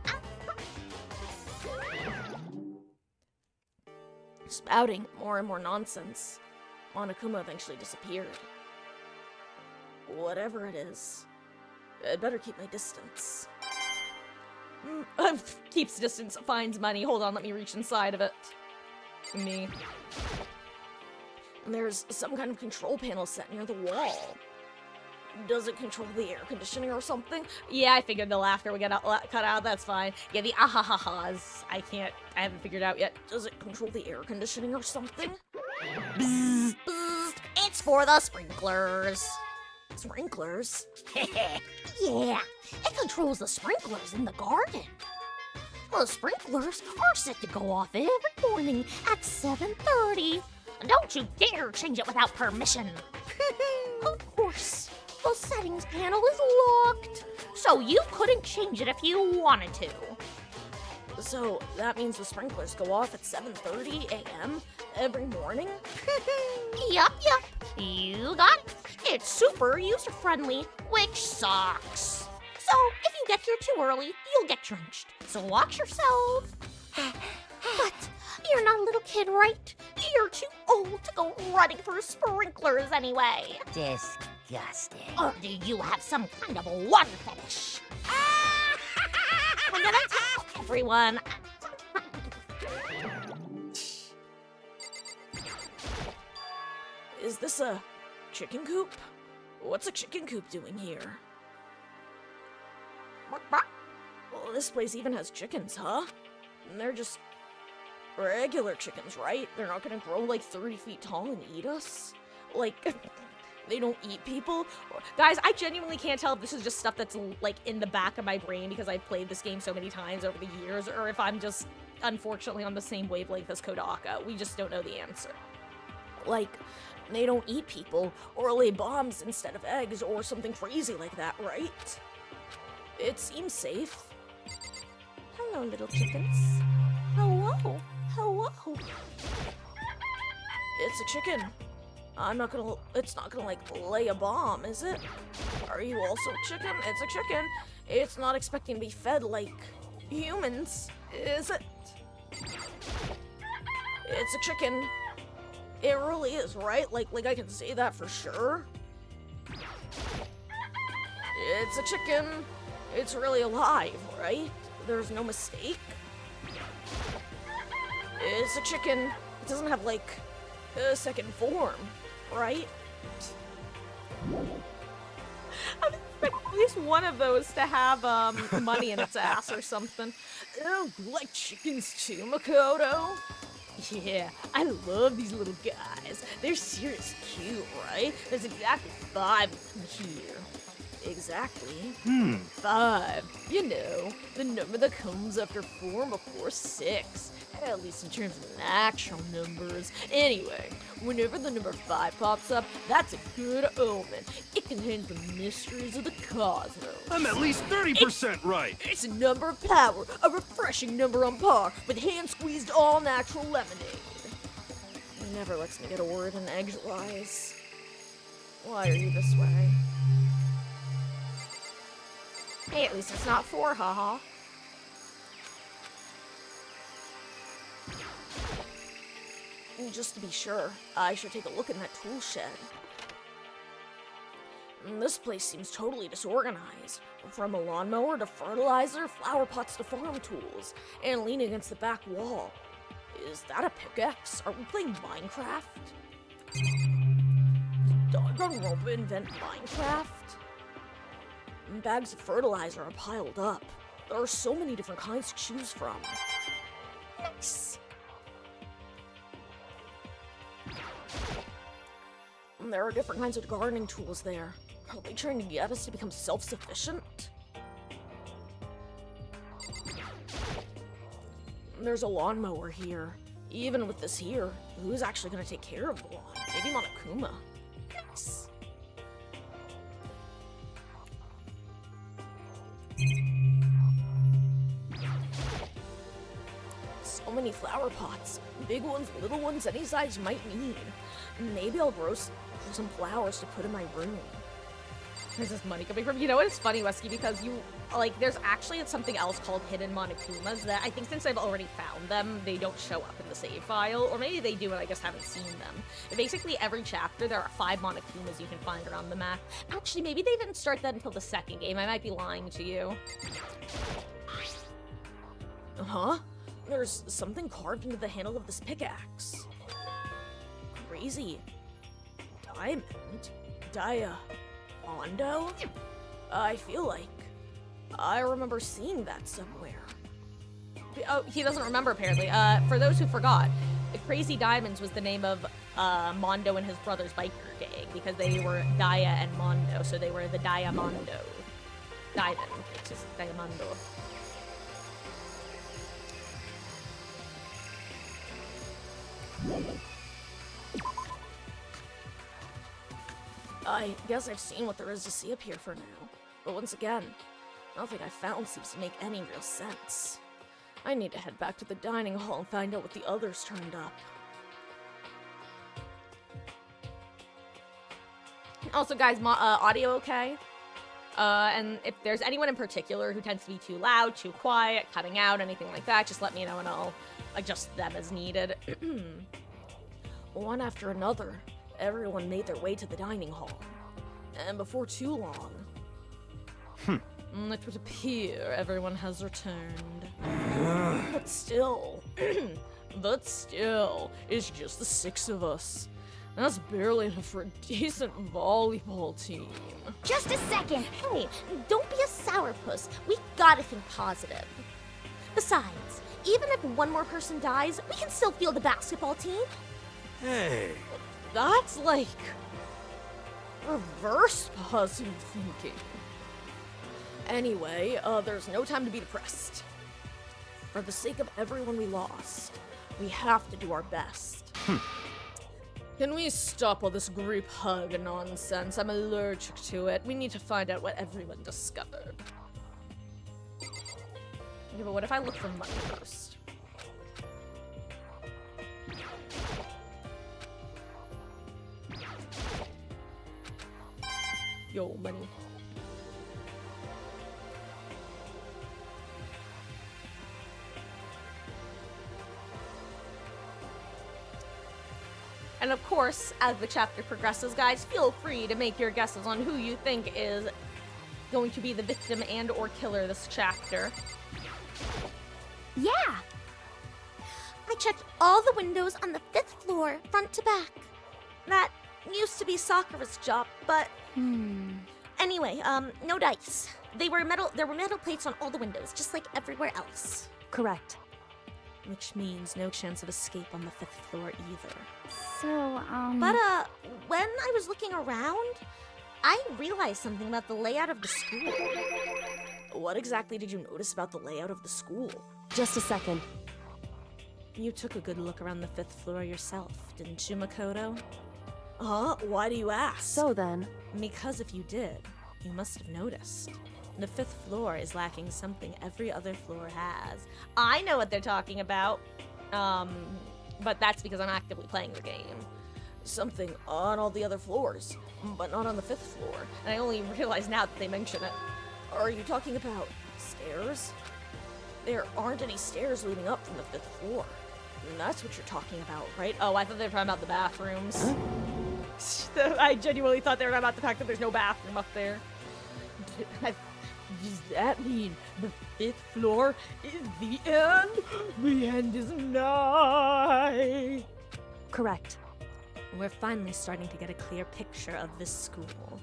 Spouting more and more nonsense, Monokuma eventually disappeared. Whatever it is, I'd better keep my distance. Keeps distance, finds money. Hold on, let me reach inside of it. Me. And there's some kind of control panel set near the wall. Does it control the air conditioning or something? Yeah, I figured the laughter would get cut out, that's fine. Yeah, the ahahahas, I haven't figured out yet. Does it control the air conditioning or something? Bzz, bzz. It's for the sprinklers. Sprinklers? Yeah, it controls the sprinklers in the garden. The sprinklers are set to go off every morning at 7:30. Don't you dare change it without permission. Of course, the settings panel is locked, so you couldn't change it if you wanted to. So that means the sprinklers go off at 7:30 a.m. every morning? Yup, you got it. It's super user-friendly, which sucks. So if you get here too early, you'll get drenched. So watch yourself. But you're not a little kid, right? You're too old to go running for sprinklers anyway. Disgusting. Or do you have some kind of a water fetish? I'm gonna tell everyone. Is this a chicken coop? What's a chicken coop doing here? Well, this place even has chickens, huh? And they're just regular chickens, right? They're not gonna grow like 30 feet tall and eat us? Like, they don't eat people? Guys, I genuinely can't tell if this is just stuff that's like in the back of my brain because I've played this game so many times over the years, or if I'm just unfortunately on the same wavelength as Kodaka. We just don't know the answer. Like, they don't eat people, or lay bombs instead of eggs, or something crazy like that, right? It seems safe. Hello, little chickens. Hello. It's a chicken. It's not gonna like lay a bomb, is it? Are you also a chicken? It's a chicken. It's not expecting to be fed like humans, is it? It's a chicken. It really is, right? Like I can say that for sure. It's a chicken. It's really alive, right? There's no mistake. It's a chicken. It doesn't have like a second form, right? I expect at least one of those to have money in its ass or something. Oh, you like chickens too, Makoto? Yeah, I love these little guys. They're seriously cute, right? There's exactly 5 of them here. Exactly. 5. You know, the number that comes after 4 before 6. At least in terms of natural numbers. Anyway, whenever the number 5 pops up, that's a good omen. It contains the mysteries of the cosmos. I'm at least 30% right. It's a number of power, a refreshing number on par with hand-squeezed all-natural lemonade. He never lets me get a word in edgewise. Why are you this way? Hey, at least it's not 4, haha. Just to be sure, I should take a look in that tool shed. This place seems totally disorganized. From a lawnmower to fertilizer, flower pots to farm tools, and leaning against the back wall. Is that a pickaxe? Are we playing Minecraft? Did Danganronpa invent Minecraft? Bags of fertilizer are piled up. There are so many different kinds to choose from. Nice. There are different kinds of gardening tools there. Are they trying to get us to become self-sufficient? There's a lawnmower here. Even with this here, who's actually going to take care of the lawn? Maybe Monokuma. Nice. So many flower pots. Big ones, little ones, any size you might need. Maybe I'll grow some flowers to put in my room. Where's this money coming from? You know what? It's funny, Wesky, because there's actually something else called hidden Monokumas that I think since I've already found them, they don't show up in the save file. Or maybe they do and I just haven't seen them. Basically, every chapter, there are 5 Monokumas you can find around the map. Actually, maybe they didn't start that until the second game. I might be lying to you. Huh? There's something carved into the handle of this pickaxe. Crazy. Diamond? Diamond? I feel like I remember seeing that somewhere. Oh, he doesn't remember, apparently. For those who forgot, the Crazy Diamonds was the name of Mondo and his brother's biker gang. because they were Dia and Mondo, so they were the Diamondo. Diamond, it's just Diamondo. I guess I've seen what there is to see up here for now. But once again, nothing I found seems to make any real sense. I need to head back to the dining hall and find out what the others turned up. Also, guys, audio okay? And if there's anyone in particular who tends to be too loud, too quiet, cutting out, anything like that, just let me know and I'll adjust them as needed. One after another, everyone made their way to the dining hall. And before too long, it would appear everyone has returned. But still, it's just the 6 of us. That's barely enough for a decent volleyball team. Just a second. Hey, don't be a sourpuss. We gotta think positive. Besides, even if one more person dies, we can still field the basketball team. Hey. That's like reverse positive thinking. Anyway, there's no time to be depressed. For the sake of everyone we lost, we have to do our best. Can we stop all this group hug nonsense? I'm allergic to it. We need to find out what everyone discovered. Okay, but what if I look for money first? Yo, money. And of course, as the chapter progresses, guys, feel free to make your guesses on who you think is going to be the victim and or killer this chapter. Yeah. I checked all the windows on the 5th floor, front to back. That used to be Sakura's job, but anyway, no dice. There were metal plates on all the windows, just like everywhere else. Correct. Which means no chance of escape on the 5th floor either. So, But, when I was looking around, I realized something about the layout of the school. What exactly did you notice about the layout of the school? Just a second. You took a good look around the 5th floor yourself, didn't you, Makoto? Huh? Why do you ask? So then, Because if you did, you must have noticed. The 5th floor is lacking something every other floor has. I know what they're talking about. But that's because I'm actively playing the game. Something on all the other floors, but not on the 5th floor. And I only realize now that they mention it. Are you talking about stairs? There aren't any stairs leading up from the 5th floor. And that's what you're talking about, right? Oh, I thought they were talking about the bathrooms. I genuinely thought they were talking about the fact that there's no bathroom up there. Does that mean the 5th floor is the end? The end is nigh. correct. We're finally starting to get a clear picture of this school.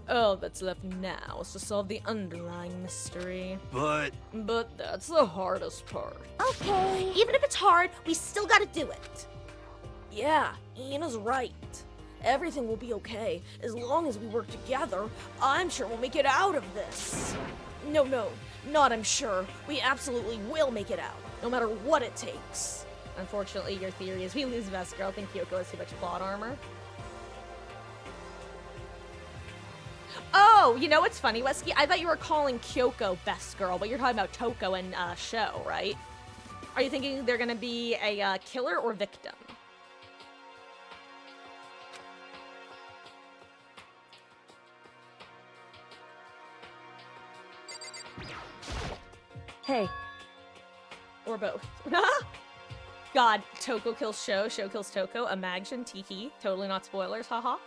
All that's left now is to solve the underlying mystery. But But that's the hardest part. Okay. Even if it's hard, we still gotta do it. Yeah, Ina's right. Everything will be okay. As long as we work together, I'm sure we'll make it out of this. No, not I'm sure. We absolutely will make it out, no matter what it takes. Unfortunately, your theory is we lose best girl. I think Kyoko has too much plot armor. Oh, you know what's funny, Wesky? I thought you were calling Kyoko best girl, but you're talking about Toko and Sho, right? Are you thinking they're gonna be a killer or victim? Hey, Or both. God, Toko kills Sho, Sho kills Toko. Imagine, teehee. Totally not spoilers, haha.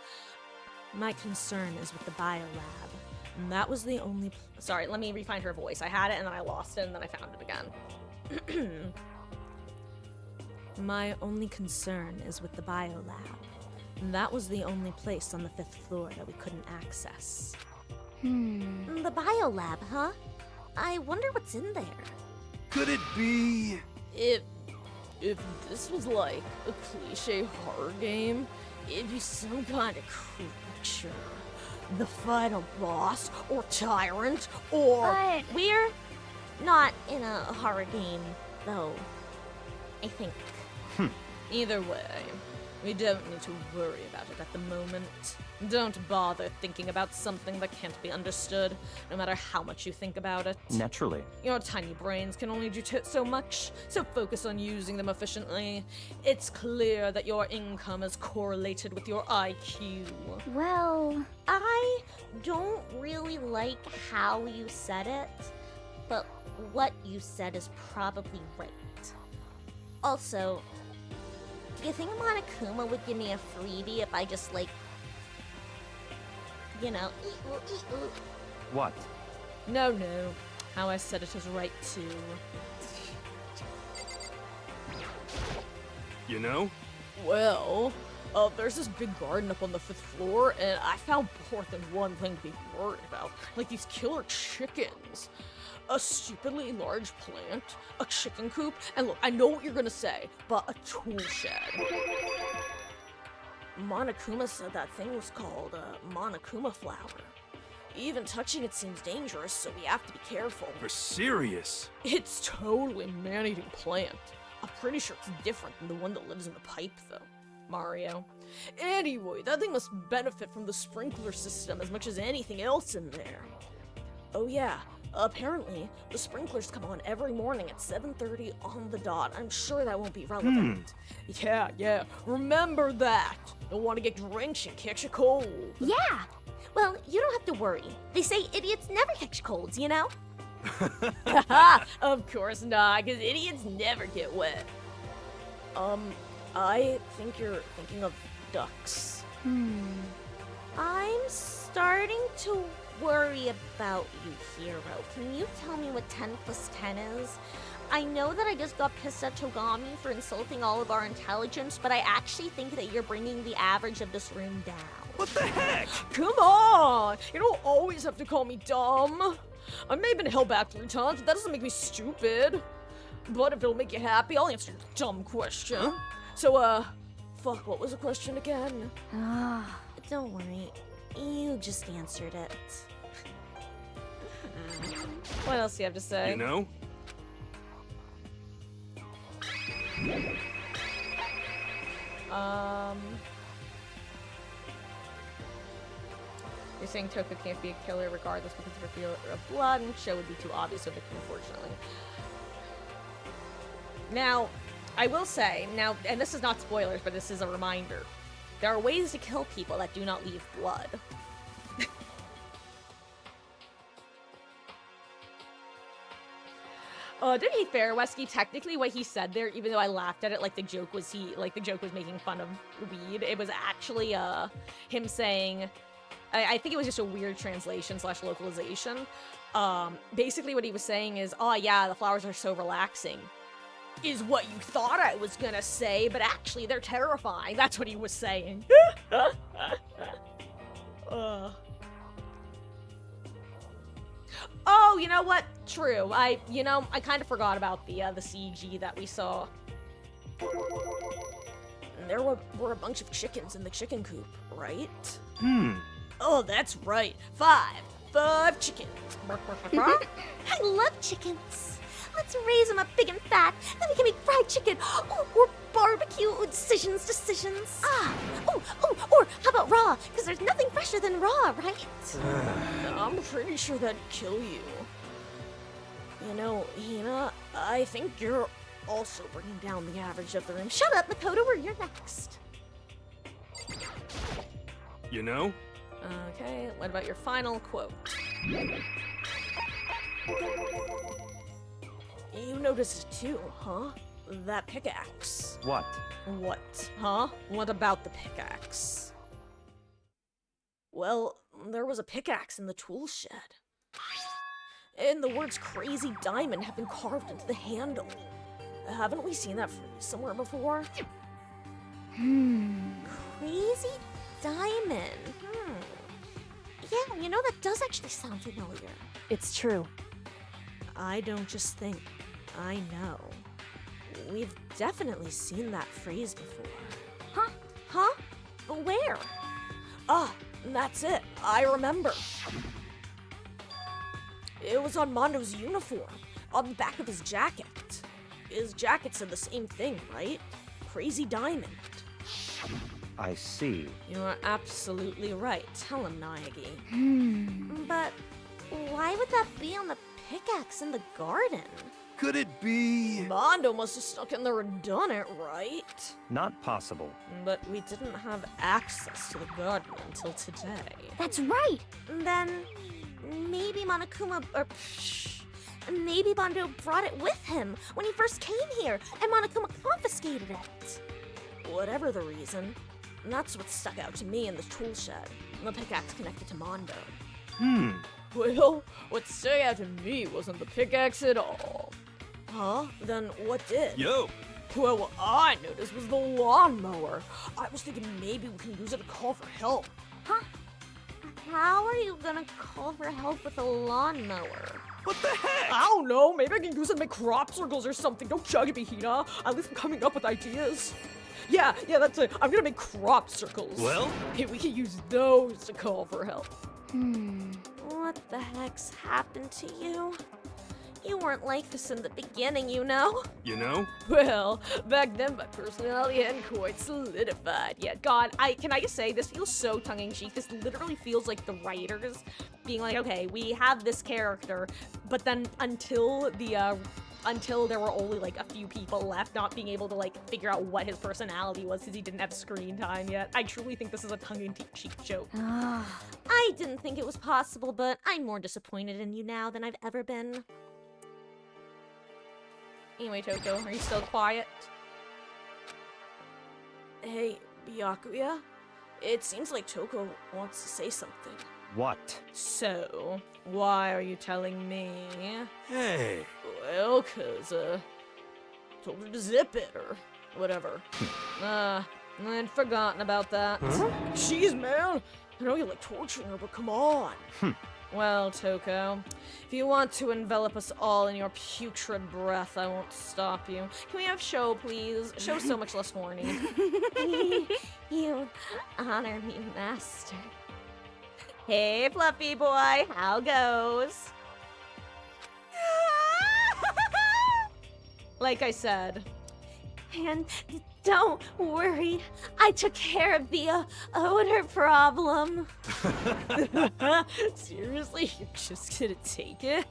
My concern is with the biolab. And that was the only Sorry, let me refine her voice. I had it and then I lost it and then I found it again. My only concern is with the biolab. And that was the only place on the 5th floor that we couldn't access. The biolab, huh? I wonder what's in there. could it be? If this was like a cliche horror game, it'd be some kind of creature. The final boss, or tyrant, or... But we're not in a horror game, though. I think. Either way, we don't need to worry about it at the moment. Don't bother thinking about something that can't be understood, no matter how much you think about it. Naturally. Your tiny brains can only do so much, so focus on using them efficiently. It's clear that your income is correlated with your IQ. Well, I don't really like how you said it, but what you said is probably right. Also, do you think Monokuma would give me a freebie if I just, like, you know, What? No, no. How I said it is right too. You know? Well, there's this big garden up on the 5th floor, and I found more than one thing to be worried about. Like these killer chickens. A stupidly large plant, a chicken coop, and look, I know what you're gonna say, but a tool shed. Monokuma said that thing was called a Monokuma flower. Even touching it seems dangerous, so we have to be careful. For serious? It's totally a man-eating plant. I'm pretty sure it's different than the one that lives in the pipe, though. Mario. Anyway, that thing must benefit from the sprinkler system as much as anything else in there. Oh yeah, apparently, the sprinklers come on every morning at 7:30 on the dot. I'm sure that won't be relevant. Yeah, remember that. Don't want to get drenched and catch a cold. Yeah. Well, you don't have to worry. They say idiots never catch colds, you know? Of course not, because idiots never get wet. I think you're thinking of ducks. I'm starting to worry about you, Hero. Can you tell me what 10 plus 10 is? I know that I just got pissed at Togami for insulting all of our intelligence, but I actually think that you're bringing the average of this room down. What the heck? Come on! You don't always have to call me dumb. I may have been held back 3 times, but that doesn't make me stupid. But if it'll make you happy, I'll answer your dumb question. So, fuck, what was the question again? Don't worry. You just answered it. What else do you have to say? You know? You're saying Toku can't be a killer regardless because of her fear of blood, and show would be too obvious of it, unfortunately. Now, I will say, and this is not spoilers, but this is a reminder. There are ways to kill people that do not leave blood. To be fair, Wesky, technically what he said there, even though I laughed at it like the joke was making fun of weed, it was actually him saying, I think it was just a weird translation / localization. Basically what he was saying is, oh yeah, the flowers are so relaxing, is what you thought I was gonna say, but actually they're terrifying. That's what he was saying. Oh, you know what? True. I kind of forgot about the CG that we saw. There were a bunch of chickens in the chicken coop, right? Oh, that's right. 5 chickens. I love chickens. Let's raise them up big and fat, then we can make fried chicken, or barbecue decisions. Or how about raw? Because there's nothing fresher than raw, right? I'm pretty sure that'd kill you. You know, Hina, I think you're also bringing down the average of the room. Shut up, Makoto, or you're next. You know? Okay, what about your final quote? You noticed it too, huh? That pickaxe. What? What? Huh? What about the pickaxe? Well, there was a pickaxe in the tool shed. And the words crazy diamond have been carved into the handle. Haven't we seen that phrase somewhere before? Crazy diamond. Yeah, you know, that does actually sound familiar. It's true. I don't just think, I know. We've definitely seen that phrase before. Huh? Where? Ah, that's it. I remember. It was on Mondo's uniform, on the back of his jacket. His jacket said the same thing, right? Crazy Diamond. I see. You are absolutely right. Tell him, Naegi. But why would that be on the pickaxe in the garden? Could it be? Mondo must have stuck in there and done it, right? Not possible. But we didn't have access to the garden until today. That's right. Then maybe Monokuma, maybe Mondo brought it with him when he first came here, and Monokuma confiscated it. Whatever the reason, that's what stuck out to me in the tool shed. The pickaxe connected to Mondo. Well, what stuck out to me wasn't the pickaxe at all. Huh? Then what did? Yo! Well, what I noticed was the lawnmower. I was thinking maybe we can use it to call for help. Huh? How are you gonna call for help with a lawnmower? What the heck? I don't know, maybe I can use it to make crop circles or something. Don't judge me, Hina. At least I'm coming up with ideas. Yeah, that's it. I'm gonna make crop circles. Well? Hey, we can use those to call for help. What the heck's happened to you? You weren't like this in the beginning, you know? You know? Well, back then my personality hadn't quite solidified yet. God, can I just say, this feels so tongue-in-cheek. This literally feels like the writers being like, okay, we have this character, but then until there were only like a few people left, not being able to like figure out what his personality was because he didn't have screen time yet. I truly think this is a tongue-in-cheek joke. I didn't think it was possible, but I'm more disappointed in you now than I've ever been. Anyway, Toko, are you still quiet? Hey, Byakuya? It seems like Toko wants to say something. What? So, why are you telling me? Hey! Well, 'cause, told her to zip it, or whatever. I'd forgotten about that. Jeez, man! I know you like torturing her, but come on! Well, Toko, if you want to envelop us all in your putrid breath, I won't stop you. Can we have show, please? Show's so much less horny. You honor me, master. Hey, Fluffy boy, how goes? Like I said. And don't worry, I took care of the odor problem. Seriously? You're just gonna take it?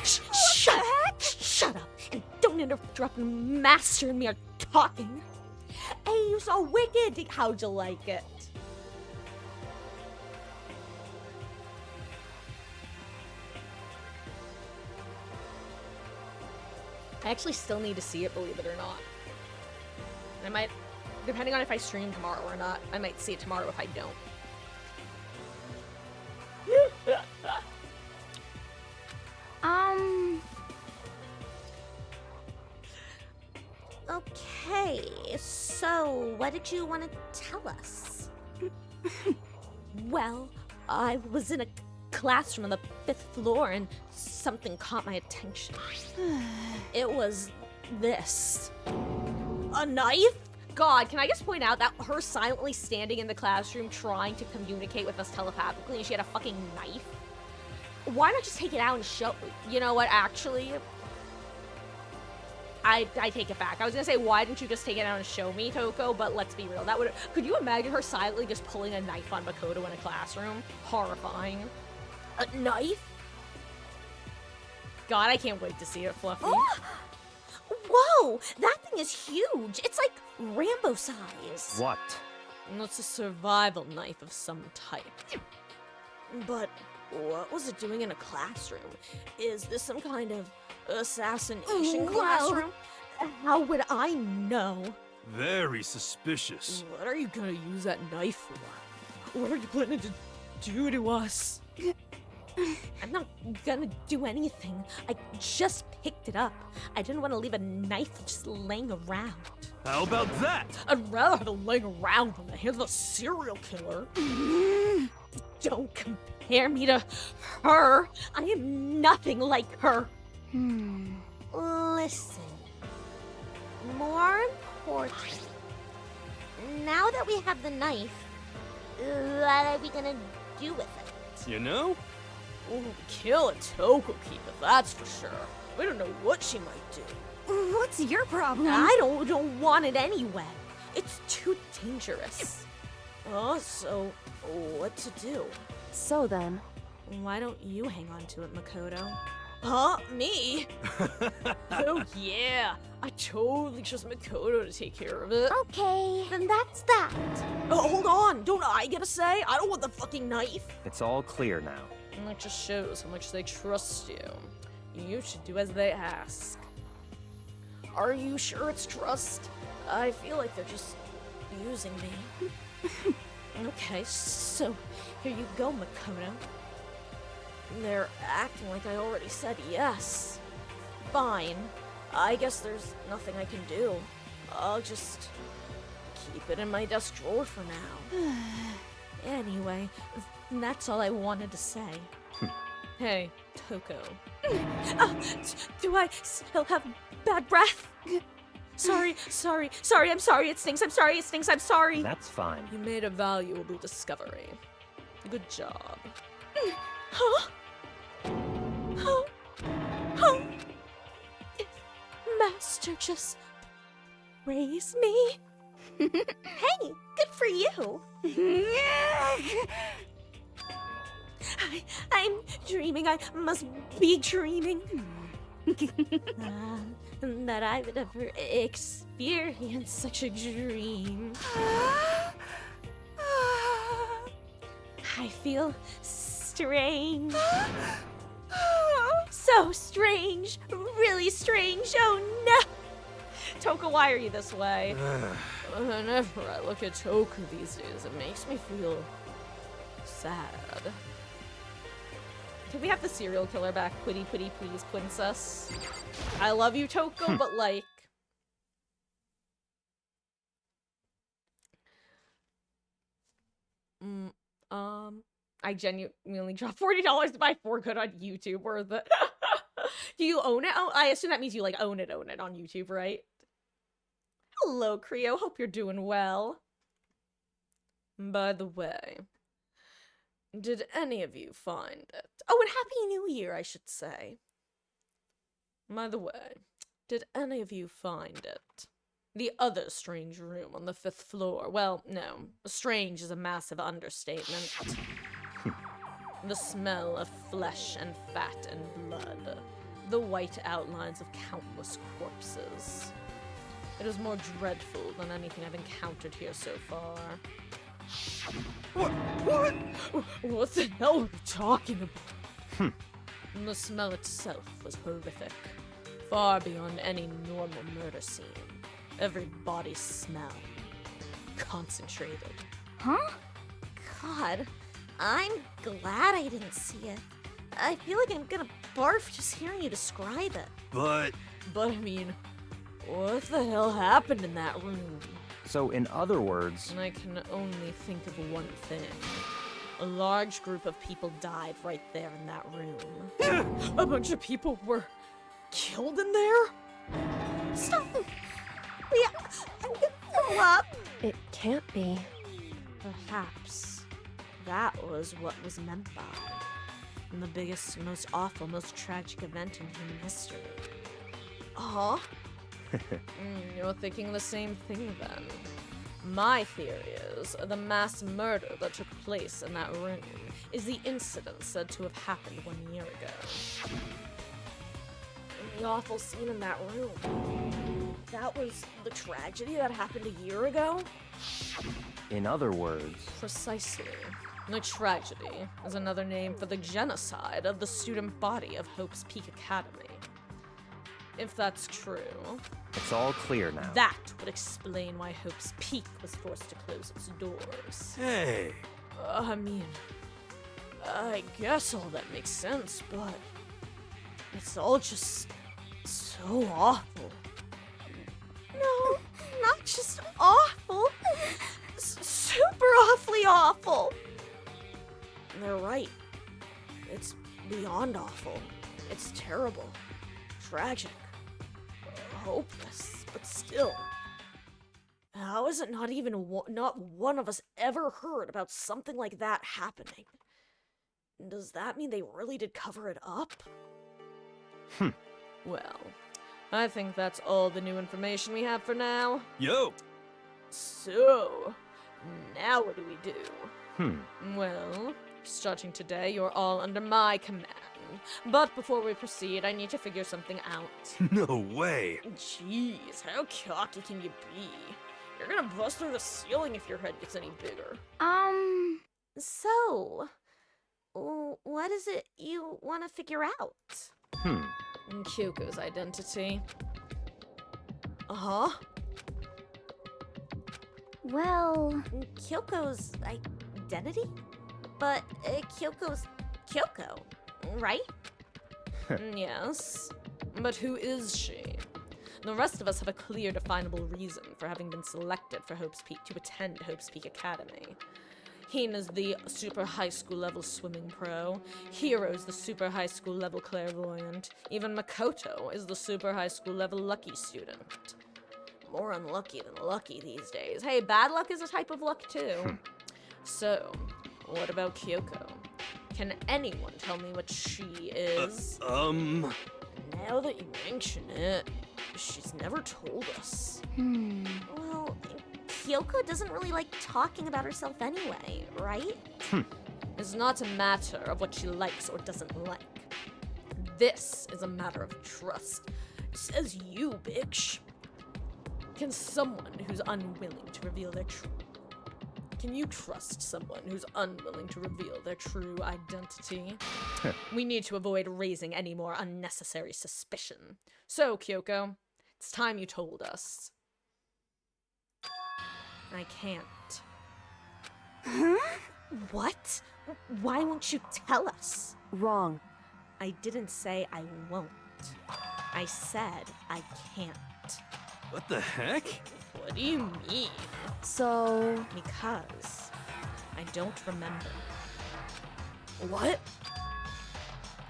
Shut up, and don't interrupt when Master and me are talking. Hey, you so wicked! How'd you like it? I actually still need to see it, believe it or not. I might, depending on if I stream tomorrow or not, I might see it tomorrow if I don't. Okay, so what did you want to tell us? Well, I was in a classroom on the 5th floor and something caught my attention. It was this. A knife? God, can I just point out that her silently standing in the classroom trying to communicate with us telepathically and she had a fucking knife? Why not just take it out and show? You know what, actually? I take it back. I was gonna say, why didn't you just take it out and show me, Toko? But let's be real, that would. Could you imagine her silently just pulling a knife on Makoto in a classroom? Horrifying. A knife? God, I can't wait to see it, Fluffy. Whoa, that thing is huge. It's like Rambo size. What? It's a survival knife of some type. But what was it doing in a classroom? Is this some kind of assassination classroom? How would I know? Very suspicious. What are you gonna use that knife for? What are you planning to do to us? I'm not gonna do anything. I just picked it up. I didn't want to leave a knife just laying around. How about that? I'd rather have it laying around in the hands of a serial killer. Don't compare me to her. I am nothing like her. Listen. More important. Now that we have the knife, What are we gonna do with it? You know? Ooh, kill a Toko Keeper, that's for sure. We don't know what she might do. What's your problem? I don't want it anyway. It's too dangerous. So what to do? So then, Why don't you hang on to it, Makoto? Huh? Me? Oh yeah, I totally trust Makoto to take care of it. Okay, then that's that. Oh, hold on, don't I get a say? I don't want the fucking knife. It's all clear now. And that just shows how much they trust you. You should do as they ask. Are you sure it's trust? I feel like they're just using me. Okay, so here you go, Makoto. They're acting like I already said yes. Fine. I guess there's nothing I can do. I'll just keep it in my desk drawer for now. Anyway, that's all I wanted to say. Hey, Toko. Do I still have bad breath? Sorry, I'm sorry, it stinks, I'm sorry. That's fine. You made a valuable discovery. Good job. Huh? Huh? Huh? If Master just raised me? Hey, good for you. I'm dreaming, I must be dreaming. That I would ever experience such a dream. I feel strange. So strange. Really strange. Oh no! Toko, why are you this way? Whenever I look at Toko these days, it makes me feel sad. Can we have the serial killer back? Pretty, please, princess. I love you, Toko, but like... I genuinely dropped $40 to buy 4 good on YouTube. Worth it. Do you own it? Oh, I assume that means you like own it on YouTube, right? Hello, Creo. Hope you're doing well. By the way, did any of you find it? Oh, and Happy New Year, I should say. By the way, did any of you find it? The other strange room on the 5th floor. Well, no. Strange is a massive understatement. The smell of flesh and fat and blood. The white outlines of countless corpses. It is more dreadful than anything I've encountered here so far. What the hell are we talking about? The smell itself was horrific. Far beyond any normal murder scene. Every body smell. Concentrated. Huh? God, I'm glad I didn't see it. I feel like I'm gonna barf just hearing you describe it. But But I mean, what the hell happened in that room? So, in other words, And I can only think of one thing. A large group of people died right there in that room. A bunch of people were killed in there? Stop! I'm gonna throw up! it can't be. Perhaps that was what was meant by the biggest, most awful, most tragic event in human history. Huh? You're thinking the same thing then. My theory is the mass murder that took place in that room is the incident said to have happened 1 year ago. The awful scene in that room. That was the tragedy that happened a year ago? in other words, Precisely. The tragedy is another name for the genocide of the student body of Hope's Peak Academy. If that's true, it's all clear now. that would explain why Hope's Peak was forced to close its doors. hey, I mean, I guess all that makes sense, but it's all just so awful. No, not just awful. Super awfully awful. They're right. It's beyond awful. It's terrible. Tragic. Hopeless, but still. How is it not even not one of us ever heard about something like that happening? Does that mean they really did cover it up? Well, I think that's all the new information we have for now. Yo! So, now what do we do? Well, starting today, you're all under my command. But before we proceed, I need to figure something out. No way! Jeez, how cocky can you be? You're gonna bust through the ceiling if your head gets any bigger. So, what is it you want to figure out? Kyoko's identity. Uh-huh. Well, Kyoko's identity? But Kyoko's Kyoko, right? Yes. But who is she? The rest of us have a clear, definable reason for having been selected for Hope's Peak to attend Hope's Peak Academy. Heen is the super high school level swimming pro. Hiro's the super high school level clairvoyant. Even Makoto is the super high school level lucky student. More unlucky than lucky these days. Hey, bad luck is a type of luck too. So, what about Kyoko? Can anyone tell me what she is? Now that you mention it, she's never told us. Well, Kyoko doesn't really like talking about herself anyway, right? It's not a matter of what she likes or doesn't like. This is a matter of trust. Says you, bitch. Can someone who's unwilling to reveal their Can you trust someone who's unwilling to reveal their true identity? We need to avoid raising any more unnecessary suspicion. So, Kyoko, it's time you told us. I can't. What? Why won't you tell us? Wrong. I didn't say I won't. I said I can't. What the heck? What do you mean? So, Because I don't remember. What?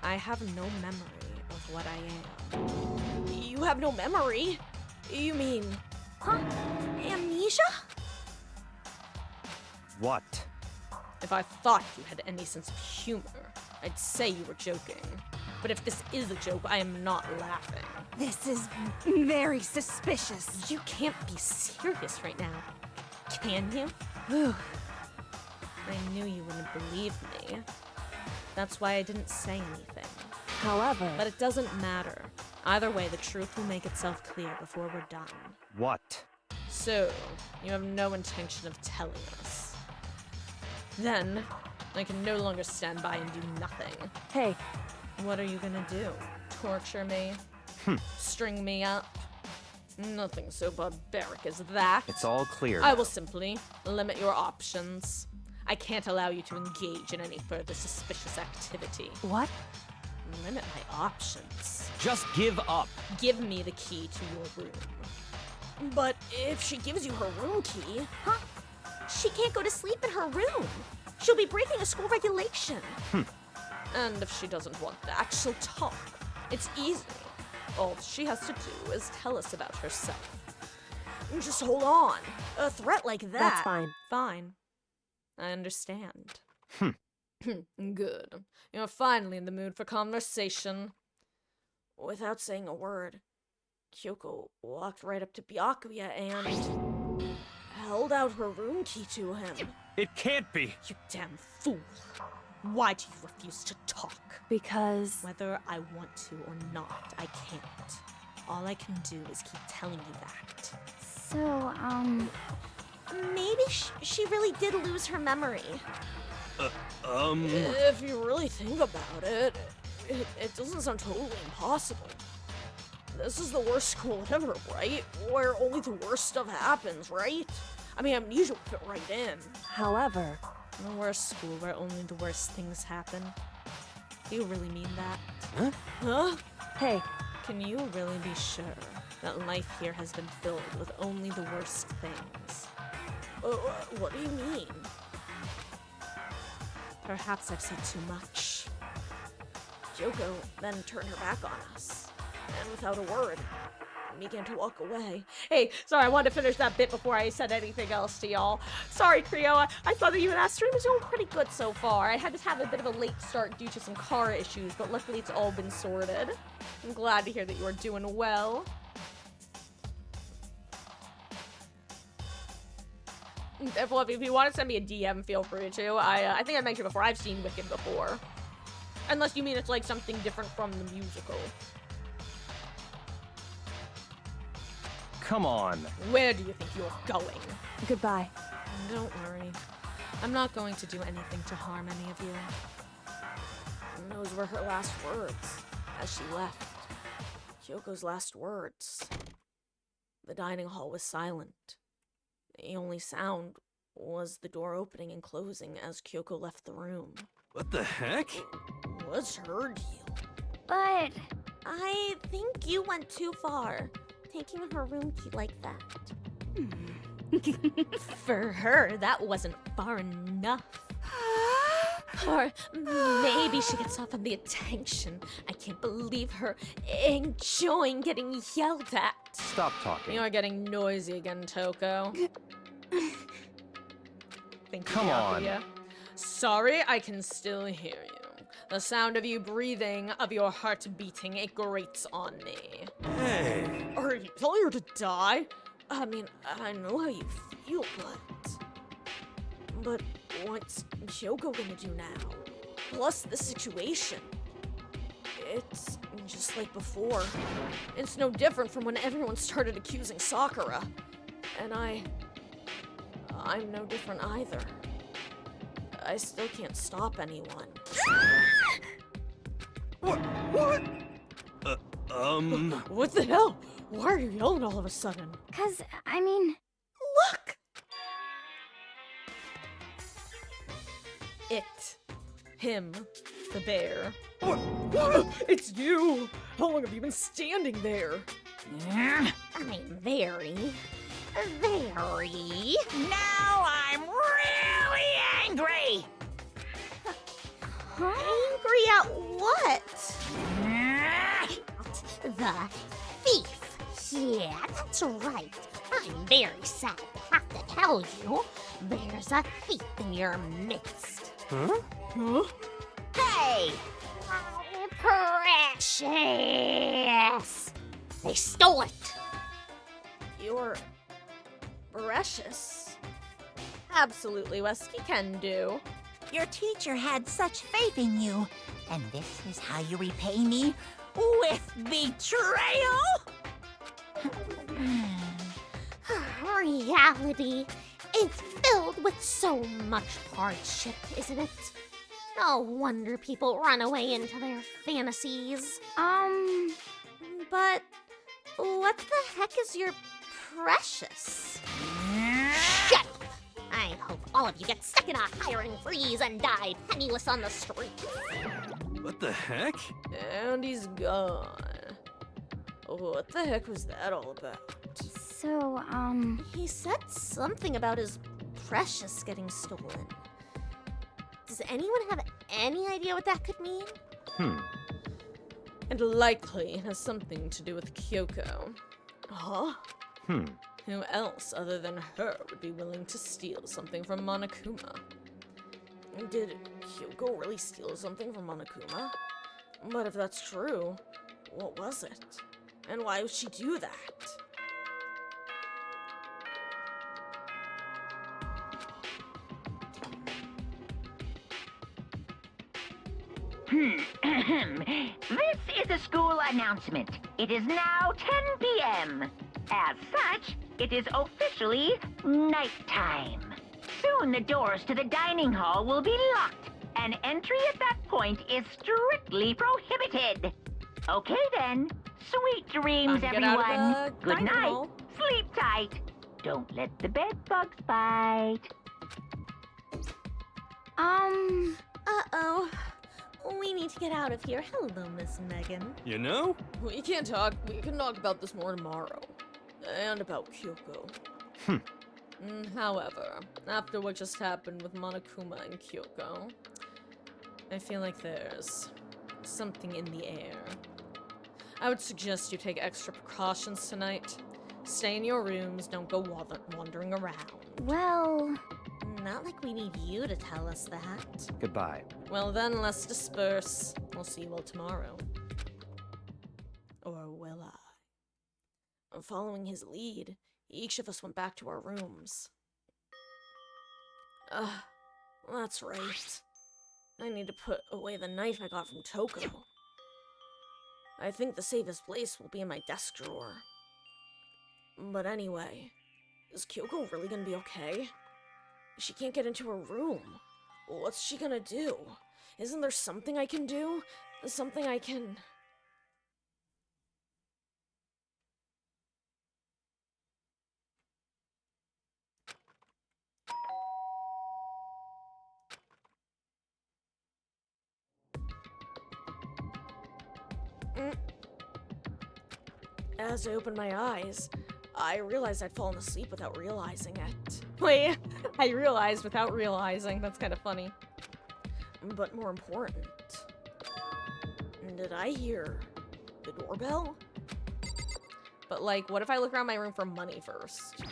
I have no memory of what I am. You have no memory? You mean... Huh? Amnesia? What? If I thought you had any sense of humor, I'd say you were joking. But if this is a joke, I am not laughing. This is very suspicious. You can't be serious right now. Can you? I knew you wouldn't believe me. That's why I didn't say anything. however, But it doesn't matter. Either way, the truth will make itself clear before we're done. What? So, you have no intention of telling us. Then, I can no longer stand by and do nothing. hey, What are you gonna do? Torture me? String me up? Nothing so barbaric as that. It's all clear. I now. will simply limit your options. I can't allow you to engage in any further suspicious activity. what? Limit my options. Just give up. Give me the key to your room. But if she gives you her room key, Huh? She can't go to sleep in her room. She'll be breaking a school regulation. and if she doesn't want that, she'll talk. It's easy. All she has to do is tell us about herself. Just hold on. A threat like that. That's fine. Fine. I understand. Good. You're finally in the mood for conversation. Without saying a word, Kyoko walked right up to Byakuya and held out her room key to him. It can't be. You damn fool. Why do you refuse to talk? Because Whether I want to or not, I can't. All I can do is keep telling you that. So, maybe she really did lose her memory. If you really think about it, it doesn't sound totally impossible. This is the worst school ever, right? Where only the worst stuff happens, right? I mean, amnesia would fit right in. however, The worst school where only the worst things happen. Do you really mean that? Huh? hey, Can you really be sure that life here has been filled with only the worst things? What do you mean? Perhaps I've said too much. Kyoko then turned her back on us, and without a word, began to walk away. Hey, sorry, I wanted to finish that bit before I said anything else to y'all. Sorry, Creo, I thought that you and that stream was going pretty good so far. I had to have a bit of a late start due to some car issues, but luckily it's all been sorted. I'm glad to hear that you are doing well. If you want to send me a DM, feel free to. I think I mentioned before, I've seen Wicked before. Unless you mean it's like something different from the musical. Come on. Where do you think you're going? Goodbye. Don't worry. I'm not going to do anything to harm any of you. And those were her last words as she left. Kyoko's last words. The dining hall was silent. The only sound was the door opening and closing as Kyoko left the room. What the heck? What's her deal? But I think you went too far, taking her room key like that. For her, that wasn't far enough. Or maybe she gets off on the attention. I can't believe her enjoying getting yelled at. Stop talking. You're getting noisy again, Toko. Come on. Sorry, I can still hear you. The sound of you breathing, of your heart beating, it grates on me. Hey. Are you telling her to die? I mean, I know how you feel, but what's Kyoko gonna do now? Plus the situation. It's just like before. It's no different from when everyone started accusing Sakura. And I'm no different either. I still can't stop anyone. What? What the hell? Why are you yelling all of a sudden? 'cause I mean, Look! It. Him. The bear. What? It's you! How long have you been standing there? I mean, very. Now I'm really angry! Angry at what? The thief. Yeah, that's right. I'm very sad to have to tell you. There's a thief in your midst. Huh? Hey! Oh, precious! They stole it! You're precious. Absolutely, Wesky can do. Your teacher had such faith in you, and this is how you repay me? With betrayal? Reality is filled with so much hardship, isn't it? No wonder people run away into their fantasies. But what the heck is your precious? Shut up! I hope all of you get stuck in a hiring freeze and die penniless on the street. What the heck? And he's gone. What the heck was that all about? So, he said something about his precious getting stolen. Does anyone have any idea what that could mean? And likely has something to do with Kyoko. Huh? Who else other than her would be willing to steal something from Monokuma? Did Kyoko really steal something from Monokuma? But if that's true, what was it? And why would she do that? This is a school announcement. It is now 10 p.m. As such, it is officially nighttime. Soon the doors to the dining hall will be locked, and entry at that point is strictly prohibited. Okay then. Sweet dreams, Get out of everyone. the Good dining night. hall. Sleep tight. Don't let the bed bugs bite. Uh-oh. We need to get out of here. Hello, Miss Megan. You know? We can talk about this more tomorrow. And about Kyoko. However, after what just happened with Monokuma and Kyoko, I feel like there's something in the air. I would suggest you take extra precautions tonight. Stay in your rooms, don't go wandering around. Well, not like we need you to tell us that. Goodbye. Well then, let's disperse. I'll see you all tomorrow. Or will I? Following his lead, each of us went back to our rooms. That's right. I need to put away the knife I got from Toko. I think the safest place will be in my desk drawer. But anyway, is Kyoko really gonna be okay? She can't get into her room. What's she gonna do? Isn't there something I can do? Something I can... As I opened my eyes, I realized I'd fallen asleep without realizing it. Wait, I realized without realizing. That's kind of funny. But more important, did I hear the doorbell? But like, what if I look around my room for money first?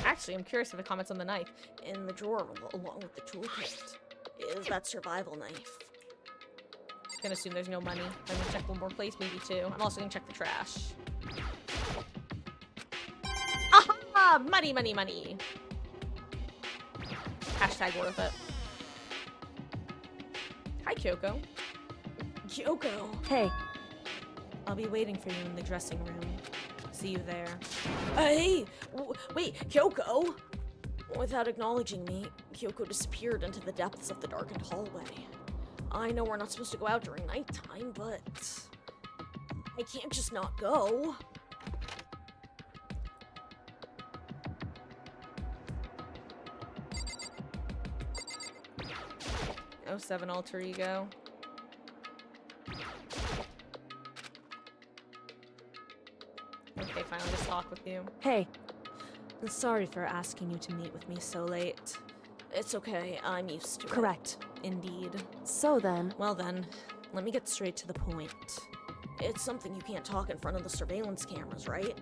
Actually, I'm curious if it comments on the knife. In the drawer, along with the toolkit, is that survival knife. I'm gonna assume there's no money. I'm gonna check one more place, maybe two. I'm also gonna check the trash. Aha! Money, money, money! Hashtag worth it. Hi, Kyoko. Kyoko. Hey, I'll be waiting for you in the dressing room. See you there. Hey! Wait, Kyoko! Without acknowledging me, Kyoko disappeared into the depths of the darkened hallway. I know we're not supposed to go out during nighttime, but... I can't just not go. Oh, 07 alter ego. Okay, fine, I'll just talk with you. hey, Sorry for asking you to meet with me so late. It's okay, I'm used to it. correct. Indeed. So then, Well then, let me get straight to the point. It's something you can't talk in front of the surveillance cameras, right?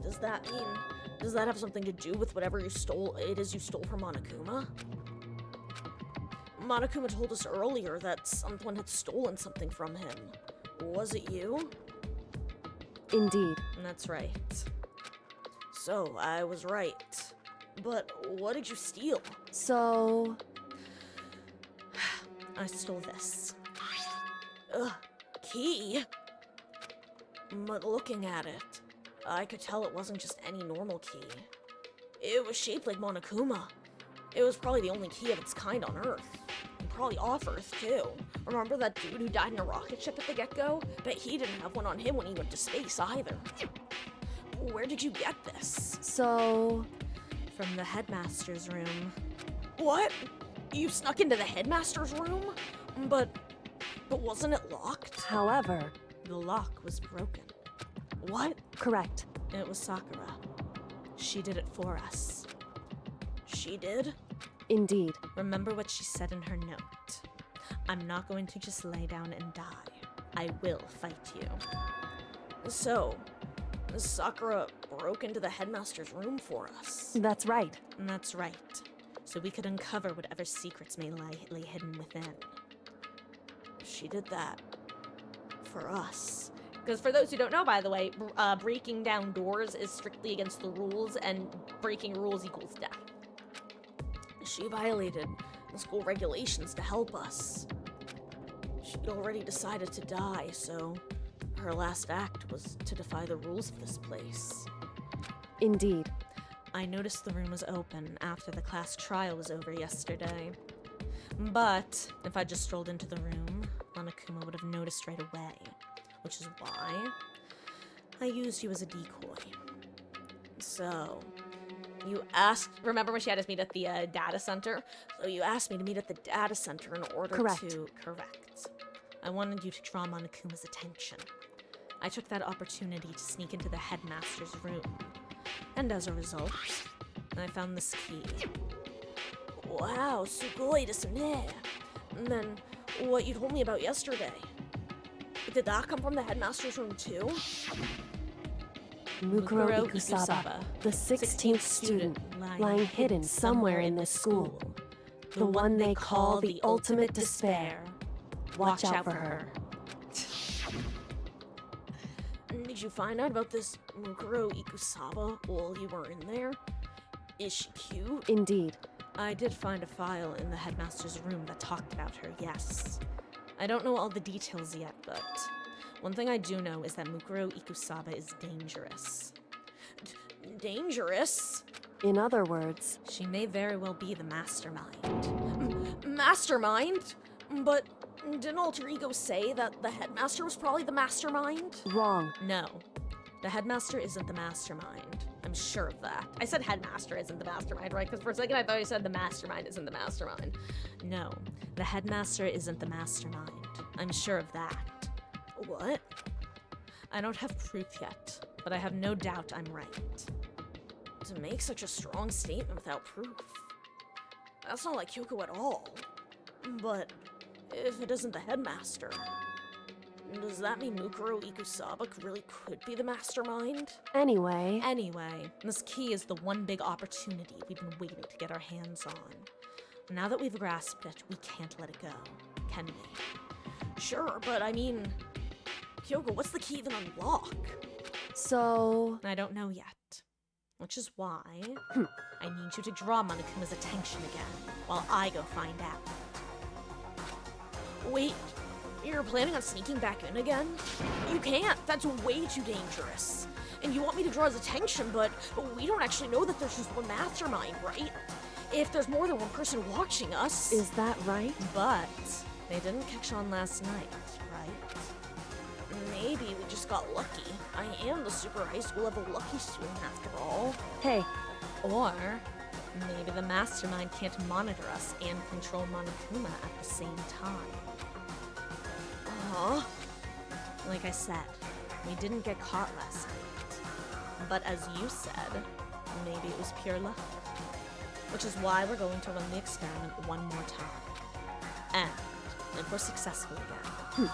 Does that have something to do with whatever you stole from Monokuma? Monokuma told us earlier that someone had stolen something from him. Was it you? indeed. That's right. So, I was right. But what did you steal? So, I stole this. Ugh, key? But looking at it, I could tell it wasn't just any normal key. It was shaped like Monokuma. It was probably the only key of its kind on Earth. And probably off Earth, too. Remember that dude who died in a rocket ship at the get-go? Bet he didn't have one on him when he went to space, either. Where did you get this? so, From the headmaster's room. What? You snuck into the headmaster's room? But wasn't it locked? however, The lock was broken. What? correct. It was Sakura. She did it for us. She did? Indeed. Remember what she said in her note. I'm not going to just lay down and die. I will fight you. So, Sakura broke into the headmaster's room for us. That's right. And that's right. So we could uncover whatever secrets may lay hidden within. She did that. For us. Because for those who don't know, by the way, breaking down doors is strictly against the rules, and breaking rules equals death. She violated the school regulations to help us. She'd already decided to die, so her last act was to defy the rules of this place. Indeed. I noticed the room was open after the class trial was over yesterday. But if I just strolled into the room, Monokuma would have noticed right away, which is why I used you as a decoy. So, you asked, remember when she had us meet at the data center? So you asked me to meet at the data center in order Correct. to, correct. I wanted you to draw Monokuma's attention. I took that opportunity to sneak into the headmaster's room. And as a result, I found this key. Wow, sugoi desu ne. And then what you told me about yesterday. Did that come from the headmaster's room too? Mukuro Ikusaba, the 16th student, lying hidden somewhere in this school. The one they call the ultimate despair. Watch out for her. Did you find out about this Mukuro Ikusaba while you were in there? Is she cute? Indeed. I did find a file in the headmaster's room that talked about her, yes. I don't know all the details yet, but one thing I do know is that Mukuro Ikusaba is dangerous. Dangerous? In other words, She may very well be the mastermind. Mastermind? But didn't Alter Ego say that the headmaster was probably the mastermind? wrong. No. The headmaster isn't the mastermind. I'm sure of that. I said headmaster isn't the mastermind, right? Because for a second I thought you said the mastermind isn't the mastermind. No, the headmaster isn't the mastermind. I'm sure of that. What? I don't have proof yet, but I have no doubt I'm right. To make such a strong statement without proof, that's not like Kyoko at all. But if it isn't the headmaster, does that mean Mukuro Ikusaba really could be the mastermind? Anyway, This key is the one big opportunity we've been waiting to get our hands on. Now that we've grasped it, we can't let it go, can we? Sure, but I mean, Kyoko, what's the key even unlock? so I don't know yet. Which is why I need you to draw Monokuma's attention again, while I go find out. Wait, you're planning on sneaking back in again? You can't, that's way too dangerous. And you want me to draw his attention, but we don't actually know that there's just one mastermind, right? If there's more than one person watching us. is that right? But they didn't catch on last night, right? Maybe we just got lucky. I am the super high school level lucky student after all. Hey, Or maybe the mastermind can't monitor us and control Monokuma at the same time. Huh? Like I said, we didn't get caught last night. But as you said, maybe it was pure luck. Which is why we're going to run the experiment one more time. And if we're successful again,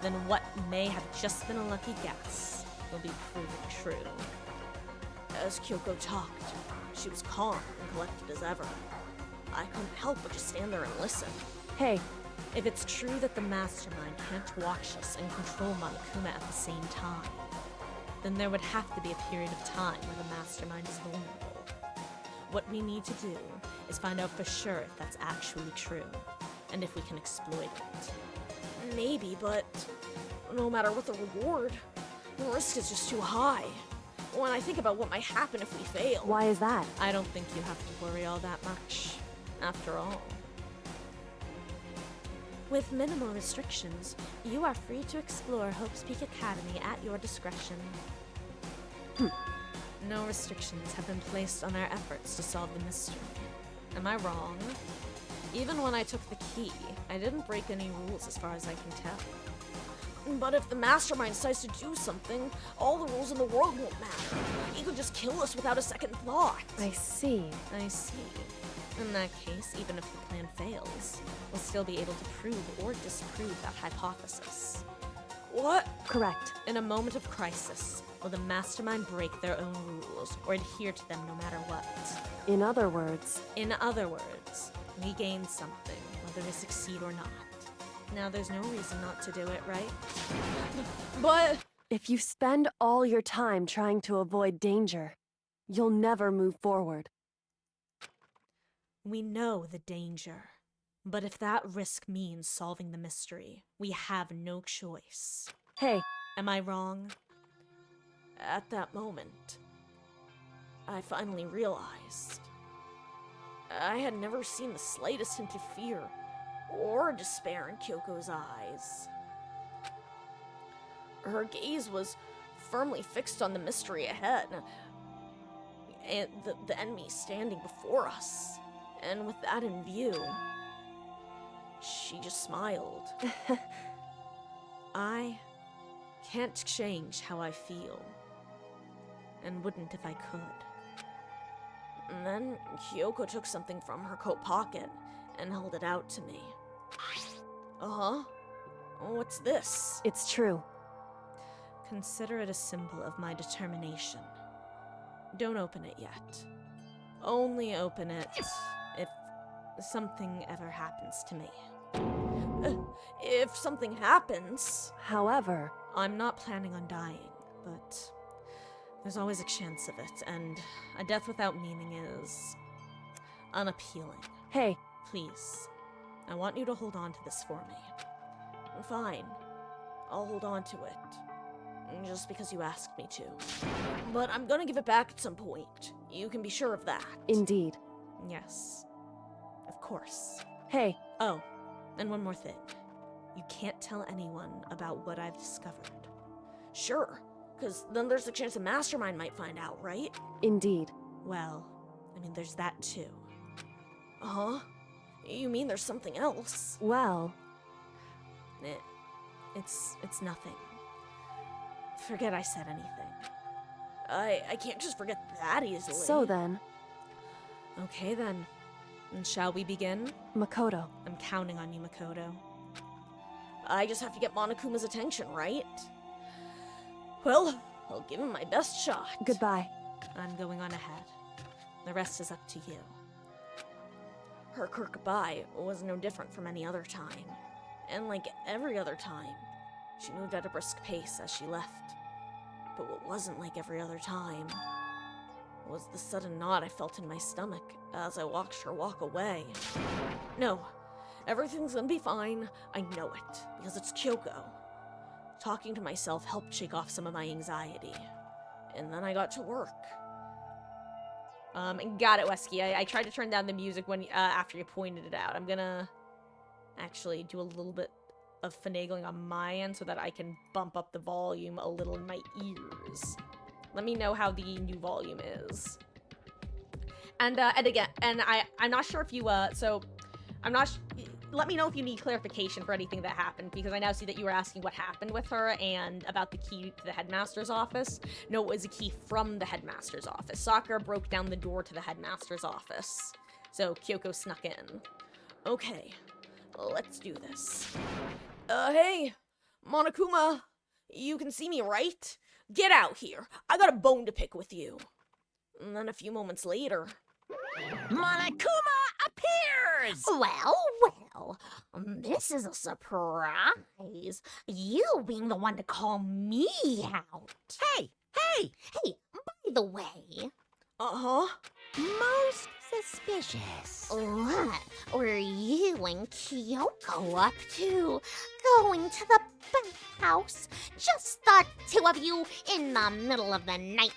then what may have just been a lucky guess will be proven true. As Kyoko talked, she was calm and collected as ever. I couldn't help but just stand there and listen. hey, If it's true that the mastermind can't watch us and control Monokuma at the same time, then there would have to be a period of time where the mastermind is vulnerable. What we need to do is find out for sure if that's actually true, and if we can exploit it. Maybe, but no matter what the reward, the risk is just too high. When I think about what might happen if we fail, why is that? I don't think you have to worry all that much, after all. With minimal restrictions, you are free to explore Hope's Peak Academy at your discretion. No restrictions have been placed on our efforts to solve the mystery. Am I wrong? Even when I took the key, I didn't break any rules as far as I can tell. But if the mastermind decides to do something, all the rules in the world won't matter. He could just kill us without a second thought. I see. I see. In that case, even if the plan fails, we'll still be able to prove or disprove that hypothesis. What? Correct. In a moment of crisis, will the mastermind break their own rules or adhere to them no matter what? In other words, We gain something, whether we succeed or not. Now there's no reason not to do it, right? But if you spend all your time trying to avoid danger, you'll never move forward. we know the danger. But if that risk means solving the mystery, we have no choice. Hey, Am I wrong? At that moment, I finally realized I had never seen the slightest hint of fear or despair in Kyoko's eyes. Her gaze was firmly fixed on the mystery ahead, and the enemy standing before us. And with that in view, she just smiled. I can't change how I feel, and wouldn't if I could. And then Kyoko took something from her coat pocket and held it out to me. Uh-huh. What's this? It's true. Consider it a symbol of my determination. Don't open it yet. Only open it if something ever happens to me. If something happens... However, I'm not planning on dying, but there's always a chance of it, and a death without meaning is unappealing. hey, Please, I want you to hold on to this for me. Fine, I'll hold on to it. Just because you asked me to. But I'm gonna give it back at some point. You can be sure of that. indeed. Yes. Of course. Hey, Oh, and one more thing. You can't tell anyone about what I've discovered. Sure, because then there's a chance the mastermind might find out, right? indeed. Well, I mean, there's that too. Uh-huh. You mean there's something else? Well, It's nothing. Forget I said anything. I can't just forget that easily. so then, Okay then. And shall we begin? Makoto. I'm counting on you, Makoto. I just have to get Monokuma's attention, right? Well, I'll give him my best shot. Goodbye. I'm going on ahead. The rest is up to you. Her curt goodbye was no different from any other time. And like every other time, she moved at a brisk pace as she left. But what wasn't like every other time was the sudden knot I felt in my stomach as I watched her walk away. No, everything's gonna be fine. I know it, because it's Kyoko. Talking to myself helped shake off some of my anxiety. And then I got to work. Got it, Wesky. I tried to turn down the music when after you pointed it out. I'm gonna actually do a little bit of finagling on my end so that I can bump up the volume a little in my ears. Let me know how the new volume is. And again, I'm not sure if you, let me know if you need clarification for anything that happened, because I now see that you were asking what happened with her and about the key to the headmaster's office. No, it was a key from the headmaster's office. Sakura broke down the door to the headmaster's office, so Kyoko snuck in. Okay, let's do this. Hey, Monokuma, you can see me, right? Get out here. I got a bone to pick with you. And then a few moments later... Monokuma appears! Well, this is a surprise. You being the one to call me out. Hey! Hey, by the way, Uh-huh. Most suspicious. what were you and Kyoko up to? Going to the bathhouse? Just the two of you in the middle of the night.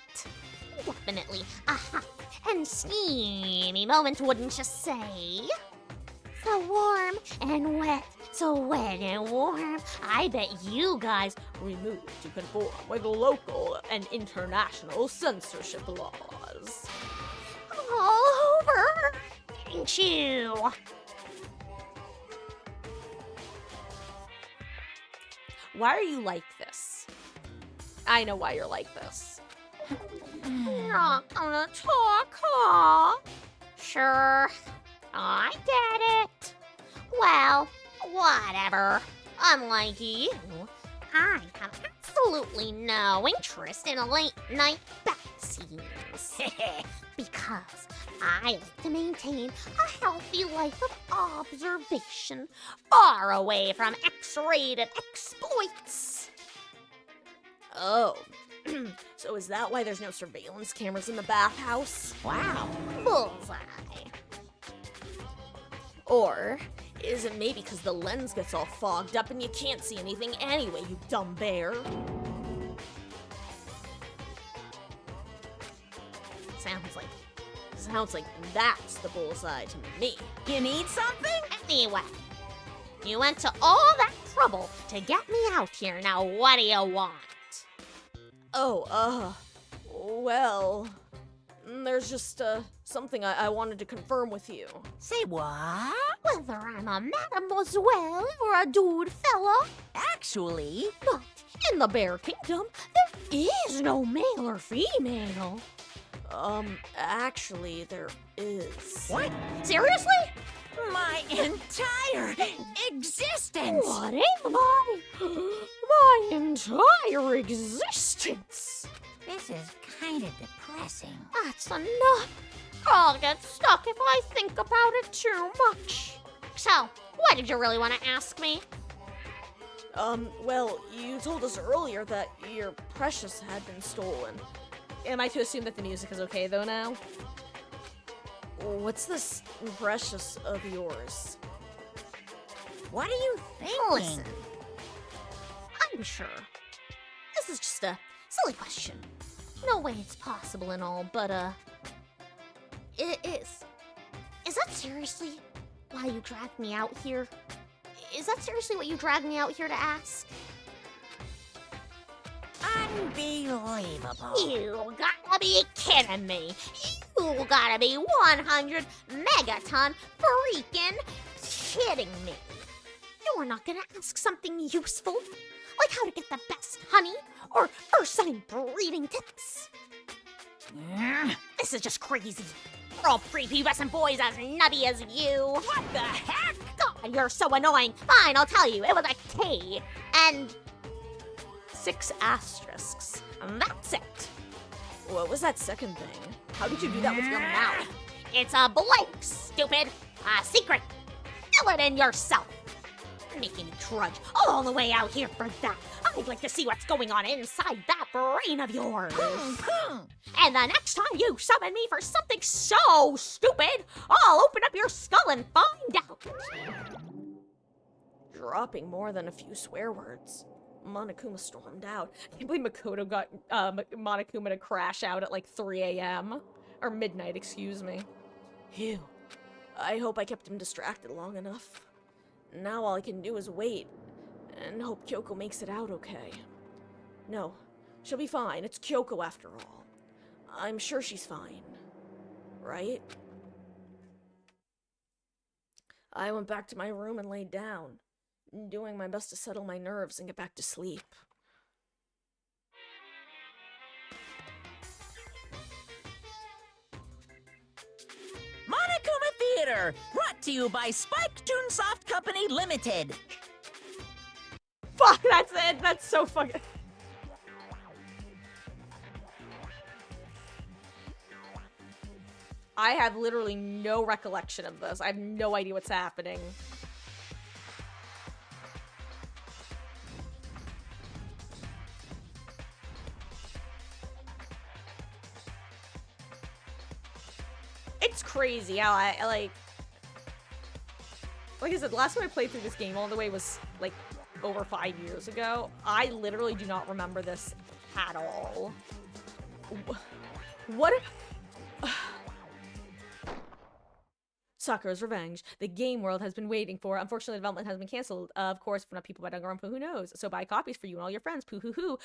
Definitely a hot and steamy moment, wouldn't you say? So warm and wet, so wet and warm. I bet you guys Removed to conform with local and international censorship laws. all over, didn't you? Why are you like this? I know why you're like this. Not gonna talk, huh? Sure, I get it. Well, whatever. Unlike you, I have absolutely no interest in late night bath scenes. Because I like to maintain a healthy life of observation, far away from X-rated exploits. Oh, so is that why there's no surveillance cameras in the bathhouse? Wow. Bullseye. Or is it maybe because the lens gets all fogged up and you can't see anything anyway, you dumb bear? Sounds like that's the bullseye to me. You need something? Anyway, you went to all that trouble to get me out here. Now what do you want? Oh, well, there's just, something I wanted to confirm with you. Say what? Whether I'm a mademoiselle or a dude fella, Actually, but in the Bear Kingdom, there is no male or female. Actually, there is. What? Seriously? My entire existence! What am I? My entire existence. This is kind of depressing. That's enough. I'll get stuck if I think about it too much. So, what did you really want to ask me? Well, you told us earlier that your Precious had been stolen. Am I to assume that the music is okay, though, now? What's this Precious of yours? What are you thinking? Listen, I'm sure. This is just a silly question. No way it's possible and all, but, it is. Is that seriously why you dragged me out here? Is that seriously what you dragged me out here to ask? Unbelievable. You gotta be kidding me. You gotta be 100 megaton freaking kidding me. You're not gonna ask something useful? Like how to get the best honey? Or sign breeding tips? This is just crazy. We're all prepubescent boys as nutty as you. What the heck? God, you're so annoying. Fine, I'll tell you. It was a K. And 6 asterisks. And that's it. What was that second thing? How did you do that with your mouth? it's a blank, stupid. A secret. Fill it in yourself. Making me trudge all the way out here for that. I'd like to see what's going on inside that brain of yours. And the next time you summon me for something so stupid, I'll open up your skull and find out. Dropping more than a few swear words. Monokuma stormed out. I can't believe Makoto got Monokuma to crash out at like 3 a.m. Or midnight, excuse me. Phew. I hope I kept him distracted long enough. Now all I can do is wait, and hope Kyoko makes it out okay. No, she'll be fine. It's Kyoko after all. I'm sure she's fine. Right? I went back to my room and laid down, doing my best to settle my nerves and get back to sleep. Monokuma Theater, brought to you by Spike Toonsoft Company Limited. Fuck, that's it. That's so fucking... I have literally no recollection of this. I have no idea what's happening. It's crazy how I like I said, the last time I played through this game all the way was like over 5 years ago. I literally do not remember this at all. What? Sakura's Revenge. The game world has been waiting for. Unfortunately, the development has been canceled. Of course, for not people by Danganronpa, who knows? So buy copies for you and all your friends. Poo hoo hoo.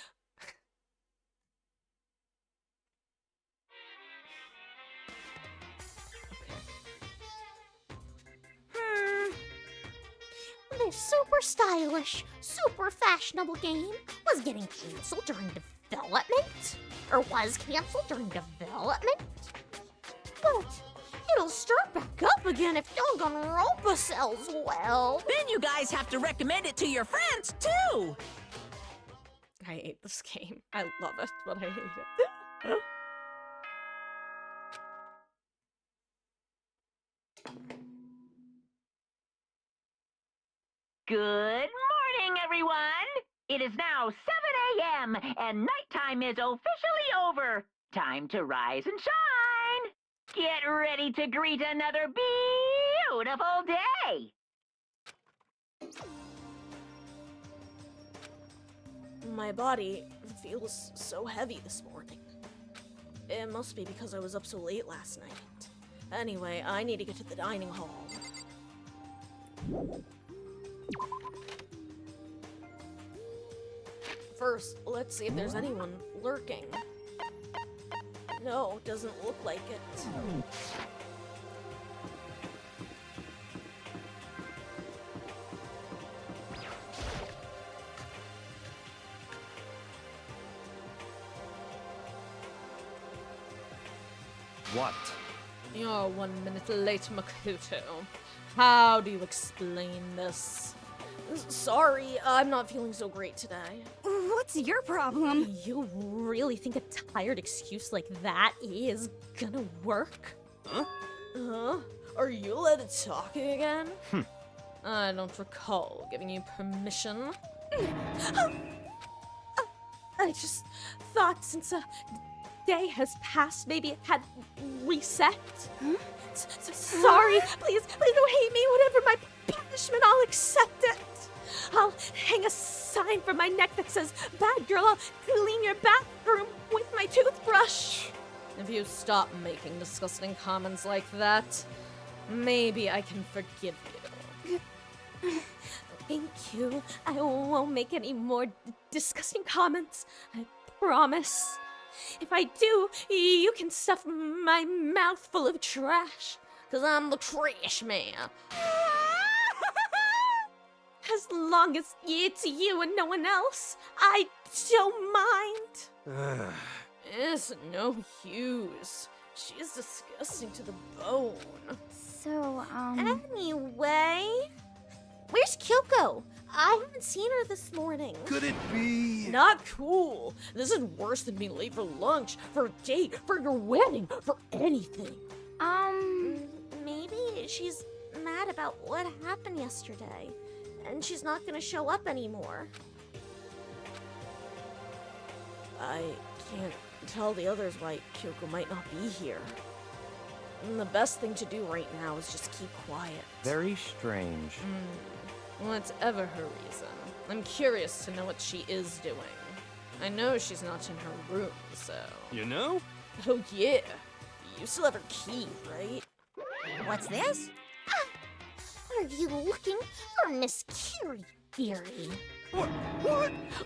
This super stylish, super fashionable game was getting canceled during development? Or was canceled during development? But it'll start back up again if Danganronpa sells well. Then you guys have to recommend it to your friends, too! I hate this game. I love it, but I hate it. Good morning, everyone! It is now 7 a.m., and nighttime is officially over. Time to rise and shine! Get ready to greet another beautiful day! My body feels so heavy this morning. It must be because I was up so late last night. Anyway, I need to get to the dining hall. First, let's see if there's anyone lurking. No, doesn't look like it. What? You're 1 minute late, Makoto. How do you explain this? Sorry, I'm not feeling so great today. What's your problem? You really think a tired excuse like that is gonna work? Huh? Are you led to talking again? I don't recall giving you permission. I just thought since a day has passed, maybe it had reset. Sorry, please don't hate me. Whatever my punishment, I'll accept it. I'll hang a sign from my neck that says, "Bad girl, I'll clean your bathroom with my toothbrush." If you stop making disgusting comments like that, maybe I can forgive you. Thank you. I won't make any more disgusting comments. I promise. If I do, you can stuff my mouth full of trash. 'Cause I'm the trash man. As long as it's you and no one else, I don't mind. It's no use. She's disgusting to the bone. So, Anyway, where's Kyoko? I haven't seen her this morning. Could it be? Not cool. This is worse than being late for lunch, for a date, for your wedding, for anything. Maybe she's mad about what happened yesterday, and she's not gonna show up anymore. I can't tell the others why Kyoko might not be here. And the best thing to do right now is just keep quiet. Very strange. Whatever her reason, I'm curious to know what she is doing. I know she's not in her room, so... You know? Oh yeah, you still have her key, right? What's this? Are you looking for Miss Kirigiri?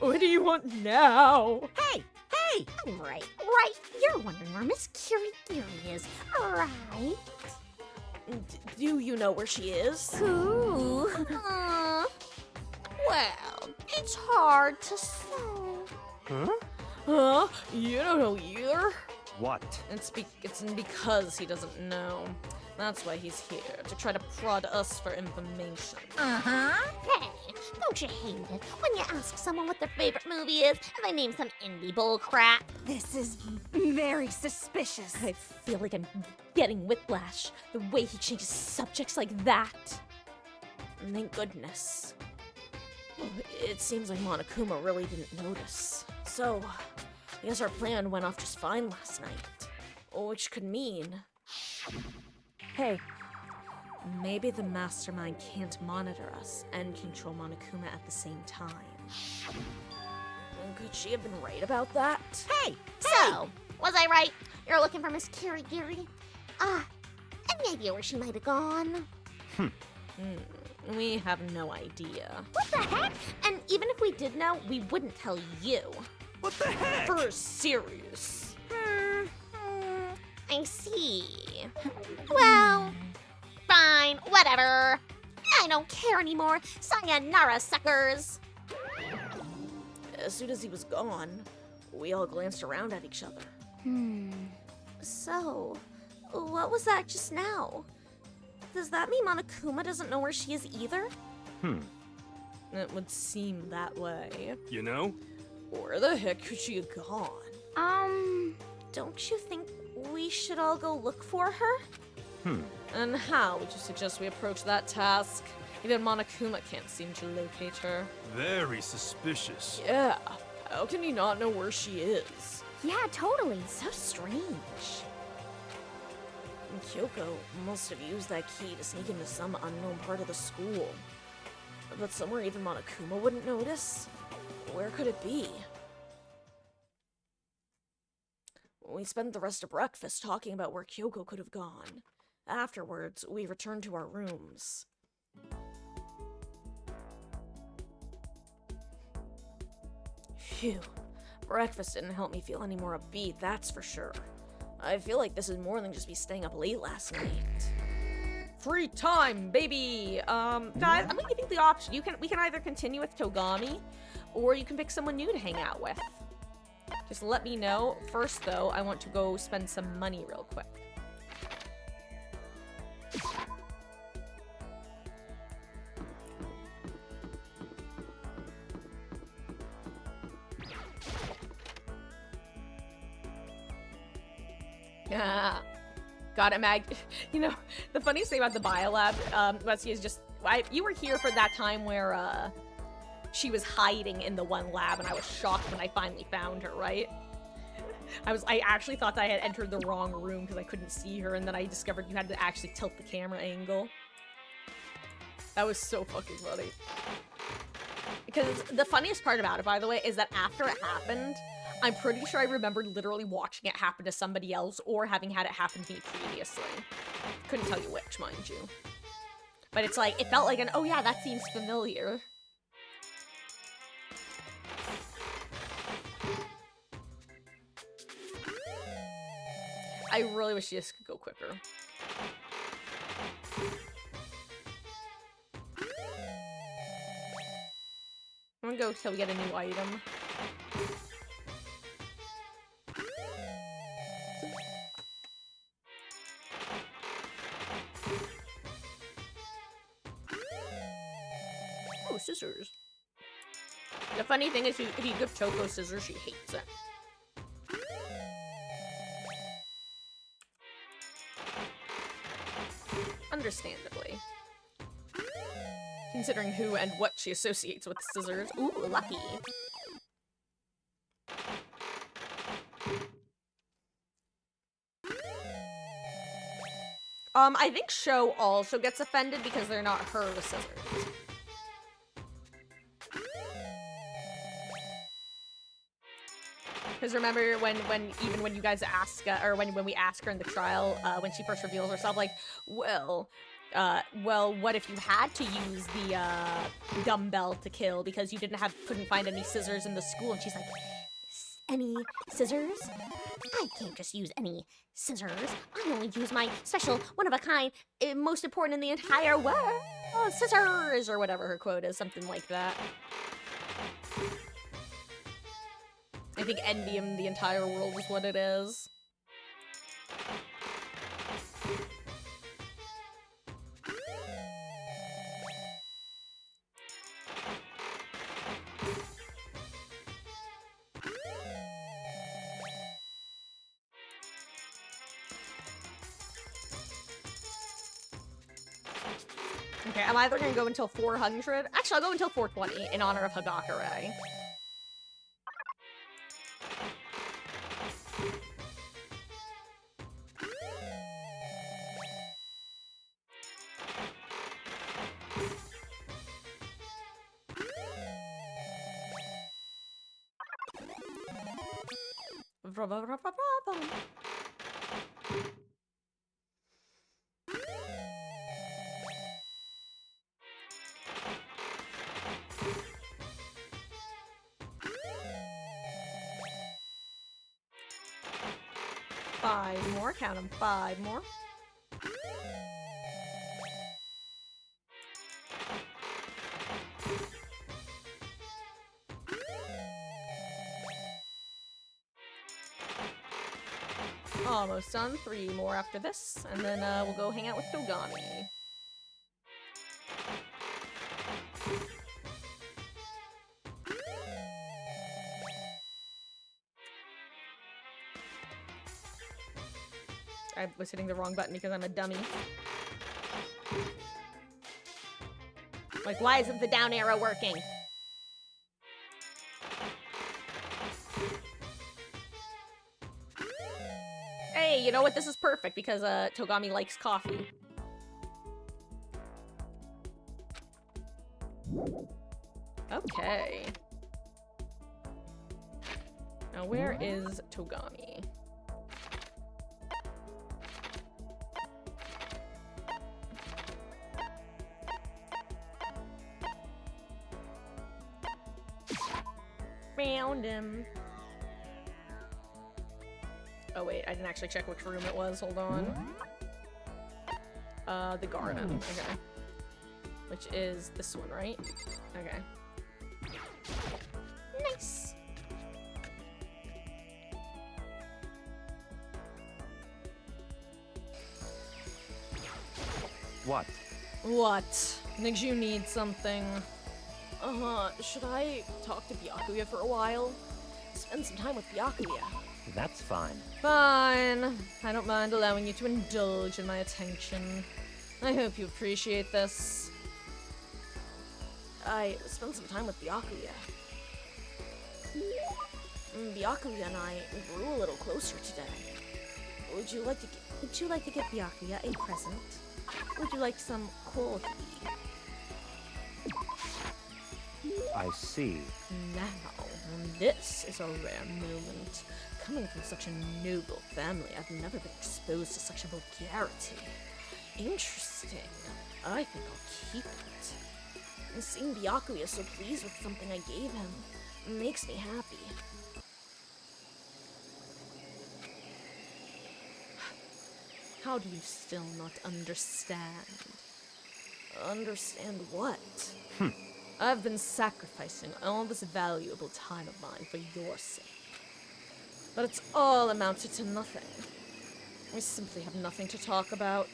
What do you want now? Hey! Right. You're wondering where Miss Kirigiri is, right? Do you know where she is? Ooh. Well, it's hard to say. Huh? You don't know either? What? It's because he doesn't know. That's why he's here, to try to prod us for information. Hey, don't you hate it when you ask someone what their favorite movie is and they name some indie bull crap? this is very suspicious. I feel like I'm getting whiplash the way he changes subjects like that. Thank goodness. Well, it seems like Monokuma really didn't notice. So, I guess our plan went off just fine last night. Which could mean... Hey, maybe the mastermind can't monitor us and control Monokuma at the same time. And could she have been right about that? Hey! So, was I right? You're looking for Miss Kirigiri? Any idea where she might have gone? We have no idea. What the heck? And even if we did know, we wouldn't tell you. What the heck? For serious. I see. Well, fine, whatever. I don't care anymore. Sayonara, suckers. As soon as he was gone, we all glanced around at each other. So, what was that just now? Does that mean Monokuma doesn't know where she is either? It would seem that way. You know? Where the heck could she have gone? Don't you think we should all go look for her? And how would you suggest we approach that task? Even Monokuma can't seem to locate her. Very suspicious. Yeah, how can he not know where she is? Yeah, totally. So strange. And Kyoko must have used that key to sneak into some unknown part of the school. But somewhere even Monokuma wouldn't notice? Where could it be? We spent the rest of breakfast talking about where Kyoko could have gone. Afterwards, we returned to our rooms. Phew. Breakfast didn't help me feel any more upbeat, that's for sure. I feel like this is more than just me staying up late last night. Free time, baby! Guys, I'm gonna give you the option. We can either continue with Togami, or you can pick someone new to hang out with. Just let me know. First, though, I want to go spend some money real quick. Yeah. Got it, Mag. You know, the funniest thing about the biolab, Wesley, is just you were here for that time where she was hiding in the one lab, and I was shocked when I finally found her, right? I actually thought that I had entered the wrong room because I couldn't see her, and then I discovered you had to actually tilt the camera angle. That was so fucking funny. Because the funniest part about it, by the way, is that after it happened, I'm pretty sure I remembered literally watching it happen to somebody else or having had it happen to me previously. Couldn't tell you which, mind you. But it's like, it felt like an, oh yeah, that seems familiar. I really wish this could go quicker. I'm gonna go till we get a new item. Oh, scissors. The funny thing is, if you give Choco scissors, she hates it. Understandably. Considering who and what she associates with scissors. Ooh, lucky. I think Sho also gets offended because they're not her scissors. Because remember when even when you guys ask, or when we ask her in the trial, when she first reveals herself, like, well, what if you had to use the, dumbbell to kill because you couldn't find any scissors in the school? And she's like, any scissors? I can't just use any scissors. I only use my special, one-of-a-kind, most important in the entire world, scissors, or whatever her quote is, something like that. I think envying the entire world is what it is. Okay, I'm either gonna go until 400. Actually, I'll go until 420 in honor of Hagakure. Five more, count them, 5 more. Almost done, 3 more after this, and then we'll go hang out with Togami. I was hitting the wrong button because I'm a dummy. Like, why isn't the down arrow working? Hey, you know what? This is perfect because Togami likes coffee. Okay. Now where is Togami? Found him. Oh wait, I didn't actually check which room it was. Hold on. The garden. Okay. Which is this one, right? Okay. Nice. What? What? Thinks you need something? Should I talk to Byakuya for a while? Spend some time with Byakuya. That's fine. Fine. I don't mind allowing you to indulge in my attention. I hope you appreciate this. I spent some time with Byakuya. Byakuya and I grew a little closer today. Would you like to get Byakuya a present? Would you like some coffee? I see. Now, this is a rare moment. Coming from such a noble family, I've never been exposed to such a vulgarity. Interesting. I think I'll keep it. And seeing Byakuya so pleased with something I gave him makes me happy. How do you still not understand? Understand what? I've been sacrificing all this valuable time of mine for your sake. But it's all amounted to nothing. We simply have nothing to talk about.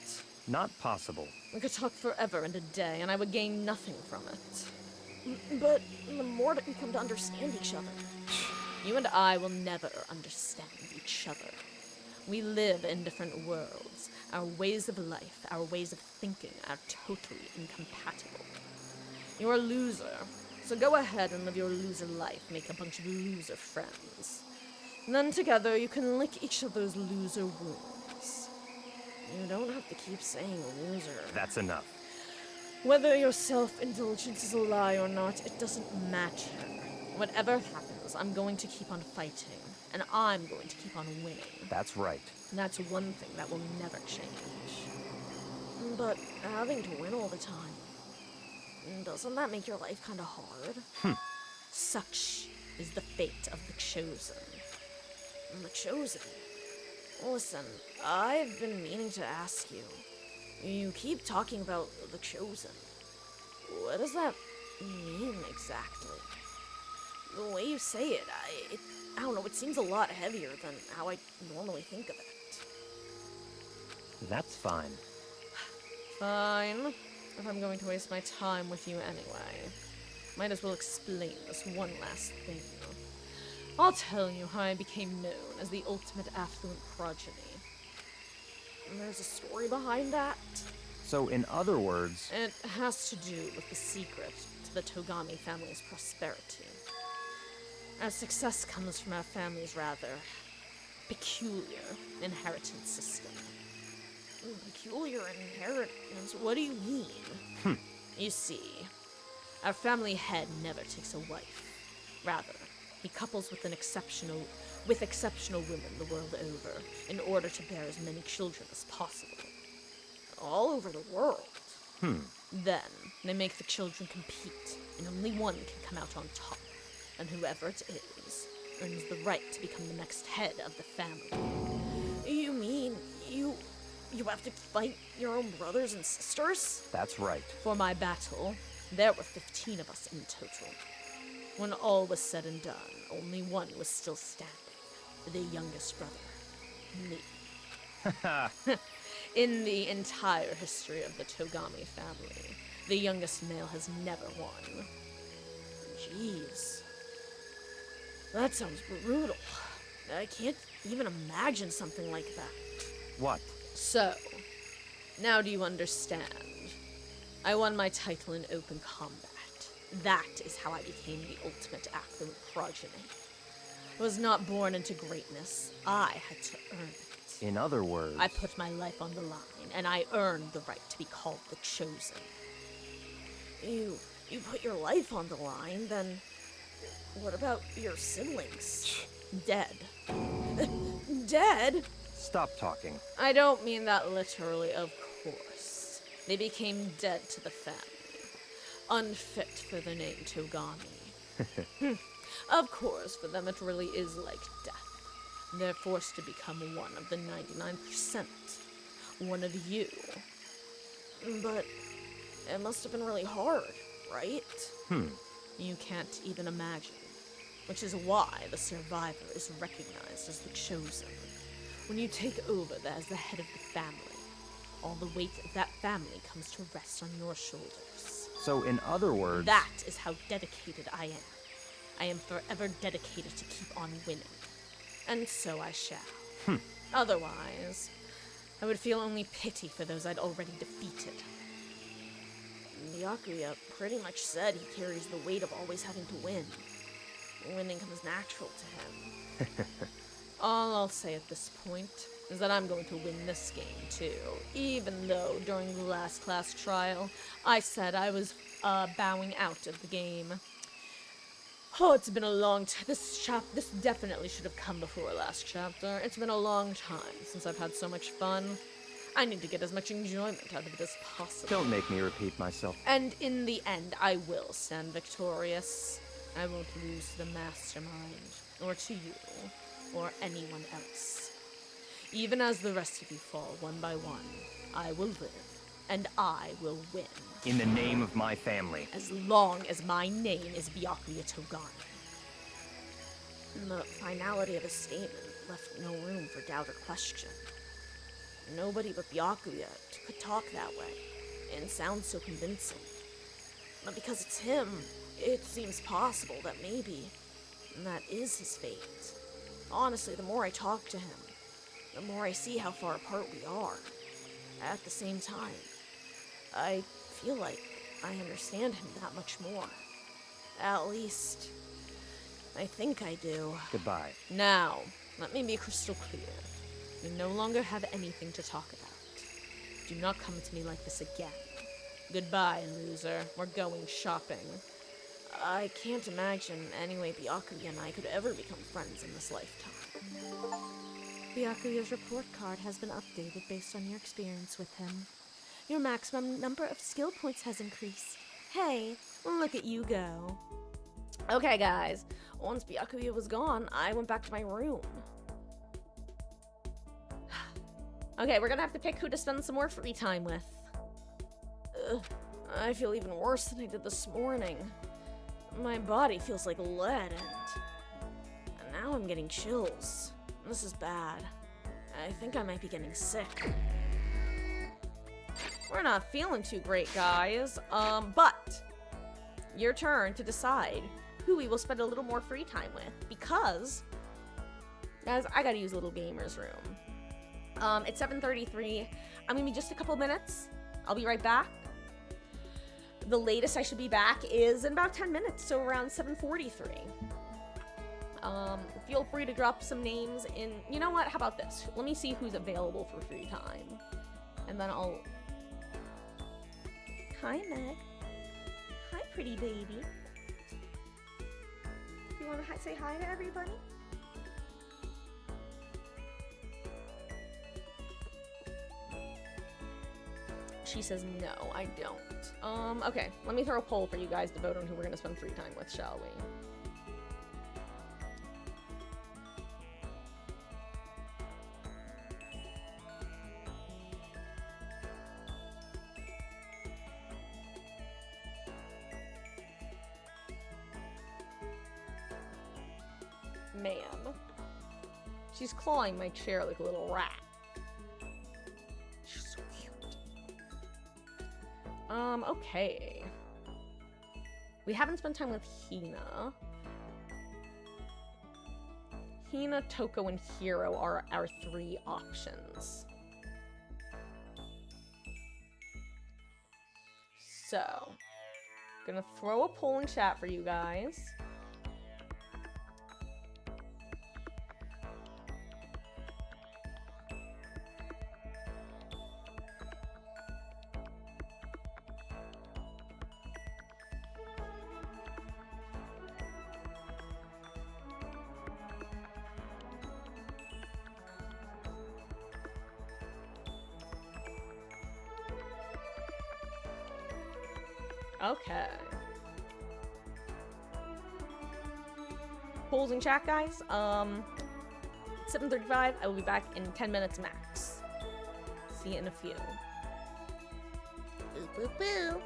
Not possible. We could talk forever and a day, and I would gain nothing from it. But the more that we come to understand each other, you and I will never understand each other. We live in different worlds. Our ways of life, our ways of thinking are totally incompatible. You're a loser, so go ahead and live your loser life, make a bunch of loser friends. And then together you can lick each other's loser wounds. You don't have to keep saying loser. That's enough. Whether your self-indulgence is a lie or not, it doesn't matter. Whatever happens, I'm going to keep on fighting, and I'm going to keep on winning. That's right. And that's one thing that will never change. But having to win all the time, doesn't that make your life kind of hard? Such is the fate of the Chosen. The Chosen? Listen, I've been meaning to ask you. You keep talking about the Chosen. What does that mean exactly? The way you say it, I don't know, it seems a lot heavier than how I normally think of it. That's fine. Fine. If I'm going to waste my time with you anyway, might as well explain this one last thing. I'll tell you how I became known as the ultimate affluent progeny. And there's a story behind that. So, in other words... It has to do with the secret to the Togami family's prosperity. Our success comes from our family's rather peculiar inheritance system. Peculiar inheritance? What do you mean? You see, our family head never takes a wife. Rather, he couples with exceptional women the world over in order to bear as many children as possible. All over the world. Then, they make the children compete, and only one can come out on top. And whoever it is earns the right to become the next head of the family. You mean you have to fight your own brothers and sisters? That's right. For my battle, there were 15 of us in total. When all was said and done, only one was still standing. The youngest brother. Me. In the entire history of the Togami family, the youngest male has never won. Jeez. That sounds brutal. I can't even imagine something like that. What? So, now do you understand? I won my title in open combat. That is how I became the ultimate affluent progeny. I was not born into greatness. I had to earn it. In other words... I put my life on the line, and I earned the right to be called the Chosen. You put your life on the line, then what about your siblings? Dead. Dead? Stop talking. I don't mean that literally, of course. They became dead to the family. Unfit for the name Togami. Of course, for them it really is like death. They're forced to become one of the 99%. One of you. But it must have been really hard, right? You can't even imagine. Which is why the survivor is recognized as the Chosen. When you take over as the head of the family, all the weight of that family comes to rest on your shoulders. So, in other words, That is how dedicated I am. I am forever dedicated to keep on winning. And so I shall. Otherwise, I would feel only pity for those I'd already defeated. Byakuya pretty much said he carries the weight of always having to win. Winning comes natural to him. All I'll say at this point is that I'm going to win this game too, even though during the last class trial, I said I was bowing out of the game. Oh, it's been a long time. This definitely should have come before last chapter. It's been a long time since I've had so much fun. I need to get as much enjoyment out of it as possible. don't make me repeat myself. And in the end, I will stand victorious. I won't lose to the mastermind, or to you, or anyone else. Even as the rest of you fall one by one, I will live, and I will win. In the name of my family. As long as my name is Byakuya Togani. The finality of his statement left no room for doubt or question. Nobody but Byakuya could talk that way and sound so convincing. But because it's him, it seems possible that maybe that is his fate. Honestly, the more I talk to him, the more I see how far apart we are. At the same time, I feel like I understand him that much more. At least, I think I do. Goodbye. Now, let me be crystal clear. We no longer have anything to talk about. Do not come to me like this again. Goodbye, loser. We're going shopping. I can't imagine any way Byakuya and I could ever become friends in this lifetime. Byakuya's report card has been updated based on your experience with him. Your maximum number of skill points has increased. Hey, look at you go. Okay, guys. Once Byakuya was gone, I went back to my room. Okay, we're gonna have to pick who to spend some more free time with. Ugh, I feel even worse than I did this morning. My body feels like lead, and now I'm getting chills. This is bad. I think I might be getting sick. We're not feeling too great, guys. But your turn to decide who we will spend a little more free time with, because, guys, I gotta use a little gamer's room. It's 7:33. I'm gonna be just a couple minutes. I'll be right back. The latest I should be back is in about 10 minutes, so around 7:43. Feel free to drop some names in. You know what? How about this? Let me see who's available for free time. And then I'll... Hi, Meg. Hi, pretty baby. You want to say hi to everybody? She says, no, I don't. Okay, let me throw a poll for you guys to vote on who we're gonna spend free time with, shall we? Man. She's clawing my chair like a little rat. She's so cute. Okay. We haven't spent time with Hina. Hina, Toko, and Hiro are our three options. So, gonna throw a poll in chat for you guys. Okay. Polls in chat, guys. 7:35. I will be back in 10 minutes max. See you in a few. Boo boo boo.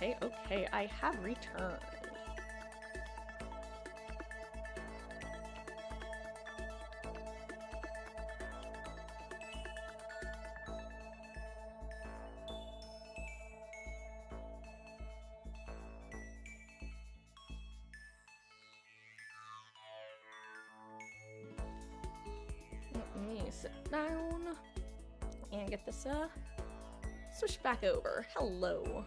Okay, I have returned. Let me sit down and get this, switch back over. Hello.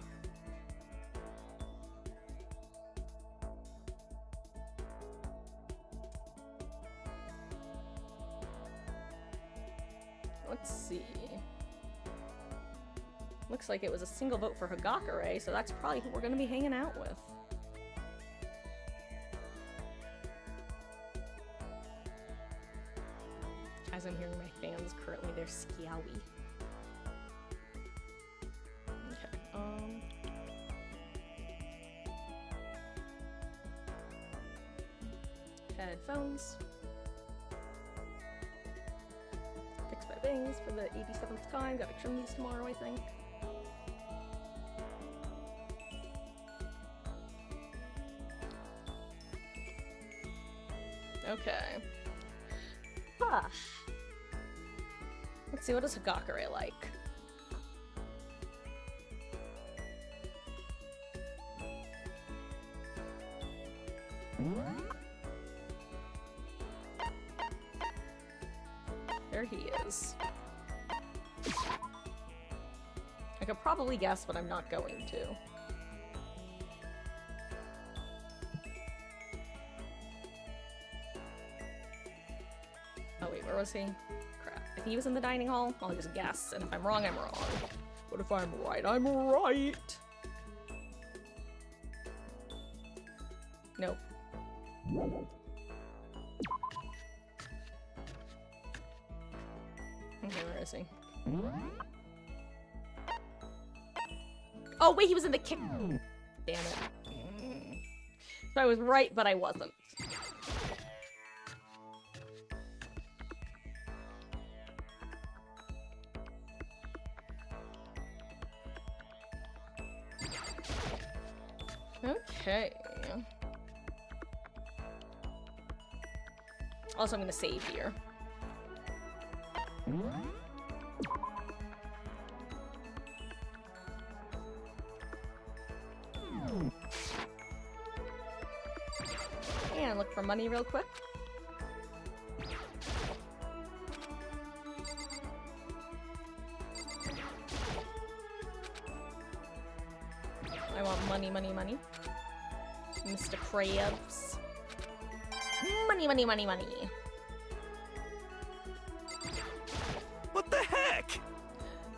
Let's see. Looks like it was a single vote for Hagakure, so that's probably who we're gonna be hanging out with. As I'm hearing my fans, currently they're Skiawi. Okay, headphones. Fix my bangs for the 87th time. Gotta trim these tomorrow, I think. Okay. Ah. Let's see, what is Hagakure like? There he is. I could probably guess, but I'm not going to. Oh wait, where was he? Crap. If he was in the dining hall, I'll just guess, and if I'm wrong, I'm wrong. But if I'm right, I'm right! Nope. Okay, where is he? Oh wait, he was in the kitchen! Damn it. So I was right, but I wasn't. Okay. Also, I'm gonna save here. And look for money real quick. I want money, money, money. Mr. Krabs. Money, money, money, money. What the heck?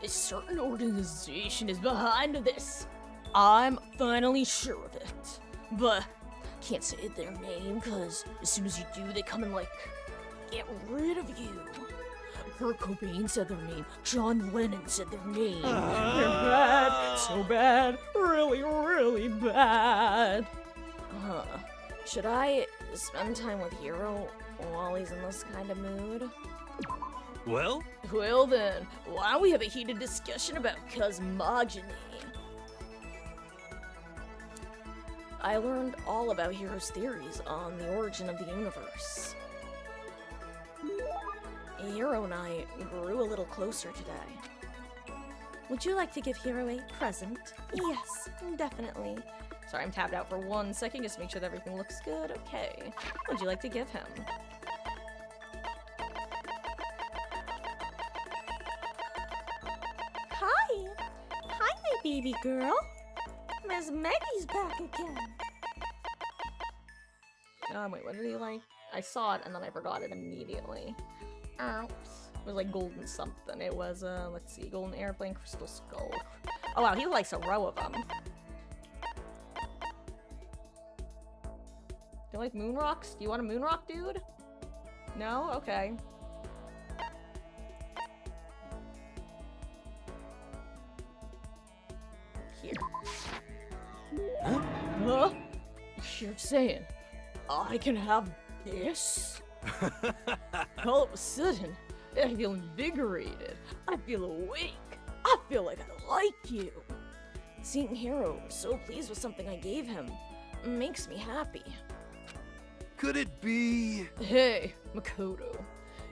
A certain organization is behind this. I'm finally sure of it. But can't say their name, because as soon as you do, they come and, like, get rid of you. Kurt Cobain said their name. John Lennon said their name. They're bad. So bad. Really, really bad. Should I spend time with Hiro while he's in this kind of mood? Well? Well then, why don't we have a heated discussion about cosmogony? I learned all about Hiro's theories on the origin of the universe. Hiro and I grew a little closer today. Would you like to give Hiro a present? Yes, definitely. Sorry, I'm tabbed out for 1 second, just to make sure that everything looks good. Okay. What would you like to give him? Hi! Hi, my baby girl! Miss Maggie's back again! Wait, what did he like? I saw it and then I forgot it immediately. Oops. It was like golden something. It was, let's see, golden airplane, crystal skull. Oh wow, he likes a row of them. Do you like moon rocks? Do you want a moon rock, dude? No? Okay. Here. Huh? You're saying I can have this? All of a sudden, I feel invigorated. I feel awake. I feel like I like you. Seeing Hero so pleased with something I gave him makes me happy. Could it be? Hey, Makoto.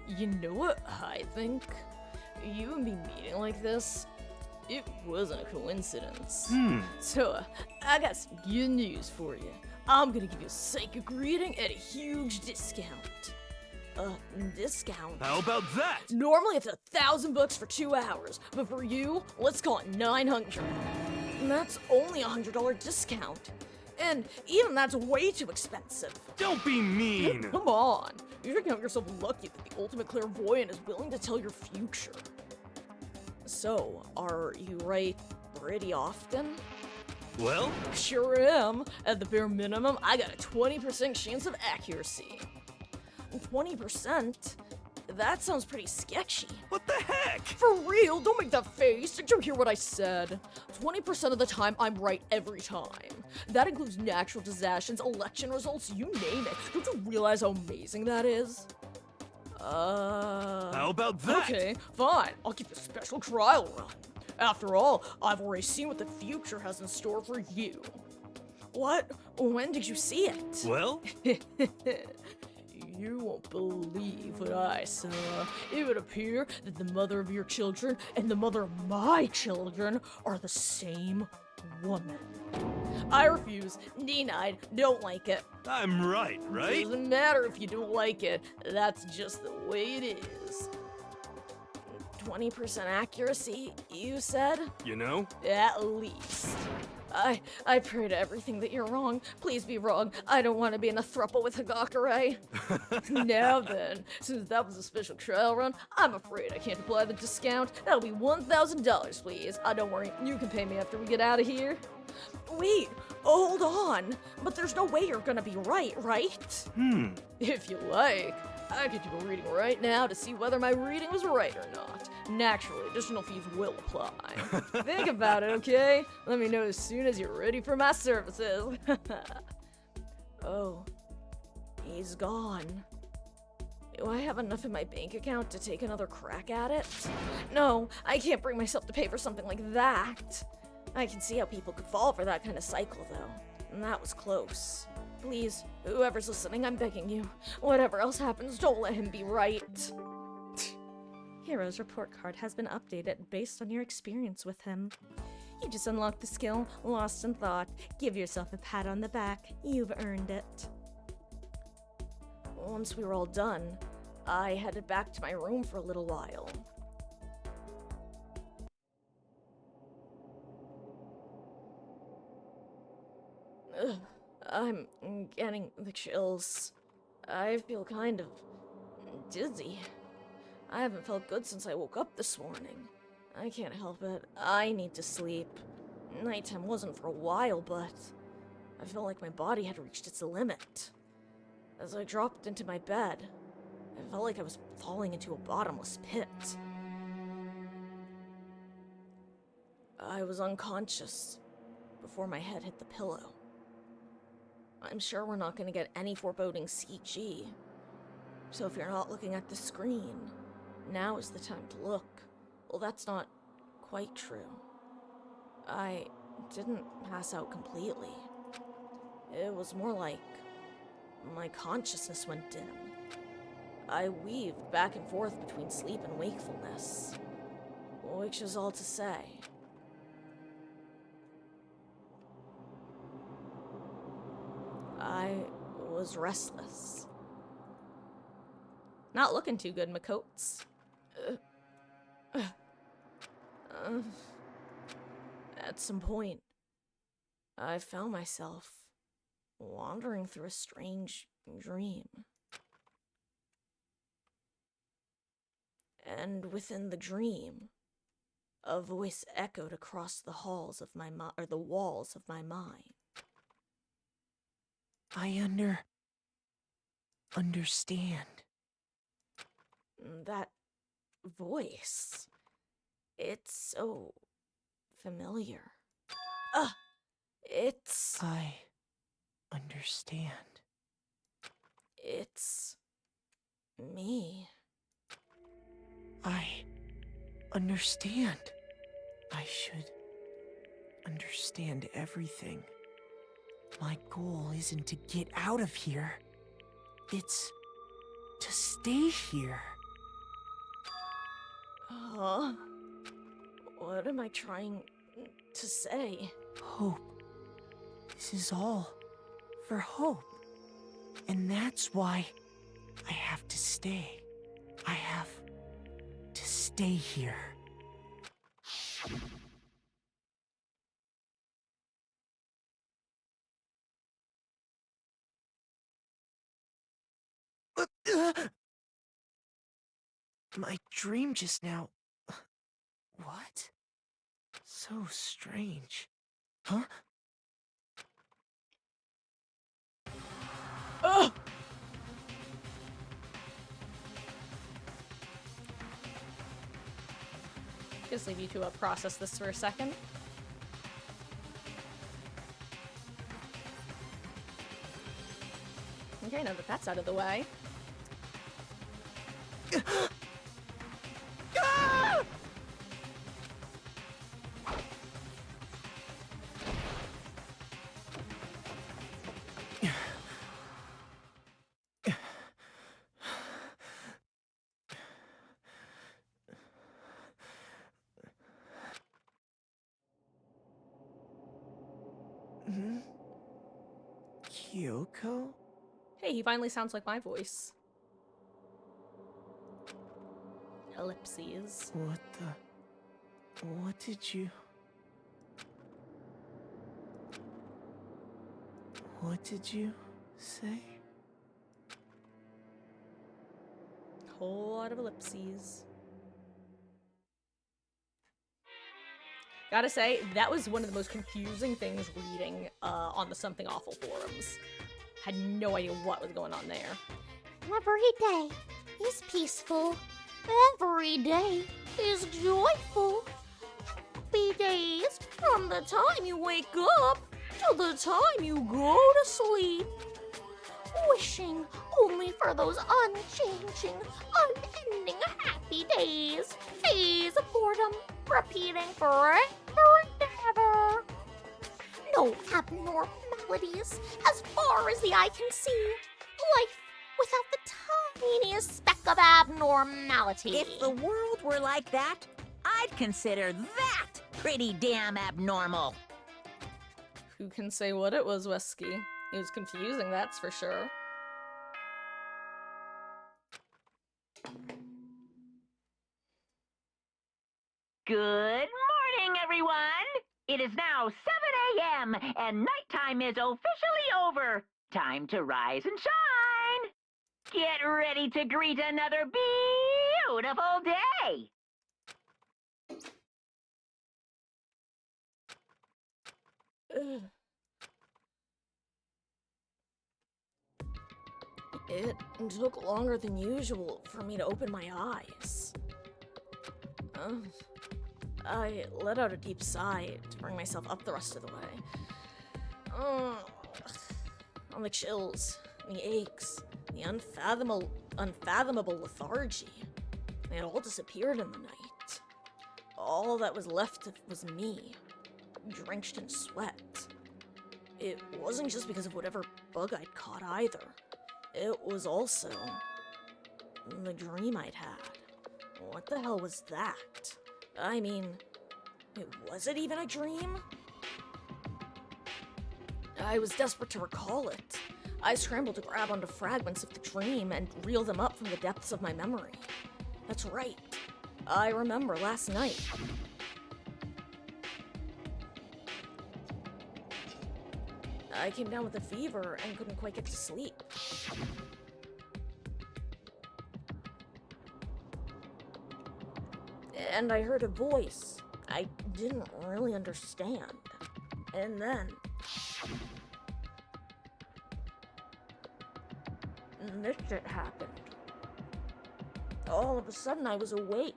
You know what I think? You and me meeting like this, it wasn't a coincidence. So, I got some good news for you. I'm gonna give you a psychic reading at a huge discount. Discount? How about that? Normally it's $1,000 for 2 hours, but for you, let's call it 900. And that's only a $100 discount. And even that's way too expensive. Don't be mean. Come on, you should count yourself lucky that the ultimate clairvoyant is willing to tell your future. So, are you right pretty often? Well, Sure am. At the bare minimum, I got a 20% chance of accuracy. 20%? That sounds pretty sketchy. what the heck? For real, don't make that face. Did you hear what I said? 20% of the time, I'm right every time. That includes natural disasters, election results, you name it. Don't you realize how amazing that is? How about that? Okay, fine. I'll give you a special trial run. After all, I've already seen what the future has in store for you. What? When did you see it? Well, You won't believe what I saw. It would appear that the mother of your children and the mother of my children are the same woman. I refuse. Denied. Don't like it. I'm right? Doesn't matter if you don't like it. That's just the way it is. 20% accuracy, you said? You know? At least. I pray to everything that you're wrong. Please be wrong. I don't want to be in a throuple with Hagakure. Now then, since that was a special trial run, I'm afraid I can't apply the discount. That'll be $1,000, please. Don't worry, you can pay me after we get out of here. Wait, hold on. But there's no way you're gonna be right? If you like, I could do a reading right now to see whether my reading was right or not. Naturally, additional fees will apply. Think about it, okay? Let me know as soon as you're ready for my services. Oh, he's gone. Do I have enough in my bank account to take another crack at it? No, I can't bring myself to pay for something like that. I can see how people could fall for that kind of cycle, though. And that was close. Please, whoever's listening, I'm begging you. Whatever else happens, don't let him be right. Hero's report card has been updated based on your experience with him. You just unlocked the skill, Lost in Thought. Give yourself a pat on the back. You've earned it. Once we were all done, I headed back to my room for a little while. Ugh, I'm getting the chills. I feel kind of dizzy. I haven't felt good since I woke up this morning. I can't help it. I need to sleep. Nighttime wasn't for a while, but I felt like my body had reached its limit. As I dropped into my bed, I felt like I was falling into a bottomless pit. I was unconscious before my head hit the pillow. I'm sure we're not going to get any foreboding CG. So if you're not looking at the screen, now is the time to look. Well, that's not quite true. I didn't pass out completely. It was more like my consciousness went dim. I weaved back and forth between sleep and wakefulness, which is all to say, I was restless. Not looking too good, Makotes. At some point, I found myself wandering through a strange dream. And within the dream, a voice echoed across the halls of my the walls of my mind. I understand. That voice, it's so familiar. It's... I understand. It's me. I understand. I should understand everything. My goal isn't to get out of here. It's to stay here. What am I trying to say? Hope. This is all for Hope. And that's why I have to stay. I have to stay here. My dream just now. What? So strange. Huh? Ugh! Just leave you to process this for a second. Okay, now that that's out of the way. Kyoko? Hey, he finally sounds like my voice. Ellipses. What the... What did you... What did you say? Whole lot of ellipses. Gotta say, that was one of the most confusing things reading on the Something Awful forums. Had no idea what was going on there. Every day is peaceful. Every day is joyful. Happy days from the time you wake up till the time you go to sleep. Wishing only for those unchanging, unending happy days. Days of boredom, repeating forever and ever. No abnormalities as far as the eye can see. Life without the tiniest speck of abnormality. If the world were like that, I'd consider that pretty damn abnormal. Who can say what it was, Wesky? It was confusing, that's for sure. Good morning, everyone! It is now 7 a.m. and nighttime is officially over. Time to rise and shine! Get ready to greet another beautiful day! Ugh. It took longer than usual for me to open my eyes. I let out a deep sigh to bring myself up the rest of the way. On the chills, the aches, the unfathomable lethargy. They had all disappeared in the night. All that was left was me, drenched in sweat. It wasn't just because of whatever bug I'd caught either. It was also the dream I'd had. What the hell was that? I mean, was it even a dream? I was desperate to recall it. I scrambled to grab onto fragments of the dream and reel them up from the depths of my memory. That's right. I remember last night. I came down with a fever and couldn't quite get to sleep. And I heard a voice I didn't really understand. And then... this shit happened. All of a sudden I was awake.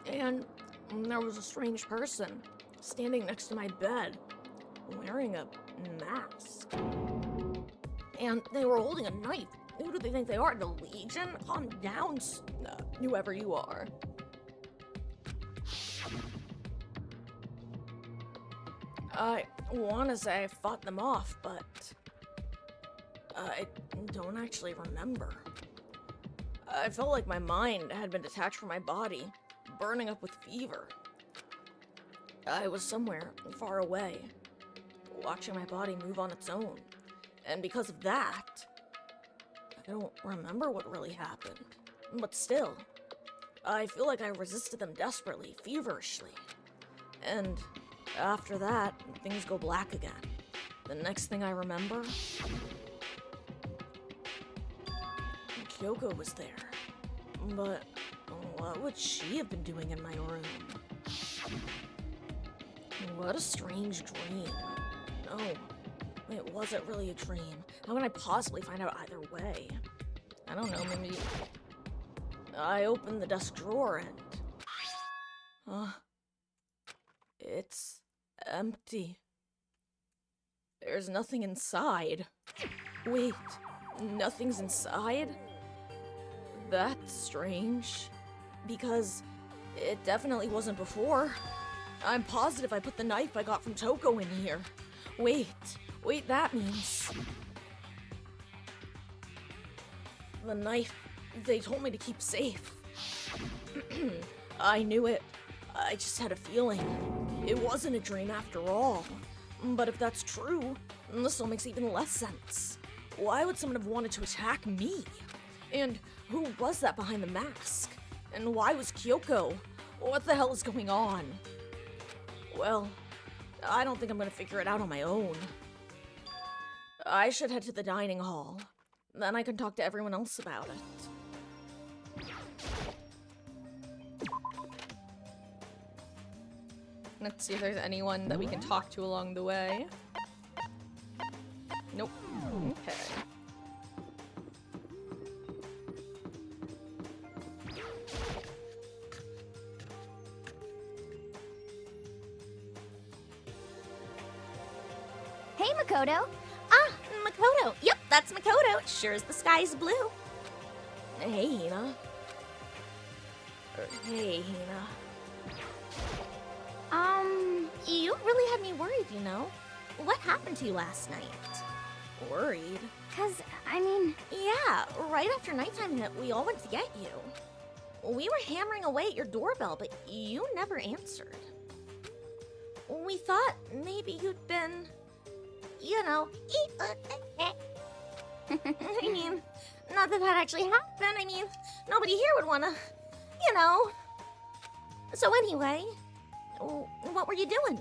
And there was a strange person standing next to my bed, wearing a mask. And they were holding a knife. Who do they think they are? The Legion? Calm down, whoever you are. I want to say I fought them off, but I don't actually remember. I felt like my mind had been detached from my body, burning up with fever. I was somewhere far away, watching my body move on its own. And because of that, I don't remember what really happened. But still, I feel like I resisted them desperately, feverishly. And after that, things go black again. The next thing I remember, Kyoko was there. But what would she have been doing in my room? What a strange dream. No, it wasn't really a dream. How can I possibly find out either way? I don't know, maybe... I opened the desk drawer and... it's empty. There's nothing inside. Wait, nothing's inside? That's strange. Because it definitely wasn't before. I'm positive I put the knife I got from Toko in here. Wait, that means... the knife they told me to keep safe. I knew it. I just had a feeling. It wasn't a dream after all. But if that's true, then this all makes even less sense. Why would someone have wanted to attack me? And who was that behind the mask? And why was Kyoko? What the hell is going on? Well, I don't think I'm gonna figure it out on my own. I should head to the dining hall. Then I can talk to everyone else about it. Let's see if there's anyone that we can talk to along the way. Nope. Okay. Hey, Makoto. Ah, Makoto. Yep, that's Makoto. Sure as the sky's blue. Hey, Hina. Hey, Hina. You really had me worried, you know? What happened to you last night? Worried? 'Cause, I mean... Yeah, right after nighttime hit, we all went to get you. We were hammering away at your doorbell, but you never answered. We thought maybe you'd been... you know... I mean, not that actually happened. I mean, nobody here would wanna... you know... So anyway... what were you doing?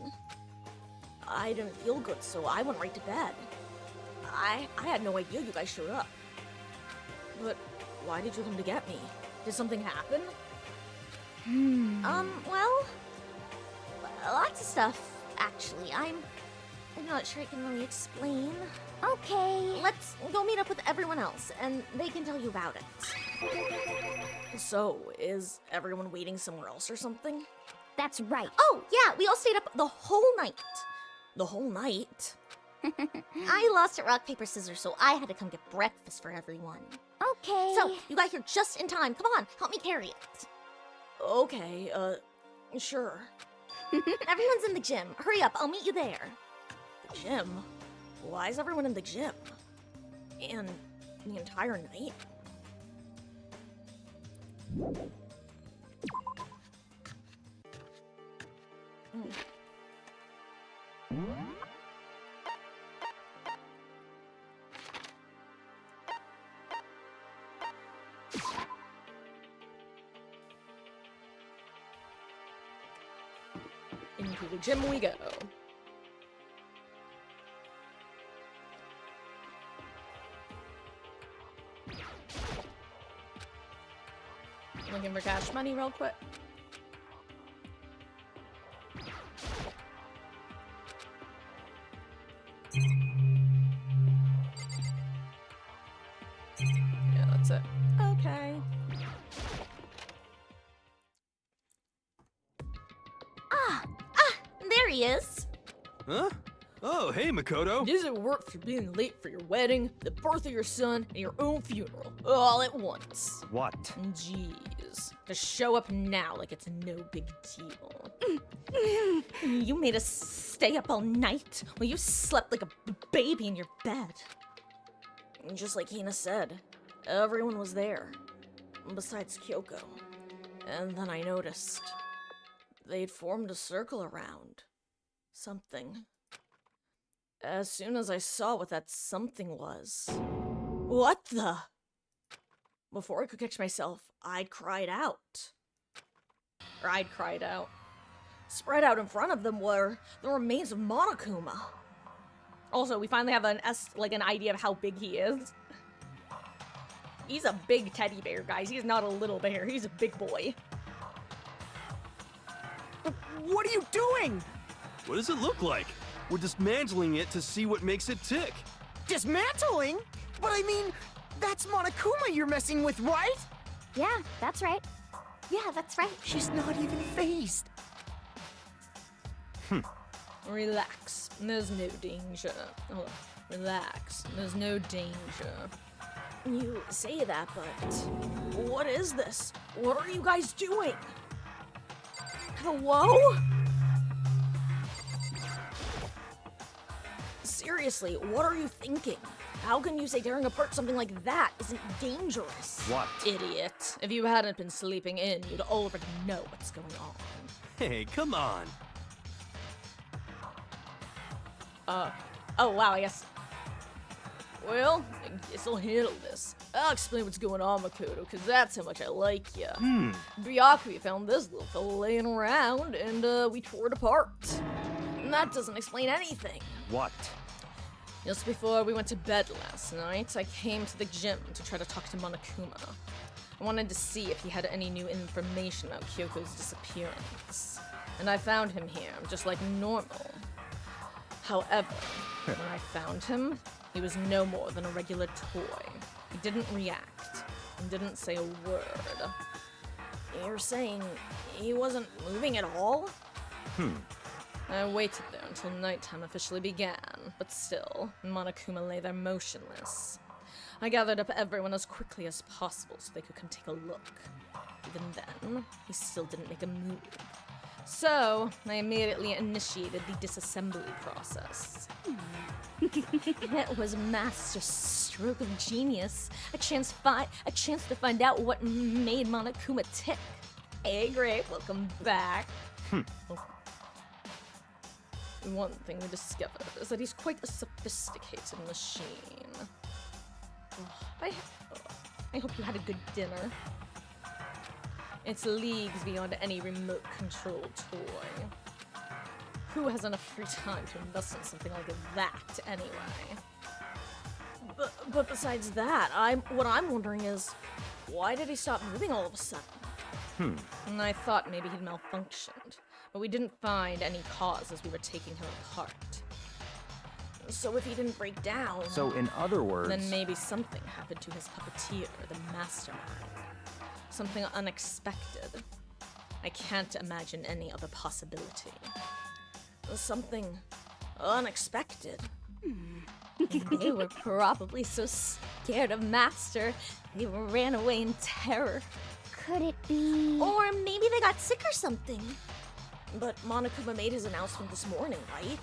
I didn't feel good, so I went right to bed. I had no idea you guys showed up. But why did you come to get me? Did something happen? Well... lots of stuff, actually. I'm not sure I can really explain. Okay. Let's go meet up with everyone else, and they can tell you about it. So, is everyone waiting somewhere else or something? That's right. Oh, yeah, we all stayed up the whole night. The whole night? I lost at rock, paper, scissors, so I had to come get breakfast for everyone. Okay. So, you got here just in time. Come on, help me carry it. Okay, sure. Everyone's in the gym. Hurry up, I'll meet you there. The gym? Why is everyone in the gym? And the entire night? Into the gym we go. Looking for cash money real quick. Yeah, that's it. Okay. There he is. Huh? Oh, hey, Makoto. Does it work for being late for your wedding, the birth of your son, and your own funeral, all at once? What? Jeez. Just show up now like it's no big deal. You made us stay up all night while you slept like a baby in your bed. Just like Hina said, everyone was there, besides Kyoko. And then I noticed they'd formed a circle around something. As soon as I saw what that something was, what the? Before I could catch myself, I'd cried out. Spread out in front of them were the remains of Monokuma. Also, we finally have an idea of how big he is. He's a big teddy bear, guys. He's not a little bear. He's a big boy. What are you doing? What does it look like? We're dismantling it to see what makes it tick. Dismantling? But I mean, that's Monokuma you're messing with, right? Yeah, that's right. Yeah, that's right. She's not even phased. Relax. There's no danger. Hold on. Relax. There's no danger. You say that, but what is this? What are you guys doing? Hello? Seriously, what are you thinking? How can you say tearing apart something like that isn't dangerous? What? Idiot. If you hadn't been sleeping in, you'd already know what's going on. Hey, come on. Oh wow, I guess. Well, I guess I'll handle this. I'll explain what's going on, Makoto, because that's how much I like ya. Byakuya found this little fella laying around, and we tore it apart. And that doesn't explain anything. What? Just before we went to bed last night, I came to the gym to try to talk to Monokuma. I wanted to see if he had any new information about Kyoko's disappearance. And I found him here, just like normal. However, when I found him, he was no more than a regular toy. He didn't react, and didn't say a word. You're saying he wasn't moving at all? I waited there until nighttime officially began, but still, Monokuma lay there motionless. I gathered up everyone as quickly as possible so they could come take a look. Even then, he still didn't make a move. So, I immediately initiated the disassembly process. It was a master stroke of genius. A chance to find out what made Monokuma tick. Hey, great, welcome back. One thing we discovered is that he's quite a sophisticated machine. I hope you had a good dinner. It's leagues beyond any remote control toy. Who has enough free time to invest in something like that, anyway? But besides that, what I'm wondering is, why did he stop moving all of a sudden? And I thought maybe he'd malfunctioned, but we didn't find any cause as we were taking him apart. So if he didn't break down... So in other words... Then maybe something happened to his puppeteer, the mastermind. Something unexpected. I can't imagine any other possibility. Something unexpected. They were probably so scared of Master, they ran away in terror. Could it be? Or maybe they got sick or something. But Monokuma made his announcement this morning, right?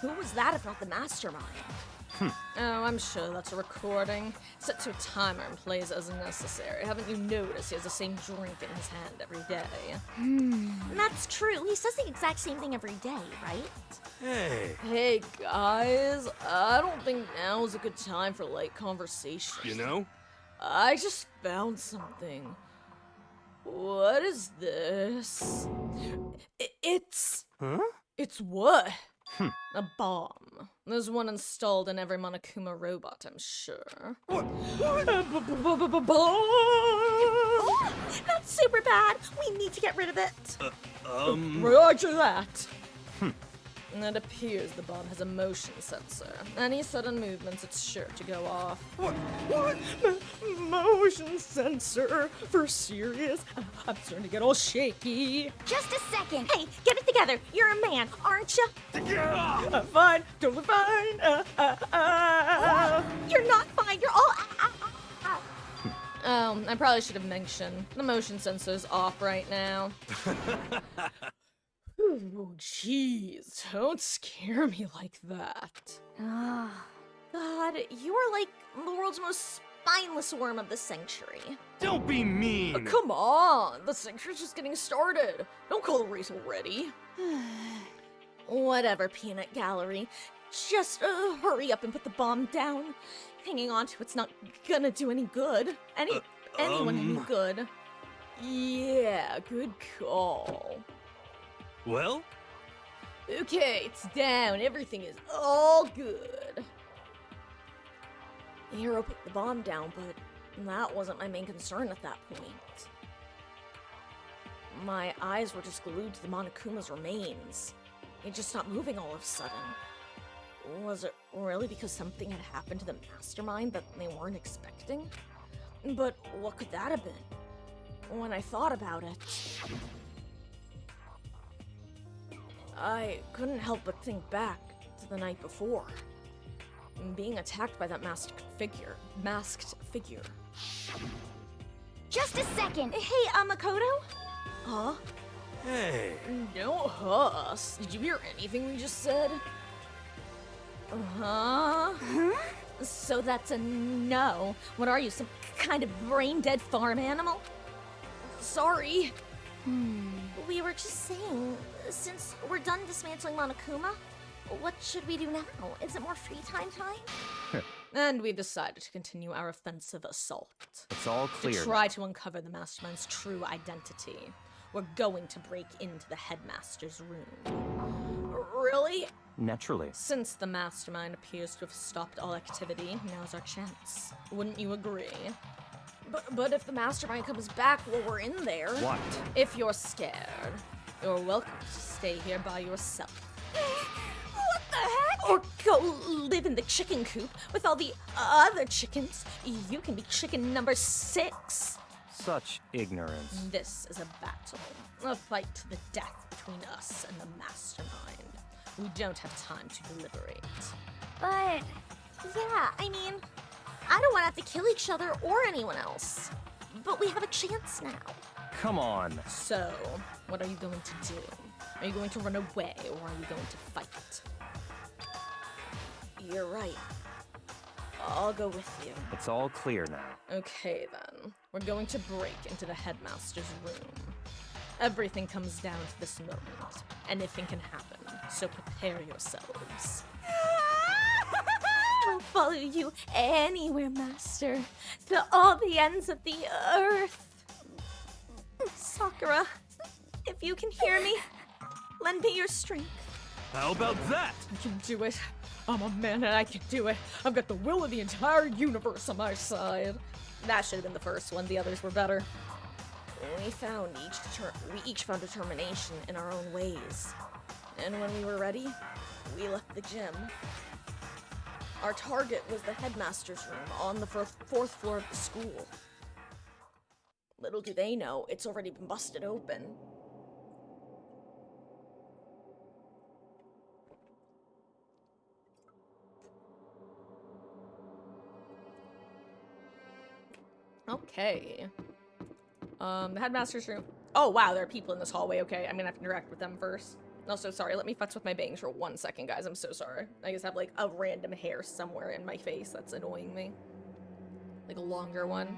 Who was that if not the mastermind? Oh, I'm sure that's a recording. Set to a timer and plays as necessary. Haven't you noticed he has the same drink in his hand every day? That's true. He says the exact same thing every day, right? Hey, Hey guys, I don't think now is a good time for light conversation. you know? I just found something. What is this? It's... Huh? It's what? A bomb. There's one installed in every Monokuma robot, I'm sure. What? That's super bad. We need to get rid of it. Roger that. It appears the bomb has a motion sensor. Any sudden movements, it's sure to go off. What? Motion sensor? For serious? I'm starting to get all shaky. Just a second. Hey, get it together. You're a man, aren't you? I'm fine. Totally fine. You're not fine. You're all. Oh, I probably should have mentioned. The motion sensor's off right now. Oh, jeez. Don't scare me like that. God, you are like the world's most spineless worm of the century. Don't be mean! Come on. The sanctuary's just getting started. Don't call the race already. Whatever, Peanut Gallery. Just hurry up and put the bomb down. Hanging on to it's not gonna do any good. Anyone any good. Yeah, good call. Well? Okay, it's down. Everything is all good. The hero put the bomb down, but that wasn't my main concern at that point. My eyes were just glued to the Monokuma's remains. It just stopped moving all of a sudden. Was it really because something had happened to the mastermind that they weren't expecting? But what could that have been? When I thought about it, I couldn't help but think back to the night before. Being attacked by that masked figure. Just a second. Hey, Makoto? Huh? Hey. No huss. Did you hear anything we just said? Huh? So that's a no. What are you, some kind of brain-dead farm animal? Sorry. We were just saying, since we're done dismantling Monokuma, what should we do now? Is it more free time? And we've decided to continue our offensive assault. It's all clear. To try to uncover the Mastermind's true identity. We're going to break into the Headmaster's room. Really? Naturally. Since the Mastermind appears to have stopped all activity, now's our chance. Wouldn't you agree? But if the Mastermind comes back while we're in there... What? If you're scared, you're welcome to stay here by yourself. What the heck? Or go live in the chicken coop with all the other chickens. You can be chicken number 6. Such ignorance. This is a battle. A fight to the death between us and the Mastermind. We don't have time to deliberate. But, yeah, I mean, I don't want to have to kill each other or anyone else. But we have a chance now. Come on. So, what are you going to do? Are you going to run away, or are you going to fight? You're right. I'll go with you. It's all clear now. Okay, then. We're going to break into the Headmaster's room. Everything comes down to this moment. Anything can happen, so prepare yourselves. I'll follow you anywhere, Master. To all the ends of the earth. Sakura, if you can hear me, lend me your strength. How about that? I can do it. I'm a man and I can do it. I've got the will of the entire universe on my side. That should have been the first one. The others were better. We each found determination in our own ways. And when we were ready, we left the gym. Our target was the Headmaster's room on the fourth floor of the school. Little do they know, it's already been busted open. Okay. The Headmaster's room. Oh, wow, there are people in this hallway. Okay, I'm gonna have to interact with them first. Also, sorry, let me futz with my bangs for 1 second, guys. I'm so sorry. I just have, like, a random hair somewhere in my face that's annoying me. Like, a longer one.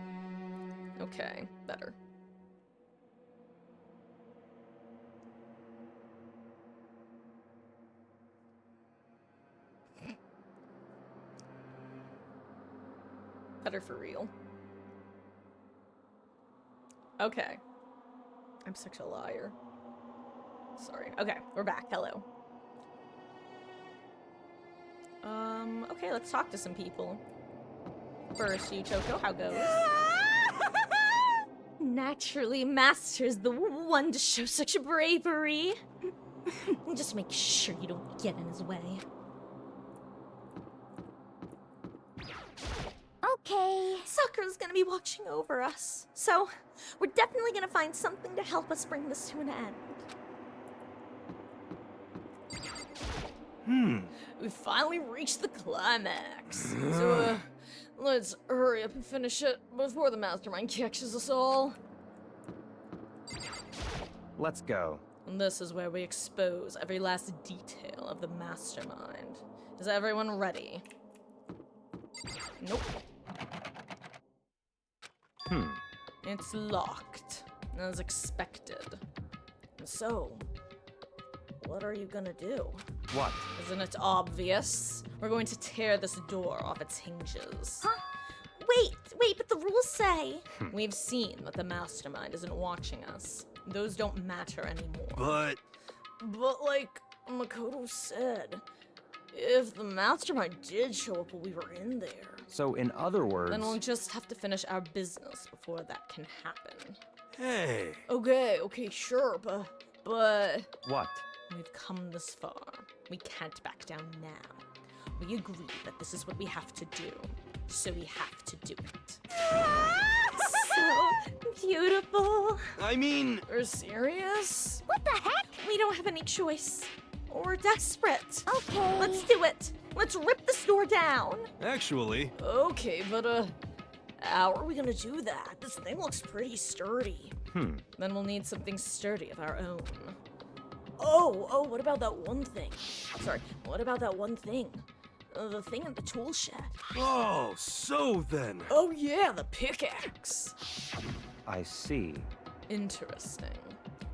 Okay, better. Better for real. Okay. I'm such a liar. Sorry. Okay, we're back. Hello. Okay, let's talk to some people. First, you, Choco, how goes? Naturally, Master's the one to show such bravery. Just make sure you don't get in his way. Okay. Sakura's gonna be watching over us, so we're definitely gonna find something to help us bring this to an end. We finally reached the climax. So, let's hurry up and finish it before the mastermind catches us all. Let's go. And this is where we expose every last detail of the mastermind. Is everyone ready? Nope. It's locked, as expected. So, what are you gonna do? What? Isn't it obvious? We're going to tear this door off its hinges. Huh? Wait, but the rules say... We've seen that the mastermind isn't watching us. Those don't matter anymore. But like Makoto said, if the mastermind did show up while we were in there... So, in other words... Then we'll just have to finish our business before that can happen. hey. Okay, sure, but... What? We've come this far. We can't back down now. We agree that this is what we have to do, so we have to do it. So beautiful. I mean... Are serious? What the heck? We don't have any choice. We're desperate. Okay. Let's do it. Let's rip this door down. Actually... Okay, but how are we gonna do that? This thing looks pretty sturdy. Then we'll need something sturdy of our own. Oh, what about that one thing? Sorry, what about that one thing? The thing in the tool shed. Oh, so then... Oh yeah, the pickaxe. I see. Interesting.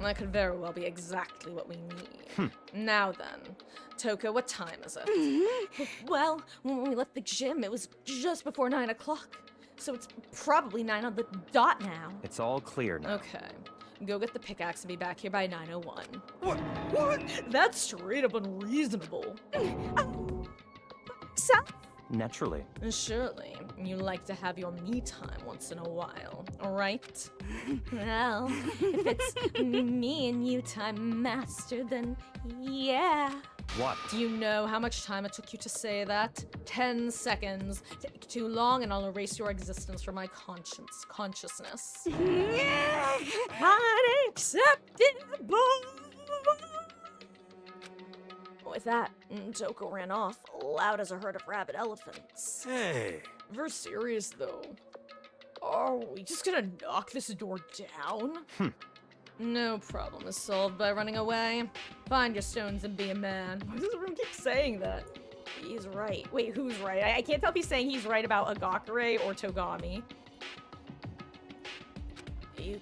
That could very well be exactly what we need. Now then, Toko, what time is it? Well, when we left the gym, it was just before 9 o'clock. So it's probably 9 on the dot now. It's all clear now. Okay. Go get the pickaxe and be back here by 9:01. What? That's straight up unreasonable. So? Naturally. Surely, you like to have your me time once in a while, alright? Well, if it's me and you time, master, then yeah. What? Do you know how much time it took you to say that? 10 seconds. Take too long and I'll erase your existence from my consciousness. Unacceptable! With that, Toko ran off, loud as a herd of rabid elephants. Hey. If we're serious, though, are we just gonna knock this door down? No problem is solved by running away. Find your stones and be a man. Why does everyone keep saying that? He's right. Wait, who's right? I can't tell if he's saying he's right about Agakure or Togami. You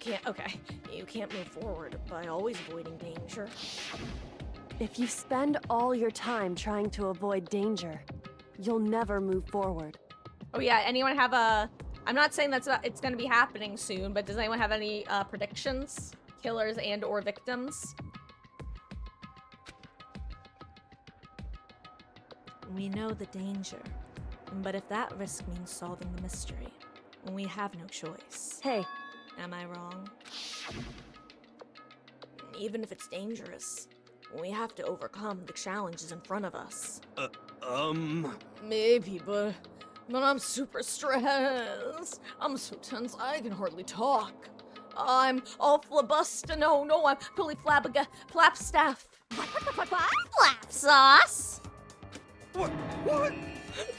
can't move forward by always avoiding danger. If you spend all your time trying to avoid danger, you'll never move forward. Oh yeah, anyone have a... I'm not saying it's gonna be happening soon, but does anyone have any predictions? Killers and or victims? We know the danger, but if that risk means solving the mystery, we have no choice. Hey, Am I wrong? Even if it's dangerous, we have to overcome the challenges in front of us. Maybe, but I'm super stressed. I'm so tense I can hardly talk. I'm all flabusta. No, I'm fully flapstaff. Flap sauce? What?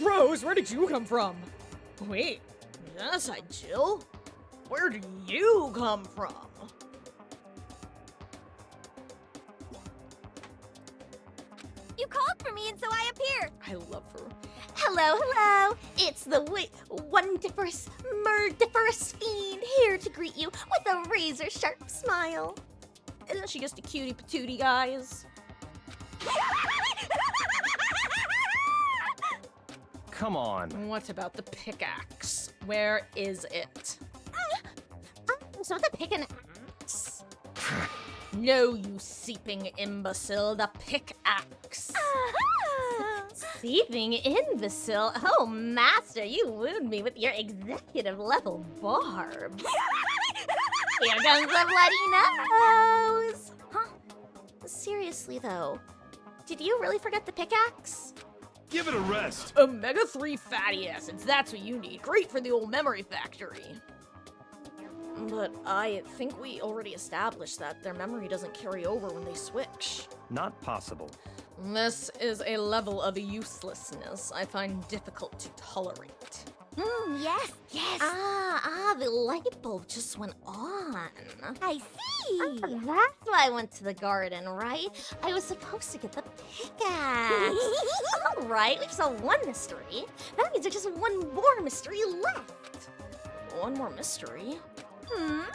Rose, where did you come from? Wait, genocide Jill? Where do you come from? You called for me and so I appeared. I love her. Hello. It's the wondiferous, murdiferous fiend here to greet you with a razor-sharp smile. Isn't she just a cutie patootie, guys? Come on. What about the pickaxe? Where is it? So the pickaxe. No, you seeping imbecile, the pickaxe. Seething imbecile. Oh, master, you wound me with your executive level barbs. Here comes the bloody nose. Huh? seriously though, did you really forget the pickaxe? Give it a rest. Omega-3 fatty acids, that's what you need. Great for the old memory factory. But I think we already established that their memory doesn't carry over when they switch. Not possible. This is a level of uselessness I find difficult to tolerate. Yes, yes. The light bulb just went on. I see. That's why I went to the garden, right? I was supposed to get the pickaxe. All right, we solved one mystery. That means there's just one more mystery left. One more mystery?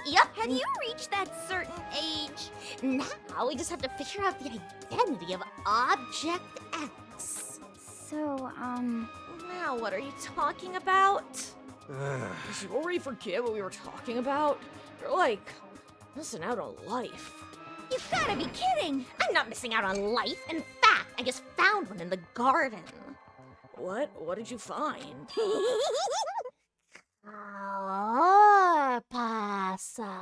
Yep. Have you reached that certain age? Now we just have to figure out the identity of Object X. So, Now, what are you talking about? Did you already forget what we were talking about? You're like missing out on life. you've gotta be kidding. I'm not missing out on life. In fact, I just found one in the garden. What? What did you find? Pasa.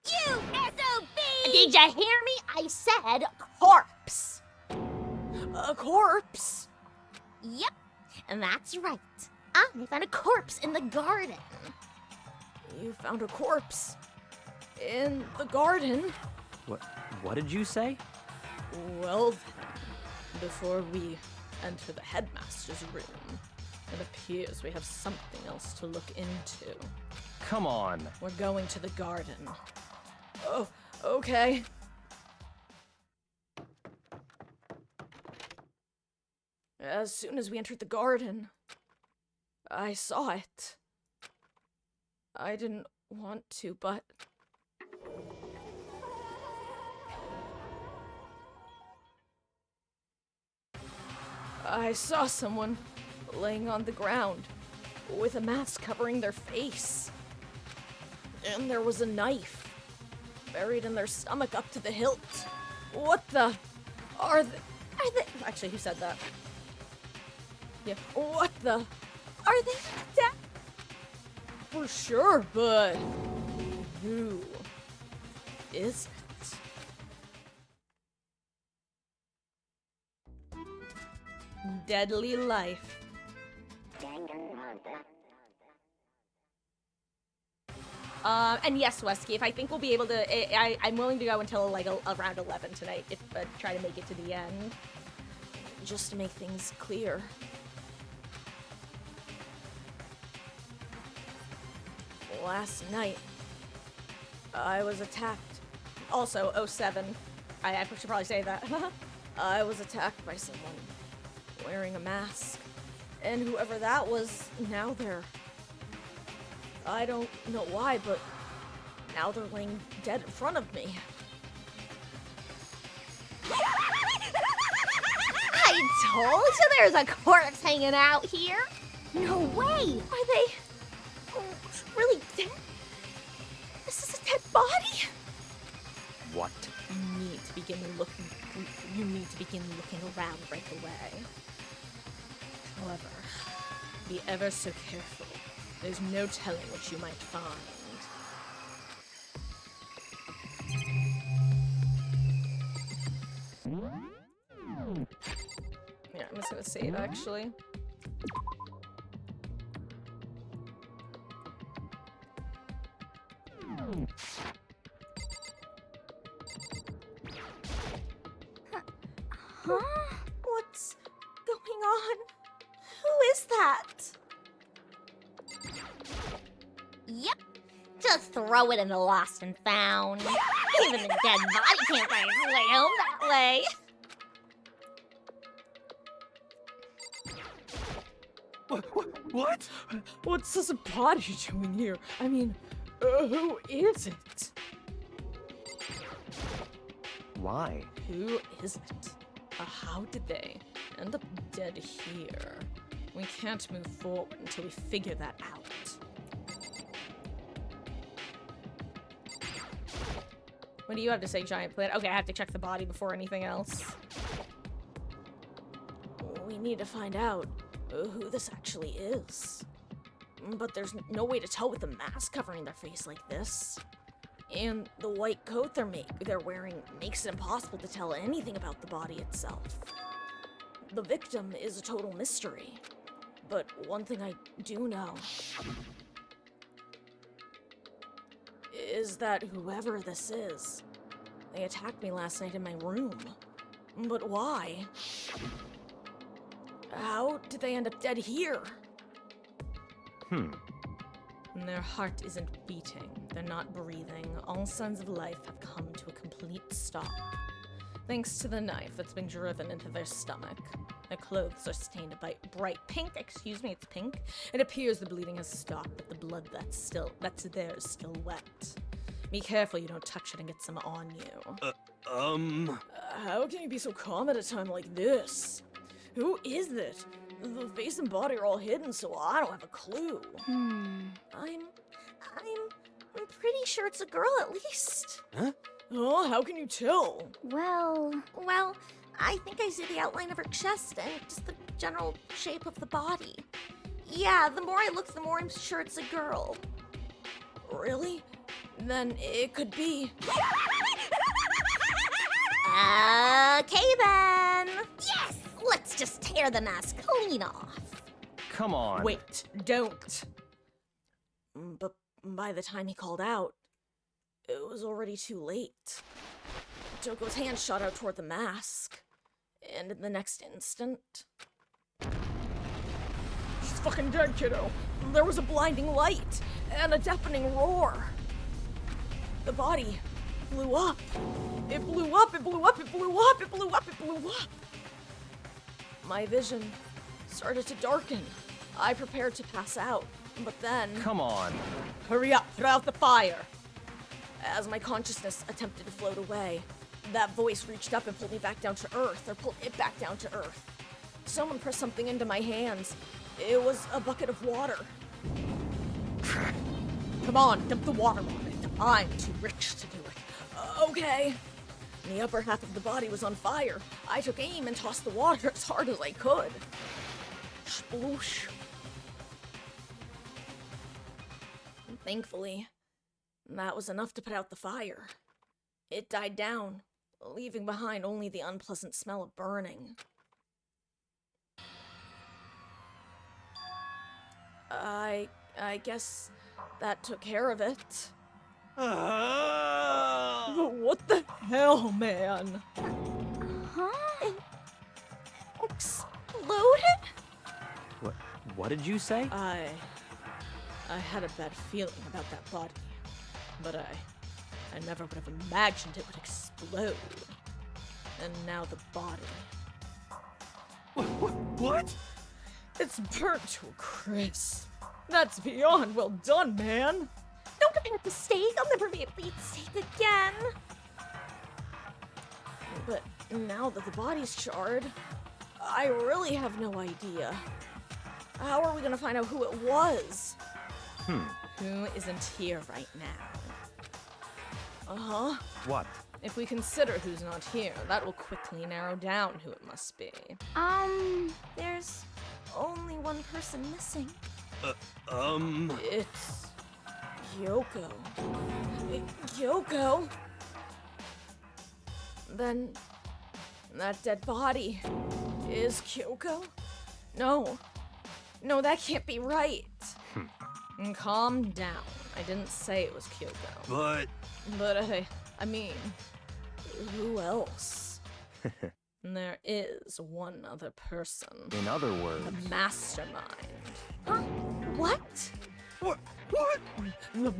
You SOB! Did you hear me? I said corpse. A corpse? Yep, and that's right. I found a corpse in the garden. You found a corpse in the garden? What did you say? Well, before we enter the headmaster's room, it appears we have something else to look into. Come on. We're going to the garden. Oh, okay. As soon as we entered the garden, I saw it. I didn't want to, but... I saw someone laying on the ground with a mask covering their face. And there was a knife buried in their stomach up to the hilt. What the? Are they? Actually, who said that? Yeah, what the? Are they dead? For sure, but who is it? Deadly life. And yes, Westkeef, I think we'll be able to. I'm willing to go until like around 11 tonight, if try to make it to the end, just to make things clear. Last night, I was attacked. Also, 07. I should probably say that. I was attacked by someone wearing a mask, and whoever that was, now they're... I don't know why, but now they're laying dead in front of me. I told you there's a corpse hanging out here. No way! Are they really dead? This is a dead body? What? You need to begin looking around right away. However, be ever so careful. There's no telling what you might find. Yeah, I'm just gonna save actually. Huh? What's going on? Who is that? Yep. Just throw it in the lost and found. Even a dead body can't find its way home that way. What? What's this body doing here? I mean, who is it? Why? Who is it? How did they end up dead here? We can't move forward until we figure that out. What do you have to say, Giant Plant? Okay, I have to check the body before anything else. We need to find out who this actually is. But there's no way to tell with the mask covering their face like this. And the white coat they're wearing makes it impossible to tell anything about the body itself. The victim is a total mystery. But one thing I do know is that whoever this is, they attacked me last night in my room. But why? How did they end up dead here? Their heart isn't beating. They're not breathing. All signs of life have come to a complete stop. Thanks to the knife that's been driven into their stomach. Their clothes are stained a bright pink. Excuse me, it's pink. It appears the bleeding has stopped, but the blood that's there is still wet. Be careful you don't touch it and get some on you. How can you be so calm at a time like this? Who is it? The face and body are all hidden, so I don't have a clue. I'm pretty sure it's a girl at least. Huh? Oh, how can you tell? Well, I think I see the outline of her chest and just the general shape of the body. Yeah, the more I look, the more I'm sure it's a girl. Really? Then it could be. Okay then. Yes! Let's just tear the mask clean off. Come on. Wait, don't. But by the time he called out, it was already too late. Toko's hand shot out toward the mask, and in the next instant... She's fucking dead, kiddo. There was a blinding light, and a deafening roar. The body blew up. It blew up, it blew up, it blew up, it blew up, it blew up. My vision started to darken. I prepared to pass out, but then... Come on. Hurry up, put out the fire! As my consciousness attempted to float away, that voice reached up and pulled me back down to Earth, or pulled it back down to Earth. Someone pressed something into my hands. It was a bucket of water. Come on, dump the water on it. I'm too rich to do it. Okay. The upper half of the body was on fire. I took aim and tossed the water as hard as I could. Sploosh. Thankfully, that was enough to put out the fire. It died down, leaving behind only the unpleasant smell of burning. I guess that took care of it. What the hell, man? Huh? It exploded? What did you say? I had a bad feeling about that body, but I never would have imagined it would explode. And now the body. What? It's burnt to a crisp. That's beyond well done, man. Don't commit a mistake. I'll never be able to eat steak again. But now that the body's charred, I really have no idea. How are we gonna find out who it was? Who isn't here right now? Uh-huh. What? If we consider who's not here, that will quickly narrow down who it must be. There's only one person missing. It's... Kyoko. Kyoko? Then... that dead body is Kyoko? No. No, that can't be right. Calm down. I didn't say it was Kyoko. But I mean, who else? There is one other person. In other words... The mastermind. Huh? What? What? The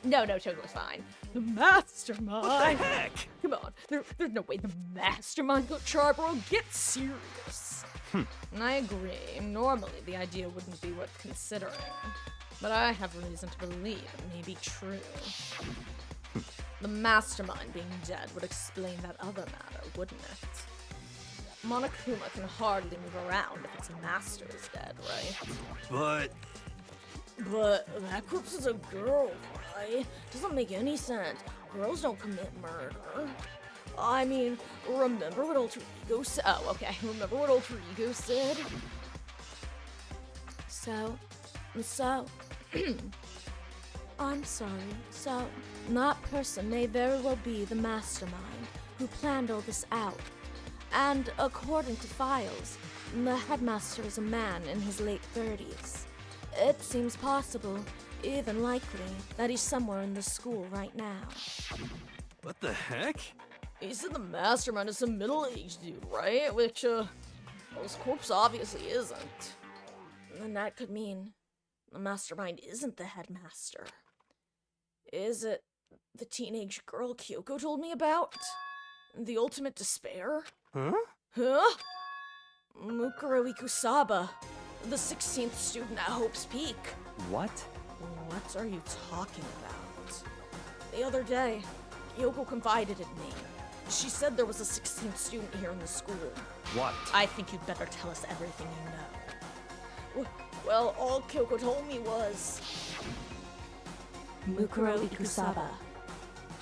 No, Choco's fine. The mastermind. What the heck? Come on. There's no way the mastermind got charred, bro. Get serious. And I agree. Normally, the idea wouldn't be worth considering. But I have reason to believe it may be true. The mastermind being dead would explain that other matter, wouldn't it? Monokuma can hardly move around if its master is dead, right? But that corpse is a girl, right? Doesn't make any sense. Girls don't commit murder. I mean, remember what Alter Ego said? Oh, okay. Remember what Alter Ego said? So, I'm sorry. So, That person may very well be the mastermind who planned all this out. And according to files, the headmaster is a man in his late 30s. It seems possible, even likely, that he's somewhere in the school right now. What the heck? He said the mastermind is some middle-aged dude, right? Which, well, his corpse obviously isn't. And that could mean the mastermind isn't the headmaster. Is it the teenage girl Kyoko told me about? The ultimate despair? Huh? Huh? Mukuro Ikusaba, the 16th student at Hope's Peak. What? What are you talking about? The other day, Kyoko confided in me. She said there was a 16th student here in the school. What? I think you'd better tell us everything you know. Well, all Kyoko told me was... Mukuro Ikusaba,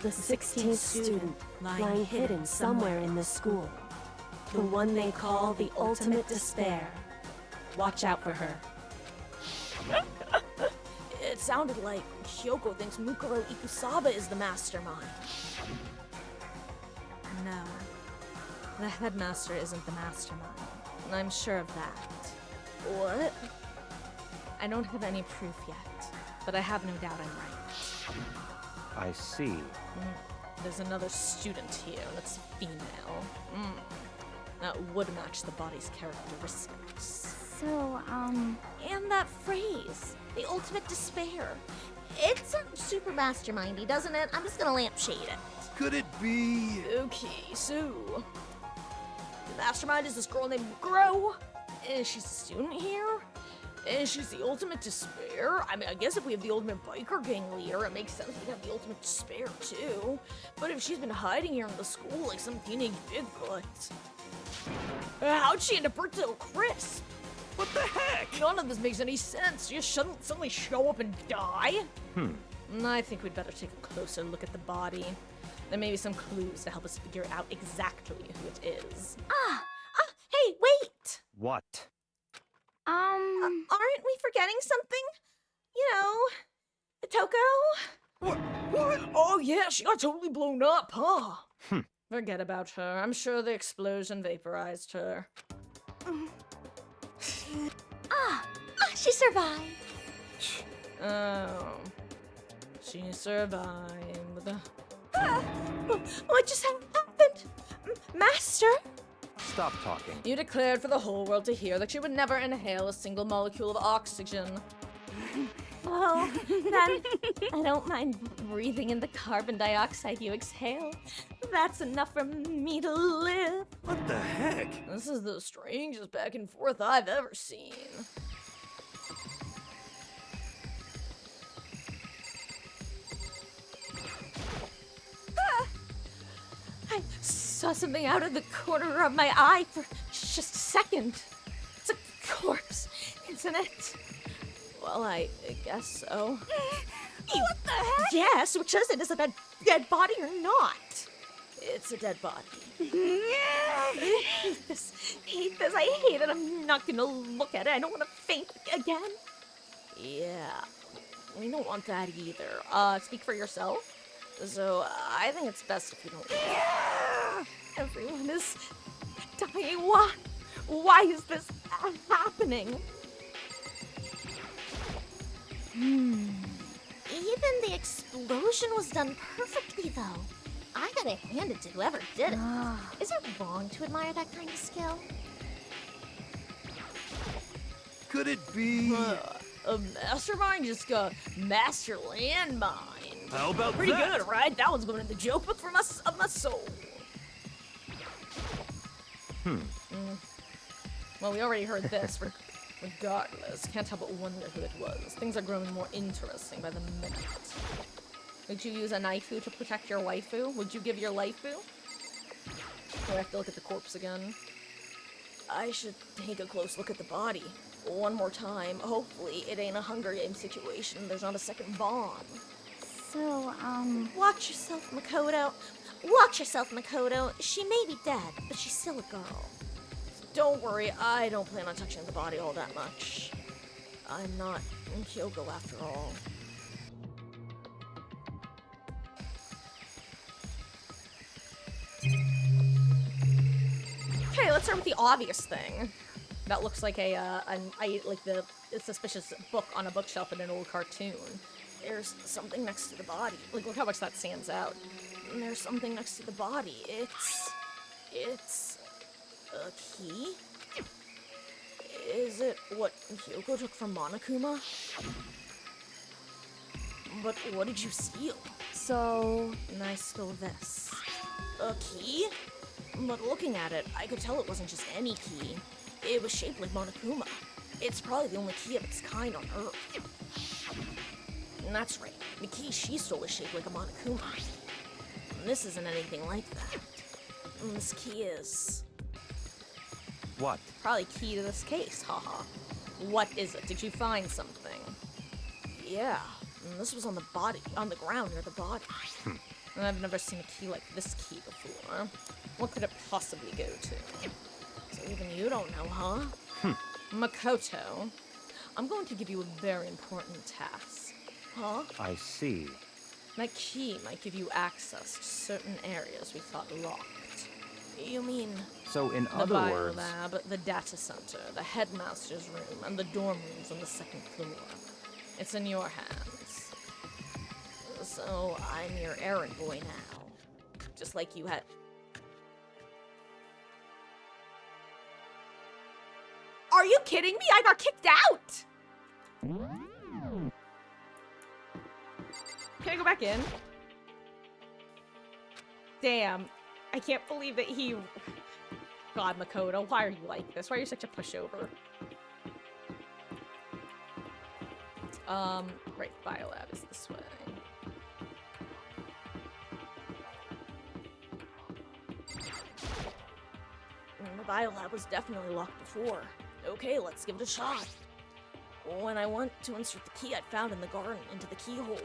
the 16th student lying hidden somewhere in this school. The one they call the ultimate despair. Watch out for her. It sounded like Kyoko thinks Mukuro Ikusaba is the mastermind. No. The headmaster isn't the mastermind. I'm sure of that. What? I don't have any proof yet, but I have no doubt I'm right. I see. There's another student here that's female. That would match the body's characteristics. So, And that phrase, the ultimate despair. It's super mastermindy, doesn't it? I'm just gonna lampshade it. Could it be? Okay, so... the mastermind is this girl named Mukuro, and she's a student here, and she's the ultimate despair. I mean, I guess if we have the ultimate biker gang leader, it makes sense we'd have the ultimate despair, too. But if she's been hiding here in the school like some teenage Bigfoot... how'd she end up burnt to a crisp? What the heck? None of this makes any sense. You just suddenly show up and die? I think we'd better take a closer look at the body. There may be some clues to help us figure out exactly who it is. Hey, wait! What? Aren't we forgetting something? You know, Toko? What? Oh yeah, she got totally blown up, huh? Forget about her. I'm sure the explosion vaporized her. She survived. Oh. She survived. What just happened? Master? Stop talking. You declared for the whole world to hear that you would never inhale a single molecule of oxygen. Well, then I don't mind breathing in the carbon dioxide you exhale. That's enough for me to live. What the heck? This is the strangest back and forth I've ever seen. I saw something out of the corner of my eye for just a second. It's a corpse, isn't it? Well, I guess so. What the heck? Yes, which is it? Is it a dead body or not? It's a dead body. I hate this. I hate it. I'm not gonna look at it. I don't want to faint again. Yeah, we don't want that either. Speak for yourself. So, I think it's best if you don't. Everyone is dying. Why is this happening? Even the explosion was done perfectly, though. I gotta hand it to whoever did it. Is it wrong to admire that kind of skill? Could it be? A mastermind just got master landmine. How about Pretty that? good, right? That one's going in the joke book for my soul. Well, we already heard this. Regardless, can't help but wonder who it was. Things are growing more interesting by the minute. Would you use a knifeu to protect your waifu? Would you give your lifeu? Oh, I have to look at the corpse again. I should take a close look at the body. One more time. Hopefully, it ain't a Hunger Games situation. There's not a second bomb. so, Watch yourself, Makoto. Watch yourself, Makoto. She may be dead, but she's still a girl. Don't worry, I don't plan on touching the body all that much. I'm not in Kyoko after all. let's start with the obvious thing. That looks like a suspicious book on a bookshelf in an old cartoon. There's something next to the body. Like, look how much that stands out. And there's something next to the body. It's a key? Is it what Hyoko took from Monokuma? But what did you steal? So... And I stole this. A key? But looking at it, I could tell it wasn't just any key. It was shaped like Monokuma. It's probably the only key of its kind on Earth. And that's right, the key she stole is shaped like a Monokuma. And this isn't anything like that. And this key is... What? Probably key to this case, haha. What is it? Did you find something? Yeah, and this was on the ground near the body. And I've never seen a key like this key before. What could it possibly go to? So even you don't know, huh? Makoto, I'm going to give you a very important task. Huh? I see. That key might give you access to certain areas we thought locked. You mean... So in the other words... biolab, the data center, the headmaster's room, and the dorm rooms on the second floor. It's in your hands. So I'm your errand boy now. Just like you had... Are you kidding me? I got kicked out! Can I go back in? Damn. I can't believe that he... God, Makoto, why are you like this? Why are you such a pushover? Right, biolab is this way. The biolab was definitely locked before. Okay, let's give it a shot. When I went to insert the key I'd found in the garden into the keyhole,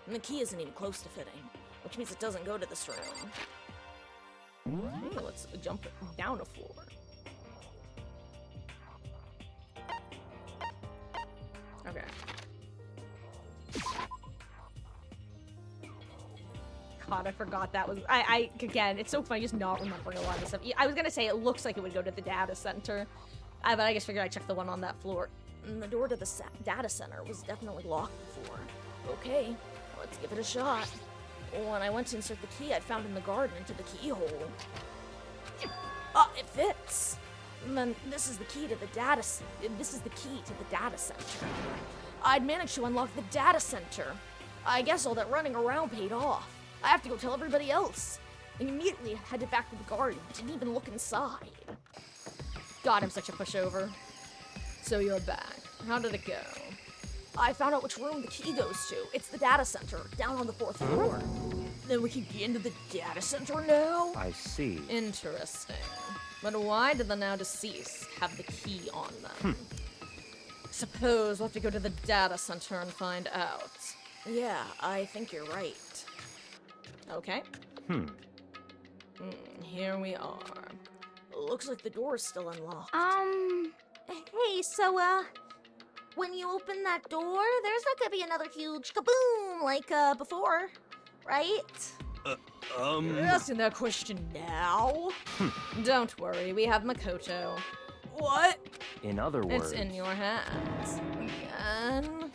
and the key isn't even close to fitting, which means it doesn't go to this room. Okay, let's jump down a floor. Okay. God, I forgot that was... again, it's so funny just not remembering a lot of this stuff. I was gonna say it looks like it would go to the data center, but I just figured I'd check the one on that floor. And the door to the data center was definitely locked before. Okay, let's give it a shot. When I went to insert the key I'd found in the garden into the keyhole. It fits! And then this is the key to the data center. I'd managed to unlock the data center. I guess all that running around paid off. I have to go tell everybody else. And immediately headed back to the garden. Didn't even look inside. God, I'm such a pushover. So you're back. How did it go? I found out which room the key goes to. It's the data center, down on the 4th floor. Then we can get into the data center now? I see. Interesting. But why did the now deceased have the key on them? Suppose we'll have to go to the data center and find out. Yeah, I think you're right. Okay. Here we are. Looks like the door is still unlocked. Hey, so, when you open that door, there's not gonna be another huge kaboom like, before, right? You're asking that question now? Don't worry, we have Makoto. What? In other words... It's in your hands. Again?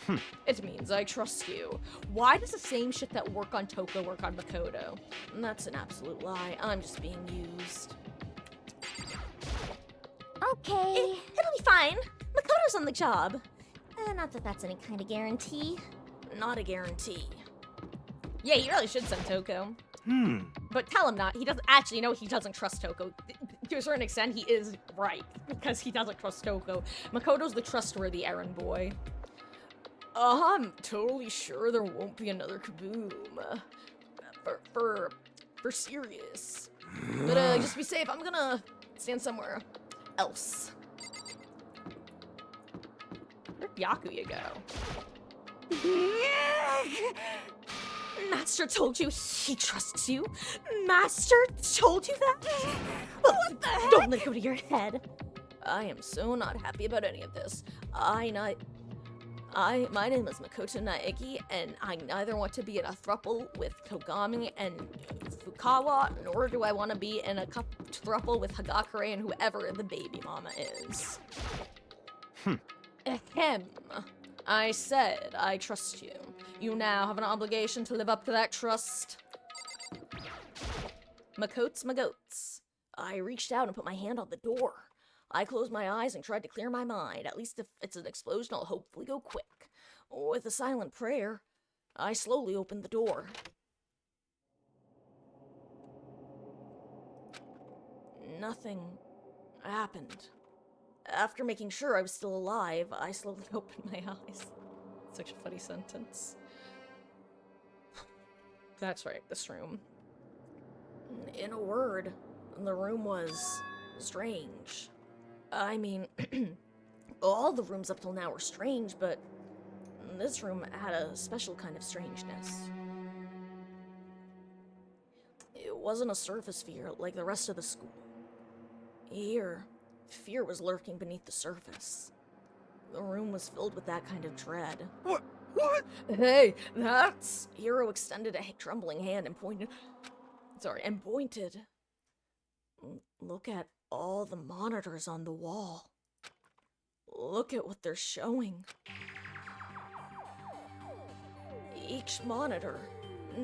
It means I trust you. Why does the same shit that work on Toko work on Makoto? That's an absolute lie. I'm just being used. Okay. It'll be fine. Makoto's on the job. Not that that's any kind of guarantee. Not a guarantee. Yeah, you really should send Toko. But tell him not. He doesn't actually know he doesn't trust Toko. To a certain extent, he is right because he doesn't trust Toko. Makoto's the trustworthy errand boy. I'm totally sure there won't be another kaboom. For serious. But just to be safe, I'm gonna stand somewhere else. Where'd Yakuya go? Master told you he trusts you? Master told you that? What the heck? Don't let it go to your head. I am so not happy about any of this. I My name is Makoto Naegi, and I neither want to be in a throuple with Kogami and Fukawa, nor do I want to be in a throuple with Hagakure and whoever the baby mama is. Ahem. I said I trust you. You now have an obligation to live up to that trust. Makotes, magotes. I reached out and put my hand on the door. I closed my eyes and tried to clear my mind. At least if it's an explosion, I'll hopefully go quick. With a silent prayer, I slowly opened the door. Nothing happened. After making sure I was still alive, I slowly opened my eyes. Such a funny sentence. That's right, this room. In a word, the room was strange. I mean, all the rooms up till now were strange, but this room had a special kind of strangeness. It wasn't a surface fear like the rest of the school. Here, fear was lurking beneath the surface. The room was filled with that kind of dread. What? Hey, that's... Hiro extended a trembling hand and pointed... Look at all the monitors on the wall. Look at what they're showing. Each monitor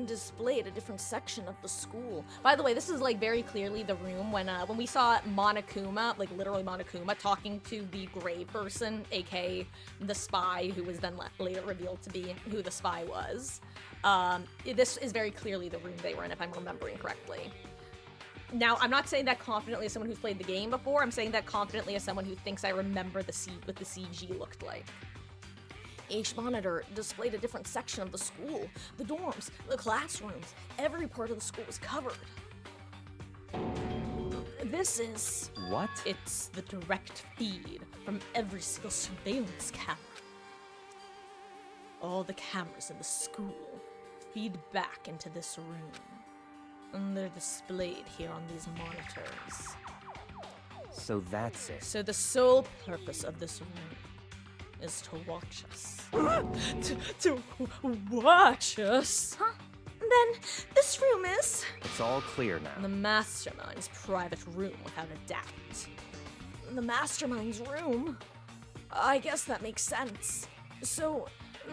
displayed a different section of the school. By the way, this is like very clearly the room when we saw Monokuma, like literally Monokuma, talking to the gray person, aka the spy, who was then later revealed to be who the spy was. This is very clearly the room they were in, if I'm remembering correctly. Now, I'm not saying that confidently as someone who's played the game before. I'm saying that confidently as someone who thinks I remember what the CG looked like. Each monitor displayed a different section of the school. The dorms, the classrooms, every part of the school was covered. This is... What? It's the direct feed from every single surveillance camera. All the cameras in the school feed back into this room. And they're displayed here on these monitors. So that's it. So the sole purpose of this room is to watch us. to watch us? Huh? Then this room is... It's all clear now. The Mastermind's private room, without a doubt. The Mastermind's room? I guess that makes sense. So,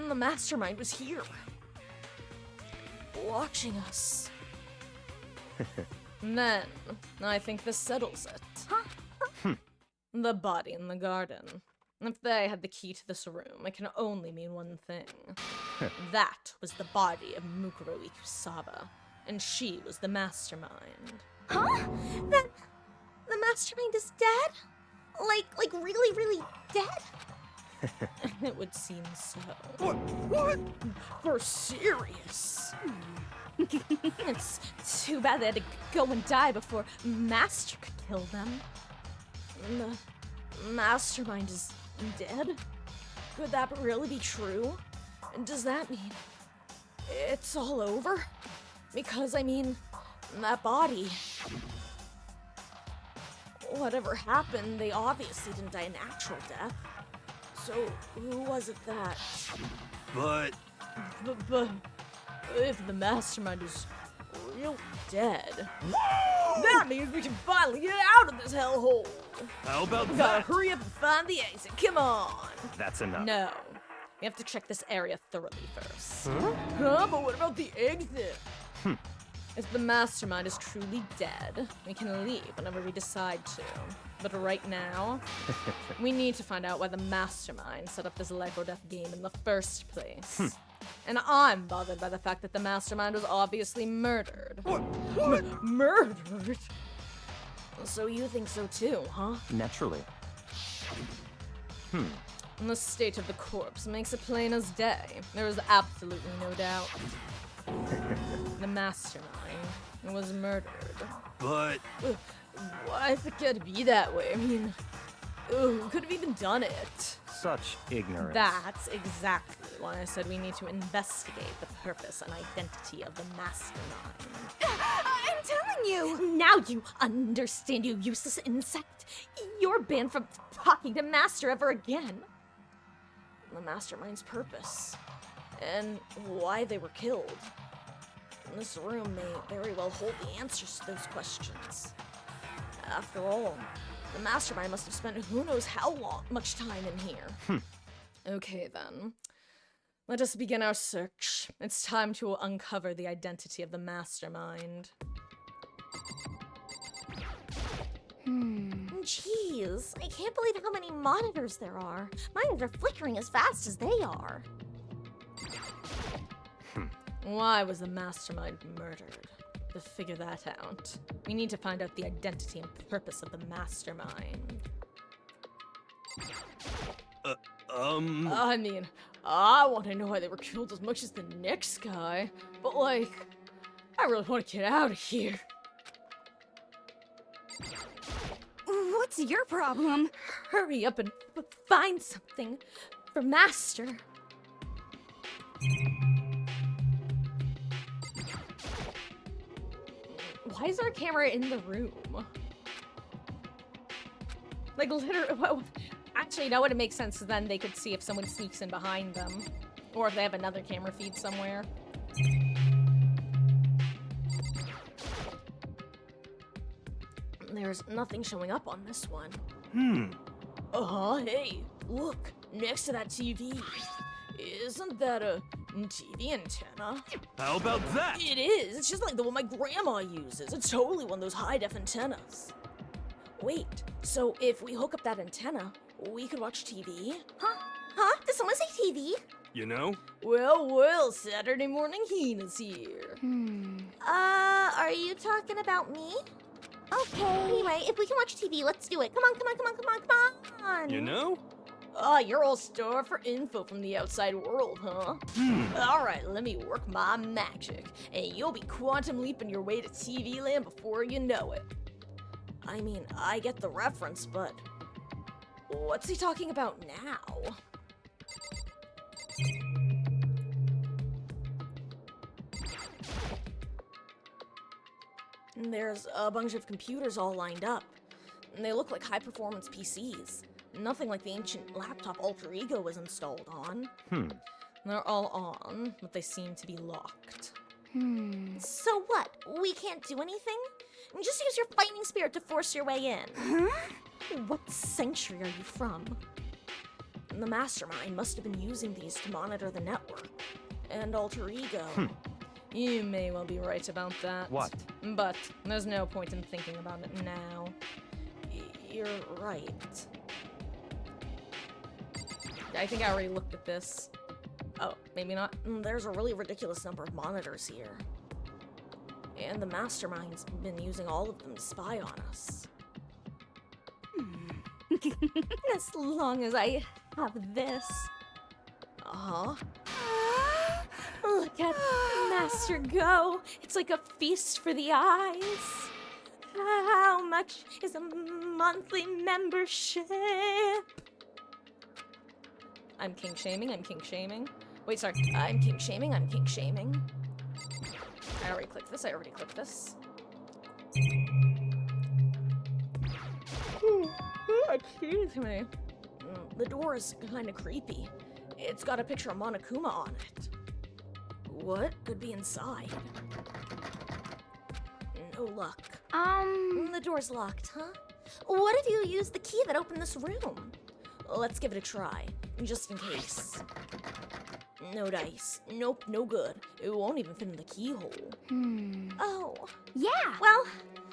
the Mastermind was here. Watching us. Then, I think this settles it. Huh? The body in the garden. If they had the key to this room, it can only mean one thing. That was the body of Mukuro Ikusaba, and she was the Mastermind. Huh? Then the Mastermind is dead? Like really, really dead? It would seem so. What? For serious. It's too bad they had to go and die before Master could kill them. The Mastermind is dead? Could that really be true? Does that mean it's all over? Because, I mean, that body... Whatever happened, they obviously didn't die a natural death. So, who was it that... But... But if the Mastermind is real dead, Whoa! that means we can finally get out of this hellhole. How about We that? gotta hurry up and find the exit. Come on. That's enough. No, we have to check this area thoroughly first. Huh? But what about the exit? If the Mastermind is truly dead, we can leave whenever we decide to. But right now, we need to find out why the Mastermind set up this life or death game in the first place. And I'm bothered by the fact that the Mastermind was obviously murdered. What? Murdered? So you think so too, huh? Naturally. And the state of the corpse makes it plain as day. There is absolutely no doubt. The Mastermind was murdered. But... Why is it gotta be that way? I mean, who could have even done it? Such ignorance. That's exactly why I said we need to investigate the purpose and identity of the Mastermind. I'm telling you! Now you understand, you useless insect. You're banned from talking to Master ever again. the mastermind's purpose, and why they were killed. And this room may very well hold the answers to those questions. After all, the mastermind must have spent who knows how much time in here. Okay then. Let us begin our search. It's time to uncover the identity of the mastermind. Jeez, I can't believe how many monitors there are. Mine are flickering as fast as they are. Why was the mastermind murdered? To figure that out, we need to find out the identity and purpose of the mastermind. I mean, I want to know why they were killed as much as the next guy, but like, I really want to get out of here. What's your problem? Hurry up and find something for Master. Why is there a camera in the room? Like, literally, well, actually, you know what? It makes sense, so then they could see if someone sneaks in behind them. Or if they have another camera feed somewhere. There's nothing showing up on this one. Hey, look, next to that TV. Isn't that a TV antenna? How about that? It is. It's just like the one my grandma uses. It's totally one of those high-def antennas. Wait, so if we hook up that antenna, we could watch TV? Huh? Did someone say TV? You know? Well, Saturday morning Hina's here. Are you talking about me? Okay. Anyway, if we can watch TV, let's do it. Come on. You know? You're all starved for info from the outside world, huh? Alright, let me work my magic, and you'll be quantum leaping your way to TV land before you know it. I mean, I get the reference, but what's he talking about now? There's a bunch of computers all lined up, and they look like high-performance PCs. Nothing like the ancient laptop Alter Ego was installed on. They're all on, but they seem to be locked. So what? We can't do anything? Just use your fighting spirit to force your way in. What century are you from? The mastermind must have been using these to monitor the network. And Alter Ego. You may well be right about that. What? But there's no point in thinking about it now. You're right. I think I already looked at this. Oh, maybe not. There's a really ridiculous number of monitors here. And the mastermind's been using all of them to spy on us. As long as I have this. Look at Master go. It's like a feast for the eyes. How much is a monthly membership? I'm kink shaming. Wait, sorry. I'm kink shaming. I already clicked this. Excuse me. The door is kind of creepy. It's got a picture of Monokuma on it. What could be inside? No luck. The door's locked, huh? What if you use the key that opened this room? Let's give it a try, just in case. No dice. Nope, no good. It won't even fit in the keyhole. Oh. Yeah. Well,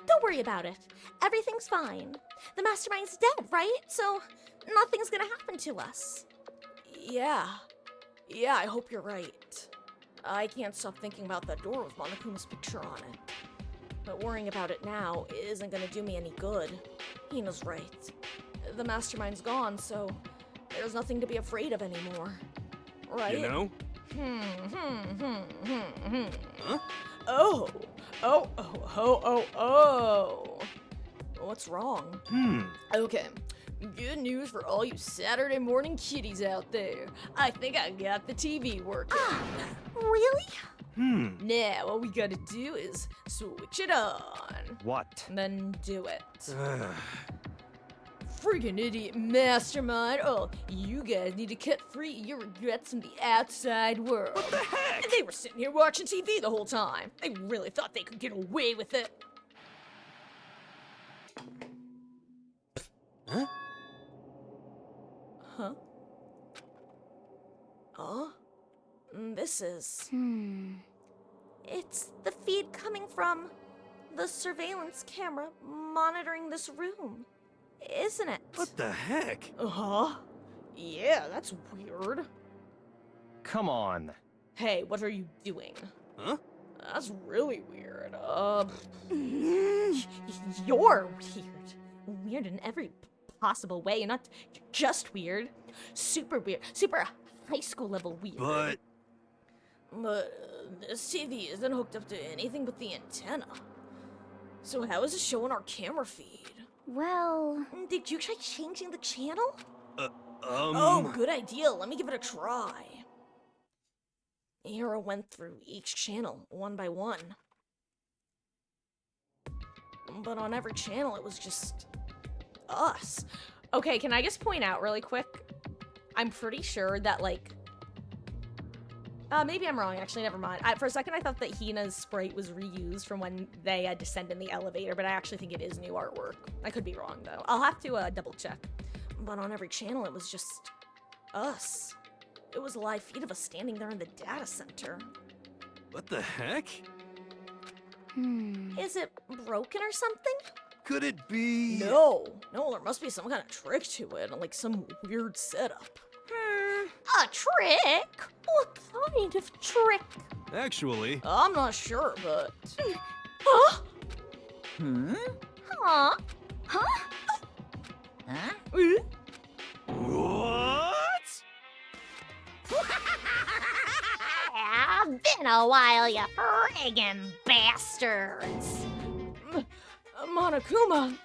don't worry about it. Everything's fine. The mastermind's dead, right? So nothing's gonna happen to us. Yeah, I hope you're right. I can't stop thinking about that door with Monokuma's picture on it. But worrying about it now isn't gonna do me any good. Hina's right. The mastermind's gone, so there's nothing to be afraid of anymore. Right? You know? Huh? Oh. What's wrong? Okay. Good news for all you Saturday morning kiddies out there. I think I got the TV working. Really? Now, all we gotta do is switch it on. What? And then do it. friggin' idiot mastermind. Oh, you guys need to cut free your regrets from the outside world. What the heck? And they were sitting here watching TV the whole time. They really thought they could get away with it. Huh? Huh? Huh? This is... It's the feed coming from the surveillance camera monitoring this room, isn't it? What the heck? Uh-huh. Yeah, that's weird. Come on. Hey, what are you doing? Huh? That's really weird. You're weird. Weird in every possible way. You're not just weird. Super weird. Super high school level weird. But this TV isn't hooked up to anything but the antenna. So how is it showing our camera feed? Well, Did you try changing the channel? Oh, Good idea. Let me give it a try. Hero went through each channel one by one. But on every channel, it was just us. Okay, can I just point out really quick? I'm pretty sure that, like... maybe I'm wrong, actually, never mind. For a second, I thought that Hina's sprite was reused from when they descend in the elevator, but I actually think it is new artwork. I could be wrong, though. I'll have to double check. But on every channel, it was just us. It was a live feed of us standing there in the data center. what the heck? is it broken or something? Could it be? No, there must be some kind of trick to it, like some weird setup. A trick? What kind of trick? Actually, I'm not sure, but... Huh? Huh? Huh? what? Been a while, you friggin' bastards. Monokuma.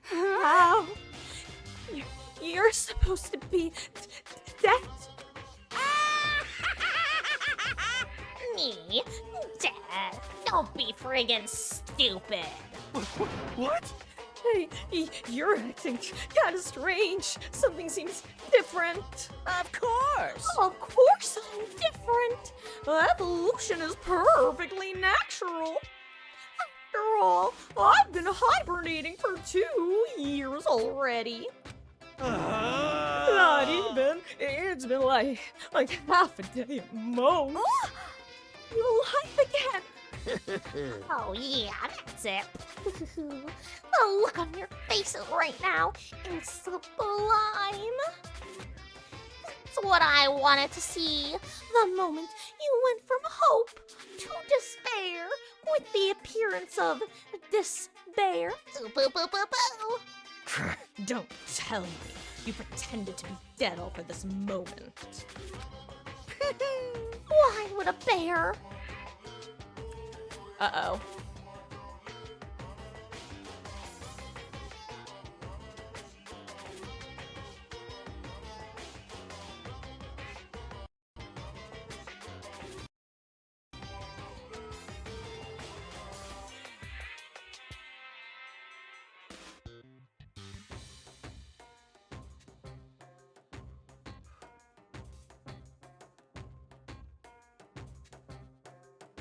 How? You're supposed to be dead. Me? Dad, don't be friggin' stupid. What? Hey, you're acting kind of strange. Something seems different. Of course! Of course I'm different. Evolution is perfectly natural. After all, I've been hibernating for 2 years already. Not even. It's been like half a day at most. You're alive again. Oh yeah, that's it. The look on your face right now is sublime. That's what I wanted to see. The moment you went from hope to despair with the appearance of despair. Boo boo boo boo boo. Don't tell me you pretended to be dead all for this moment. Why would a bear? Uh-oh.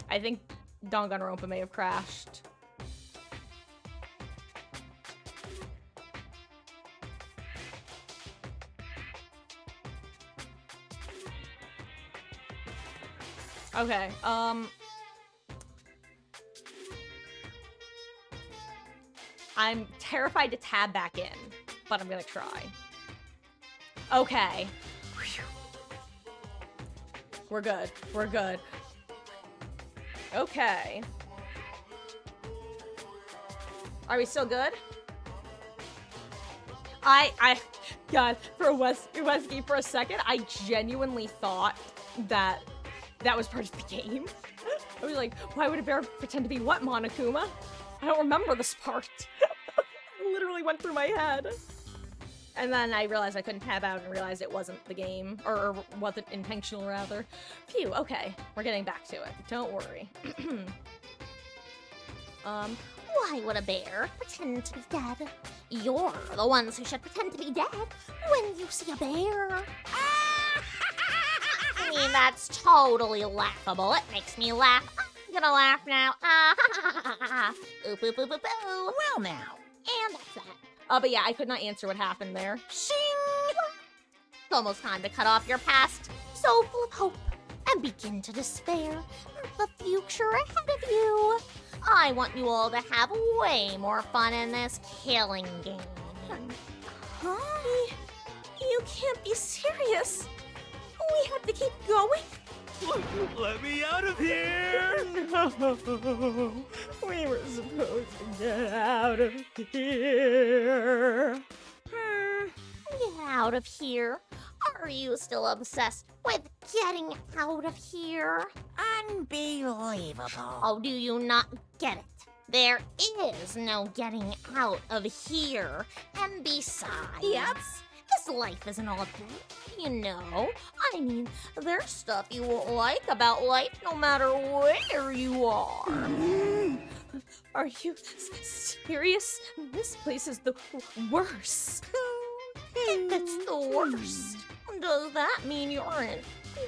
I think Danganronpa may have crashed. Okay, I'm terrified to tab back in, but I'm gonna try. Okay. Whew. We're good. We're good. Okay. Are we still good? God, for Wesky, for a second, I genuinely thought that was part of the game. I was like, why would a bear pretend to be what, Monokuma? I don't remember this part. It literally went through my head. And then I realized I couldn't tab out and realized it wasn't the game, or wasn't intentional, rather. Phew, okay, we're getting back to it. Don't worry. Why would a bear pretend to be dead? You're the ones who should pretend to be dead when you see a bear. I mean, that's totally laughable. It makes me laugh. I'm gonna laugh now. Oop, oop, oop, oop, oop. Well, now. And that's that. But yeah, I could not answer what happened there. Shing! It's almost time to cut off your past, so full of hope, and begin to despair at the future ahead of you. I want you all to have way more fun in this killing game. Huh? You can't be serious. We have to keep going? Let me out of here! No, we were supposed to get out of here. Get out of here. Are you still obsessed with getting out of here? Unbelievable. Oh, do you not get it? There is no getting out of here. And besides, this life isn't all bad, you know. I mean, there's stuff you won't like about life no matter where you are. Are you serious? This place is the worst. If it's the worst, does that mean you're in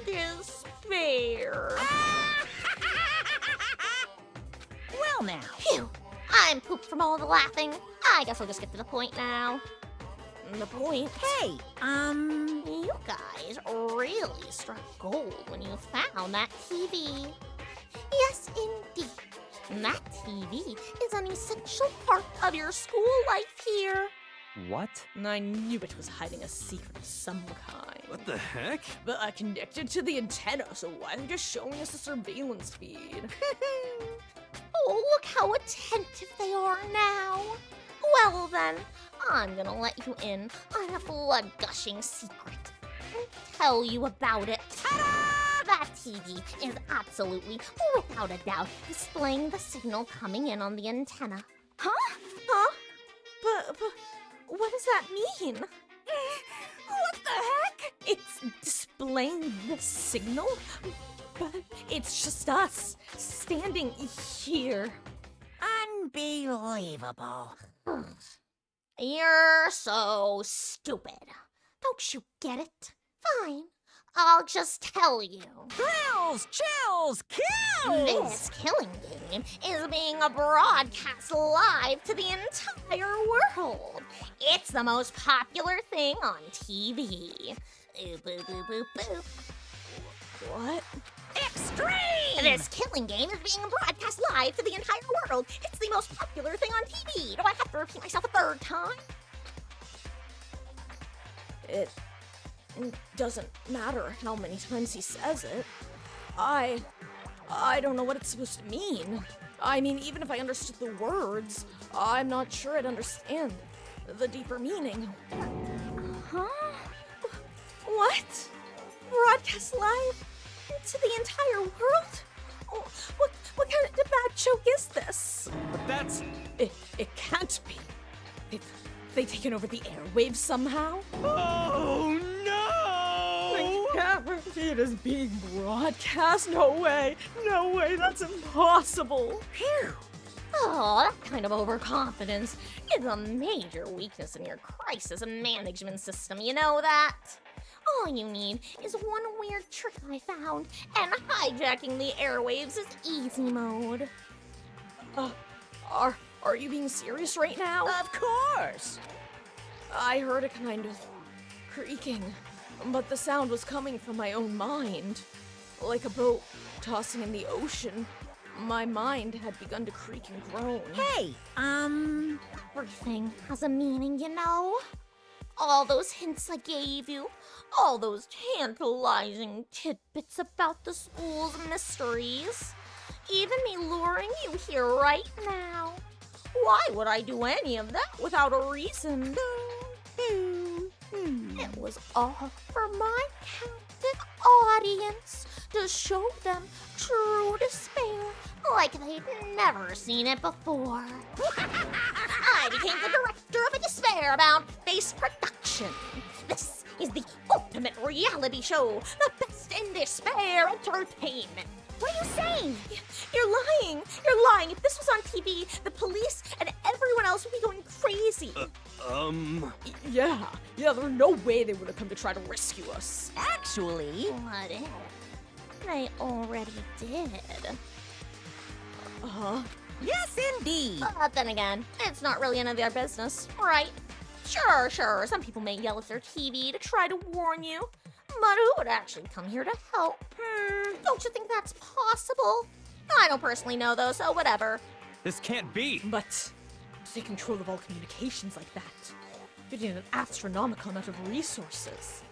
despair? Well, now. Phew! I'm pooped from all the laughing. I guess I'll just get to the point now. The point? Hey, You guys really struck gold when you found that TV. Yes, indeed. That TV is an essential part of your school life here. What? I knew it was hiding a secret of some kind. What the heck? But I connected to the antenna, so why are they just showing us the surveillance feed? Oh, look how attentive they are now. Well then, I'm gonna let you in on a blood-gushing secret and tell you about it. Ta-da! That TV is absolutely, without a doubt, displaying the signal coming in on the antenna. Huh? But what does that mean? What the heck? It's displaying the signal? But it's just us, standing here. unbelievable. You're so stupid. Don't you get it? Fine. I'll just tell you. Thrills, chills, kills! This killing game is being broadcast live to the entire world. It's the most popular thing on TV. Boop, boop, boop, boop, boop. What? Extreme! This killing game is being broadcast live to the entire world. It's the most popular thing on TV. Do I have to repeat myself a third time? It doesn't matter how many times he says it. I don't know what it's supposed to mean. I mean, even if I understood the words, I'm not sure I'd understand the deeper meaning. Huh? What? Broadcast live to the entire world? Oh, what kind of bad joke is this? But that's... It can't be. They've taken over the airwaves somehow? Oh, no! The camera feed is being broadcast? No way, that's impossible. Phew! Oh, that kind of overconfidence is a major weakness in your crisis management system, you know that? All you need is one weird trick I found, and hijacking the airwaves is easy mode. Are you being serious right now? Of course! I heard a kind of creaking, but the sound was coming from my own mind. Like a boat tossing in the ocean. My mind had begun to creak and groan. Hey, Everything has a meaning, you know? All those hints I gave you, all those tantalizing tidbits about the school's mysteries, even me luring you here right now. Why would I do any of that without a reason? It was all for my captive audience, to show them true despair like they'd never seen it before. I became the director of a despair-bound-based production. This is the ultimate reality show, the best in despair entertainment. What are you saying? You're lying. If this was on TV, the police and everyone everyone else would be going crazy. Yeah, there's no way they would have come to try to rescue us. Actually, What if they already did? Uh-huh. yes, indeed. But then again, it's not really any of their business, right? Sure, some people may yell at their TV to try to warn you, but who would actually come here to help? Don't you think that's possible? I don't personally know though, so whatever. This can't be. But to take control of all communications like that, you need an astronomical amount of resources.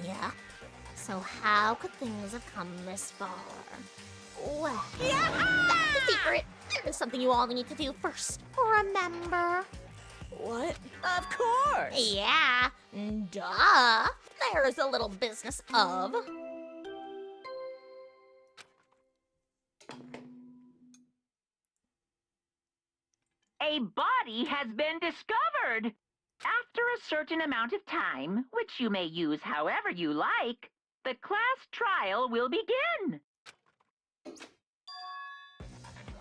Yeah. So how could things have come this far? Well, that's the secret. There is something you all need to do first. Remember? What? Of course. Yeah, duh. There's a little business of. A body has been discovered. After a certain amount of time, which you may use however you like, the class trial will begin.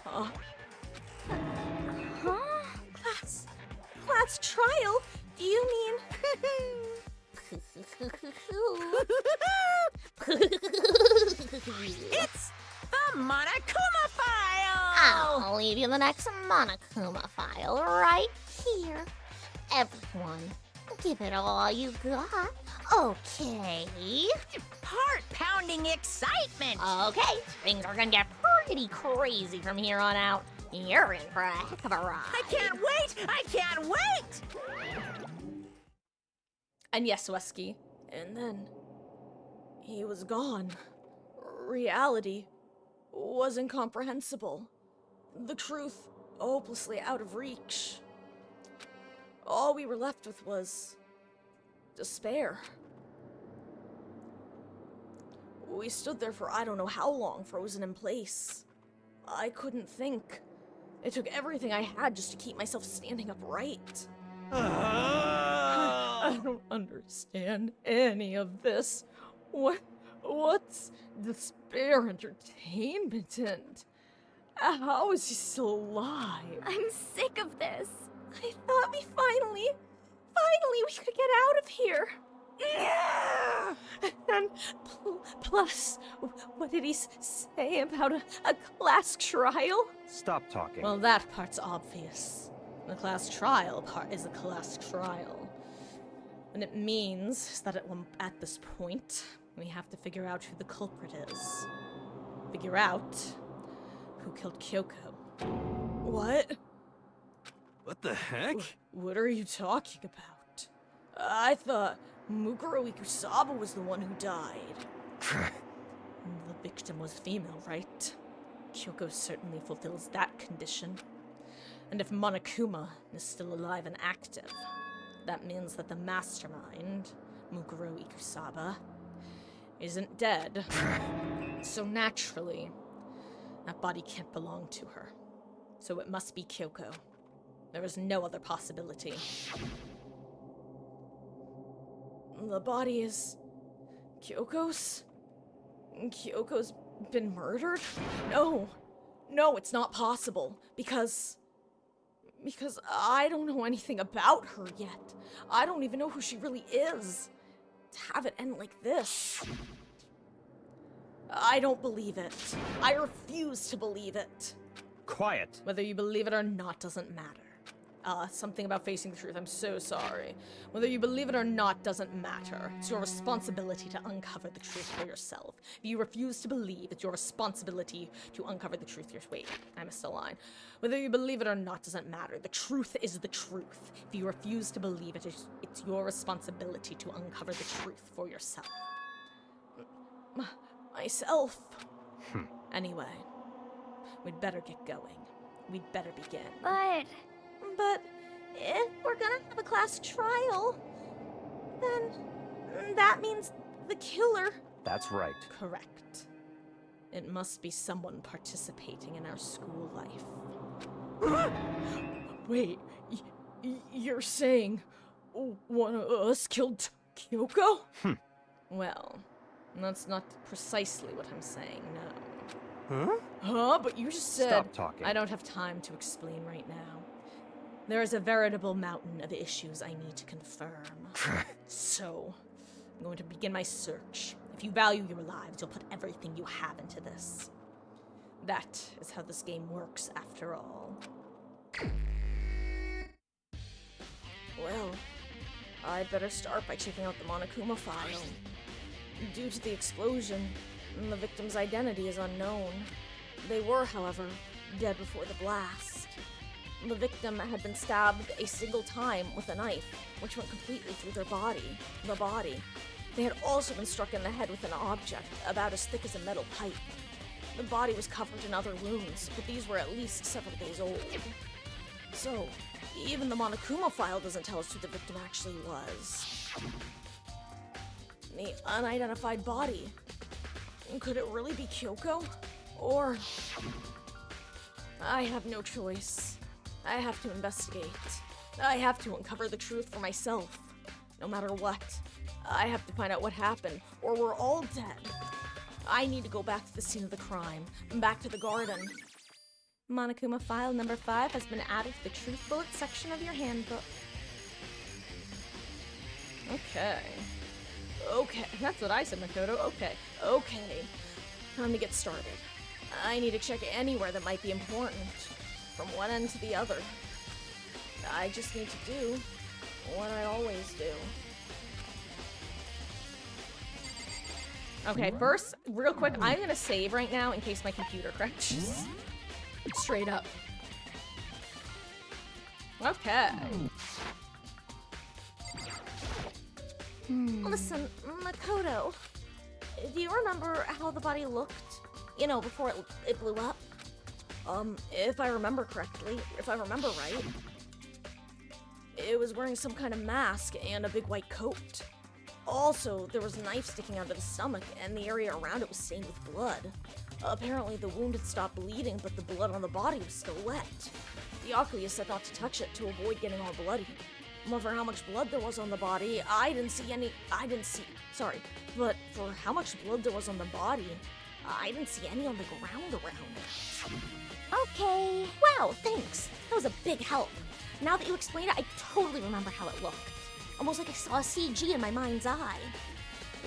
Huh? Huh? Class trial? Do you mean... It's the Monokuma file. I'll leave you the next Monokuma file right here. Everyone, give it all you got. Okay. Heart-pounding excitement. Okay, things are gonna get pretty crazy from here on out. You're in for a heck of a ride. I can't wait. And yes, Wesky. And then... he was gone. Reality was incomprehensible. The truth hopelessly out of reach. All we were left with was... despair. We stood there for I don't know how long, frozen in place. I couldn't think. It took everything I had just to keep myself standing upright. I don't understand any of this. What's despair entertainment and how is he still alive? I'm sick of this. I thought we finally we could get out of here. And plus, what did he say about a class trial? Stop talking. Well, that part's obvious. The class trial part is a class trial. And it means that at this point, we have to figure out who the culprit is. Figure out who killed Kyoko. What? What the heck? What are you talking about? I thought Mukuro Ikusaba was the one who died. The victim was female, right? Kyoko certainly fulfills that condition. And if Monokuma is still alive and active, that means that the mastermind, Mukuro Ikusaba, isn't dead. So naturally, that body can't belong to her. So it must be Kyoko. There is no other possibility. The body is... Kyoko's? Kyoko's been murdered? No, it's not possible. Because I don't know anything about her yet. I don't even know who she really is. To have it end like this. I don't believe it. I refuse to believe it. Quiet. Whether you believe it or not doesn't matter. Something about facing the truth. I'm so sorry. Whether you believe it or not doesn't matter. It's your responsibility to uncover the truth for yourself. If you refuse to believe, it's your responsibility to uncover the truth yourself. Wait, I missed a line. Whether you believe it or not doesn't matter. The truth is the truth. If you refuse to believe it, it's your responsibility to uncover the truth for yourself. Myself. Anyway, we'd better get going. We'd better begin. But if we're gonna have a class trial, then that means the killer... That's right. Correct. It must be someone participating in our school life. Wait, you're saying one of us killed Kyoko? Well, that's not precisely what I'm saying, no. Huh? But you just said... Stop talking. I don't have time to explain right now. There is a veritable mountain of issues I need to confirm. So, I'm going to begin my search. If you value your lives, you'll put everything you have into this. That is how this game works, after all. Well, I'd better start by checking out the Monokuma file. Due to the explosion, the victim's identity is unknown. They were, however, dead before the blast. The victim had been stabbed a single time with a knife, which went completely through their body. The body. They had also been struck in the head with an object about as thick as a metal pipe. The body was covered in other wounds, but these were at least several days old. So, even the Monokuma file doesn't tell us who the victim actually was. The unidentified body. Could it really be Kyoko? Or... I have no choice. I have to investigate. I have to uncover the truth for myself. No matter what. I have to find out what happened, or we're all dead. I need to go back to the scene of the crime, back to the garden. Monokuma file number 5 has been added to the truth bullet section of your handbook. Okay. Okay, that's what I said, Makoto. Okay. Time to get started. I need to check anywhere that might be important, from one end to the other. I just need to do what I always do. Okay, first, real quick, I'm gonna save right now in case my computer crashes. Straight up. Okay. Listen, Makoto, do you remember how the body looked? You know, before it blew up? If I remember correctly, if I remember right, it was wearing some kind of mask and a big white coat. Also, there was a knife sticking out of the stomach, and the area around it was stained with blood. Apparently, the wound had stopped bleeding, but the blood on the body was still wet. The Akuya said not to touch it to avoid getting all bloody. But for how much blood there was on the body, but for how much blood there was on the body, I didn't see any on the ground around it. Okay. Wow, thanks. That was a big help. Now that you explained it, I totally remember how it looked. Almost like I saw a CG in my mind's eye.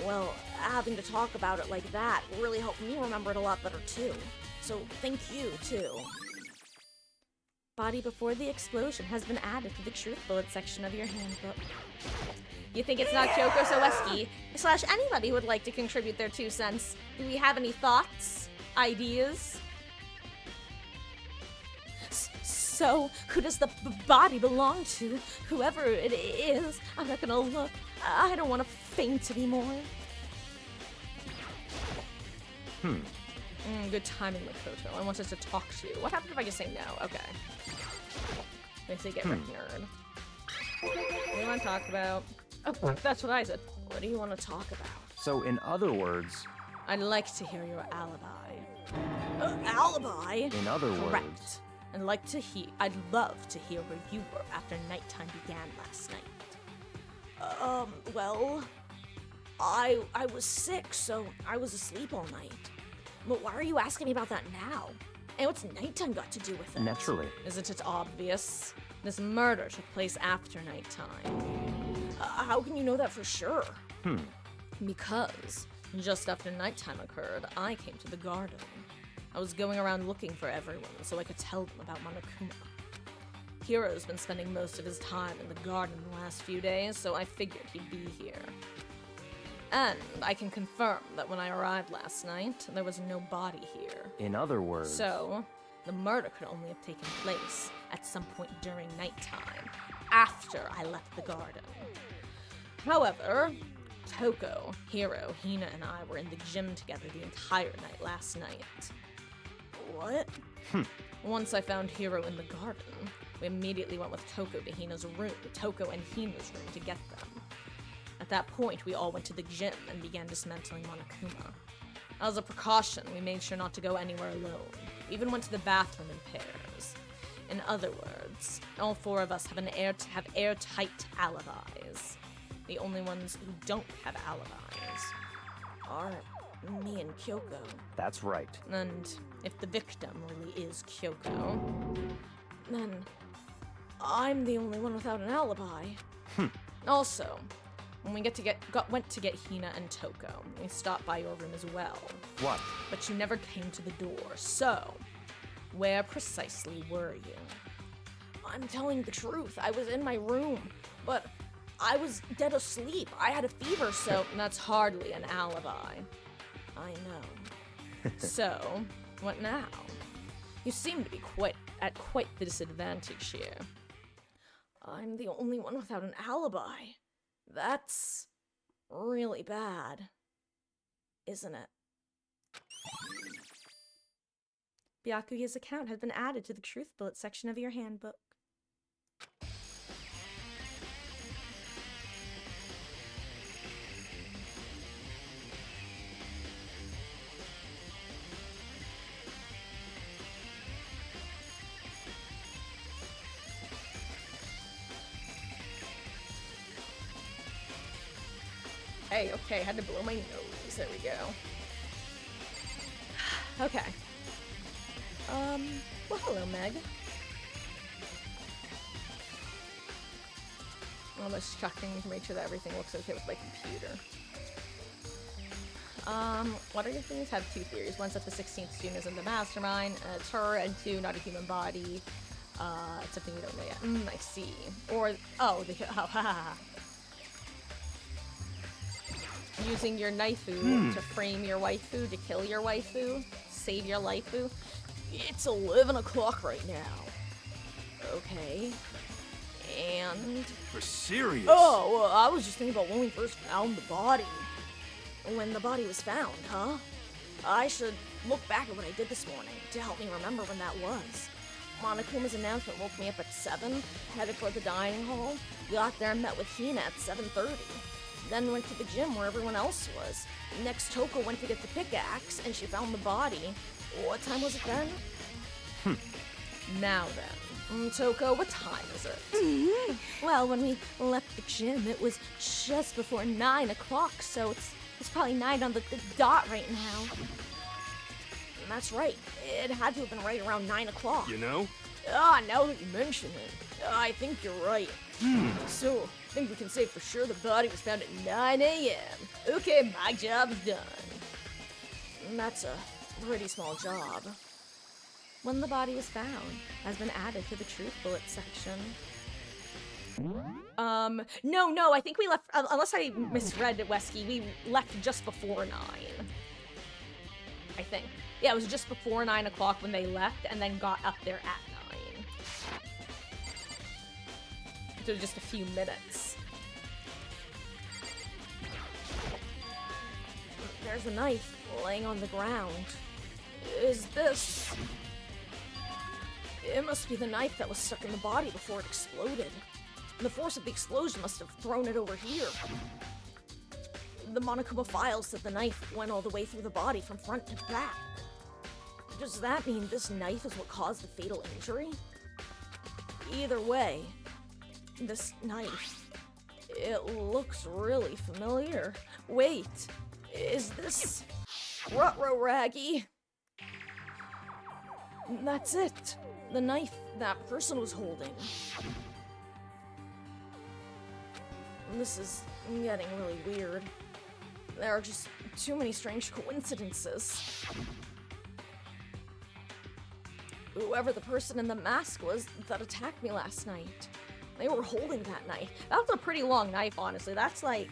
Well, having to talk about it like that really helped me remember it a lot better too. So thank you, too. Body before the explosion has been added to the truth bullet section of your handbook. You think it's not Kyoko Soweski / anybody who would like to contribute their 2 cents? Do we have any thoughts? Ideas? So, who does the body belong to? Whoever it is, I'm not gonna look. I don't want to faint anymore. Good timing, Makoto. I wanted to talk to you. What happens if I just say no? Okay. They say get wrecked, nerd. What do you want to talk about? Oh, that's what I said. What do you want to talk about? So, in other words... I'd like to hear your alibi. Alibi? In other words... Correct. I'd love to hear where you were after nighttime began last night. Well... I was sick, so I was asleep all night. But why are you asking me about that now? And what's nighttime got to do with it? Naturally. Isn't it obvious? This murder took place after nighttime. How can you know that for sure? Because just after nighttime occurred, I came to the garden. I was going around looking for everyone so I could tell them about Monokuma. Hiro's been spending most of his time in the garden the last few days, so I figured he'd be here. And I can confirm that when I arrived last night, there was no body here. In other words... So, the murder could only have taken place at some point during nighttime, after I left the garden. However, Toko, Hiro, Hina, and I were in the gym together the entire night last night. What? Once I found Hiro in the garden, we immediately went with Toko to Hina's room, Toko and Hina's room to get them. At that point, we all went to the gym and began dismantling Monokuma. As a precaution, we made sure not to go anywhere alone. We even went to the bathroom in pairs. In other words, all 4 of us have airtight alibis. The only ones who don't have alibis are me and Kyoko. That's right. And if the victim really is Kyoko, then I'm the only one without an alibi. Also, when we went to get Hina and Toko, we stopped by your room as well. What? But you never came to the door, so where precisely were you? I'm telling the truth. I was in my room, but I was dead asleep. I had a fever, so that's hardly an alibi. I know. So, what now? You seem to be at quite the disadvantage here. I'm the only one without an alibi. That's really bad, isn't it? Byakuya's account has been added to the Truth Bullet section of your handbook. Hey, okay, had to blow my nose. There we go. Okay. Well, hello, Meg. I'm just checking to make sure that everything looks okay with my computer. What are your theories? Have two theories. One's that the 16th student is in the mastermind, and it's her, and two, not a human body. It's something we don't know yet. I see. Or, using your naifu to frame your waifu, to kill your waifu, save your waifu. It's 11 o'clock right now. Okay. And... For serious? Oh, well, I was just thinking about when we first found the body. When the body was found, huh? I should look back at what I did this morning to help me remember when that was. Monokuma's announcement woke me up at 7, headed for the dining hall, got there and met with Hina at 7:30. Then went to the gym where everyone else was. Next, Toko went to get the pickaxe, and she found the body. What time was it then? Now then, Toko, what time is it? Well, when we left the gym, it was just before 9 o'clock, so it's probably 9 on the dot right now. And that's right. It had to have been right around 9 o'clock. You know? Now that you mention it, I think you're right. So, I think we can say for sure the body was found at 9 a.m. Okay, my job's done. And that's a pretty small job. When the body was found has been added to the Truth Bullet section. No, I think we left, unless I misread it, Wesky, we left just before 9. I think. Yeah, it was just before 9 o'clock when they left, and then got up there at 9. So just a few minutes. There's a knife laying on the ground. Is this... It must be the knife that was stuck in the body before it exploded. The force of the explosion must have thrown it over here. The Monokuma files said the knife went all the way through the body from front to back. Does that mean this knife is what caused the fatal injury? Either way, this knife, it looks really familiar. Wait, is this Ruh-roh Raggy? That's it. The knife that person was holding. This is getting really weird. There are just too many strange coincidences. Whoever the person in the mask was that attacked me last night, they were holding that knife. That was a pretty long knife, honestly. That's like,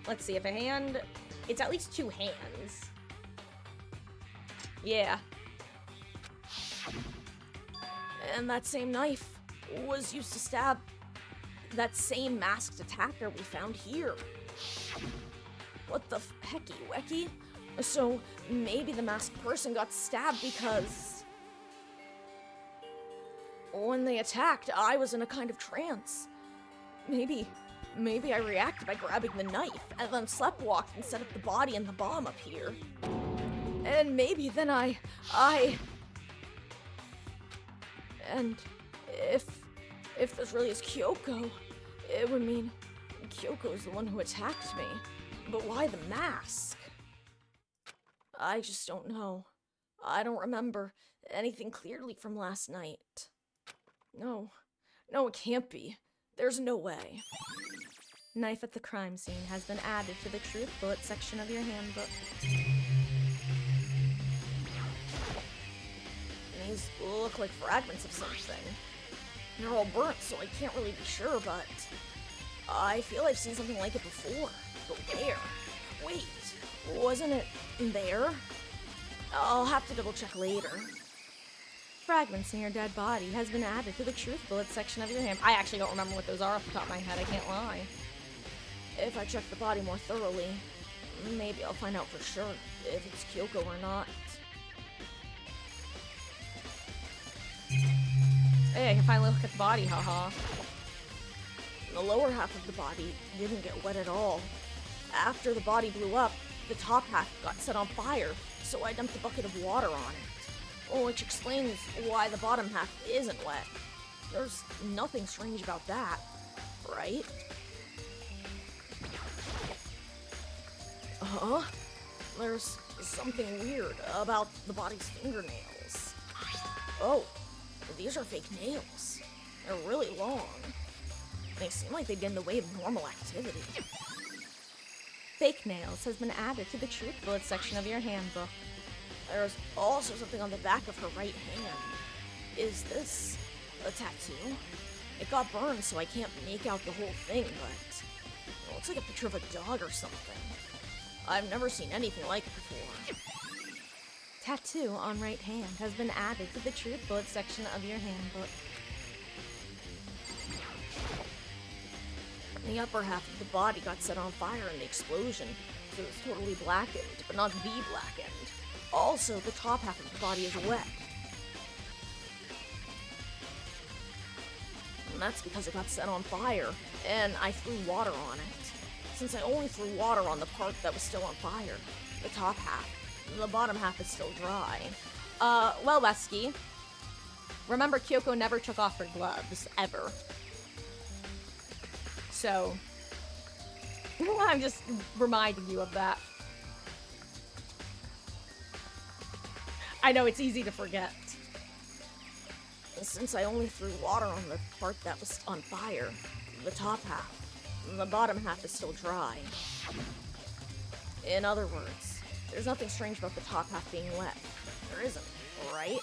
let's see, if a hand, it's at least 2 hands. Yeah. And that same knife was used to stab that same masked attacker we found here. What the hecky wecky? So maybe the masked person got stabbed because when they attacked, I was in a kind of trance. Maybe I reacted by grabbing the knife and then sleptwalked and set up the body and the bomb up here. And maybe then and if this really is Kyoko, it would mean Kyoko is the one who attacked me. But why the mask? I just don't know. I don't remember anything clearly from last night. No, No, it can't be. There's no way. Knife at the crime scene has been added to the truth bullet section of your handbook. These look like fragments of something. They're all burnt, so I can't really be sure, but I feel I've seen something like it before. But where? Wait, wasn't it there? I'll have to double check later. Fragments in your dead body has been added to the truth bullet section of your hand. I actually don't remember what those are off the top of my head, I can't lie. If I check the body more thoroughly, maybe I'll find out for sure if it's Kyoko or not. Hey, I can finally look at the body, haha. The lower half of the body didn't get wet at all. After the body blew up, the top half got set on fire, so I dumped a bucket of water on it. Which explains why the bottom half isn't wet. There's nothing strange about that, right? Huh? There's something weird about the body's fingernails. Oh, these are fake nails. They're really long. They seem like they'd get in the way of normal activity. Fake nails has been added to the truth bullet section of your handbook. There's also something on the back of her right hand. Is this a tattoo? It got burned, so I can't make out the whole thing, but it looks like a picture of a dog or something. I've never seen anything like it before. Tattoo on right hand has been added to the truth bullet section of your handbook. The upper half of the body got set on fire in the explosion, so it's totally blackened, but not the blackened. Also, the top half of the body is wet. And that's because it got set on fire, and I threw water on it. Since I only threw water on the part that was still on fire, the top half, the bottom half is still dry. Well, Wesky, remember Kyoko never took off her gloves, ever. So, I'm just reminding you of that. I know it's easy to forget. Since I only threw water on the part that was on fire, the top half, the bottom half is still dry. In other words, there's nothing strange about the top half being wet. There isn't, right?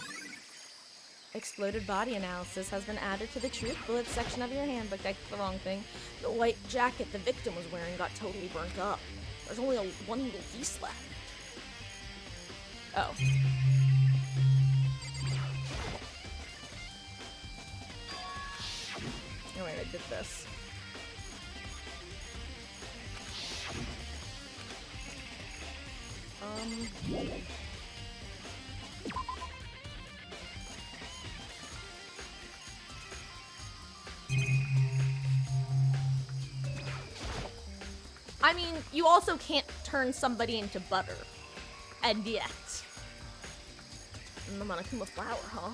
Exploded body analysis has been added to the truth bullet section of your handbook. That's the wrong thing. The white jacket the victim was wearing got totally burnt up. There's only one little piece left. Oh. Oh wait, I did this. I mean, you also can't turn somebody into butter. And yet. The Monokuma flower, huh?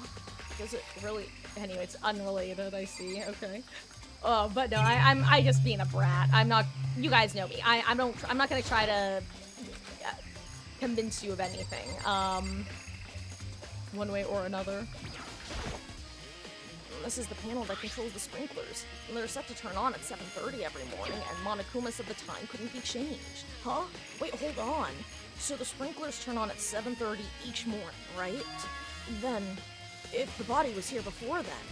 Does it really? Anyway, it's unrelated, I see, okay. But no, I just being a brat. I'm not, you guys know me. I'm not gonna try to convince you of anything, one way or another. This is the panel that controls the sprinklers. And they're set to turn on at 7:30 every morning, and Monokuma said the time couldn't be changed. Huh? Wait, hold on. So the sprinklers turn on at 7:30 each morning, right? Then, if the body was here before then,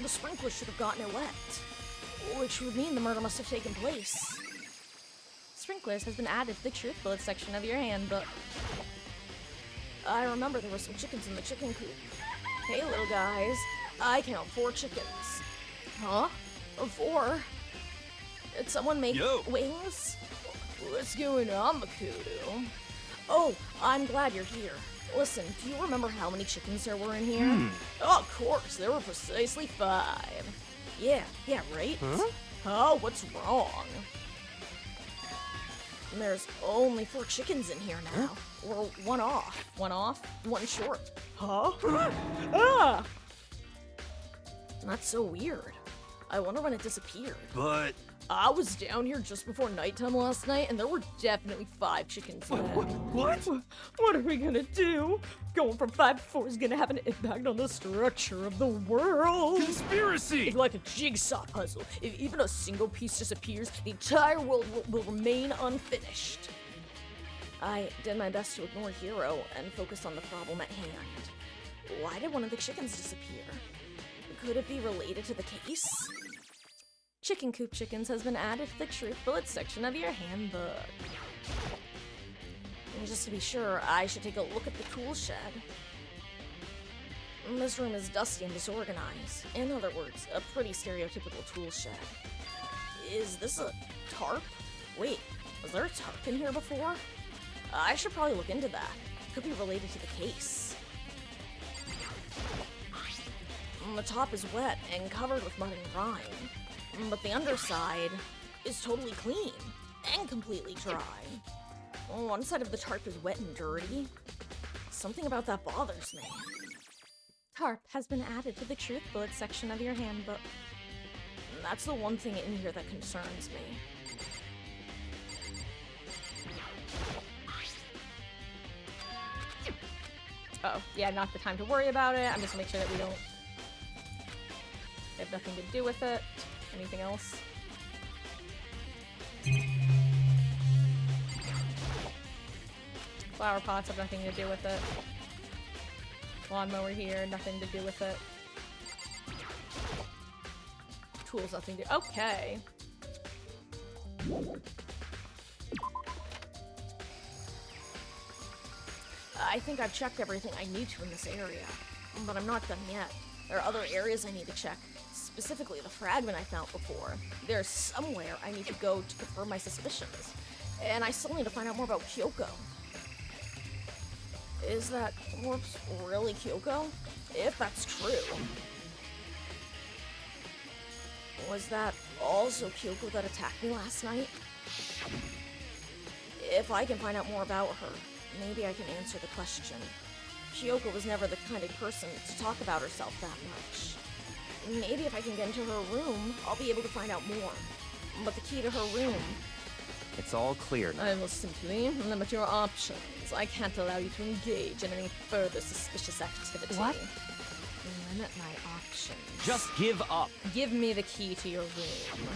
the sprinklers should have gotten it wet. Which would mean the murder must have taken place. Sprinklers has been added to the truth bullet section of your handbook. I remember there were some chickens in the chicken coop. Hey, little guys. I count 4 chickens. Huh? 4? Did someone make wings? What's going on, Makoto? Oh, I'm glad you're here. Listen, do you remember how many chickens there were in here? Oh, of course, there were precisely 5. Yeah, right? Huh? Oh, what's wrong? There's only 4 chickens in here now. We're 1 off. 1 off, 1 short. Huh? Ah! That's so weird. I wonder when it disappeared. But I was down here just before nighttime last night, and there were definitely 5 chickens there. What? What are we gonna do? Going from 5 to 4 is gonna have an impact on the structure of the world. Conspiracy! It's like a jigsaw puzzle. If even a single piece disappears, the entire world will remain unfinished. I did my best to ignore Hero and focus on the problem at hand. Why did one of the chickens disappear? Could it be related to the case? Chicken coop chickens has been added to the truth bullet section of your handbook. And just to be sure, I should take a look at the tool shed. This room is dusty and disorganized. In other words, a pretty stereotypical tool shed. Is this a tarp? Wait, was there a tarp in here before? I should probably look into that. Could be related to the case. The top is wet and covered with mud and grime, but the underside is totally clean and completely dry. One side of the tarp is wet and dirty. Something about that bothers me. Tarp has been added to the truth bullet section of your handbook. That's the one thing in here that concerns me. Oh, yeah, not the time to worry about it. I'm just gonna make sure that we don't have nothing to do with it. Anything else? Flower pots have nothing to do with it. Lawnmower here, nothing to do with it. Tools, nothing to. Okay. I think I've checked everything I need to in this area, but I'm not done yet. There are other areas I need to check, specifically the fragment I found before. There's somewhere I need to go to confirm my suspicions, and I still need to find out more about Kyoko. Is that corpse really Kyoko? If that's true. Was that also Kyoko that attacked me last night? If I can find out more about her, maybe I can answer the question. Kyoko was never the kind of person to talk about herself that much. Maybe if I can get into her room, I'll be able to find out more. But the key to her room... It's all clear now. I will simply limit your options. I can't allow you to engage in any further suspicious activity. What? Limit my options. Just give up. Give me the key to your room.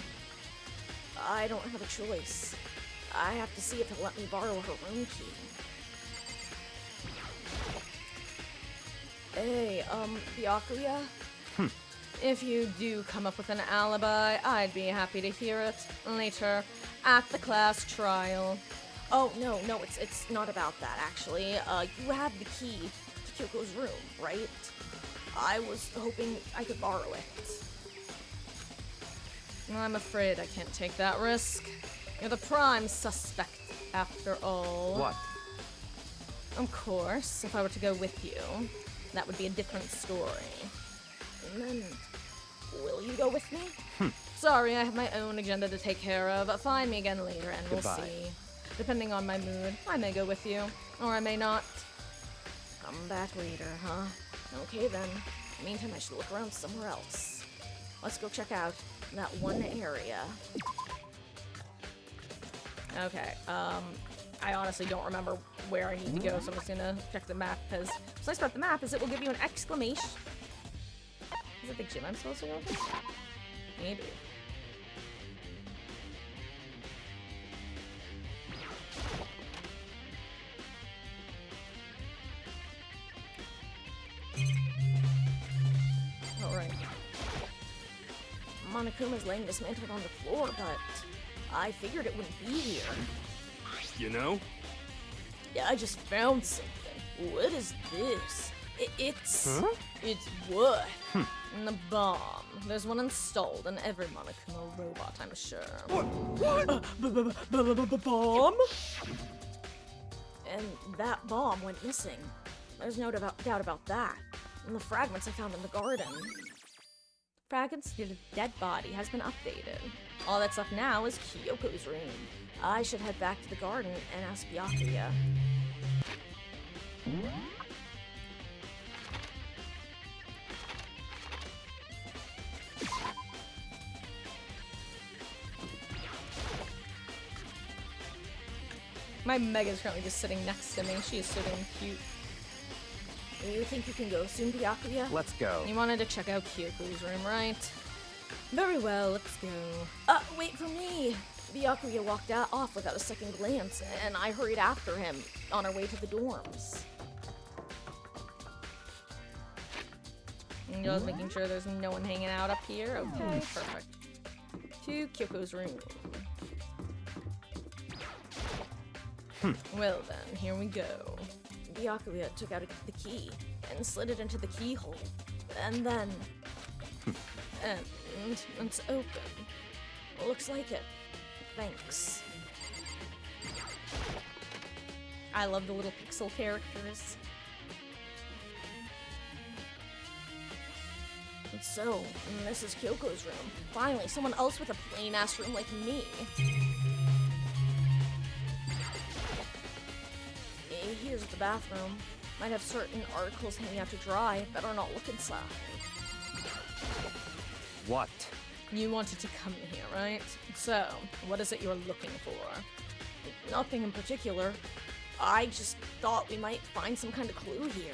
I don't have a choice. I have to see if he'll let me borrow her room key. Hey, Byakuya? If you do come up with an alibi, I'd be happy to hear it later at the class trial. Oh, no, it's not about that, actually. You have the key to Kyoko's room, right? I was hoping I could borrow it. I'm afraid I can't take that risk. You're the prime suspect, after all. What? Of course, if I were to go with you, that would be a different story. And then, will you go with me? Sorry, I have my own agenda to take care of. Find me again later and Goodbye. we'll see. Depending on my mood, I may go with you, or I may not. Come back later, huh? Okay then. Meantime, I should look around somewhere else. Let's go check out that one area. Okay, I honestly don't remember where I need to go, so I'm just gonna check the map, because what's nice about the map is it will give you an exclamation. Is it the gym I'm supposed to go to? Maybe. Alright. Monokuma's laying dismantled on the floor, but I figured it wouldn't be here. You know? Yeah, I just found something. What is this? It's... Huh? It's what? And the bomb. There's one installed in every Monokuma robot, I'm sure. What? Bomb? And that bomb went missing. There's no doubt about that. And the fragments I found in the garden. Fragments near the dead body has been updated. All that's left now is Kyoko's room. I should head back to the garden and ask Byakuya. My Mega's currently just sitting next to me. She is so damn cute. You think you can go soon, Byakuya? Let's go. You wanted to check out Kyoko's room, right? Very well, let's go. Wait for me! Byakuya walked off without a second glance, and I hurried after him on our way to the dorms. And just making sure there's no one hanging out up here. Okay, perfect. To Kyoko's room. Well then, here we go. Byakuya took out the key and slid it into the keyhole. And then... and it's open. Looks like it. Thanks. I love the little pixel characters. And so, this is Kyoko's room. Finally, someone else with a plain-ass room like me. Here's the bathroom. Might have certain articles hanging out to dry. Better not look inside. What? You wanted to come here, right? So, what is it you're looking for? Nothing in particular. I just thought we might find some kind of clue here.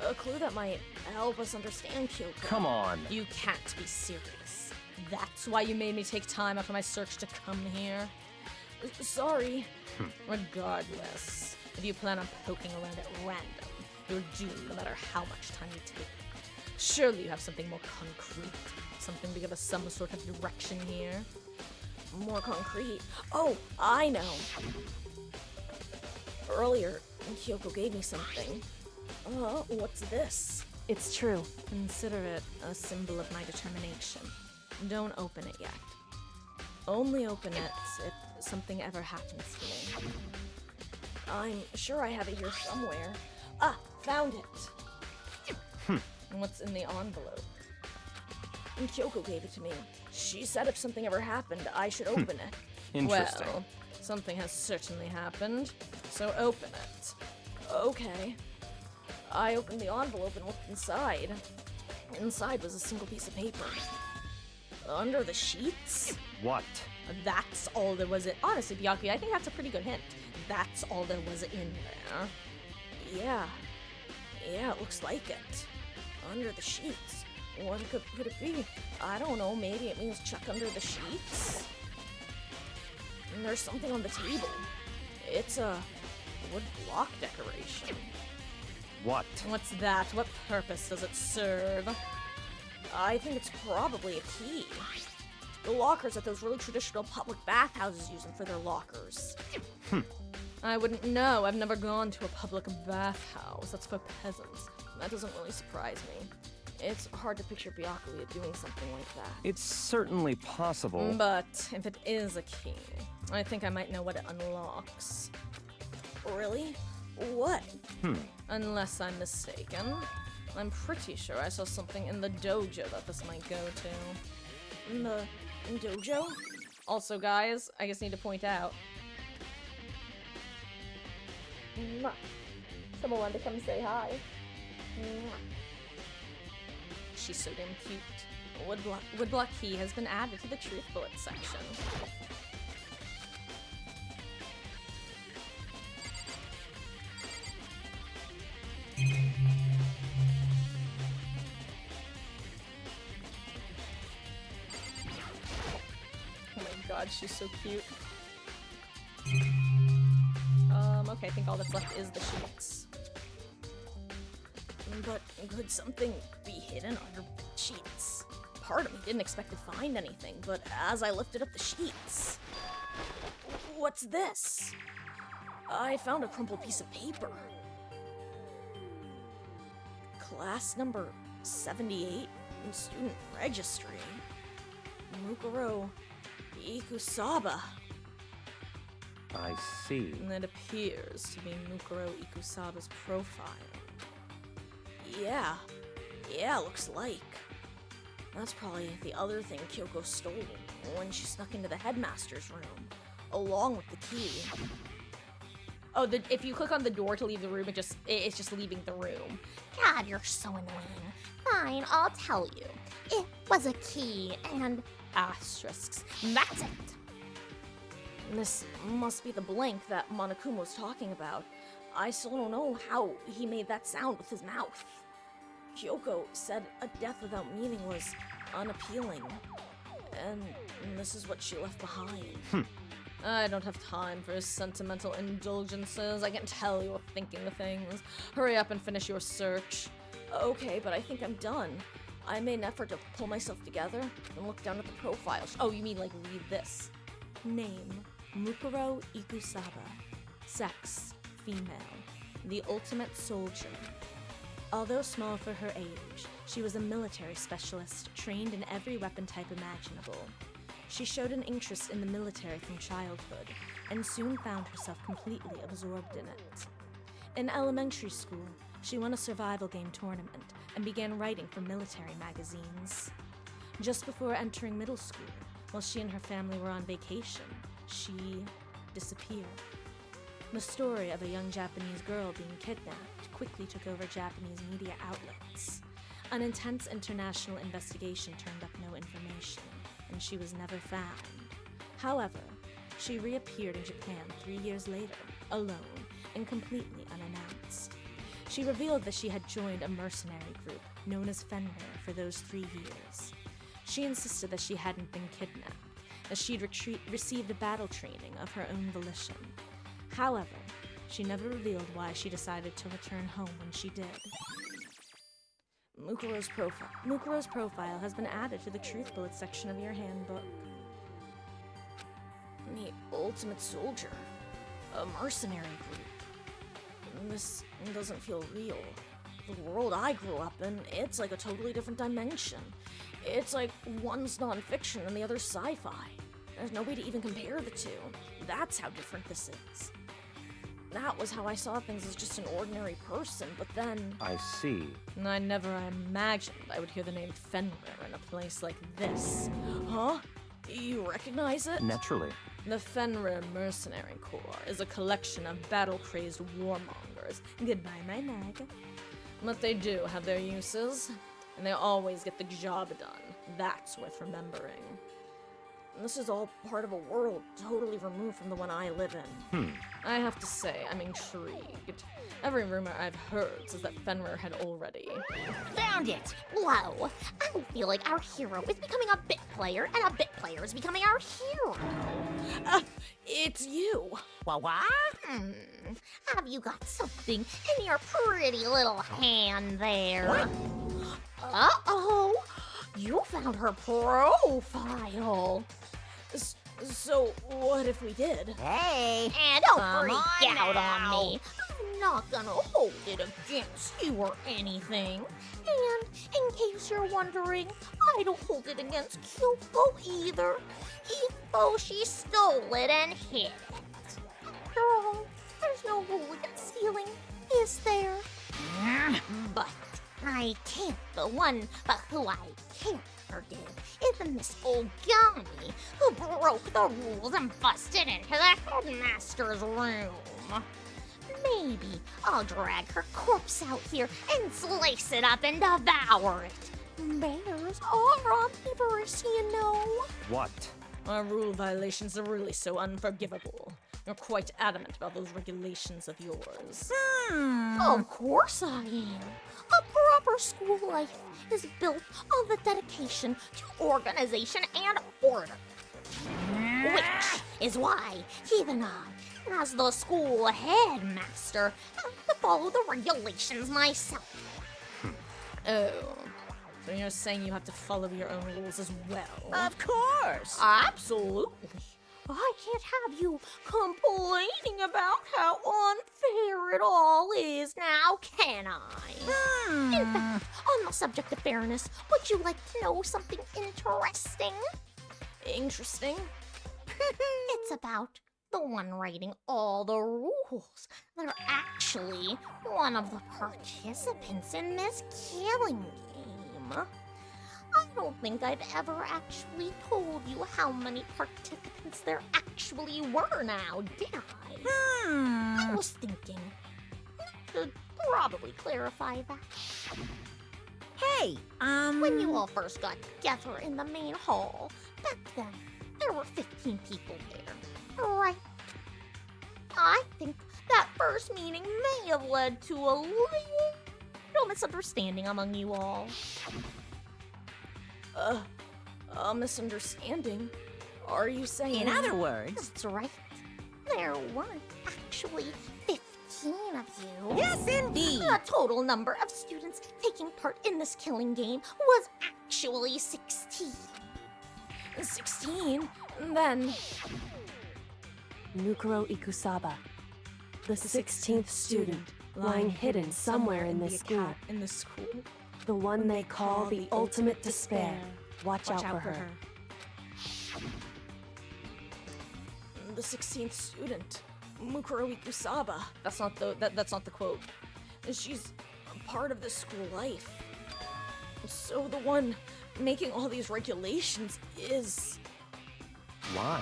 A clue that might help us understand Kyoko. Come on. You can't be serious. That's why you made me take time after my search to come here? Sorry. Regardless, if you plan on poking around at random, you're doomed no matter how much time you take. Surely you have something more concrete, something to give us some sort of direction here. More concrete? Oh, I know. Earlier, Kyoko gave me something. What's this? It's true. Consider it a symbol of my determination. Don't open it yet. Only open it if something ever happens to me. I'm sure I have it here somewhere. Found it. What's in the envelope? And Kyoko gave it to me. She said if something ever happened, I should open it. Interesting. Well, something has certainly happened, so open it. Okay. I opened the envelope and looked inside. Inside was a single piece of paper. Under the sheets? What? That's all there was. Honestly, Byakuya, I think that's a pretty good hint. That's all there was in there. Yeah, it looks like it. Under the sheets. What could it be? I don't know, maybe it means check under the sheets? And there's something on the table. It's a wood block decoration. What? What's that? What purpose does it serve? I think it's probably a key. The lockers that those really traditional public bathhouses use them for their lockers. I wouldn't know. I've never gone to a public bathhouse. That's for peasants. That doesn't really surprise me. It's hard to picture Byakuya doing something like that. It's certainly possible. But if it is a key, I think I might know what it unlocks. Really? What? Unless I'm mistaken. I'm pretty sure I saw something in the dojo that this might go to. In the dojo? Also, guys, I just need to point out. Someone wanted to come say hi. She's so damn cute. Woodblock key has been added to the truth bullet section. Oh my god, she's so cute. Okay, I think all that's left is the sheets. But could something be hidden under sheets? Part of me didn't expect to find anything, but as I lifted up the sheets... What's this? I found a crumpled piece of paper. Class number 78 in student registry. Mukuro Ikusaba. I see. And it appears to be Mukuro Ikusaba's profile. Yeah, looks like. That's probably the other thing Kyoko stole when she snuck into the headmaster's room, along with the key. Oh, if you click on the door to leave the room, it's just leaving the room. God, you're so annoying. Fine, I'll tell you. It was a key and Asterisks. That's it. This must be the blank that Monokuma was talking about. I still don't know how he made that sound with his mouth. Kyoko said a death without meaning was unappealing. And this is what she left behind. I don't have time for sentimental indulgences. I can tell you're thinking of things. Hurry up and finish your search. Okay, but I think I'm done. I made an effort to pull myself together and look down at the profiles. Oh, you mean like read this? Name, Mukuro Ikusaba. Sex, female. The ultimate soldier. Although small for her age, she was a military specialist trained in every weapon type imaginable. She showed an interest in the military from childhood, and soon found herself completely absorbed in it. In elementary school, she won a survival game tournament and began writing for military magazines. Just before entering middle school, while she and her family were on vacation, she disappeared. The story of a young Japanese girl being kidnapped quickly took over Japanese media outlets. An intense international investigation turned up no information, and she was never found. However, she reappeared in Japan 3 years later, alone and completely unannounced. She revealed that she had joined a mercenary group known as Fenrir for those 3 years. She insisted that she hadn't been kidnapped, as she'd received battle training of her own volition. However, she never revealed why she decided to return home when she did. Mukuro's profile has been added to the Truth Bullet section of your handbook. The ultimate soldier. A mercenary group. This doesn't feel real. The world I grew up in, it's like a totally different dimension. It's like one's nonfiction and the other's sci-fi. There's no way to even compare the two. That's how different this is. That was how I saw things as just an ordinary person, but then... I see. I never imagined I would hear the name Fenrir in a place like this. Huh? You recognize it? Naturally. The Fenrir Mercenary Corps is a collection of battle-crazed warmongers. Goodbye, my mag. But they do have their uses, and they always get the job done. That's worth remembering. This is all part of a world totally removed from the one I live in. I have to say, I'm intrigued. Every rumor I've heard says that Fenrir had already... Found it! Whoa! I feel like our hero is becoming a bit player, and a bit player is becoming our hero. It's you! What? Have you got something in your pretty little hand there? What? Uh-oh! You found her profile. So, what if we did? Hey! And don't Come freak on out now. on me. I'm not gonna hold it against you or anything. And in case you're wondering, I don't hold it against Kyoko either, even though she stole it and hid it. After all, there's no rule against stealing, is there? But I can't the one, but who I can't forgive is the Miss Ogami, who broke the rules and busted into the headmaster's room. Maybe I'll drag her corpse out here and slice it up and devour it. Bears are omnivorous, you know. What? Our rule violations are really so unforgivable. You're quite adamant about those regulations of yours. Of course I am. A proper school life is built on the dedication to organization and order. Which is why even I, as the school headmaster, have to follow the regulations myself. Oh, so you're saying you have to follow your own rules as well? Of course! Absolutely. I can't have you complaining about how unfair it all is now, can I? In fact, on the subject of fairness, would you like to know something interesting? Interesting? It's about the one writing all the rules. They're actually one of the participants in this killing game. I don't think I've ever actually told you how many participants there actually were now, did I? I was thinking I should probably clarify that. Hey, When you all first got together in the main hall, back then, there were 15 people there. Right. I think that first meeting may have led to a little misunderstanding among you all. A misunderstanding? Are you saying? In other words, That's right. There weren't actually 15 of you. yes, indeed. The total number of students taking part in this killing game was actually 16. 16? Then Mukuro Ikusaba, the 16th student, lying hidden somewhere in this school. In the school? The one they call the ultimate despair. Watch out for her. The 16th student, Mukuro Ikusaba. That's not the quote. She's a part of the school life. So the one making all these regulations is. Why?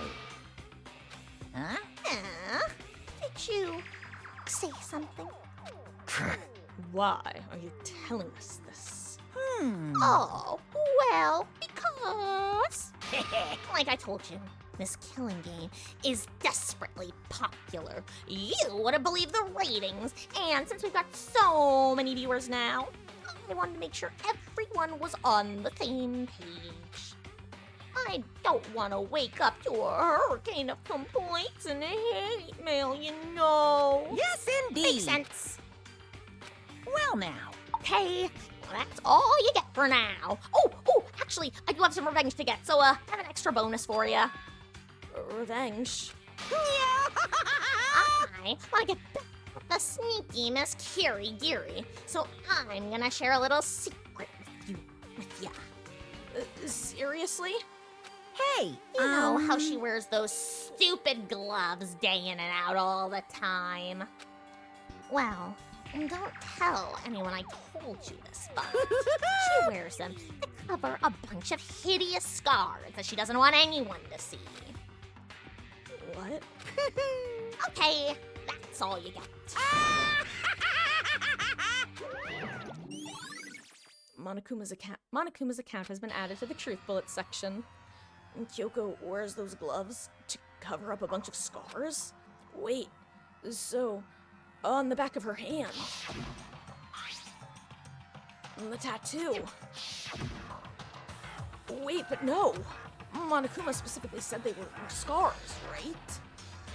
Huh? Did you say something? Why are you telling us this? Oh, well, because. Like I told you, this killing game is desperately popular. You wouldn't believe the ratings. And since we've got so many viewers now, I wanted to make sure everyone was on the same page. I don't want to wake up to a hurricane of complaints and hate mail, you know. Yes, indeed. Makes sense. Well, now. Okay, that's all you get for now. Oh, actually, I do have some revenge to get, so I have an extra bonus for you. Revenge? I want to get back at the sneaky Miss Kiri Giri, so I'm gonna share a little secret with ya. Seriously? Hey, You know how she wears those stupid gloves day in and out all the time? Well, don't tell anyone I told you this, but she wears them to cover a bunch of hideous scars that she doesn't want anyone to see. What? Okay, that's all you get. Monokuma's account has been added to the Truth Bullets section. And Kyoko wears those gloves to cover up a bunch of scars? Wait, so on the back of her hand. And the tattoo. Wait, but no. Monokuma specifically said they were scars, right?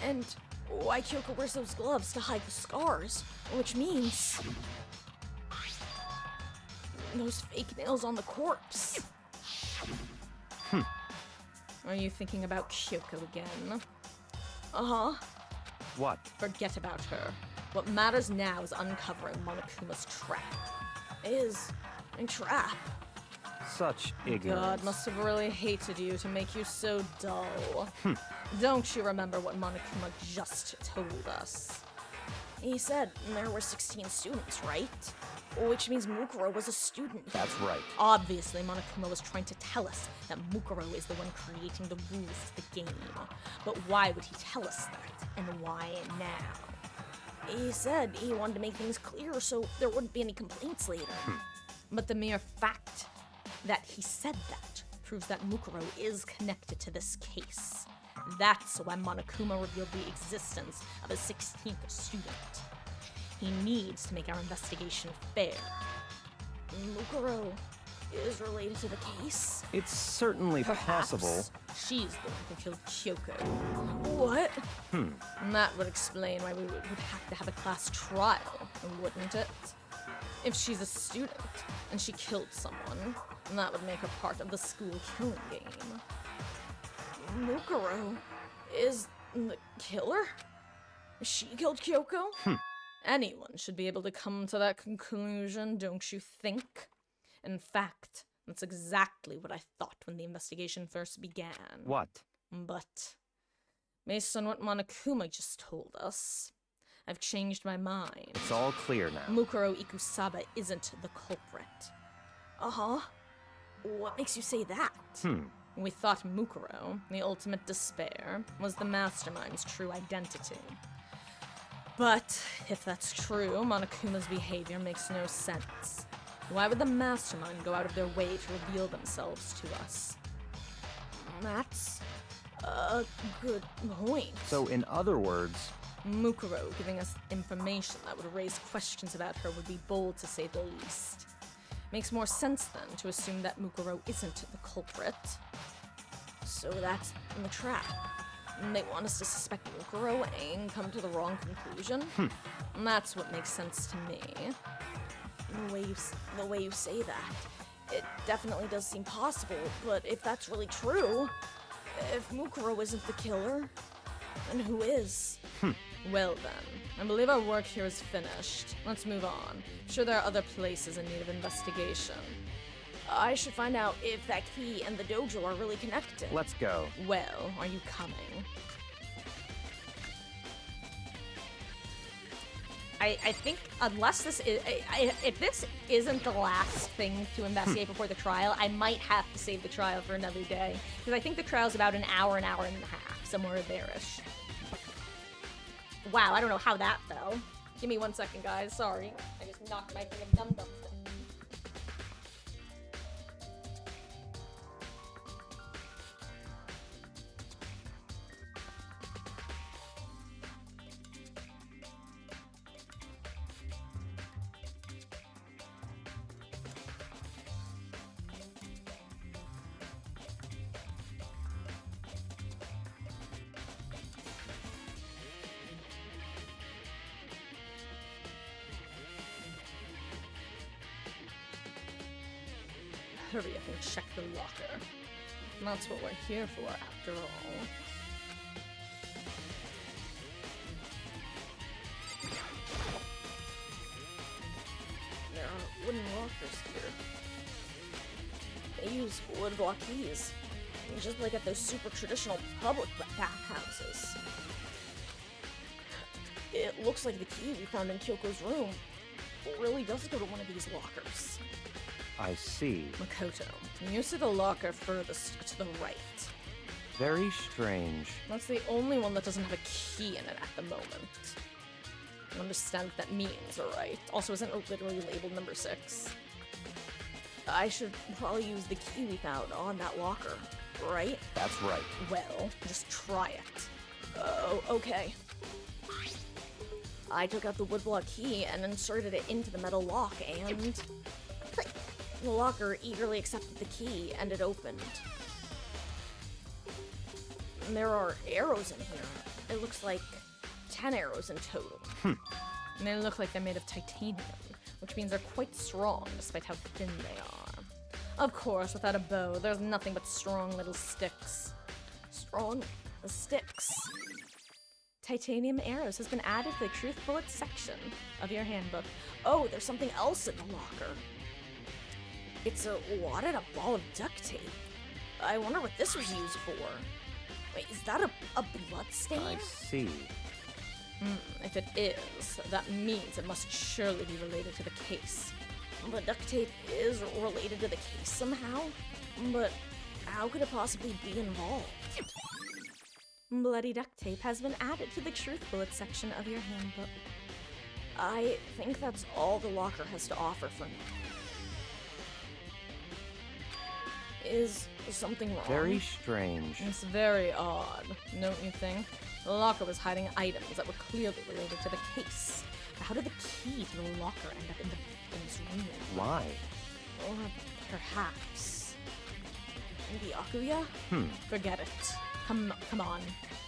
And why Kyoko wears those gloves to hide the scars, which means those fake nails on the corpse. Are you thinking about Kyoko again? Uh-huh. What? Forget about her. What matters now is uncovering Monokuma's trap. Is a trap. Such ignorance. God must have really hated you to make you so dull. Don't you remember what Monokuma just told us? He said there were 16 students, right? Which means Mukuro was a student. That's right. Obviously, Monokuma was trying to tell us that Mukuro is the one creating the rules to the game. But why would he tell us that? And why now? He said he wanted to make things clear so there wouldn't be any complaints later. But the mere fact that he said that proves that Mukuro is connected to this case. That's why Monokuma revealed the existence of a 16th student. He needs to make our investigation fair. Mukuro is related to the case? It's certainly possible. She's the one who killed Kyoko. What? And that would explain why we would have to have a class trial, wouldn't it? If she's a student and she killed someone, that would make her part of the school killing game. Mukuro is the killer? She killed Kyoko? Anyone should be able to come to that conclusion, don't you think? In fact, that's exactly what I thought when the investigation first began. What? But, based on what Monokuma just told us, I've changed my mind. It's all clear now. Mukuro Ikusaba isn't the culprit. Uh-huh. What makes you say that? We thought Mukuro, the ultimate despair, was the mastermind's true identity. But if that's true, Monokuma's behavior makes no sense. Why would the mastermind go out of their way to reveal themselves to us? That's Good point. So, in other words, Mukuro giving us information that would raise questions about her would be bold to say the least. Makes more sense then to assume that Mukuro isn't the culprit. So that's in the trap. They want us to suspect Mukuro and come to the wrong conclusion. And that's what makes sense to me. The way you say that, it definitely does seem possible. But if that's really true, if Mukuro isn't the killer, then who is? Well then, I believe our work here is finished. Let's move on. I'm sure there are other places in need of investigation. I should find out if that key and the dojo are really connected. let's go. Well, are you coming? I think unless this is, if this isn't the last thing to investigate before the trial, I might have to save the trial for another day. Because I think the trial's about an hour and a half, somewhere there-ish. Wow, I don't know how that fell. Give me 1 second, guys. Sorry. I just knocked my thing of dum-dum. Hurry up and check the locker. That's what we're here for, after all. There are wooden lockers here. They use wood block keys, just like at those super traditional public bathhouses. It looks like the key we found in Kyoko's room really does go to one of these lockers. I see. Makoto, you see the locker furthest to the right. Very strange. That's the only one that doesn't have a key in it at the moment. You understand what that means, alright? Also, isn't it literally labeled number 6? I should probably use the key we found on that locker, right? That's right. Well, just try it. Oh, okay. I took out the woodblock key and inserted it into the metal lock and... click. The locker eagerly accepted the key and it opened. And there are arrows in here. It looks like 10 arrows in total. And they look like they're made of titanium, which means they're quite strong despite how thin they are. Of course, without a bow, there's nothing but strong little sticks. Strong sticks. Titanium arrows has been added to the Truth Bullets section of your handbook. Oh, there's something else in the locker. It's a wad and a ball of duct tape. I wonder what this was used for. Wait, is that a blood stain? I see. If it is, that means it must surely be related to the case. The duct tape is related to the case somehow, but how could it possibly be involved? Bloody duct tape has been added to the Truth Bullets section of your handbook. I think that's all the locker has to offer for me. Is something wrong? Very strange. It's very odd, don't you think? The locker was hiding items that were clearly related to the case. But how did the key to the locker end up in the victim's room? Why? Or perhaps... maybe Akuya? Forget it. Come on.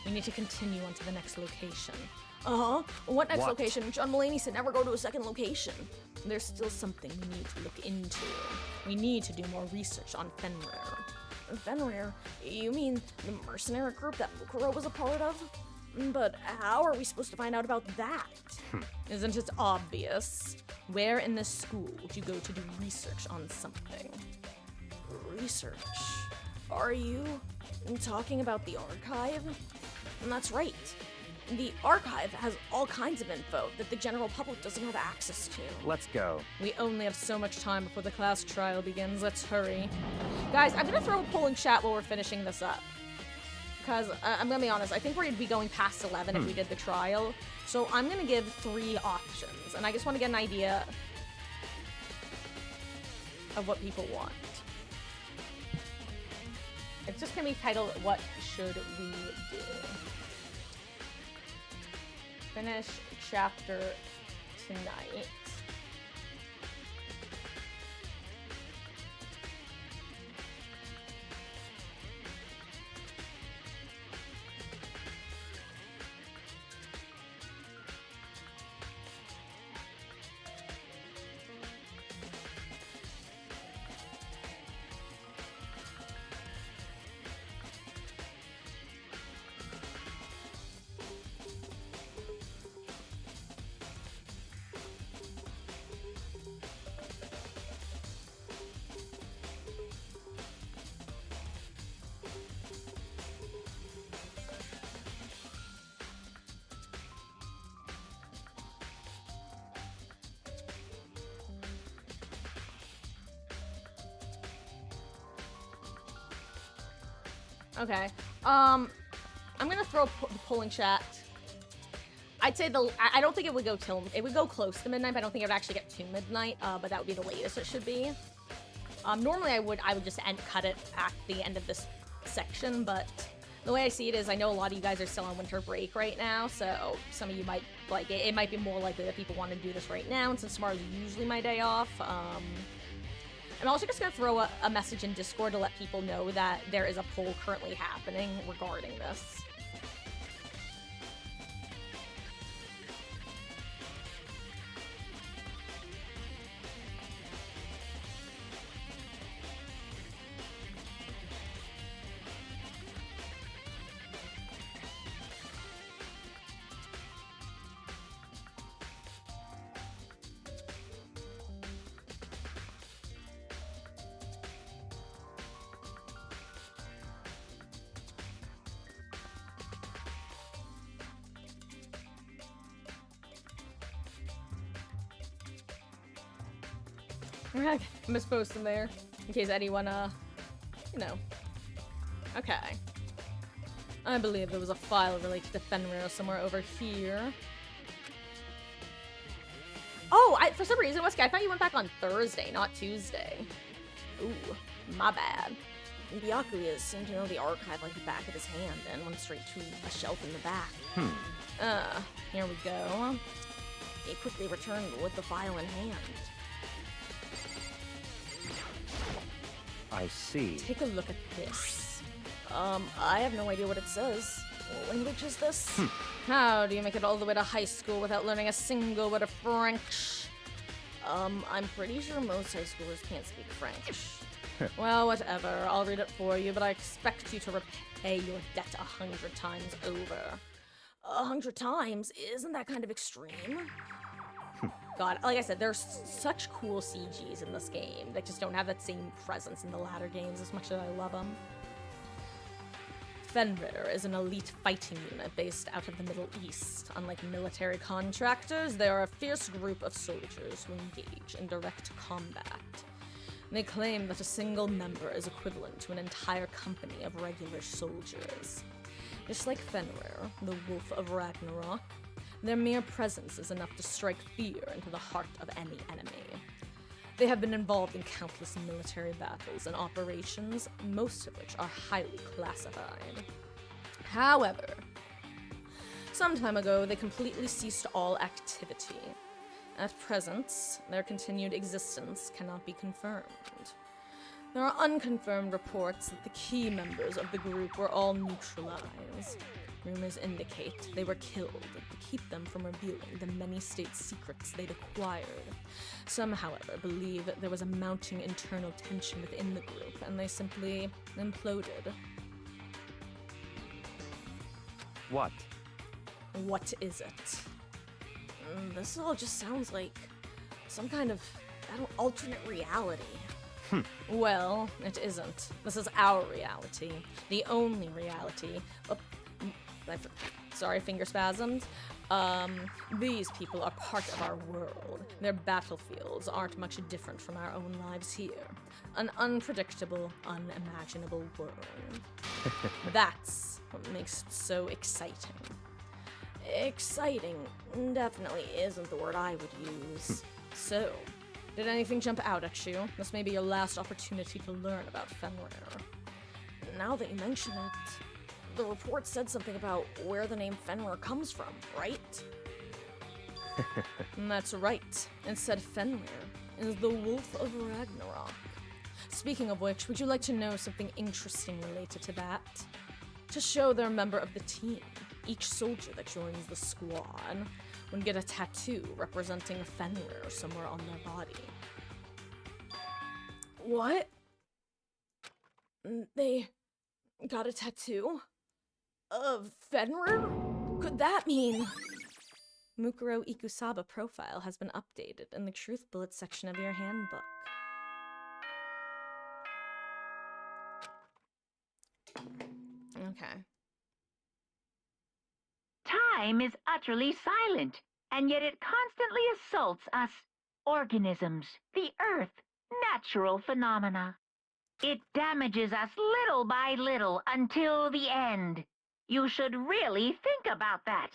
We need to continue on to the next location. Uh-huh. What next location? John Mulaney said never go to a second location. There's still something we need to look into. We need to do more research on Fenrir. Fenrir? You mean the mercenary group that Mukuro was a part of? But how are we supposed to find out about that? Isn't it obvious? Where in this school would you go to do research on something? Research? Are you talking about the archive? That's right. The archive has all kinds of info that the general public doesn't have access to. Let's go. We only have so much time before the class trial begins. Let's hurry. Guys, I'm gonna throw a poll in chat while we're finishing this up. Because I'm gonna be honest, I think we'd be going past 11 if we did the trial. So I'm gonna give 3 options, and I just want to get an idea of what people want. It's just gonna be titled, What should we do? Finish chapter tonight. Okay. I'm gonna throw the polling chat. I'd say I don't think it would go till it would go close to midnight, but I don't think it would actually get to midnight. But that would be the latest it should be. Normally I would just cut it at the end of this section, but the way I see it is I know a lot of you guys are still on winter break right now, so some of you might like it. It might be more likely that people want to do this right now, and since tomorrow's usually my day off. I'm also just going to throw a message in Discord to let people know that there is a poll currently happening regarding this. I'm gonna post them there in case anyone, you know. Okay. I believe there was a file related to Fenrir somewhere over here. Oh, for some reason, Wesker, I thought you went back on Thursday, not Tuesday. Ooh, my bad. Byakuya seemed to know the archive like the back of his hand and went straight to a shelf in the back. Here we go. He quickly returned with the file in hand. I see. Take a look at this. I have no idea what it says. What language is this? How do you make it all the way to high school without learning a single word of French? I'm pretty sure most high schoolers can't speak French. Well, whatever. I'll read it for you, but I expect you to repay your debt 100 times over. 100 times? Isn't that kind of extreme? God, like I said, there's such cool CGs in this game that just don't have that same presence in the latter games as much as I love them. Fenrir is an elite fighting unit based out of the Middle East. Unlike military contractors, they are a fierce group of soldiers who engage in direct combat. They claim that a single member is equivalent to an entire company of regular soldiers. Just like Fenrir, the Wolf of Ragnarok, their mere presence is enough to strike fear into the heart of any enemy. They have been involved in countless military battles and operations, most of which are highly classified. However, some time ago, they completely ceased all activity. At present, their continued existence cannot be confirmed. There are unconfirmed reports that the key members of the group were all neutralized. Rumors indicate they were killed to keep them from revealing the many state secrets they'd acquired. Some, however, believe that there was a mounting internal tension within the group, and they simply imploded. What? What is it? This all just sounds like some kind of alternate reality. Well, it isn't. This is our reality. The only reality. Sorry, finger spasms. These people are part of our world. Their battlefields aren't much different from our own lives here. An unpredictable, unimaginable world. That's what makes it so exciting. Exciting definitely isn't the word I would use. So, did anything jump out at you? This may be your last opportunity to learn about Fenrir. Now that you mention it, the report said something about where the name Fenrir comes from, right? That's right. It said Fenrir is the wolf of Ragnarok. Speaking of which, would you like to know something interesting related to that? To show they're a member of the team, each soldier that joins the squad would get a tattoo representing a Fenrir somewhere on their body. What? They got a tattoo? Of Fenrir? Could that mean... Mukuro Ikusaba profile has been updated in the Truth Bullet section of your handbook. Okay. Time is utterly silent, and yet it constantly assaults us, organisms, the Earth, natural phenomena. It damages us little by little until the end. You should really think about that.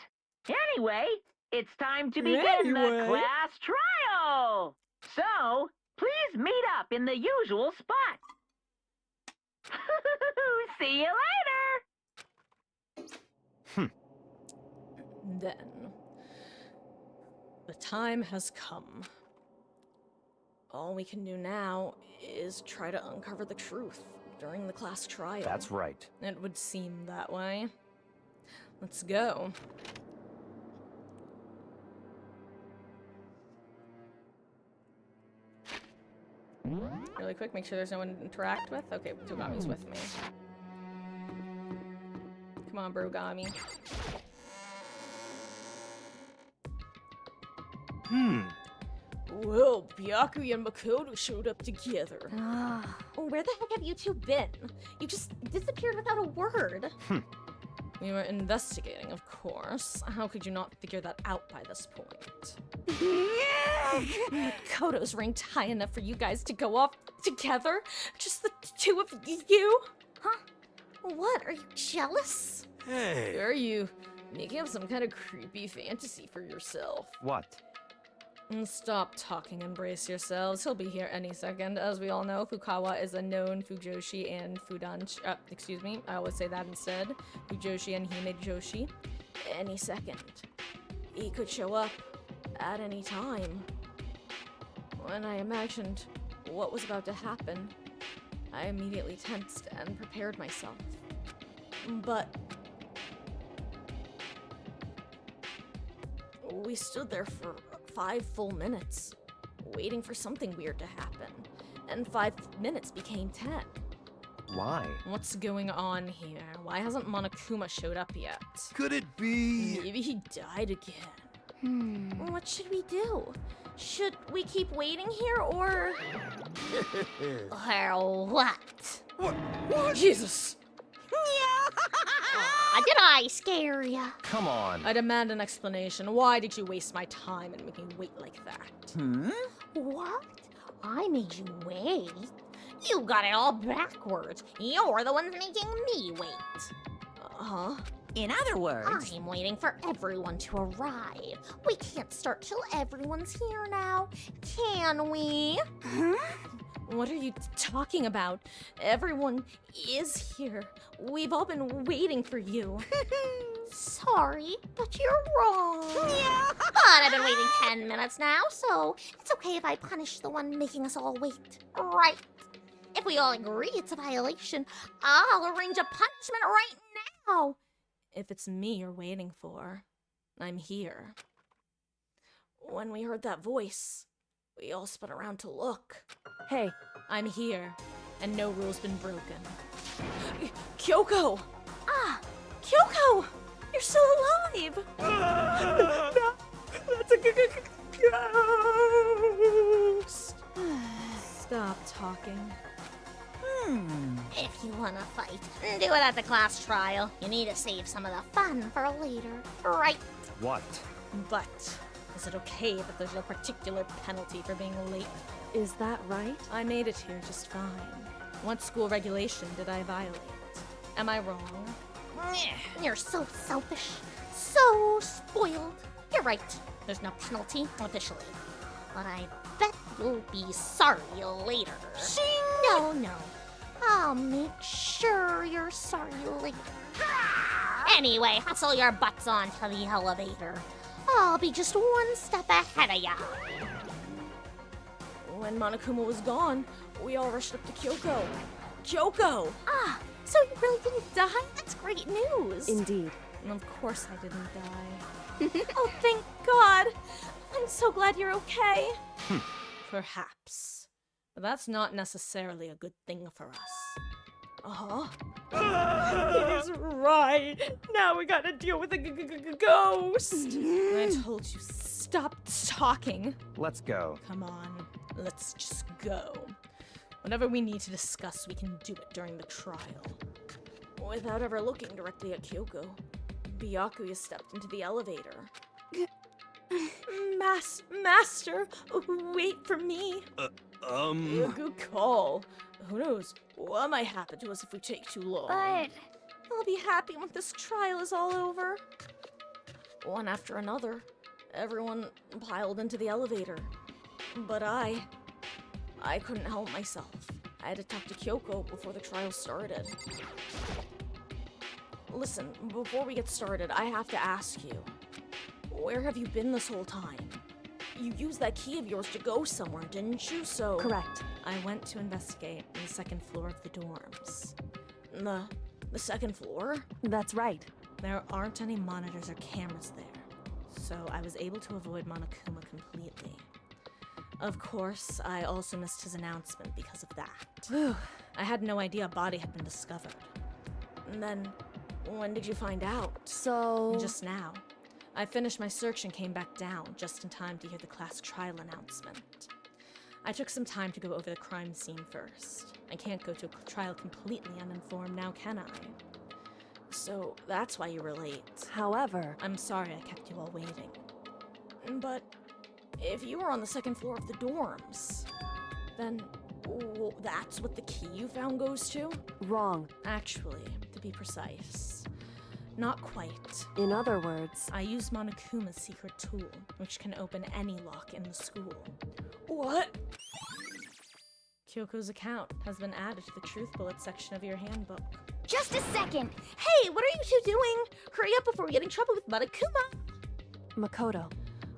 Anyway, it's time to begin the class trial. So, please meet up in the usual spot. See you later. Then, the time has come. All we can do now is try to uncover the truth during the class trial. That's right. It would seem that way. Let's go. Really quick, make sure there's no one to interact with. Okay, Togami's with me. Come on, Brogami. Well, Byakuya and Makoto showed up together. Where the heck have you two been? You just disappeared without a word. We were investigating, of course. How could you not figure that out by this point? Makoto's ranked high enough for you guys to go off together? Just the two of you? Huh? What? Are you jealous? Hey. Are you making up some kind of creepy fantasy for yourself? What? Stop talking, embrace yourselves. He'll be here any second. As we all know, Fukawa is a known Fujoshi and Fudanshi. Excuse me, I always say that instead. Fujoshi and Himejoshi. Any second. He could show up at any time. When I imagined what was about to happen, I immediately tensed and prepared myself. But we stood there for 5 full minutes, waiting for something weird to happen, and 5 minutes became 10. Why? What's going on here? Why hasn't Monokuma showed up yet? Could it be? Maybe he died again. What should we do? Should we keep waiting here, or... or what? What? Jesus! Did I scare ya? Come on. I demand an explanation. Why did you waste my time and make me wait like that? What? I made you wait? You got it all backwards. You're the ones making me wait. Huh? In other words, I'm waiting for everyone to arrive. We can't start till everyone's here now, can we? What are you talking about? Everyone is here. We've all been waiting for you. Sorry, but you're wrong. But I've been waiting 10 minutes now, so it's okay if I punish the one making us all wait. Right. If we all agree it's a violation, I'll arrange a punishment right now. If it's me you're waiting for, I'm here. When we heard that voice, we all spun around to look. Hey, I'm here, and no rule's been broken. Kyoko! Kyoko! You're still alive! That's a ghost! Stop talking. If you wanna fight, do it at the class trial. You need to save some of the fun for later, right? What? But is it okay that there's no particular penalty for being late? is that right? I made it here just fine. What school regulation did I violate? Am I wrong? You're so selfish, so spoiled. You're right. There's no penalty officially, but I bet you'll be sorry later. No. I'll make sure you're sorry later. Anyway, hustle your butts onto the elevator. I'll be just one step ahead of ya. When Monokuma was gone, we all rushed up to Kyoko. Kyoko! Ah, so you really didn't die? That's great news. Indeed. And of course I didn't die. Oh, thank God. I'm so glad you're okay. Perhaps. But that's not necessarily a good thing for us. Uh-huh. He's right. Now we gotta deal with a ghost. I told you, stop talking. Let's go. Come on, let's just go. Whatever we need to discuss, we can do it during the trial. Without ever looking directly at Kyoko, Byakuya stepped into the elevator. Master, wait for me. Good call. Who knows what might happen to us if we take too long. But I'll be happy when this trial is all over. One after another, everyone piled into the elevator. But I couldn't help myself. I had to talk to Kyoko before the trial started. Listen, before we get started, I have to ask you, where have you been this whole time? You used that key of yours to go somewhere, didn't you? So Correct. I went to investigate the second floor of the dorms. The second floor? That's right. There aren't any monitors or cameras there, so I was able to avoid Monokuma completely. Of course, I also missed his announcement because of that. Whew. I had no idea a body had been discovered. And then, when did you find out? So... Just now. I finished my search and came back down, just in time to hear the class trial announcement. I took some time to go over the crime scene first. I can't go to a trial completely uninformed now, can I? So, that's why you were late. However... I'm sorry I kept you all waiting. But, if you were on the second floor of the dorms, then that's what the key you found goes to? Wrong. Actually, to be precise. Not quite. In other words... I used Monokuma's secret tool, which can open any lock in the school. What? Kyoko's account has been added to the Truth Bullet section of your handbook. Just a second. hey, what are you two doing? Hurry up before we get in trouble with Monokuma. Makoto.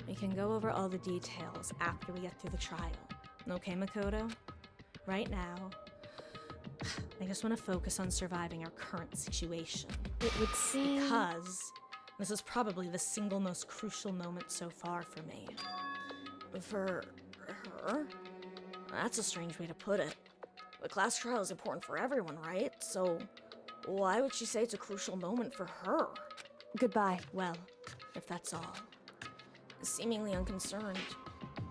We can go over all the details after we get through the trial. Okay, Makoto? Right now, I just want to focus on surviving our current situation. It would seem... Because this is probably the single most crucial moment so far for me. For her? That's a strange way to put it. The class trial is important for everyone, right? So why would she say it's a crucial moment for her? Goodbye. Well, if that's all. Seemingly unconcerned,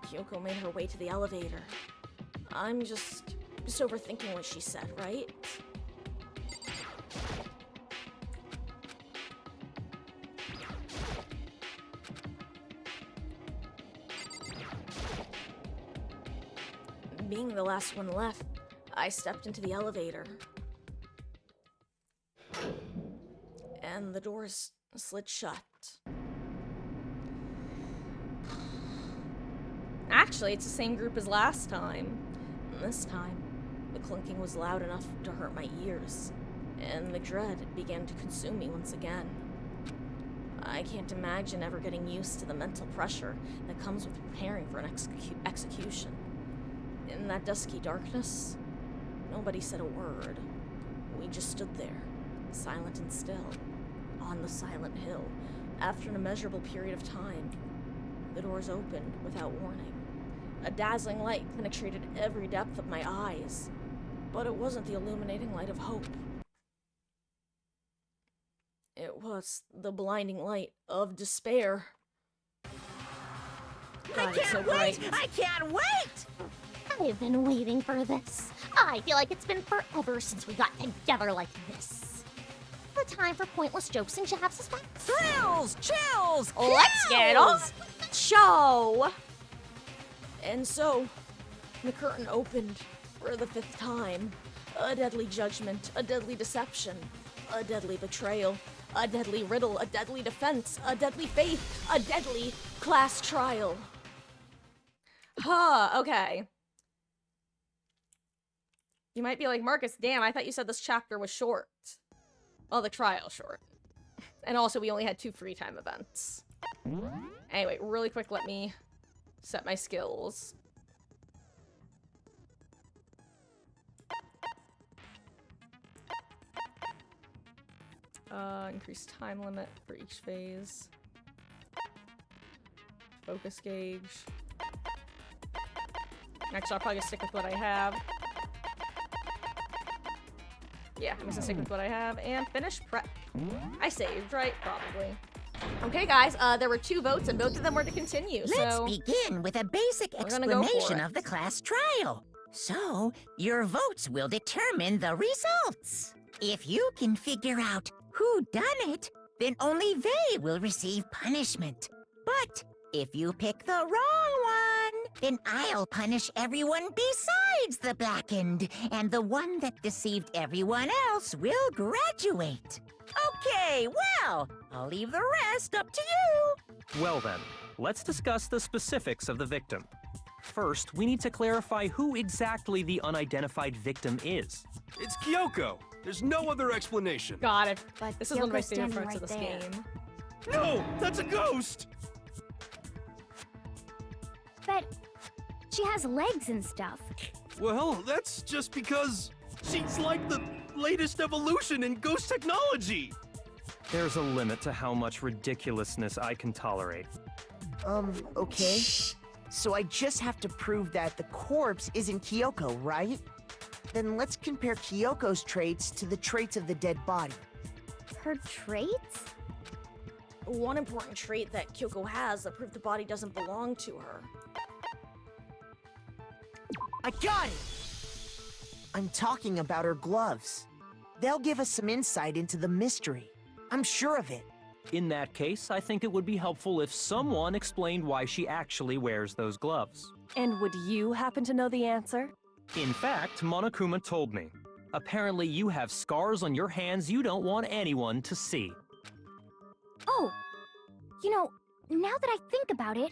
Kyoko made her way to the elevator. I'm just overthinking what she said, right? Being the last one left, I stepped into the elevator. And the doors slid shut. Actually, it's the same group as last time. And this time, the clunking was loud enough to hurt my ears, and the dread began to consume me once again. I can't imagine ever getting used to the mental pressure that comes with preparing for an execution. In that dusky darkness, nobody said a word. We just stood there, silent and still, on the silent hill. After an immeasurable period of time, the doors opened without warning. A dazzling light penetrated every depth of my eyes, but it wasn't the illuminating light of hope. It was the blinding light of despair. God, it's so bright. I can't wait! I've been waiting for this. I feel like it's been forever since we got together like this. The time for pointless jokes and jabs is past. Thrills, chills, Let's get on with the show! And so, the curtain opened for the 5th time. A deadly judgment, a deadly deception, a deadly betrayal, a deadly riddle, a deadly defense, a deadly faith, a deadly class trial. Okay. You might be like, Marcus, damn, I thought you said this chapter was short. Well, the trial short. And also, we only had 2 free time events. Anyway, really quick, let me set my skills. Increase time limit for each phase. Focus gauge. Actually, I'll probably just stick with what I have. Yeah, I'm just gonna stick with what I have and finish prep. I saved, right? Probably. Okay, guys, there were 2 votes and both of them were to continue, Let's so... begin with a basic we're gonna go for explanation it. of the class trial. So, your votes will determine the results. If you can figure out who done it, then only they will receive punishment. But if you pick the wrong one, then I'll punish everyone besides the blackened, and the one that deceived everyone else will graduate. Okay, well, I'll leave the rest up to you. Well then, let's discuss the specifics of the victim. First, we need to clarify who exactly the unidentified victim is. It's Kyoko. There's no other explanation. God, But this is one of my Kyoko's favorite standing parts of this right there. game. No, that's a ghost! But she has legs and stuff. Well, that's just because she's like the latest evolution in ghost technology. There's a limit to how much ridiculousness I can tolerate. Okay. So I just have to prove that the corpse isn't Kyoko, right? Then let's compare Kyoko's traits to the traits of the dead body. Her traits? One important trait that Kyoko has that proves the body doesn't belong to her. I got it! I'm talking about her gloves. They'll give us some insight into the mystery. I'm sure of it. In that case, I think it would be helpful if someone explained why she actually wears those gloves. And would you happen to know the answer? In fact, Monokuma told me. Apparently you have scars on your hands you don't want anyone to see. Oh, you know, now that I think about it,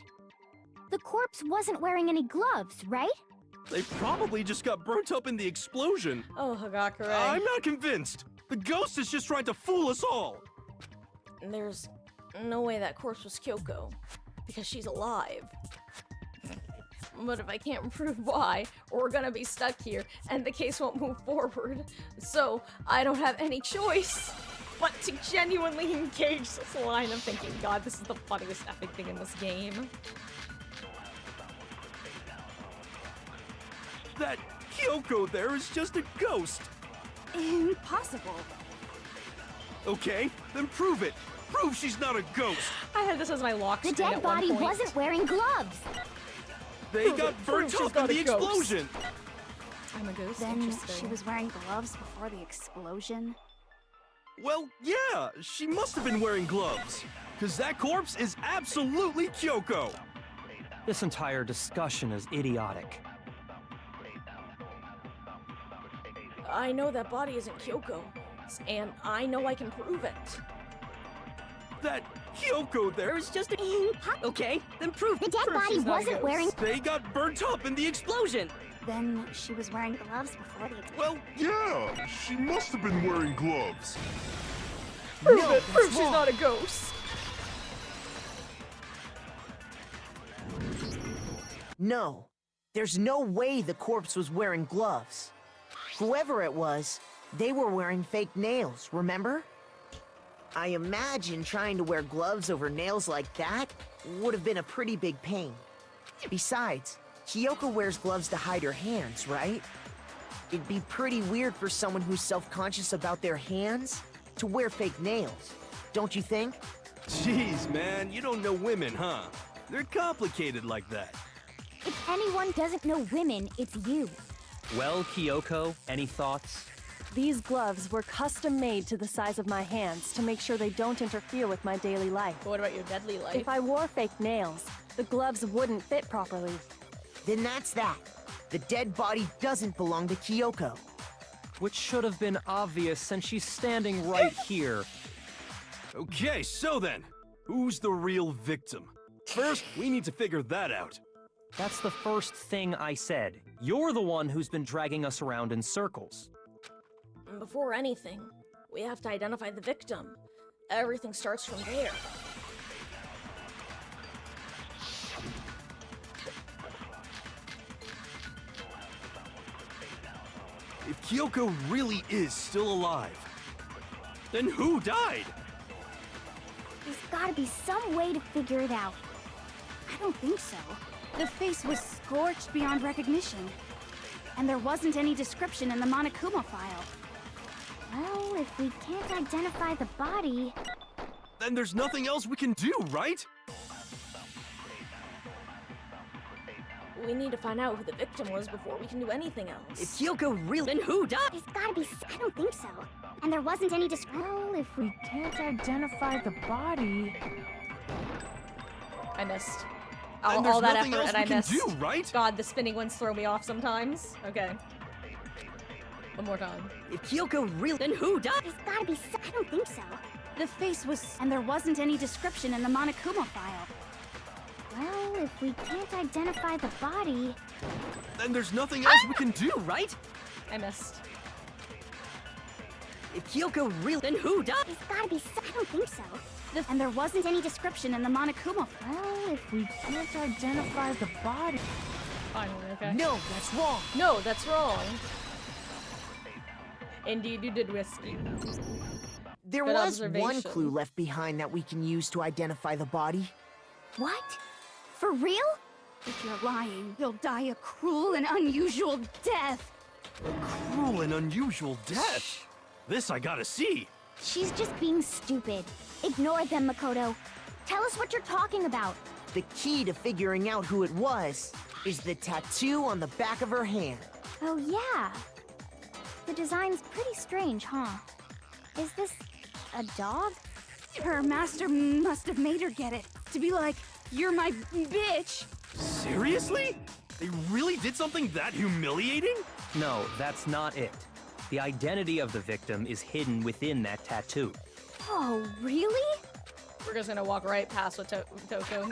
the corpse wasn't wearing any gloves, right? They probably just got burnt up in the explosion. Oh, Hagakure. I'm not convinced. The ghost is just trying to fool us all. There's no way that corpse was Kyoko, because she's alive. But if I can't prove why, we're gonna be stuck here, and the case won't move forward. So, I don't have any choice but to genuinely engage this line of thinking. God, this is the funniest epic thing in this game. That Kyoko there is just a ghost. Impossible. Okay, then prove it. Prove she's not a ghost. I had this as my lock The screen dead at one body point. wasn't wearing gloves. They Prove got it. Prove burnt she's up in not the a ghost. explosion. I'm a ghost. Then Interesting. she was wearing gloves before the explosion. Well, yeah, she must have been wearing gloves. Because that corpse is absolutely Kyoko. This entire discussion is idiotic. I know that body isn't Kyoko, and I know I can prove it. That Kyoko there is just a... Okay, then prove The dead Prove body she's not a wasn't ghost. wearing. They got burnt up in the explosion. Then she was wearing gloves before the explosion. Well, Yeah, she must have been wearing gloves. Prove No, it. that's Prove she's wrong. not a ghost. No, there's no way the corpse was wearing gloves. Whoever it was, they were wearing fake nails, remember? I imagine trying to wear gloves over nails like that would have been a pretty big pain. Besides, Kyoko wears gloves to hide her hands, right? It'd be pretty weird for someone who's self-conscious about their hands to wear fake nails, don't you think? jeez, man, you don't know women, huh? They're complicated like that. If anyone doesn't know women, it's you. Well, Kyoko, any thoughts? These gloves were custom made to the size of my hands to make sure they don't interfere with my daily life. But what about your deadly life? If I wore fake nails, the gloves wouldn't fit properly. Then that's that. The dead body doesn't belong to Kyoko. Which should have been obvious since she's standing right here. Okay, so then, who's the real victim? First, we need to figure that out. That's the first thing I said. You're the one who's been dragging us around in circles. Before anything, we have to identify the victim. Everything starts from there. If Kyoko really is still alive, then who died? There's gotta be some way to figure it out. I don't think so. The face was scorched beyond recognition. And there wasn't any description in the Monokuma file. Well, if we can't identify the body... Then there's nothing else we can do, right? We need to find out who the victim was before we can do anything else. If Kyoko really... Then who died? There's gotta be... I don't think so. And there wasn't any description... Well, if we can't identify the body... I missed. Then All there's that nothing effort else and I we can missed. do, right? God, the spinning ones throw me off sometimes. Okay. One more time. If Kyoko really... Then who died? There's gotta be... I don't think so. The face was... And there wasn't any description in the Monokuma file. Well, if we can't identify the body... Then there's nothing else we can do, right? I missed. If Kyoko really... Then who died? There's gotta be... I don't think so. And there wasn't any description in the Monokuma file. Well, if we can't identify the body... Finally, okay. No, that's wrong. No, that's wrong. Indeed, you did whiskey. There Good was one observation. clue left behind that we can use to identify the body. What? For real? If you're lying, you'll die a cruel and unusual death. Cruel and unusual death. This I gotta see. She's just being stupid. Ignore them, Makoto. Tell us what you're talking about. The key to figuring out who it was is the tattoo on the back of her hand. Oh, yeah. The design's pretty strange, huh? Is this a dog? Her master must have made her get it. To be like, you're my bitch. Seriously? They really did something that humiliating? No, that's not it. The identity of the victim is hidden within that tattoo. Oh, really? We're just gonna walk right past what Toko.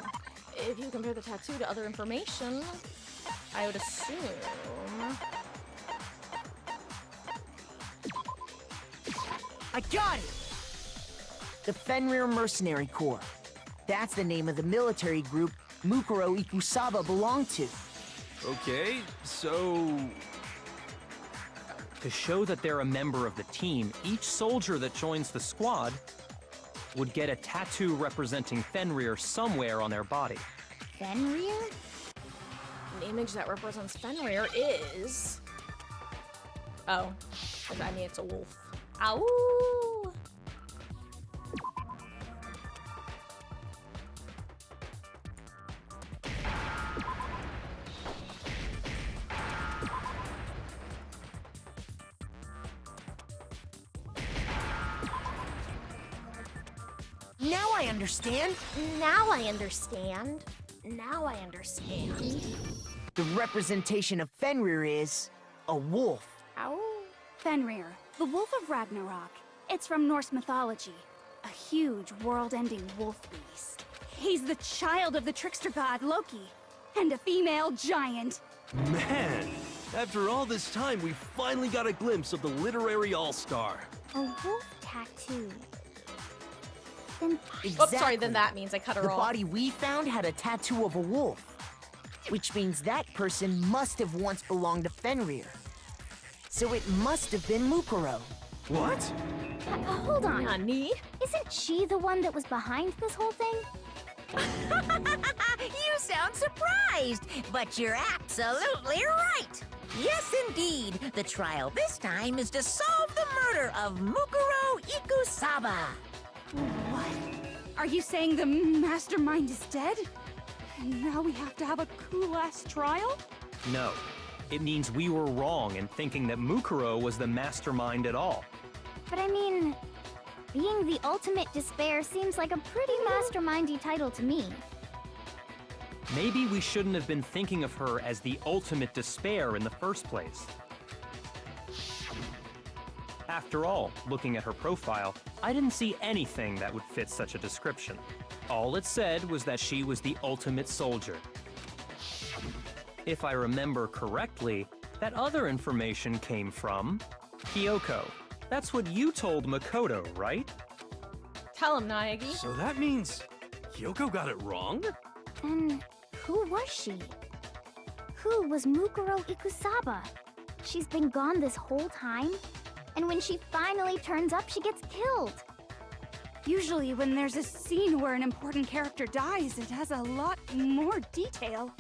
If you compare the tattoo to other information, I would assume... I got it! The Fenrir Mercenary Corps. That's the name of the military group Mukuro Ikusaba belonged to. Okay, so... To show that they're a member of the team, each soldier that joins the squad would get a tattoo representing Fenrir somewhere on their body. Fenrir? The image that represents Fenrir is... Oh. I mean, it's a wolf. Ow! Now I understand. Now I understand. Now I understand. The representation of Fenrir is a wolf. Ow. Fenrir, the Wolf of Ragnarok. It's from Norse mythology. A huge, world-ending wolf beast. He's the child of the trickster god Loki, and a female giant. Man, after all this time, we finally got a glimpse of the literary all-star. A wolf tattoo. Then Oops, sorry, then that means I cut her The off. body we found had a tattoo of a wolf, which means that person must have once belonged to Fenrir. So it must have been Mukuro. What? Hold on. Nani? Isn't she the one that was behind this whole thing? You sound surprised, but you're absolutely right. Yes, indeed. The trial this time is to solve the murder of Mukuro Ikusaba. What? Are you saying the mastermind is dead? And now we have to have a cool-ass trial? No. It means we were wrong in thinking that Mukuro was the mastermind at all. But I mean, being the ultimate despair seems like a pretty mastermindy title to me. Maybe we shouldn't have been thinking of her as the ultimate despair in the first place. After all, looking at her profile, I didn't see anything that would fit such a description. All it said was that she was the ultimate soldier. If I remember correctly, that other information came from Kyoko. That's what you told Makoto, right? Tell him, Naegi. So that means Kyoko got it wrong? Then who was she? Who was Mukuro Ikusaba? She's been gone this whole time, and when she finally turns up, she gets killed. Usually when there's a scene where an important character dies, it has a lot more detail.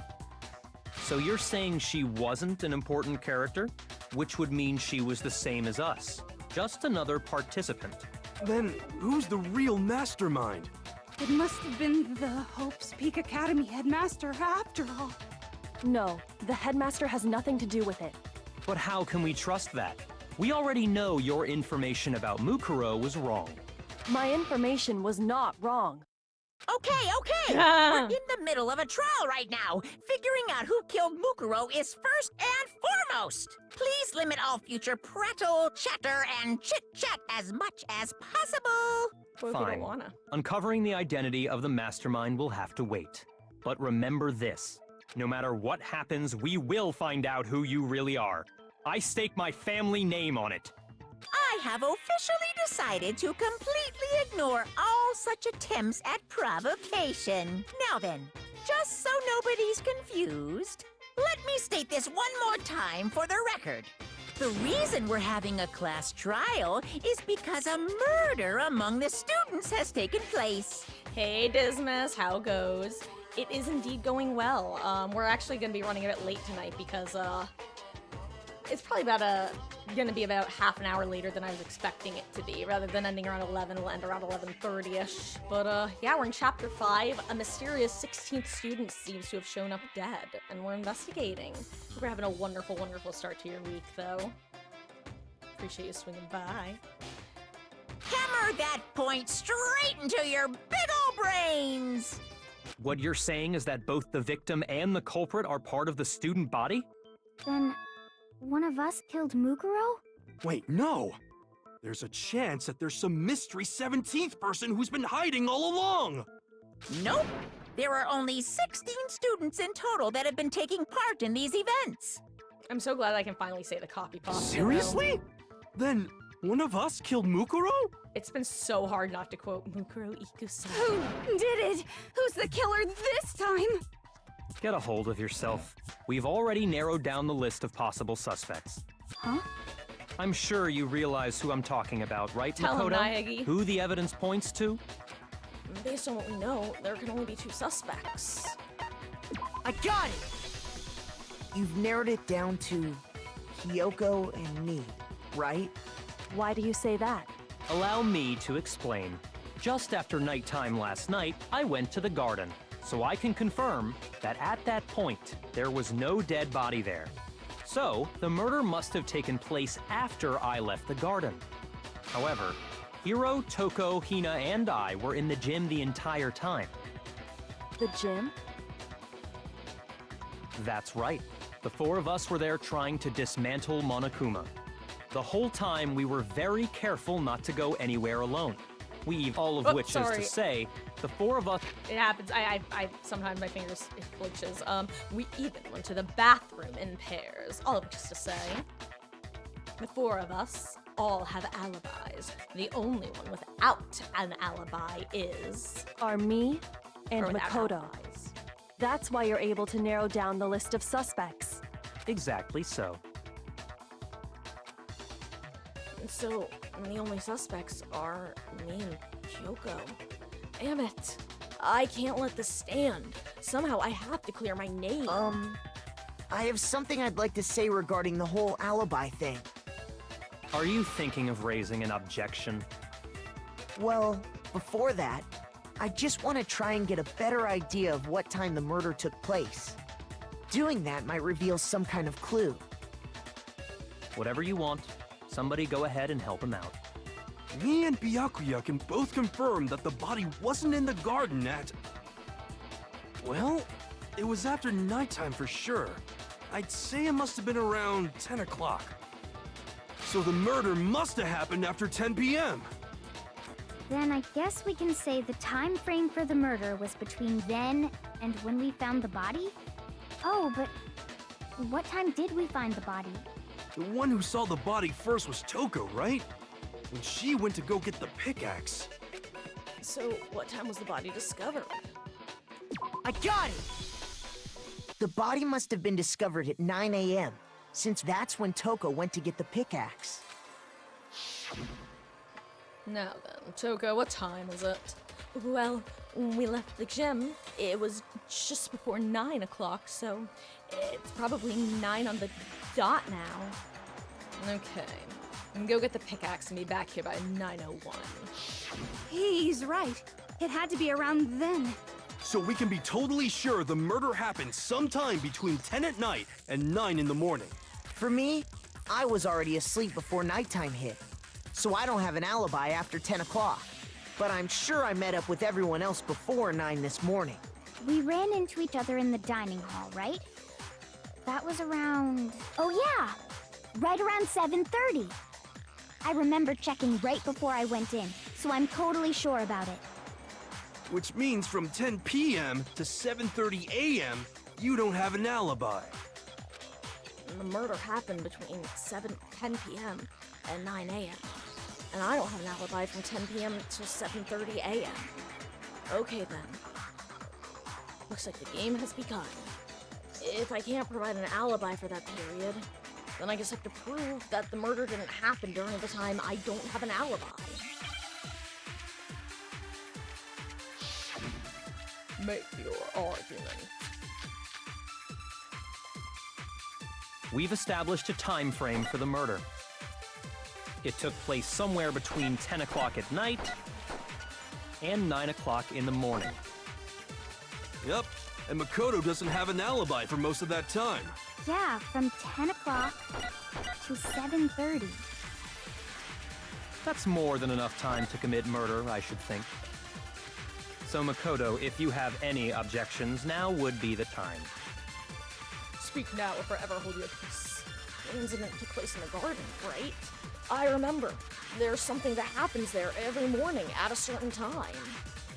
So you're saying she wasn't an important character? Which would mean she was the same as us. Just another participant. Then who's the real mastermind? It must have been the Hope's Peak Academy headmaster after all. No, the headmaster has nothing to do with it. But how can we trust that? We already know your information about Mukuro was wrong. My information was not wrong. Okay, we're in the middle of a trial right now. Figuring out who killed Mukuro is first and foremost. Please limit all future prattle, chatter, and chit-chat as much as possible. What if you Fine. don't wanna? Uncovering the identity of the mastermind will have to wait. But remember this. No matter what happens, we will find out who you really are. I stake my family name on it. I have officially decided to completely ignore all such attempts at provocation. Now then, just so nobody's confused, let me state this one more time for the record. The reason we're having a class trial is because a murder among the students has taken place. Hey, Dismas, how goes? It is indeed going well. We're actually gonna be running a bit late tonight because, it's probably gonna be about half an hour later than I was expecting it to be. Rather than ending around 11, we'll end around 11:30ish. But yeah, we're in chapter 5. A mysterious 16th student seems to have shown up dead, and we're investigating. We're having a wonderful, wonderful start to your week, though. Appreciate you swinging by. Hammer that point straight into your big ol' brains! What you're saying is that both the victim and the culprit are part of the student body? Then, one of us killed Mukuro? Wait, no! There's a chance that there's some mystery 17th person who's been hiding all along! Nope! There are only 16 students in total that have been taking part in these events. I'm so glad I can finally say the copy pasta. Seriously? Then one of us killed Mukuro? It's been so hard not to quote Mukuro Ikusaba. Who did it? Who's the killer this time? Get a hold of yourself. We've already narrowed down the list of possible suspects. Huh? I'm sure you realize who I'm talking about, right, Tell him, Makoto? Naegi. Who the evidence points to? Based on what we know, there can only be 2 suspects. I got it! You've narrowed it down to Kyoko and me, right? Why do you say that? Allow me to explain. Just after nighttime last night, I went to the garden, so I can confirm that at that point, there was no dead body there. So, the murder must have taken place after I left the garden. However, Hiro, Toko, Hina, and I were in the gym the entire time. The gym? That's right. The 4 of us were there trying to dismantle Monokuma. The whole time, we were very careful not to go anywhere alone. All of which is to say, the 4 of us... It happens. I sometimes my fingers it glitches. We even went to the bathroom in pairs. All of which is to say, the 4 of us all have alibis. The only one without an alibi is... Are me and or without Makoto. alibis. That's why you're able to narrow down the list of suspects. Exactly so. So, the only suspects are me and Kyoko. Damn it. I can't let this stand. Somehow I have to clear my name. I have something I'd like to say regarding the whole alibi thing. Are you thinking of raising an objection? Well, before that, I just want to try and get a better idea of what time the murder took place. Doing that might reveal some kind of clue. Whatever you want. Somebody go ahead and help him out. Me and Byakuya can both confirm that the body wasn't in the garden at... Well, it was after nighttime for sure. I'd say it must have been around 10 o'clock. So the murder must have happened after 10 p.m. Then I guess we can say the time frame for the murder was between then and when we found the body? Oh, but What time did we find the body? The one who saw the body first was Toko, right? And she went to go get the pickaxe. So, what time was the body discovered? I got it! The body must have been discovered at 9 a.m., since that's when Toko went to get the pickaxe. Now then, Toko, what time is it? Well, when we left the gym, it was just before 9 o'clock, so it's probably 9 on the dot now. Okay. And go get the pickaxe and be back here by 9:01. He's right. It had to be around then. So we can be totally sure the murder happened sometime between 10 at night and 9 in the morning. For me, I was already asleep before nighttime hit, so I don't have an alibi after 10 o'clock. But I'm sure I met up with everyone else before 9 this morning. We ran into each other in the dining hall, right? That was around... Oh yeah! Right around 7:30. I remember checking right before I went in, so I'm totally sure about it. Which means from 10 p.m. to 7:30 a.m., you don't have an alibi. The murder happened between 10 p.m. and 9 a.m. And I don't have an alibi from 10 p.m. to 7:30 a.m. Okay then. Looks like the game has begun. If I can't provide an alibi for that period, then I just have to prove that the murder didn't happen during the time I don't have an alibi. Make your argument. We've established a time frame for the murder. It took place somewhere between 10 o'clock at night and 9 o'clock in the morning. Yep, and Makoto doesn't have an alibi for most of that time. Yeah, from 10 o'clock to 7:30. That's more than enough time to commit murder, I should think. So Makoto, if you have any objections, now would be the time. Speak now or forever hold your peace. The incident took place in the garden, right? I remember. There's something that happens there every morning at a certain time.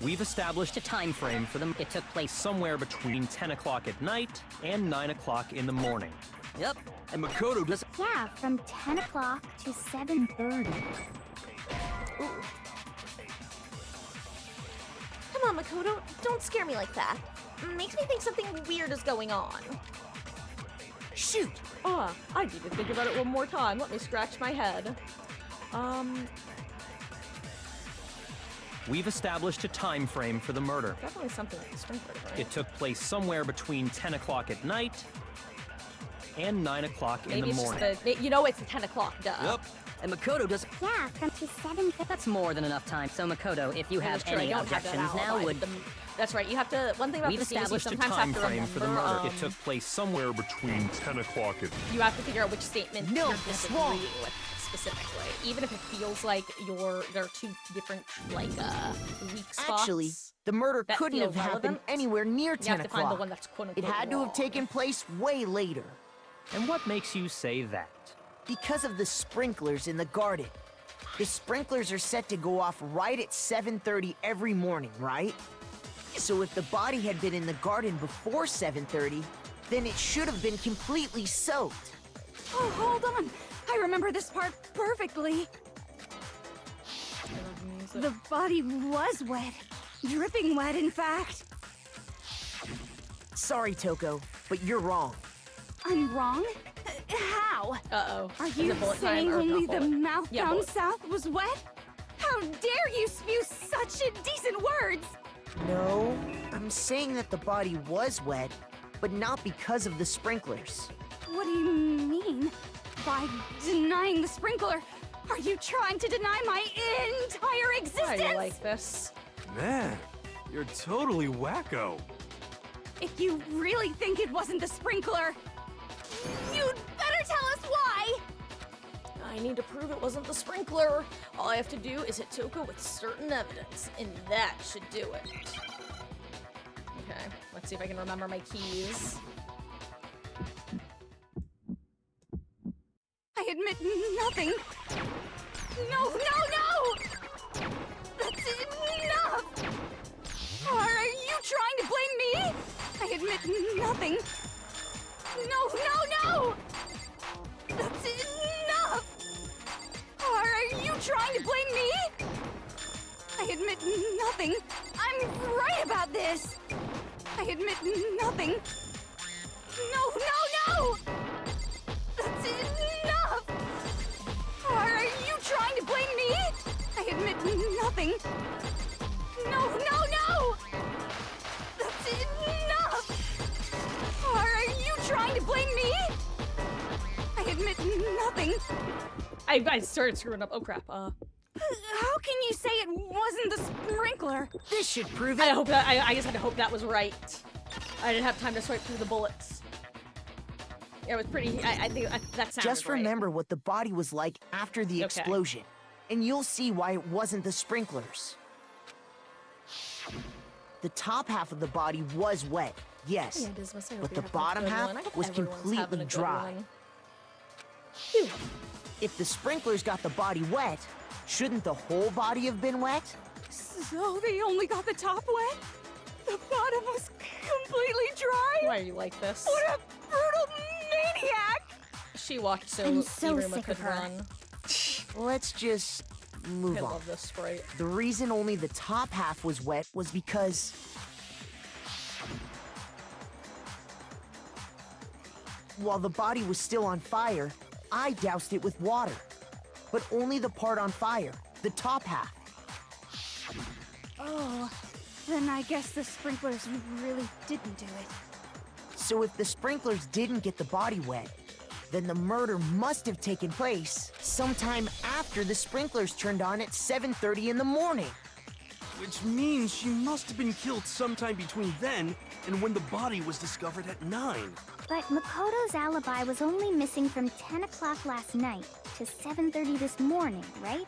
We've established a time frame for them. It took place somewhere between 10 o'clock at night and 9 o'clock in the morning. Yep. And Makoto doesn't... Yeah, from 10 o'clock to 7:30. Ooh. Come on, Makoto, don't scare me like that. Makes me think something weird is going on. Shoot! I need to think about it one more time. Let me scratch my head. We've established a time frame for the murder. Definitely something with the sprinkler, right? It took place somewhere between 10 o'clock at night and 9 o'clock in the morning. You know it's 10 o'clock, duh. Yep. And Makoto doesn't... Yeah, from to 7. That's more than enough time. So Makoto, if you Yeah, have that's true, I any don't have that objections now alibi. would... That's right, you have to... One thing about We've this game is you established a sometimes time have to frame for the murder. remember, It took place somewhere between 10 o'clock and... You have to figure out which statement No, you're that's disagreeing wrong. with specifically. Even if it feels like there are two different, like, weak spots. Actually, the murder that couldn't feel have happened relevant. anywhere near You 10 have to o'clock. find the one that's quote-unquote It had to have wrong. taken place way later. And what makes you say that? Because of the sprinklers in the garden. The sprinklers are set to go off right at 7:30 every morning, right? So if the body had been in the garden before 7:30, then it should have been completely soaked. Oh, hold on. I remember this part perfectly. The body was wet. Dripping wet, in fact. Sorry, Toko, but you're wrong. I'm wrong? How? Uh-oh. Are Is you it bullet time saying or only not the bullet? mouth Yeah, down bullet. south was wet? How dare you spew such indecent words! No, I'm saying that the body was wet, but not because of the sprinklers. What do you mean? By denying the sprinkler, are you trying to deny my entire existence? I like this. Man, you're totally wacko. If you really think it wasn't the sprinkler, you'd better tell us why! I need to prove it wasn't the sprinkler. All I have to do is hit Toko with certain evidence, and that should do it. Okay, let's see if I can remember my keys. I admit nothing. No, no, no! That's enough! Are you trying to blame me? I admit nothing. No, no, no! I admit nothing. I'm right about this. I admit nothing. No! That's enough! Are you trying to blame me? I admit nothing. No! That's enough! Are you trying to blame me? I admit nothing. I started screwing up. Oh crap. How can you say it wasn't the sprinkler? This should prove it. I hope that I just had to hope that was right. I didn't have time to swipe through the bullets. It was pretty. I think that sounded Just right. remember what the body was like after the Okay. explosion, and you'll see why it wasn't the sprinklers. The top half of the body was wet, yes, Yeah, Dismas, I hope but you're the having a bottom good half one. I hope was everyone's having a completely good dry. one. If the sprinklers got the body wet, shouldn't the whole body have been wet? So they only got the top wet? The bottom was completely dry? Why are you like this? What a brutal maniac! She walked so I'm so Iruma sick could of her. run. Let's just move I on. love this sprite. The reason only the top half was wet was because while the body was still on fire, I doused it with water. But only the part on fire, the top half. Oh, then I guess the sprinklers really didn't do it. So if the sprinklers didn't get the body wet, then the murder must have taken place sometime after the sprinklers turned on at 7:30 in the morning. Which means she must have been killed sometime between then and when the body was discovered at 9. But Makoto's alibi was only missing from 10 o'clock last night to 7:30 this morning, right?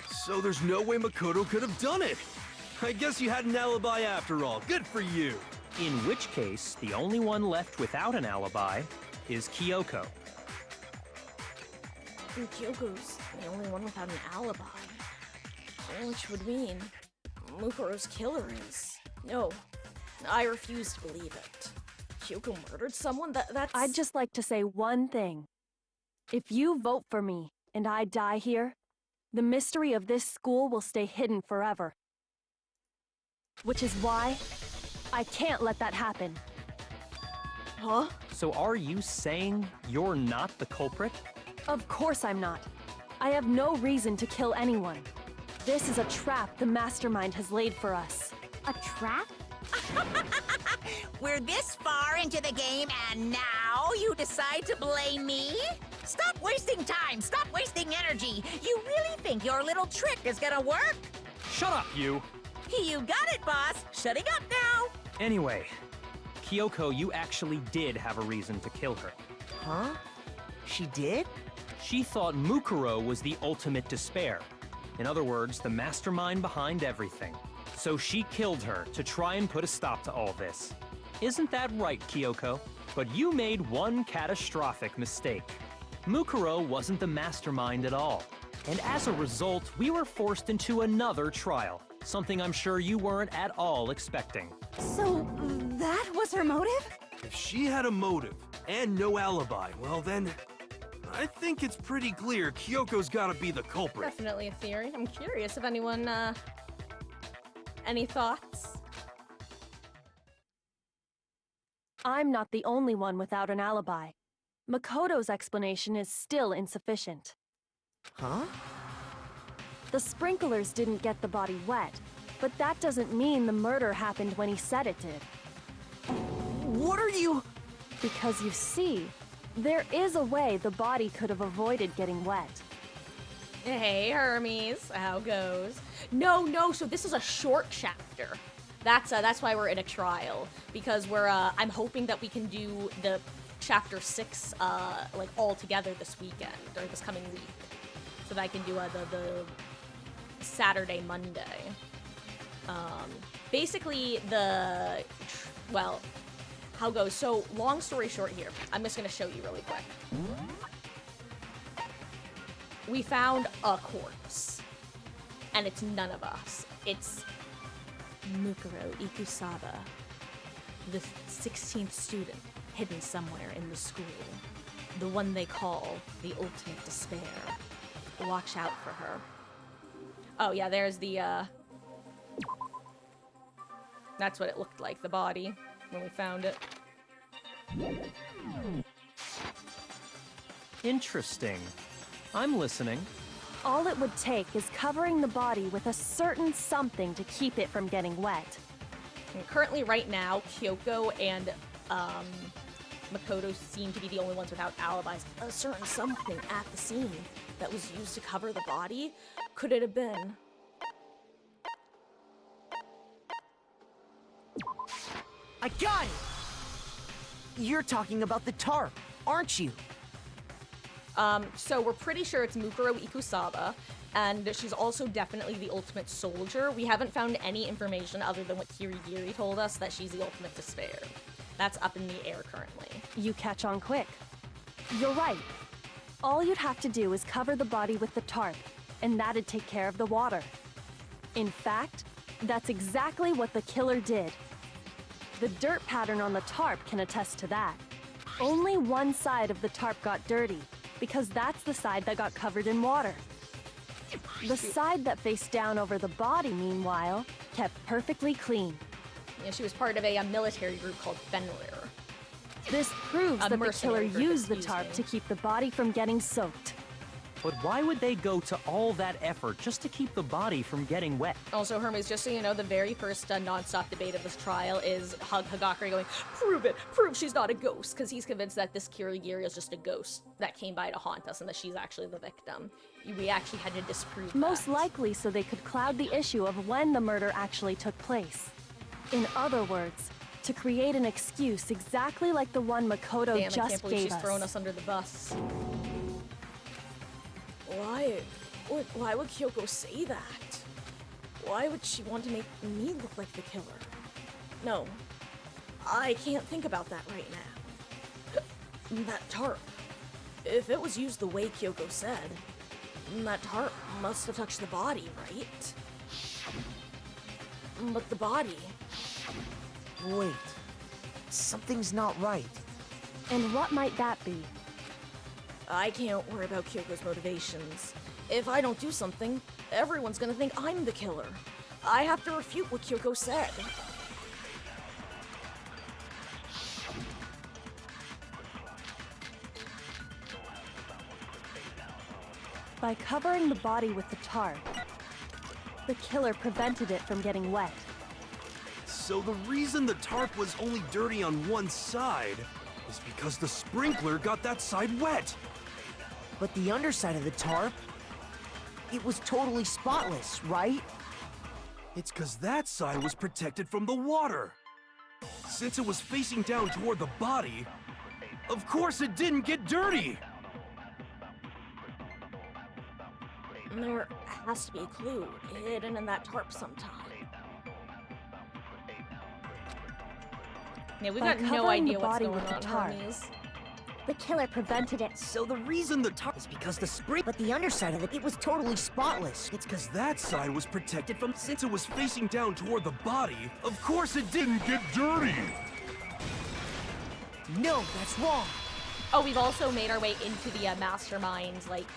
So there's no way Makoto could have done it. I guess you had an alibi after all. Good for you. In which case, the only one left without an alibi is Kyoko. And Kyoko's the only one without an alibi. Which would mean Mukuro's killer is... No, I refuse to believe it. Kyoko murdered someone? That's... I'd just like to say one thing. If you vote for me and I die here, the mystery of this school will stay hidden forever. Which is why I can't let that happen. Huh? So are you saying you're not the culprit? Of course I'm not. I have no reason to kill anyone. This is a trap the mastermind has laid for us. A trap? We're this far into the game, and now you decide to blame me? Stop wasting time! Stop wasting energy! You really think your little trick is gonna work? Shut up, you! You got it, boss! Shutting up now! Anyway, Kyoko, you actually did have a reason to kill her. Huh? She did? She thought Mukuro was the ultimate despair. In other words, the mastermind behind everything. So she killed her to try and put a stop to all this. Isn't that right, Kyoko? But you made one catastrophic mistake. Mukuro wasn't the mastermind at all. And as a result, we were forced into another trial. Something I'm sure you weren't at all expecting. So, that was her motive? If she had a motive and no alibi, well then, I think it's pretty clear Kyoko's gotta be the culprit. Definitely a theory. I'm curious if anyone, any thoughts? I'm not the only one without an alibi. Makoto's explanation is still insufficient. Huh? The sprinklers didn't get the body wet, but that doesn't mean the murder happened when he said it did. What are you... Because you see, there is a way the body could have avoided getting wet. Hey, Hermes, how goes? No, so this is a short chapter. That's why we're in a trial, because we're, I'm hoping that we can do the chapter 6, like, all together this weekend, or this coming week. So that I can do, the Saturday, Monday. Basically, well, how goes? So, long story short here, I'm just gonna show you really quick. We found a corpse, and it's none of us. It's Mukuro Ikusaba, the 16th student hidden somewhere in the school. The one they call the ultimate despair. Watch out for her. Oh yeah, there's the that's what it looked like, the body, when we found it. Interesting. I'm listening. All it would take is covering the body with a certain something to keep it from getting wet. And currently, right now, Kyoko and Makoto seem to be the only ones without alibis. A certain something at the scene that was used to cover the body? Could it have been? I got it! You're talking about the tarp, aren't you? So we're pretty sure it's Mukuro Ikusaba, and she's also definitely the ultimate soldier. We haven't found any information other than what Kirigiri told us, that she's the ultimate despair. That's up in the air currently. You catch on quick. You're right. All you'd have to do is cover the body with the tarp, and that'd take care of the water. In fact, that's exactly what the killer did. The dirt pattern on the tarp can attest to that. Only one side of the tarp got dirty, because that's the side that got covered in water. The side that faced down over the body, meanwhile, kept perfectly clean. Yeah, she was part of a military group called Fenrir. This proves that the killer mercenary group, used the excuse tarp me. to keep the body from getting soaked. But why would they go to all that effort just to keep the body from getting wet? Also, Hermes, just so you know, the very first non-stop debate of this trial is Hagakure going, prove it, prove she's not a ghost, because he's convinced that this Kirigiri is just a ghost that came by to haunt us and that she's actually the victim. We actually had to disprove Most that. likely so they could cloud the issue of when the murder actually took place. In other words, to create an excuse exactly like the one Makoto Damn, I just can't believe gave she's us. thrown us under the bus. Why would Kyoko say that? Why would she want to make me look like the killer? No, I can't think about that right now. That tarp. If it was used the way Kyoko said, that tarp must have touched the body, right? But the body... Wait. Something's not right. And what might that be? I can't worry about Kyoko's motivations. If I don't do something, everyone's gonna think I'm the killer. I have to refute what Kyoko said. By covering the body with the tarp, the killer prevented it from getting wet. So the reason the tarp was only dirty on one side is because the sprinkler got that side wet. But the underside of the tarp, it was totally spotless, right? It's because that side was protected from the water. Since it was facing down toward the body, of course it didn't get dirty. There has to be a clue hidden in that tarp sometime. Yeah, we've By got no covering idea the what's body going with the on, tarp. Hermes. The killer prevented it. So the reason the tarp is because the spring... But the underside of it, it was totally spotless. It's because that side was protected from... Since it was facing down toward the body, of course it didn't get dirty. No, that's wrong. Oh, we've also made our way into the mastermind's, like,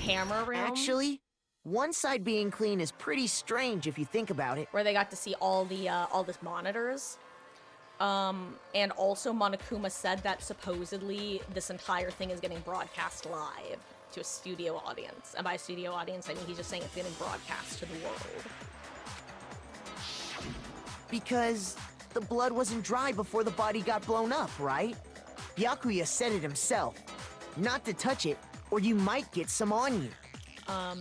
hammer room. Actually, one side being clean is pretty strange if you think about it. Where they got to see all the monitors. And also Monokuma said that supposedly this entire thing is getting broadcast live to a studio audience. And by studio audience, I mean he's just saying it's getting broadcast to the world. Because the blood wasn't dry before the body got blown up, right? Byakuya said it himself. Not to touch it, or you might get some on you.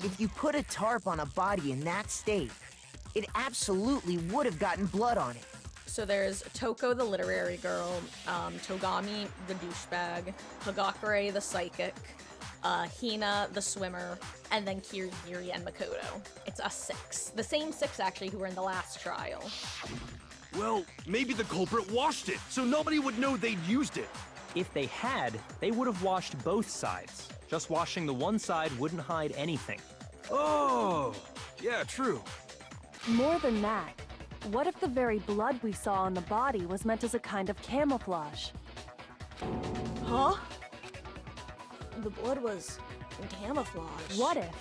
If you put a tarp on a body in that state, it absolutely would have gotten blood on it. So there's Toko the literary girl, Togami the douchebag, Hagakure the psychic, Hina the swimmer, and then Kirigiri and Makoto. It's us 6. The same 6 actually who were in the last trial. Well, maybe the culprit washed it, so nobody would know they'd used it. If they had, they would have washed both sides. Just washing the one side wouldn't hide anything. Oh, yeah, true. More than that, what if the very blood we saw on the body was meant as a kind of camouflage? Huh? The blood was camouflage. What if,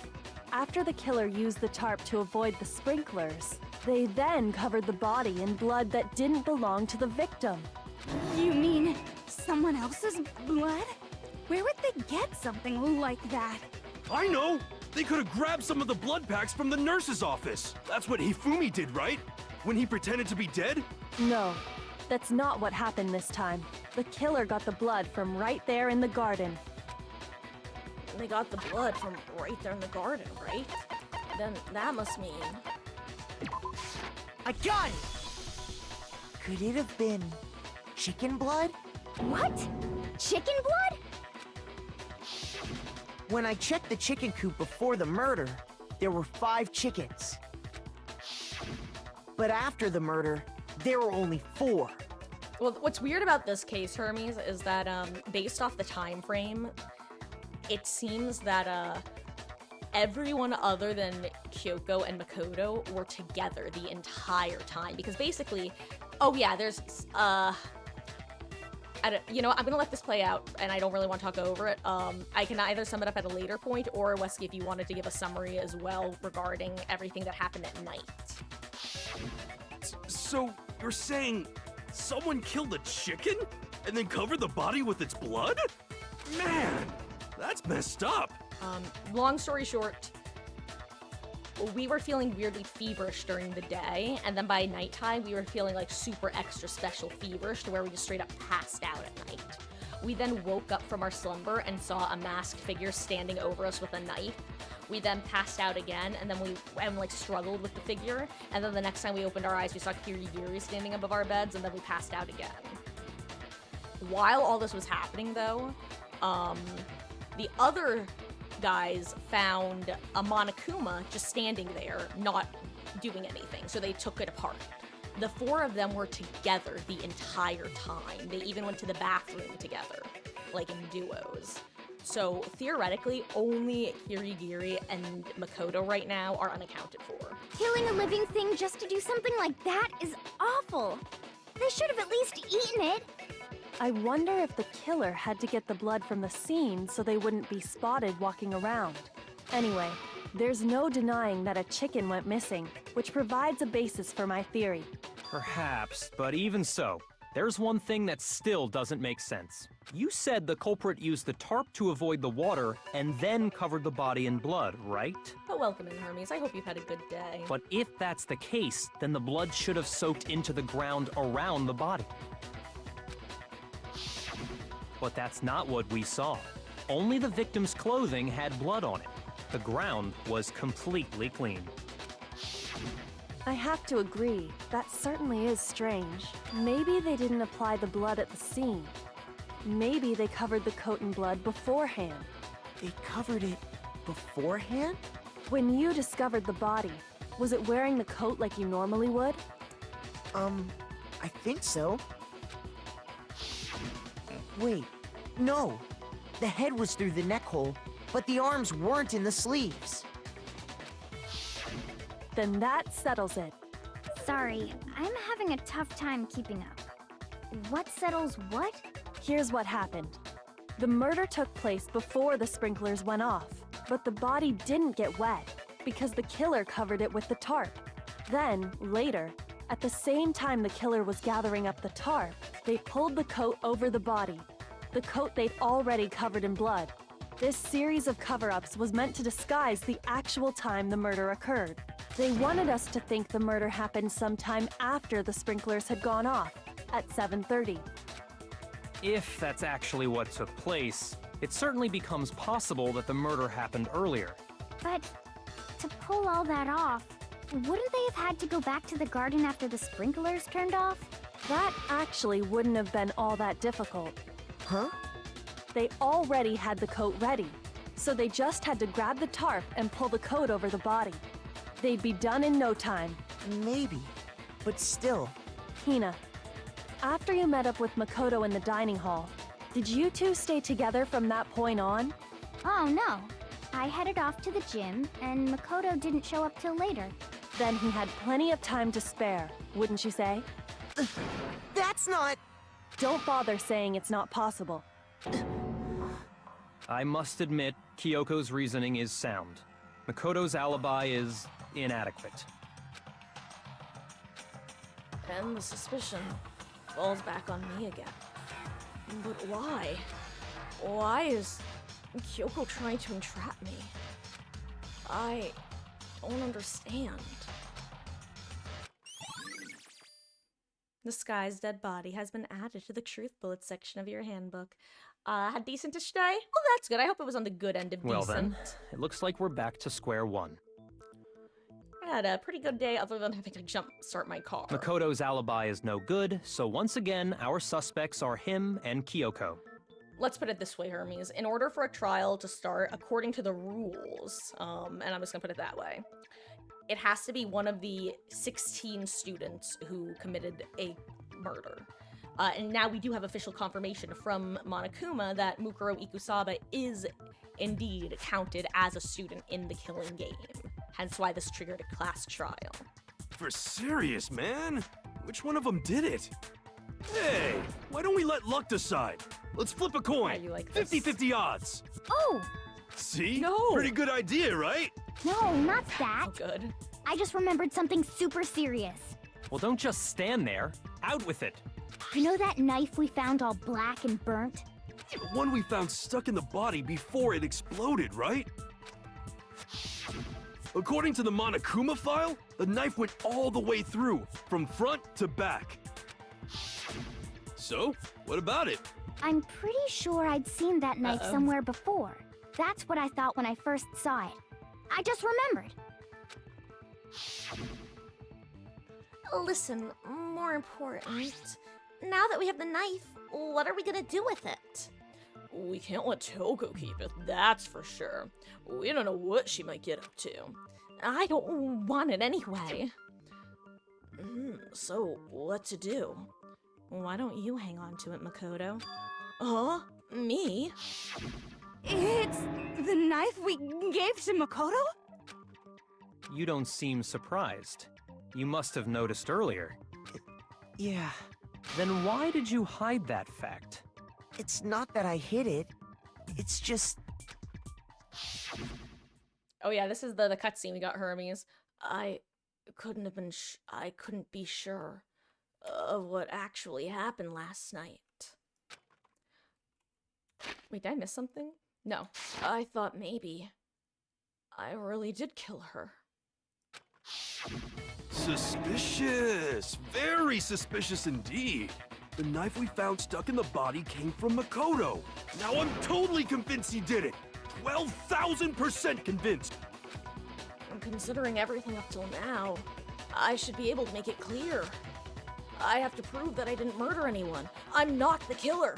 after the killer used the tarp to avoid the sprinklers, they then covered the body in blood that didn't belong to the victim. You mean someone else's blood? Where would they get something like that? I know! They could have grabbed some of the blood packs from the nurse's office. That's what Hifumi did, right? When he pretended to be dead? No, that's not what happened this time. The killer got the blood from right there in the garden. They got the blood from right there in the garden, right? Then that must mean... I got it! Could it have been chicken blood? What? Chicken blood? When I checked the chicken coop before the murder, there were 5 chickens. But after the murder, there were only 4. Well, what's weird about this case, Hermes, is that based off the time frame, it seems that everyone other than Kyoko and Makoto were together the entire time. Because basically, oh yeah, there's, you know, I'm gonna let this play out, and I don't really want to talk over it. I can either sum it up at a later point, or Wesky, if you wanted to give a summary as well regarding everything that happened at night. So, you're saying someone killed a chicken and then covered the body with its blood? Man, that's messed up. Long story short, we were feeling weirdly feverish during the day, and then by nighttime, we were feeling like super extra special feverish to where we just straight up passed out at night. We then woke up from our slumber and saw a masked figure standing over us with a knife. We then passed out again, and then we like struggled with the figure, and then the next time we opened our eyes, we saw Kirigiri standing above our beds, and then we passed out again. While all this was happening, though, the other guys found a Monokuma just standing there, not doing anything, so they took it apart. The 4 of them were together the entire time. They even went to the bathroom together, like in duos. So theoretically, only Kirigiri and Makoto right now are unaccounted for. Killing a living thing just to do something like that is awful. They should have at least eaten it. I wonder if the killer had to get the blood from the scene so they wouldn't be spotted walking around. Anyway, there's no denying that a chicken went missing, which provides a basis for my theory. Perhaps, but even so, there's one thing that still doesn't make sense. You said the culprit used the tarp to avoid the water and then covered the body in blood, right? But welcome in, Hermes. I hope you've had a good day. But if that's the case, then the blood should have soaked into the ground around the body. But that's not what we saw. Only the victim's clothing had blood on it. The ground was completely clean. I have to agree, that certainly is strange. Maybe they didn't apply the blood at the scene. Maybe they covered the coat in blood beforehand. They covered it beforehand? When you discovered the body, was it wearing the coat like you normally would? I think so. Wait, no. The head was through the neck hole, but the arms weren't in the sleeves. Then that settles it. Sorry, I'm having a tough time keeping up. What settles what? Here's what happened. The murder took place before the sprinklers went off, but the body didn't get wet because the killer covered it with the tarp. Then, later, at the same time the killer was gathering up the tarp, they pulled the coat over the body, the coat they'd already covered in blood. This series of cover-ups was meant to disguise the actual time the murder occurred. They wanted us to think the murder happened sometime after the sprinklers had gone off, at 7:30. If that's actually what took place, it certainly becomes possible that the murder happened earlier. But to pull all that off, wouldn't they have had to go back to the garden after the sprinklers turned off? That actually wouldn't have been all that difficult. Huh? They already had the coat ready, so they just had to grab the tarp and pull the coat over the body. They'd be done in no time. Maybe, but still. Hina, after you met up with Makoto in the dining hall, did you two stay together from that point on? Oh no. I headed off to the gym, and Makoto didn't show up till later. Then he had plenty of time to spare, wouldn't you say? That's not... Don't bother saying it's not possible. I must admit, Kyoko's reasoning is sound. Makoto's alibi is inadequate. And the suspicion falls back on me again. But why? Why is Kyoko trying to entrap me? I don't understand. The Sky's dead body has been added to the truth bullets section of your handbook. Decent-ish day? Well, that's good. I hope it was on the good end of decent. Well then, it looks like we're back to square one. I had a pretty good day other than having to jump start my car. Makoto's alibi is no good, so once again, our suspects are him and Kyoko. Let's put it this way, Hermes. In order for a trial to start according to the rules, and I'm just gonna put it that way, it has to be one of the 16 students who committed a murder. And now we do have official confirmation from Monokuma that Mukuro Ikusaba is indeed counted as a student in the killing game. Hence why this triggered a class trial. For serious, man? Which one of them did it? Hey, why don't we let luck decide? Let's flip a coin. You like this? 50-50 odds. Oh! See? No! Pretty good idea, right? No, not that. Oh, good. I just remembered something super serious. Well, don't just stand there. Out with it. You know that knife we found all black and burnt? The one we found stuck in the body before it exploded, right? According to the Monokuma file, the knife went all the way through, from front to back. So, what about it? I'm pretty sure I'd seen that knife somewhere before. That's what I thought when I first saw it. I just remembered. Listen, more important, now that we have the knife, what are we gonna do with it? We can't let Toko keep it, that's for sure. We don't know what she might get up to. I don't want it anyway. So, what to do? Why don't you hang on to it, Makoto? Huh? Me? It's the knife we gave to Makoto? You don't seem surprised. You must have noticed earlier. Yeah, Then why did you hide that fact? it's not that I hid it. It's just... Oh yeah, this is the cutscene we got, Hermes. I couldn't have been I couldn't be sure of what actually happened last night. Wait, did I miss something? No. I thought maybe I really did kill her. Suspicious! Very suspicious indeed. The knife we found stuck in the body came from Makoto. Now I'm totally convinced he did it. 12,000% convinced. And considering everything up till now, I should be able to make it clear. I have to prove that I didn't murder anyone. I'm not the killer.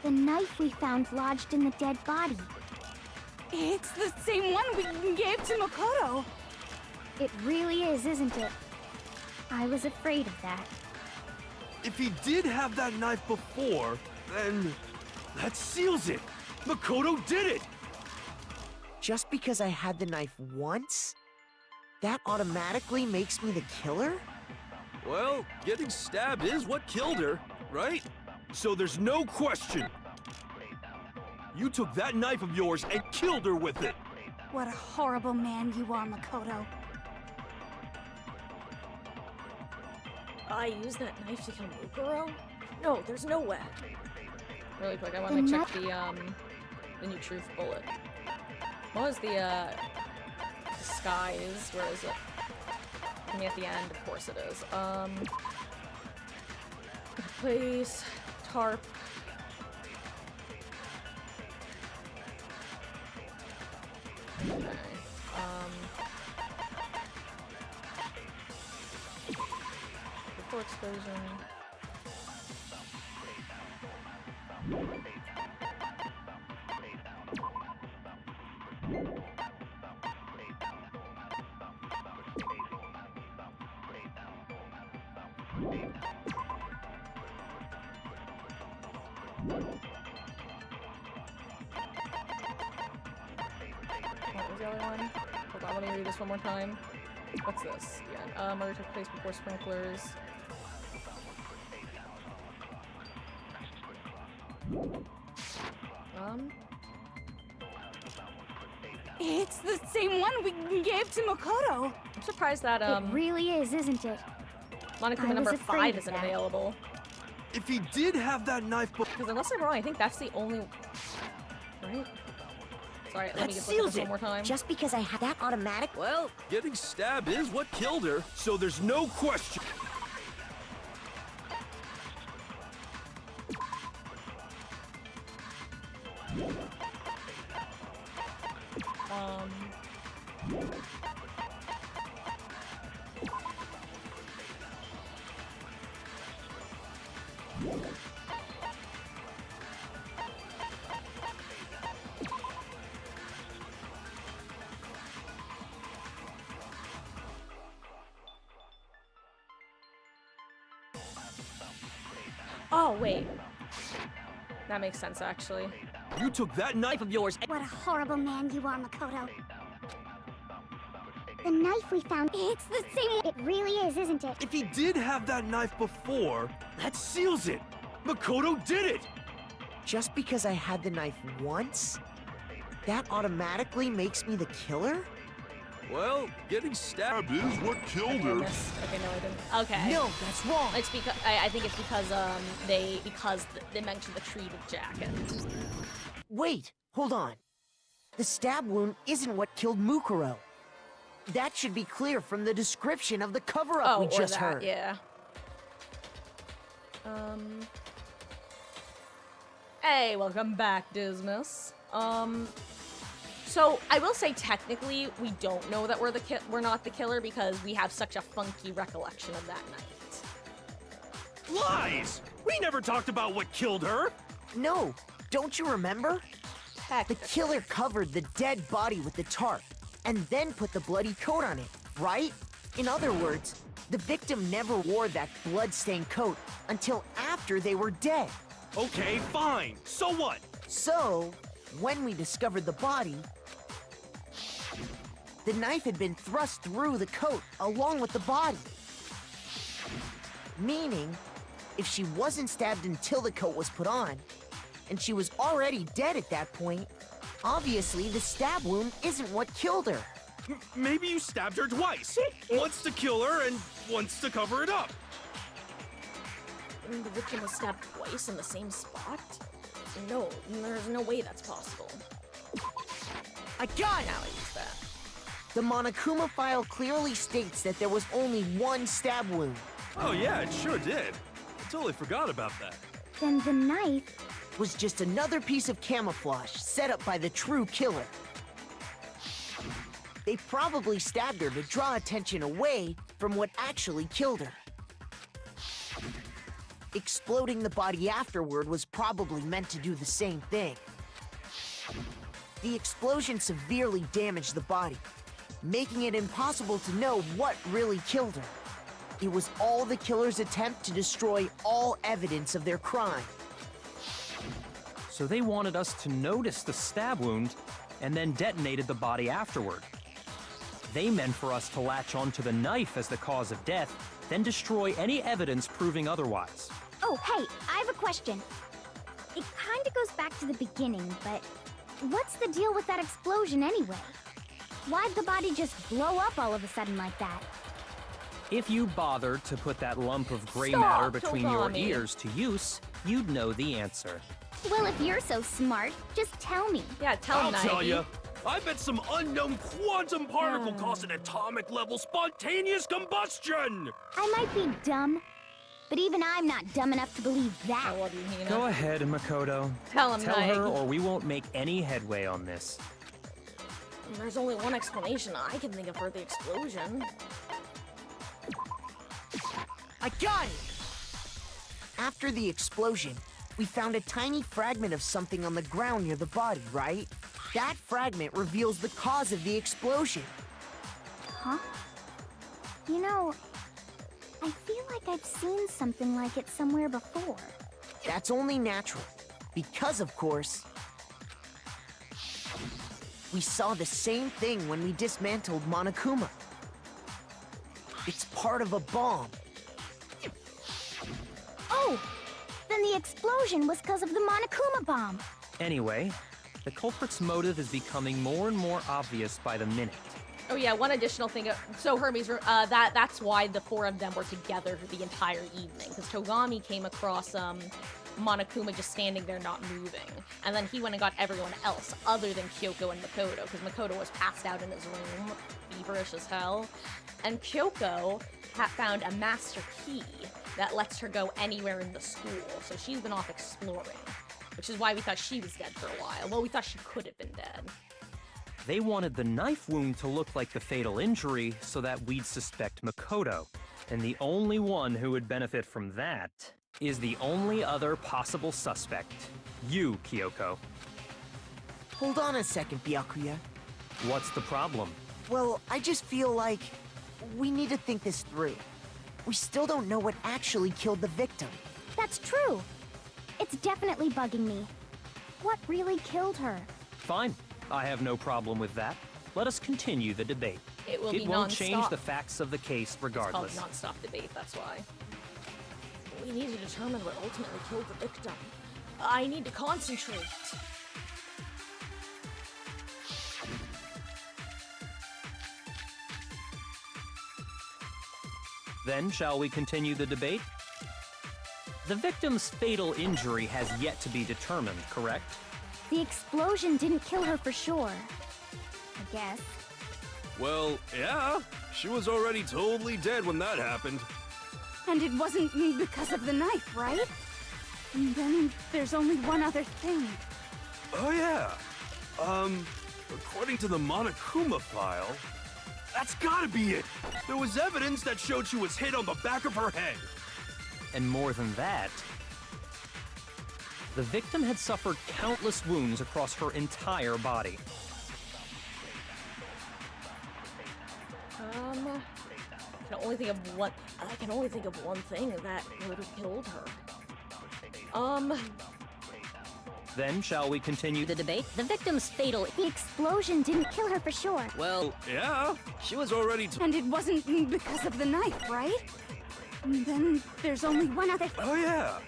The knife we found lodged in the dead body. It's the same one we gave to Makoto. It really is, isn't it? I was afraid of that. If he did have that knife before, then that seals it. Makoto did it. Just because I had the knife once, that automatically makes me the killer? Well, getting stabbed is what killed her, right? So there's no question. You took that knife of yours and killed her with it. What a horrible man you are, Makoto. I used that knife to kill Mukuro? No, there's no way. Really quick, I want to check the new truth bullet. What was the disguise? Where is it? I mean, at the end, of course it is. Place, tarp. Okay. Before explosion. What was the other one? Hold on, let me read this one more time. What's this? Yeah, murder took place before sprinklers. It's the same one we gave to Makoto. I'm surprised that, It really is, isn't it? Monokuma I number was 5 afraid of isn't that. available. If he did have that knife Because unless I'm wrong, I think that's the only... Right? Sorry, let That me get seals this it. one more time. Just because I had that automatic. Well, getting stabbed is what killed her, so there's no question. Oh, wait. That makes sense, actually. You took that knife of yours. What a horrible man you are, Makoto. The knife we found, it's the same one. It really is, isn't it? If he did have that knife before, that seals it. Makoto did it. Just because I had the knife once, that automatically makes me the killer? Well, getting stabbed Is what killed her. Okay, no, I didn't. Okay. No, that's wrong. It's because I think it's because they mentioned the treated jacket. Wait, hold on. The stab wound isn't what killed Mukuro. That should be clear from the description of the cover-up we or just that, heard. Yeah. Hey, welcome back, Dismas. So I will say technically we don't know that we're not the killer because we have such a funky recollection of that night. Lies! We never talked about what killed her. No, don't you remember? Heck. The killer covered the dead body with the tarp and then put the bloody coat on it, right? In other words, the victim never wore that blood-stained coat until after they were dead. Okay, fine. So what? So, when we discovered the body, the knife had been thrust through the coat along with the body. Meaning, if she wasn't stabbed until the coat was put on, and she was already dead at that point, obviously the stab wound isn't what killed her. Maybe you stabbed her twice. Once to kill her and once to cover it up. I mean, the victim was stabbed twice in the same spot? No, there's no way that's possible. I got it! Now I use that. The Monokuma file clearly states that there was only one stab wound. Oh yeah, it sure did. I totally forgot about that. Then the knife... was just another piece of camouflage set up by the true killer. They probably stabbed her to draw attention away from what actually killed her. Exploding the body afterward was probably meant to do the same thing. The explosion severely damaged the body, making it impossible to know what really killed her. It was all the killer's attempt to destroy all evidence of their crime. So they wanted us to notice the stab wound and then detonated the body afterward. They meant for us to latch onto the knife as the cause of death, then destroy any evidence proving otherwise. Oh, hey, I have a question. It kinda goes back to the beginning, but what's the deal with that explosion anyway? Why'd the body just blow up all of a sudden like that? If you bothered to put that lump of gray Stop, matter between your Tommy. ears to use, you'd know the answer. Well, if you're so smart, just tell me. Yeah, I'll tell you. I bet some unknown quantum particle Hmm. caused an atomic level spontaneous combustion. I might be dumb, but even I'm not dumb enough to believe that. I love you, Hina. Go ahead, Makoto. Tell him, Tell her Naegi. or we won't make any headway on this. There's only one explanation I can think of for the explosion. I got it! After the explosion, we found a tiny fragment of something on the ground near the body, right? That fragment reveals the cause of the explosion. Huh? You know, I feel like I've seen something like it somewhere before. That's only natural, because of course, we saw the same thing when we dismantled Monokuma. It's part of a bomb. Oh! The Then the explosion was because of the Monokuma bomb. Anyway, the culprit's motive is becoming more and more obvious by the minute. Oh yeah, one additional thing. So Hermes, that's why the four of them were together the entire evening, because Togami came across Monokuma just standing there not moving, and then he went and got everyone else other than Kyoko and Makoto, because Makoto was passed out in his room, feverish as hell, and Kyoko found a master key that lets her go anywhere in the school, so she's been off exploring, which is why we thought she was dead for a while. Well, we thought she could have been dead. They wanted the knife wound to look like the fatal injury so that we'd suspect Makoto. And the only one who would benefit from that is the only other possible suspect. You, Kyoko. Hold on a second, Byakuya. What's the problem? Well, I just feel like we need to think this through. We still don't know what actually killed the victim. That's true. It's definitely bugging me. What really killed her? Fine. I have no problem with that. Let us continue the debate. It will be It won't non-stop. change the facts of the case regardless. It's called non-stop debate, that's why. We need to determine what ultimately killed the victim. I need to concentrate. Then, shall we continue the debate? The victim's fatal injury has yet to be determined, correct? The explosion didn't kill her for sure. I guess. Well, yeah. She was already totally dead when that happened. And it wasn't because of the knife, right? And then there's only one other thing. Oh yeah. According to the Monokuma file, that's gotta be it. There was evidence that showed she was hit on the back of her head. And more than that, the victim had suffered countless wounds across her entire body. I can only think of one thing that would have killed her. Then, shall we continue The debate? The victim's fatal... The explosion didn't kill her for sure. Well, yeah. She was already And it wasn't because of the knife, right? And then there's only one other Oh yeah.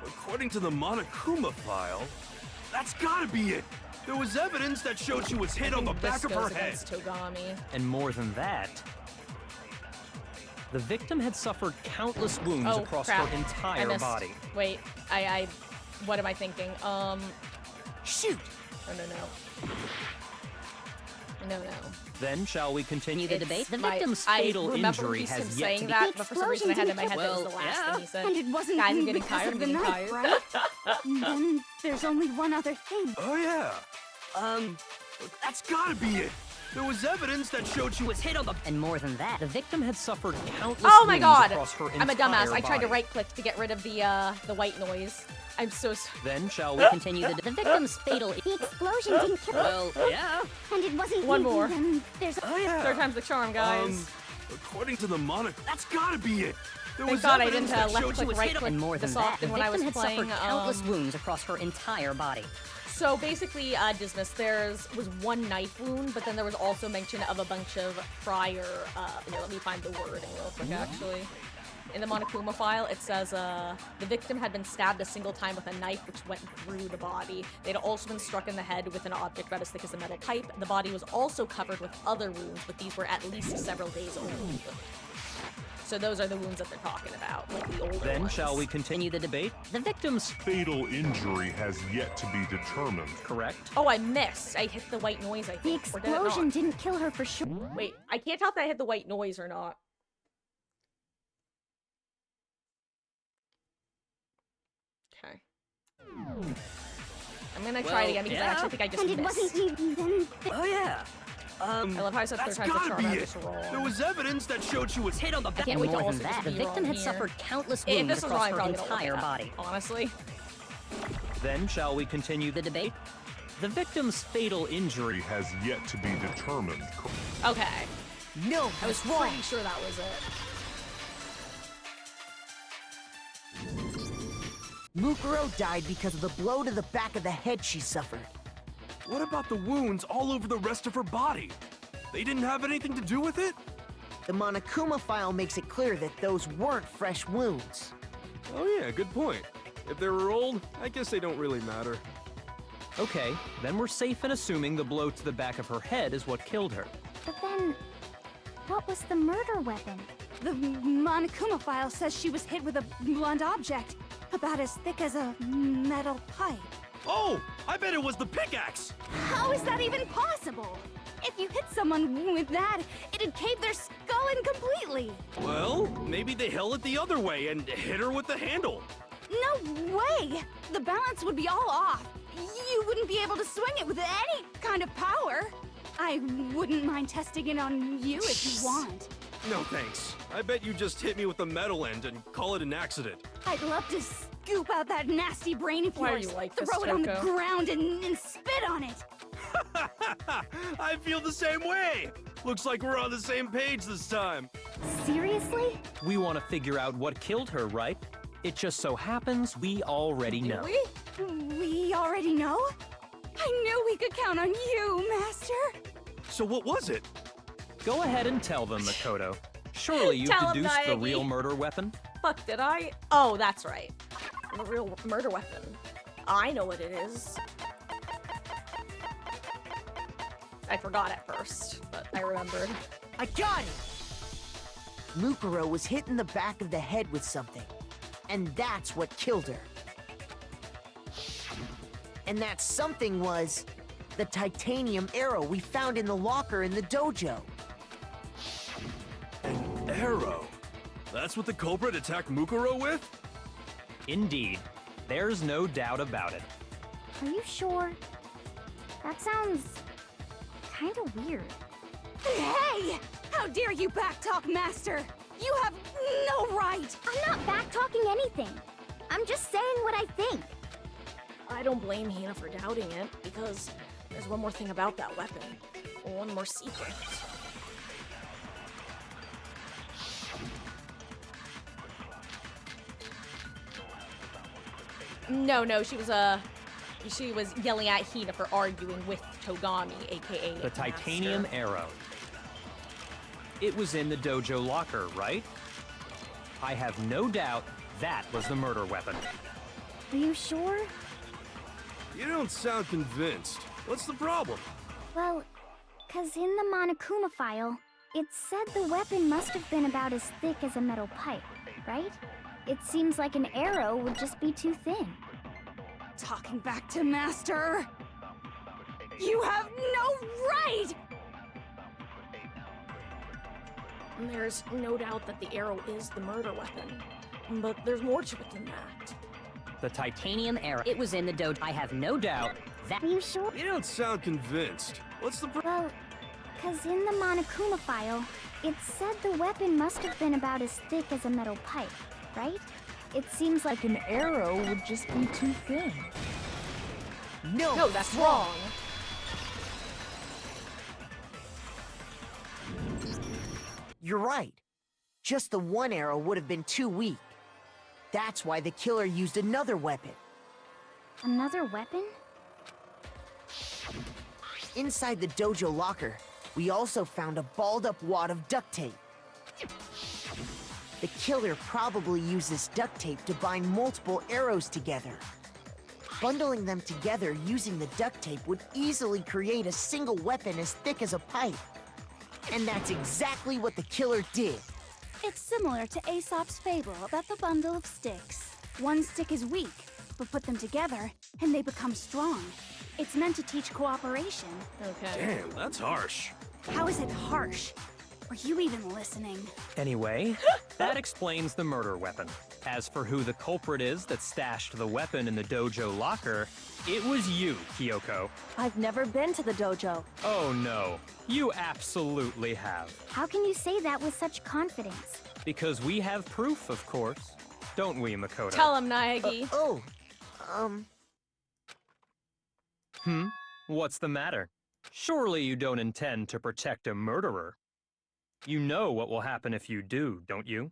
According to the Monokuma file, that's gotta be it. There was evidence that showed she was hit on the back of her head. Togami. and more than that, the victim had suffered countless wounds across crap. her I entire missed. body. Wait, what am I thinking? Shoot! No. Then, shall we continue The debate? The My- victim's I fatal remember injury him has yet to saying be... that, but for some reason I had it in my head that Well, was the last thing he said. And it wasn't Guys, I'm getting because tired of the getting knife, tired. right? And then there's only one other thing. Oh yeah. That's gotta be it. There was evidence that showed she was hit on the... And more than that, The victim had suffered countless Oh my wounds god! across her I'm a dumbass. I tried to body. right-click to get rid of the white noise. I'm so sorry. Then, shall we continue the victim's fatal... The explosion didn't kill her. Well, yeah. And it wasn't One more. Then there's Oh yeah. Third time's the charm, guys. According to the Monok... That's gotta be it. There Thank was God I evidence didn't that showed she left-click, was hit right-click And more than this that, often the when I was victim had playing, suffered countless wounds across her entire body. So basically, Dismas, was one knife wound, but then there was also mention of a bunch of prior, here, let me find the wording real quick, actually. In the Monokuma file, it says, the victim had been stabbed a single time with a knife which went through the body. They'd also been struck in the head with an object about as thick as a metal pipe. The body was also covered with other wounds, but these were at least several days old. So those are the wounds that they're talking about, like the older Then, ones. shall we continue the debate? The victim's Fatal injury has yet to be determined. Correct? Oh, I missed. I hit the white noise, I the think. Or did it not? explosion didn't kill her for sure. Wait, I can't tell if I hit the white noise or not. Okay. I'm gonna try it again because I actually think I just And it missed. wasn't even then. Oh yeah. I love how I said third That's time's the gotta charm. be I'm it. just wrong. There was evidence that showed she was hit on the I back. can't wait to more also than just that, the be victim wrong had here. suffered countless If wounds this was across wrong, I'm her probably gonna look entire it up, body. honestly. Then, shall we continue the debate? The victim's fatal injury Has yet to be determined. Okay. No, I was pretty sure that was it. Mukuro died because of the blow to the back of the head she suffered. What about the wounds all over the rest of her body? They didn't have anything to do with it? The Monokuma file makes it clear that those weren't fresh wounds. Oh yeah, good point. If they were old, I guess they don't really matter. Okay, then we're safe in assuming the blow to the back of her head is what killed her. But then, what was the murder weapon? The Monokuma file says she was hit with a blunt object, about as thick as a metal pipe. Oh, I bet it was the pickaxe! How is that even possible? If you hit someone with that, it'd cave their skull in completely. Well, maybe they held it the other way and hit her with the handle. No way! The balance would be all off. You wouldn't be able to swing it with any kind of power. I wouldn't mind testing it on you if you want. No thanks. I bet you just hit me with the metal end and call it an accident. I'd love to scoop out that nasty brain of Why are yours, you like this, throw it on the Choco? ground and spit on it. I feel the same way. Looks like we're on the same page this time. Seriously? We want to figure out what killed her, right? It just so happens we already know. We already know? I knew we could count on you, Master. So what was it? Go ahead and tell them, Makoto. Surely you've Tell 'em, deduced the Naegi. real murder weapon? Fuck, did I? Oh, that's right. The real murder weapon. I know what it is. I forgot at first, but I remembered. I got it! Mukuro was hit in the back of the head with something, and that's what killed her. And that something was the titanium arrow we found in the locker in the dojo. An arrow? That's what the culprit attacked Mukuro with? Indeed. There's no doubt about it. Are you sure? That sounds kind of weird. Hey! How dare you backtalk, Master? You have no right! I'm not backtalking anything. I'm just saying what I think. I don't blame Hina for doubting it, because there's one more thing about that weapon. One more secret. No, she was yelling at Hina for arguing with Togami, aka The titanium Master. arrow. It was in the dojo locker, right? I have no doubt that was the murder weapon. Are you sure? You don't sound convinced. What's the problem? Well, 'cause in the Monokuma file, it said the weapon must have been about as thick as a metal pipe, right? It seems like an arrow would just be too thin. Talking back to Master! You have no right! There's no doubt that the arrow is the murder weapon, but there's more to it than that. The titanium Titanium arrow. It was in the dojo. I have no doubt that. Are you sure? You don't sound convinced. What's the problem? Well, 'cause in the Monokuma file, it said the weapon must have been about as thick as a metal pipe, right? It seems like an arrow would just be too thin. No, that's wrong. You're right. Just the one arrow would have been too weak. That's why the killer used another weapon. Another weapon? Inside the dojo locker, we also found a balled-up wad of duct tape. The killer probably used this duct tape to bind multiple arrows together. Bundling them together using the duct tape would easily create a single weapon as thick as a pipe. And that's exactly what the killer did. It's similar to Aesop's fable about the bundle of sticks. One stick is weak, but put them together, and they become strong. It's meant to teach cooperation. Okay. Damn, that's harsh. How is it harsh? Are you even listening? Anyway, that explains the murder weapon. As for who the culprit is that stashed the weapon in the dojo locker, it was you, Kyoko. I've never been to the dojo. Oh no, you absolutely have. How can you say that with such confidence? Because we have proof, of course. Don't we, Makoto? Tell him, Naegi. What's the matter? Surely you don't intend to protect a murderer. You know what will happen if you do, don't you?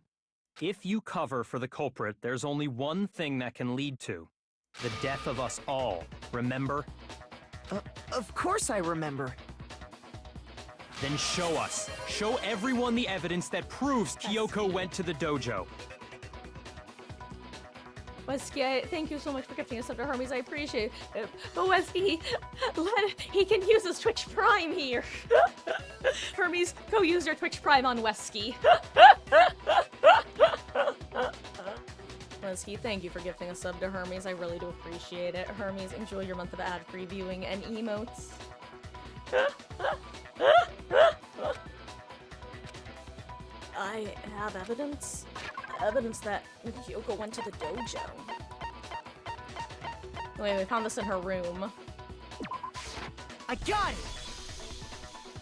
If you cover for the culprit, there's only one thing that can lead to. The death of us all, remember? Of course I remember. Then show us. Show everyone the evidence that proves Kyoko went to the dojo. Wesky, thank you so much for gifting us up to Hermes. I appreciate it. But Wesky, he can use his Twitch Prime here. Hermes, go use your Twitch Prime on Wesky. Wesky, thank you for gifting a sub to Hermes. I really do appreciate it. Hermes, enjoy your month of ad-free viewing and emotes. I have evidence. Evidence that Kyoko went to the dojo. Wait, we found this in her room. I got it!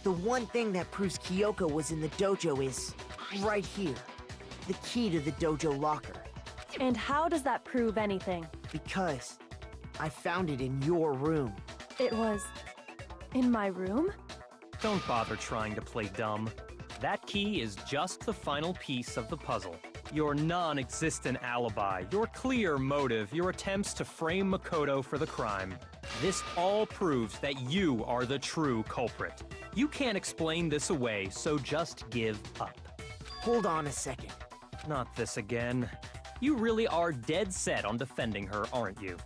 The one thing that proves Kyoko was in the dojo is right here. The key to the dojo locker. And how does that prove anything? Because I found it in your room. It was in my room? Don't bother trying to play dumb. That key is just the final piece of the puzzle. Your non-existent alibi, your clear motive, your attempts to frame Makoto for the crime. This all proves that you are the true culprit. You can't explain this away, so just give up. Hold on a second. Not this again. You really are dead set on defending her, aren't you?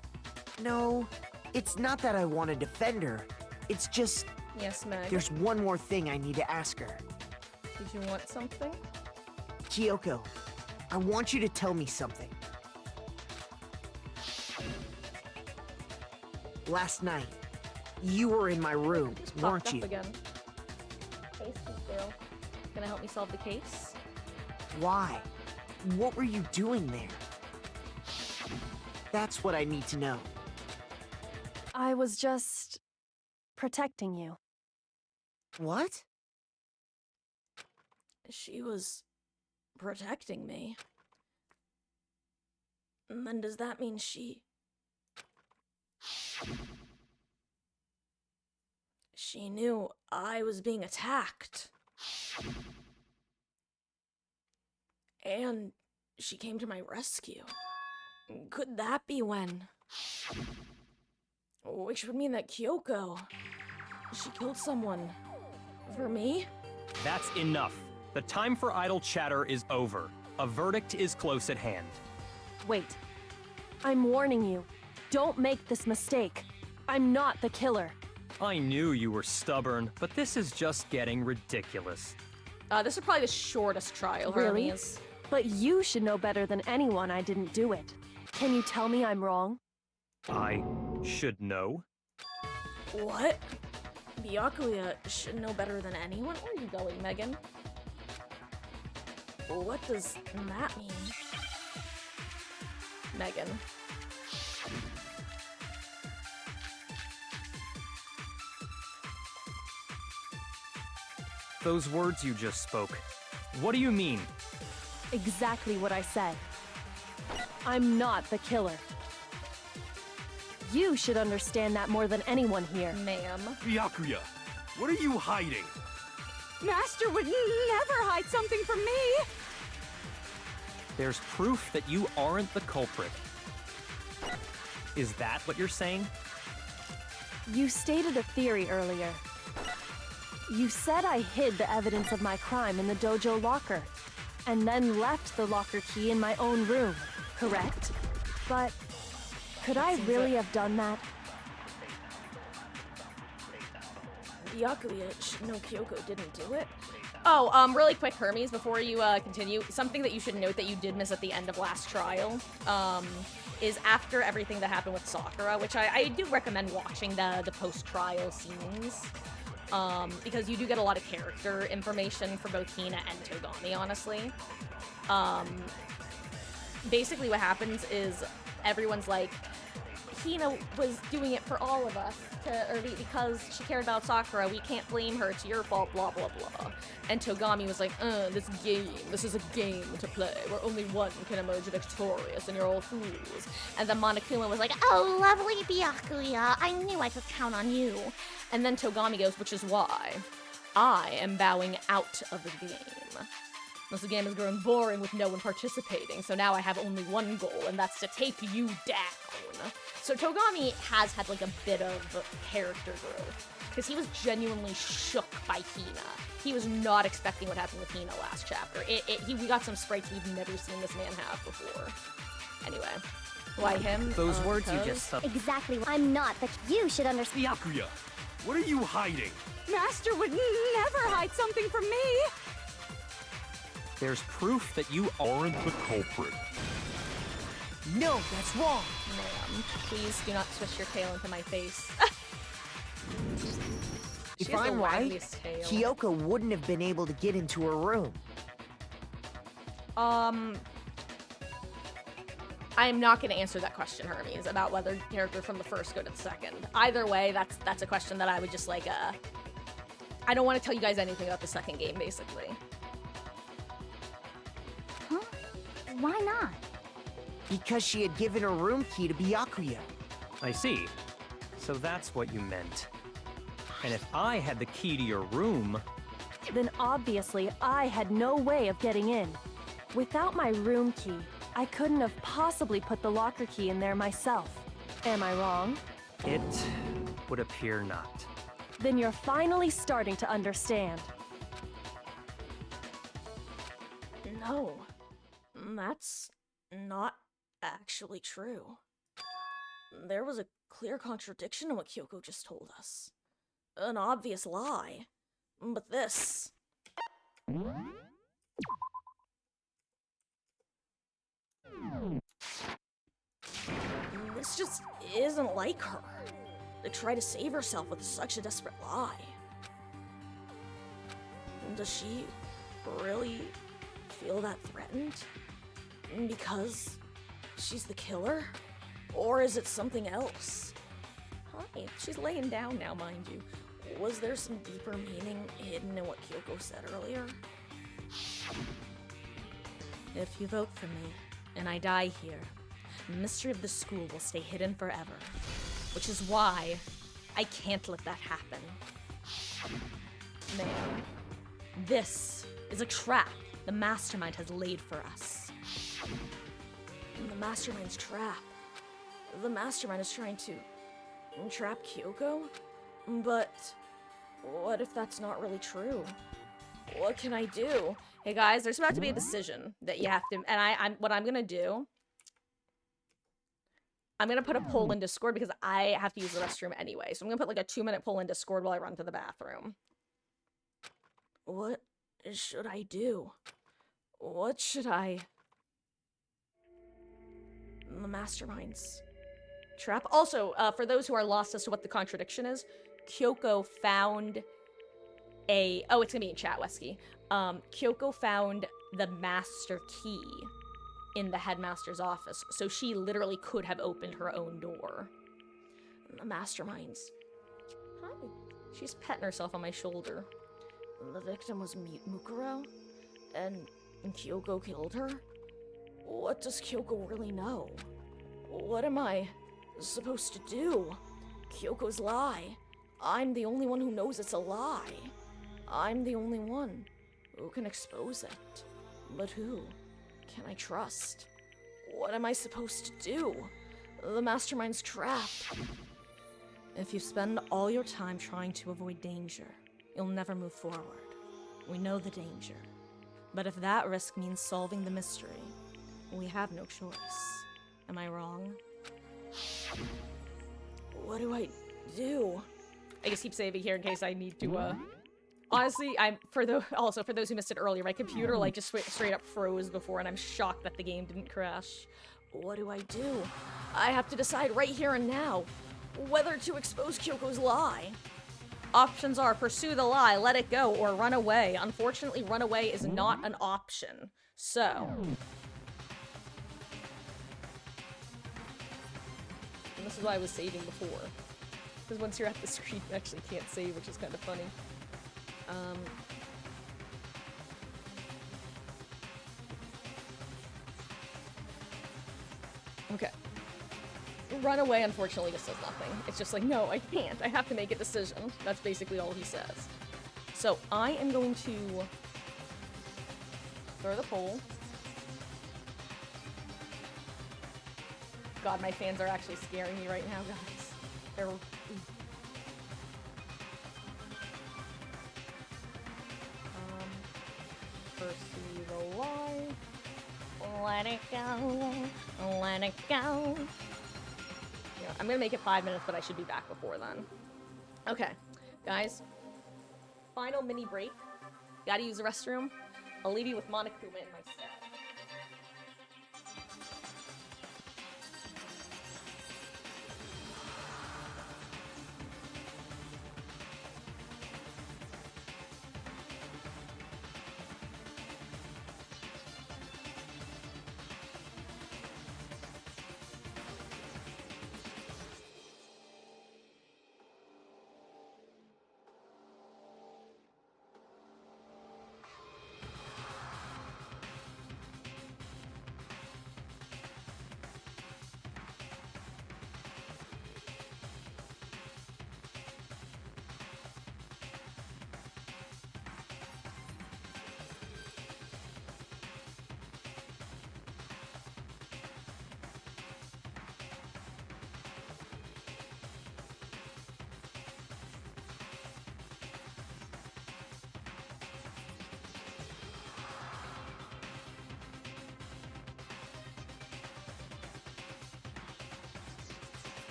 No, it's not that I want to defend her. It's just... Yes, Meg. There's one more thing I need to ask her. Did you want something? Kyoko, I want you to tell me something. Last night, you were in my room, weren't you? Again. Hey, sweet girl. Gonna help me solve the case? Why? What were you doing there? That's what I need to know. I was just protecting you. What? She was protecting me. And then does that mean she knew I was being attacked? And she came to my rescue. Could that be when? Which would mean that Kyoko, she killed someone for me? That's enough. The time for idle chatter is over. A verdict is close at hand. Wait. I'm warning you. Don't make this mistake. I'm not the killer. I knew you were stubborn, but this is just getting ridiculous. This is probably the shortest trial, Really? Hermes. But you should know better than anyone I didn't do it. Can you tell me I'm wrong? I should know. What? Byakuya should know better than anyone? Where are you going, Megan? What does that mean? Megan. Those words you just spoke. What do you mean? Exactly what I said. I'm not the killer. You should understand that more than anyone here. Ma'am. Byakuya, what are you hiding? Master would never hide something from me! There's proof that you aren't the culprit. Is that what you're saying? You stated a theory earlier. You said I hid the evidence of my crime in the dojo locker, and then left the locker key in my own room, correct? But could I really have done that? Byakuya should know Kyoko didn't do it. Oh, really quick, Hermes, before you continue, something that you should note that you did miss at the end of last trial, is after everything that happened with Sakura, which I do recommend watching the post-trial scenes, because you do get a lot of character information for both Hina and Togami, honestly. Basically what happens is everyone's like, Hina was doing it for all of us, because she cared about Sakura, we can't blame her, it's your fault, blah blah blah. And Togami was like, this is a game to play, where only one can emerge victorious, and you're all fools. And then Monokuma was like, Oh, lovely Byakuya, I knew I could count on you. and then Togami goes, which is why I am bowing out of the game. This game is growing boring with no one participating, so now I have only one goal, and that's to take you down. So Togami has had like a bit of character growth, because he was genuinely shook by Hina. He was not expecting what happened with Hina last chapter. We got some sprites we've never seen this man have before. Anyway, Why him? Those words you 'cause- just said. Exactly. I'm not, but you should understand. Byakuya, what are you hiding? Master would never hide something from me! There's proof that you Aren't the culprit. No, that's wrong. Ma'am, please do not twist your tail into my face. She If has the I'm right, waggiest tail. Kyoko wouldn't have been able to get into her room. I am not going to answer that question, Hermes, about whether characters from the first go to the second. Either way, that's a question that I would just like, I don't want to tell you guys anything about the second game, basically. Huh? Why not? Because she had given her room key to Byakuya. I see. So that's what you meant. And if I had the key to your room... Then obviously I had no way of getting in. Without my room key, I couldn't have possibly put the locker key in there myself. Am I wrong? It would appear not. Then you're finally starting to understand. No, that's not actually true. There was a clear contradiction in what Kyoko just told us. An obvious lie. But this... This just isn't like her. To try to save herself with such a desperate lie. Does she really feel that threatened? Because she's the killer? Or is it something else? Hi, she's laying down now, mind you. Was there some deeper meaning hidden in what Kyoko said earlier? If you vote for me, and I die here, the mystery of the school will stay hidden forever. Which is why I can't let that happen. Man, this is a trap the Mastermind has laid for us. And the Mastermind's trap. The Mastermind is trying to trap Kyoko? But what if that's not really true? What can I do? Hey guys, there's about to be a decision that you have to, and what I'm gonna do, I'm gonna put a poll in Discord because I have to use the restroom anyway. So I'm gonna put like a 2-minute poll in Discord while I run to the bathroom. What should I do? What should I... The Mastermind's trap. Also, for those who are lost as to what the contradiction is, Kyoko found a... Oh, it's gonna be in chat, Wesky. Kyoko found the master key in the headmaster's office, so she literally could have opened her own door. And the Mastermind's... Hi. She's petting herself on my shoulder. The victim was Mukuro, and Kyoko killed her? What does Kyoko really know? What am I supposed to do? Kyoko's lie. I'm the only one who knows it's a lie. I'm the only one who can expose it. But who can I trust? What am I supposed to do? The Mastermind's trap. If you spend all your time trying to avoid danger, you'll never move forward. We know the danger. But if that risk means solving the mystery, we have no choice. Am I wrong? What do I do? I just keep saving here in case I need to, Honestly, for those who missed it earlier, my computer, like, just straight up froze before, and I'm shocked that the game didn't crash. What do I do? I have to decide right here and now whether to expose Kyoko's lie. Options are pursue the lie, let it go, or run away. Unfortunately, run away is not an option. So... And this is why I was saving before. Because once you're at the screen, you actually can't save, which is kind of funny. Okay. Run away, unfortunately, just does nothing. It's just like, no, I can't. I have to make a decision. That's basically all he says. So, I am going to throw the poll. God, my fans are actually scaring me right now, guys. They're... Pursue the lie. Let it go. Let it go. Yeah, I'm gonna make it 5 minutes, but I should be back before then. Okay, guys. Final mini break. Gotta use the restroom. I'll leave you with Monokuma in my stead.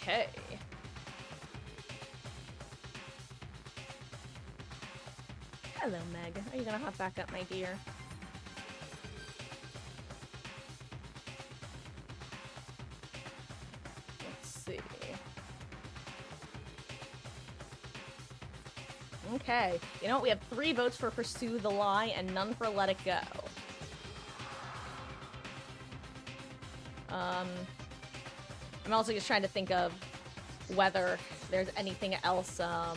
Okay. Hello, Meg. Are you gonna hop back up, my dear? Let's see. Okay. You know what? We have 3 votes for Pursue the Lie and none for Let It Go. I'm also just trying to think of whether there's anything else, what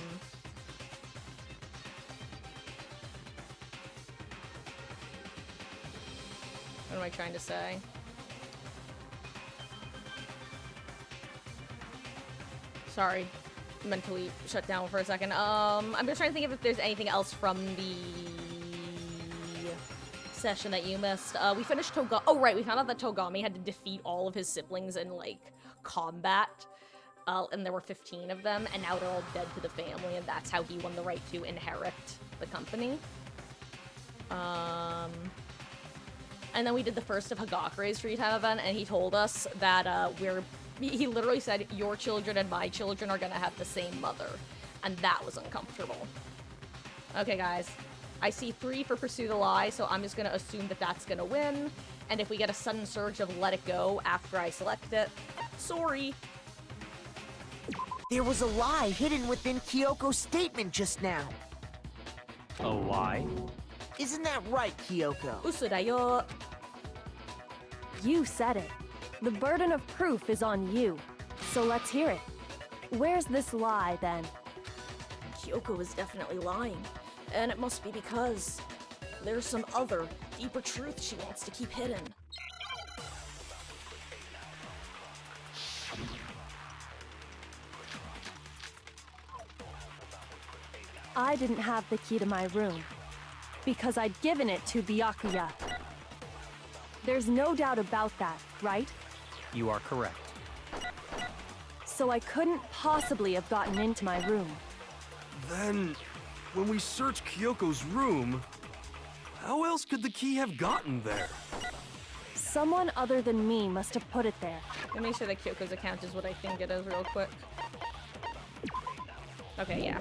am I trying to say? Sorry, mentally shut down for a second. I'm just trying to think if there's anything else from the session that you missed. We finished Togami. Oh, right, we found out that Togami had to defeat all of his siblings in, like, combat. And there were 15 of them, and now they're all dead to the family, and that's how he won the right to inherit the company. And then we did the first of Hagakure's free time event, and he told us that he literally said, your children and my children are gonna have the same mother. And that was uncomfortable. Okay, guys. I see 3 for Pursue the Lie, so I'm just gonna assume that that's gonna win. And if we get a sudden surge of let it go after I select it, sorry. There was a lie hidden within Kyoko's statement just now. A lie? Isn't that right, Kyoko? Usu da yo. You said it. The burden of proof is on you. So let's hear it. Where's this lie, then? Kyoko is definitely lying. And it must be because there's some other, deeper truth she wants to keep hidden. I didn't have the key to my room because I'd given it to Byakuya. There's no doubt about that, right? You are correct. So I couldn't possibly have gotten into my room. Then, when we searched Kyoko's room, how else could the key have gotten there? Someone other than me must have put it there. Let me make sure that Kyoko's account is what I think it is real quick. Okay, yeah.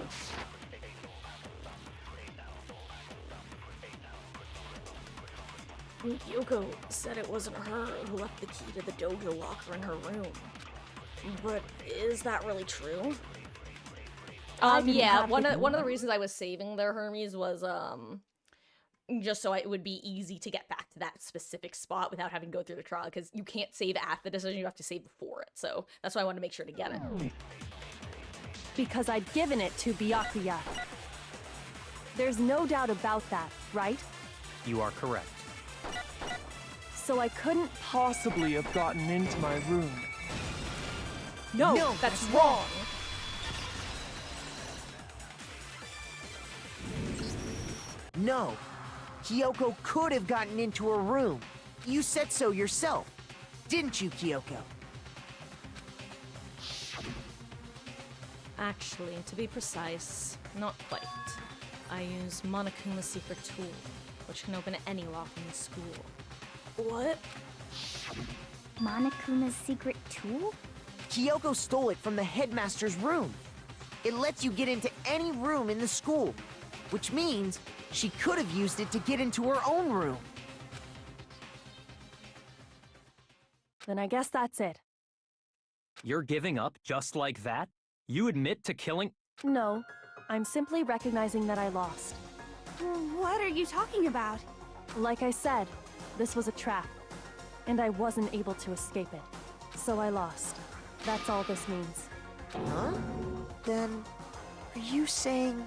Kyoko said it wasn't her who left the key to the dojo locker in her room. But is that really true? Yeah, one of the reasons I was saving their Hermes was, just so it would be easy to get back to that specific spot without having to go through the trial, because you can't save at the decision, you have to save before it, so that's why I wanted to make sure to get it. Because I'd given it to Byakuya. There's no doubt about that, right? You are correct. So I couldn't possibly have gotten into my room. No, that's wrong! No. Kyoko could have gotten into her room. You said so yourself. Didn't you, Kyoko? Actually, to be precise, not quite. I use Monokuma's secret tool, which can open any lock in the school. What? Monokuma's secret tool? Kyoko stole it from the headmaster's room. It lets you get into any room in the school, which means she could have used it to get into her own room. Then I guess that's it. You're giving up just like that? You admit to killing— No, I'm simply recognizing that I lost. What are you talking about? Like I said, this was a trap, and I wasn't able to escape it. So I lost. That's all this means. Huh? Then, are you saying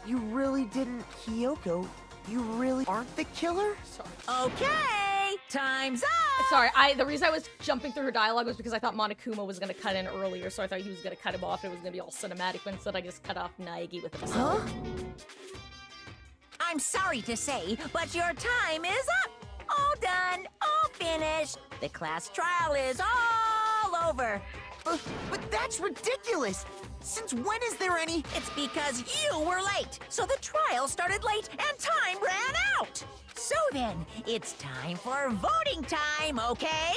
you really didn't, Kyoko? You really aren't the killer? Sorry. Okay, time's up! Sorry, the reason I was jumping through her dialogue was because I thought Monokuma was gonna cut in earlier, so I thought he was gonna cut him off and it was gonna be all cinematic, but instead I just cut off Naegi with himself. Huh? I'm sorry to say, but your time is up! All done, all finished. The class trial is all over. But that's ridiculous! Since when is there any— It's because you were late, so the trial started late and time ran out. So then, it's time for voting time, okay?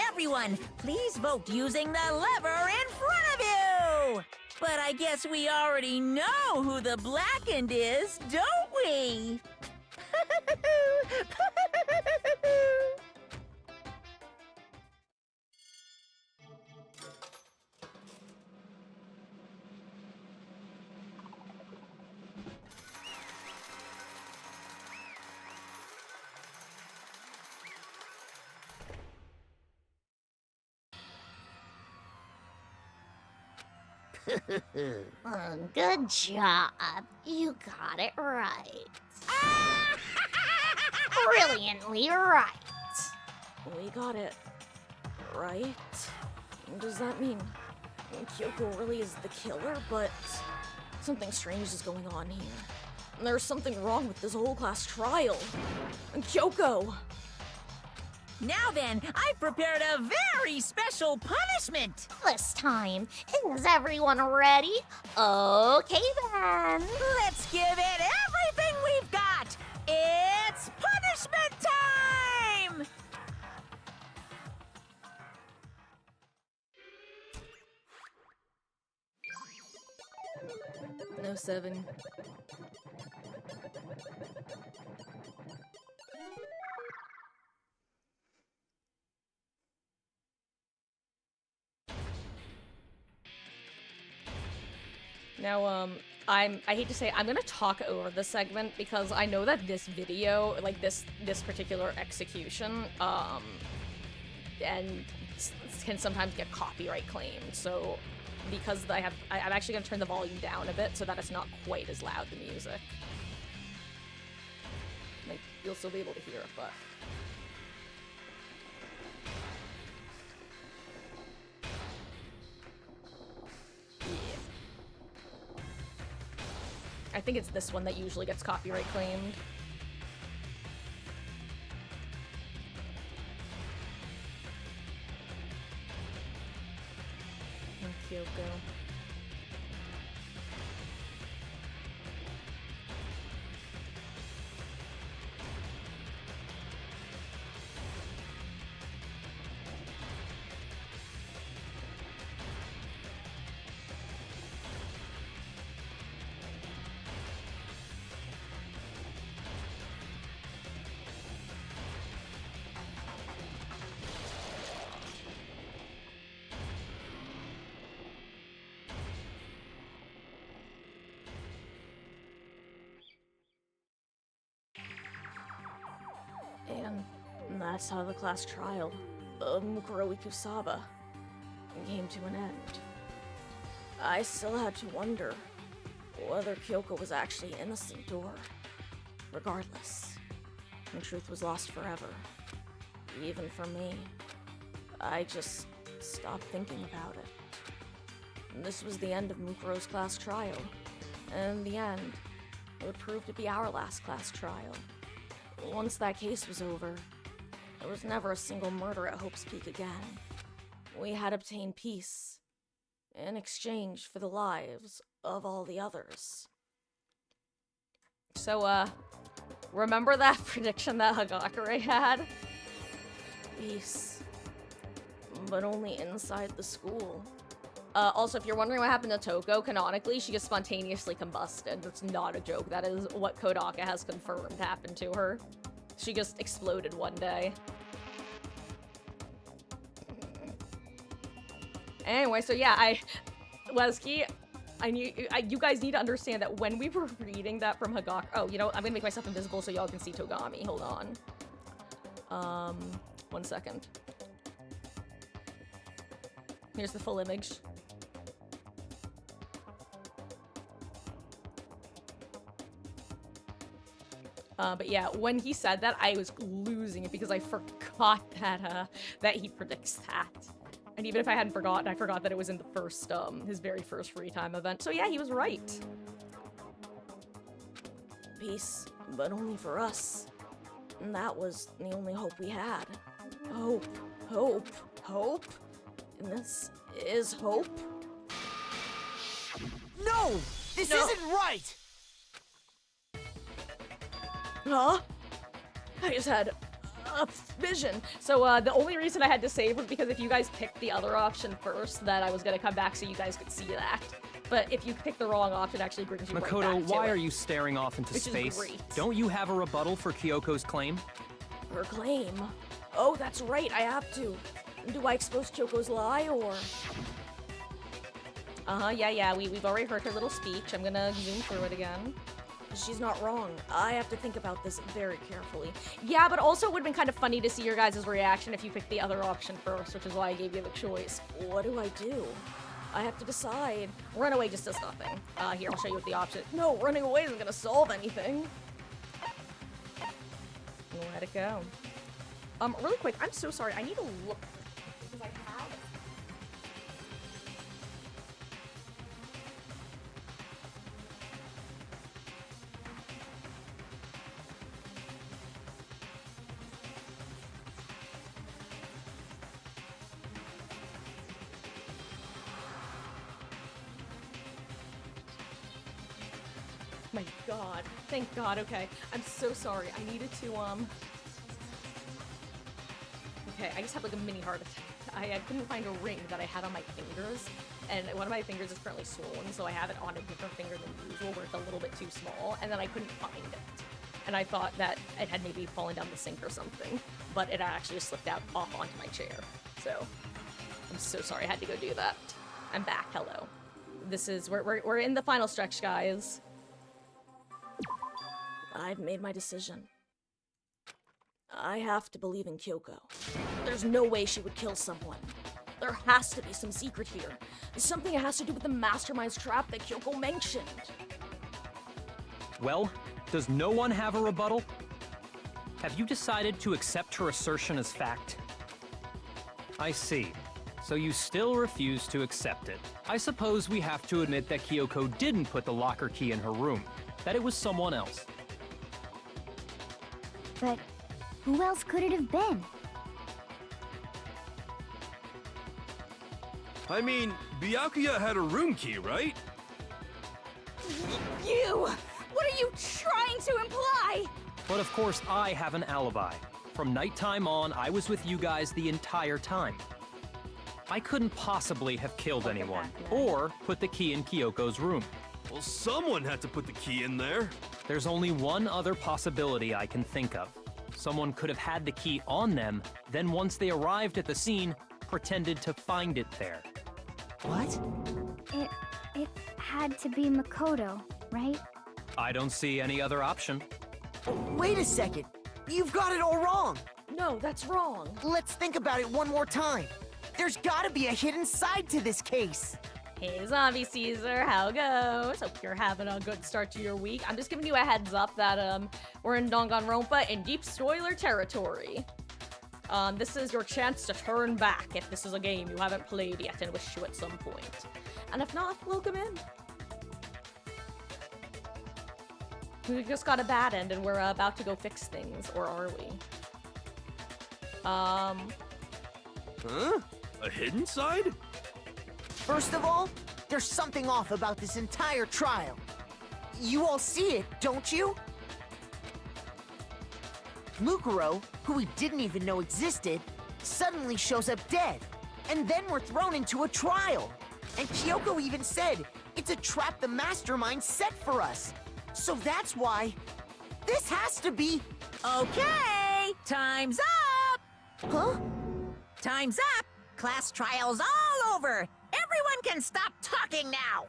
Everyone, please vote using the lever in front of you. But I guess we already know who the blackened is, don't we? Good job. You got it right. Brilliantly right. We got it. Right? Does that mean Kyoko really is the killer? But something strange is going on here. And there's something wrong with this whole class trial. And Kyoko! Now then, I've prepared a very special punishment. This time, is everyone ready? Okay then. Let's give it everything we've got. It's punishment time! No 7. Now, I hate to say, I'm gonna talk over this segment because I know that this video, like this particular execution, and can sometimes get copyright claimed. So, because I'm actually gonna turn the volume down a bit so that it's not quite as loud, the music. Like, you'll still be able to hear it, but. Yeah. I think it's this one that usually gets copyright claimed. And Kyoko. And that's how the class trial of Mukuro Ikusaba came to an end. I still had to wonder whether Kyoko was actually innocent or, regardless, the truth was lost forever. Even for me, I just stopped thinking about it. And this was the end of Mukuro's class trial, and in the end, it would prove to be our last class trial. Once that case was over, there was never a single murder at Hope's Peak again. We had obtained peace in exchange for the lives of all the others. So, remember that prediction that Hagakure had? Peace. But only inside the school. Also, if you're wondering what happened to Toko, canonically, she just spontaneously combusted. That's not a joke. That is what Kodaka has confirmed happened to her. She just exploded one day. Anyway, so yeah, Lesky, you guys need to understand that when we were reading that from Hagakure— oh, you know, I'm gonna make myself invisible so y'all can see Togami. Hold on. 1 second. Here's the full image. But yeah, when he said that, I was losing it because I forgot that he predicts that. And even if I hadn't forgotten, I forgot that it was in the first, his very first free time event. So yeah, he was right. Peace, but only for us. And that was the only hope we had. Hope, hope, hope. And this is hope. No! This isn't right! Huh? I just had a vision. So, the only reason I had to save was because if you guys picked the other option first, that I was gonna come back so you guys could see that. But if you pick the wrong option, it actually brings you right back to Makoto, why it. are you staring off into Which is space? great. Don't you have a rebuttal for Kyoko's claim? Her claim? Oh, that's right, I have to. Do I expose Kyoko's lie, or...? Yeah, we've already heard her little speech. I'm gonna zoom through it again. She's not wrong. I have to think about this very carefully. Yeah, but also it would've been kind of funny to see your guys' reaction if you picked the other option first, which is why I gave you the choice. What do I do? I have to decide. Run away just does nothing. Here, I'll show you what the option— no, running away isn't gonna solve anything. Let it go. Really quick, I'm so sorry. I need to look because I have— my god. Thank god, okay. I'm so sorry. I needed to, okay, I just had like a mini heart attack. I couldn't find a ring that I had on my fingers, and one of my fingers is currently swollen, so I have it on a different finger than usual, where it's a little bit too small, and then I couldn't find it. And I thought that it had maybe fallen down the sink or something, but it actually just slipped out off onto my chair. So, I'm so sorry I had to go do that. I'm back, hello. This is, we're in the final stretch, guys. I've made my decision. I have to believe in Kyoko. There's no way she would kill someone. There has to be some secret here. Something that has to do with the mastermind's trap that Kyoko mentioned. Well, does no one have a rebuttal? Have you decided to accept her assertion as fact? I see. So you still refuse to accept it. I suppose we have to admit that Kyoko didn't put the locker key in her room, that it was someone else. But who else could it have been? I mean, Byakuya had a room key, right? You! What are you trying to imply? But of course I have an alibi. From nighttime on, I was with you guys the entire time. I couldn't possibly have killed anyone, or put the key in Kyoko's room. Well, someone had to put the key in there. There's only one other possibility I can think of. Someone could have had the key on them, then once they arrived at the scene, pretended to find it there. What? It had to be Makoto, right? I don't see any other option. Wait a second. You've got it all wrong. No, that's wrong. Let's think about it one more time. There's gotta be a hidden side to this case. Hey, Zombie Caesar, how goes? Hope you're having a good start to your week. I'm just giving you a heads up that, we're in Danganronpa in deep spoiler territory. This is your chance to turn back if this is a game you haven't played yet and wish to at some point. And if not, welcome in. We just got a bad end and we're about to go fix things, or are we? Huh? A hidden side? First of all, there's something off about this entire trial. You all see it, don't you? Mukuro, who we didn't even know existed, suddenly shows up dead. And then we're thrown into a trial. And Kyoko even said, it's a trap the mastermind set for us. So that's why this has to be... Okay, time's up! Huh? Time's up! Class trial's all over! Everyone can stop talking now!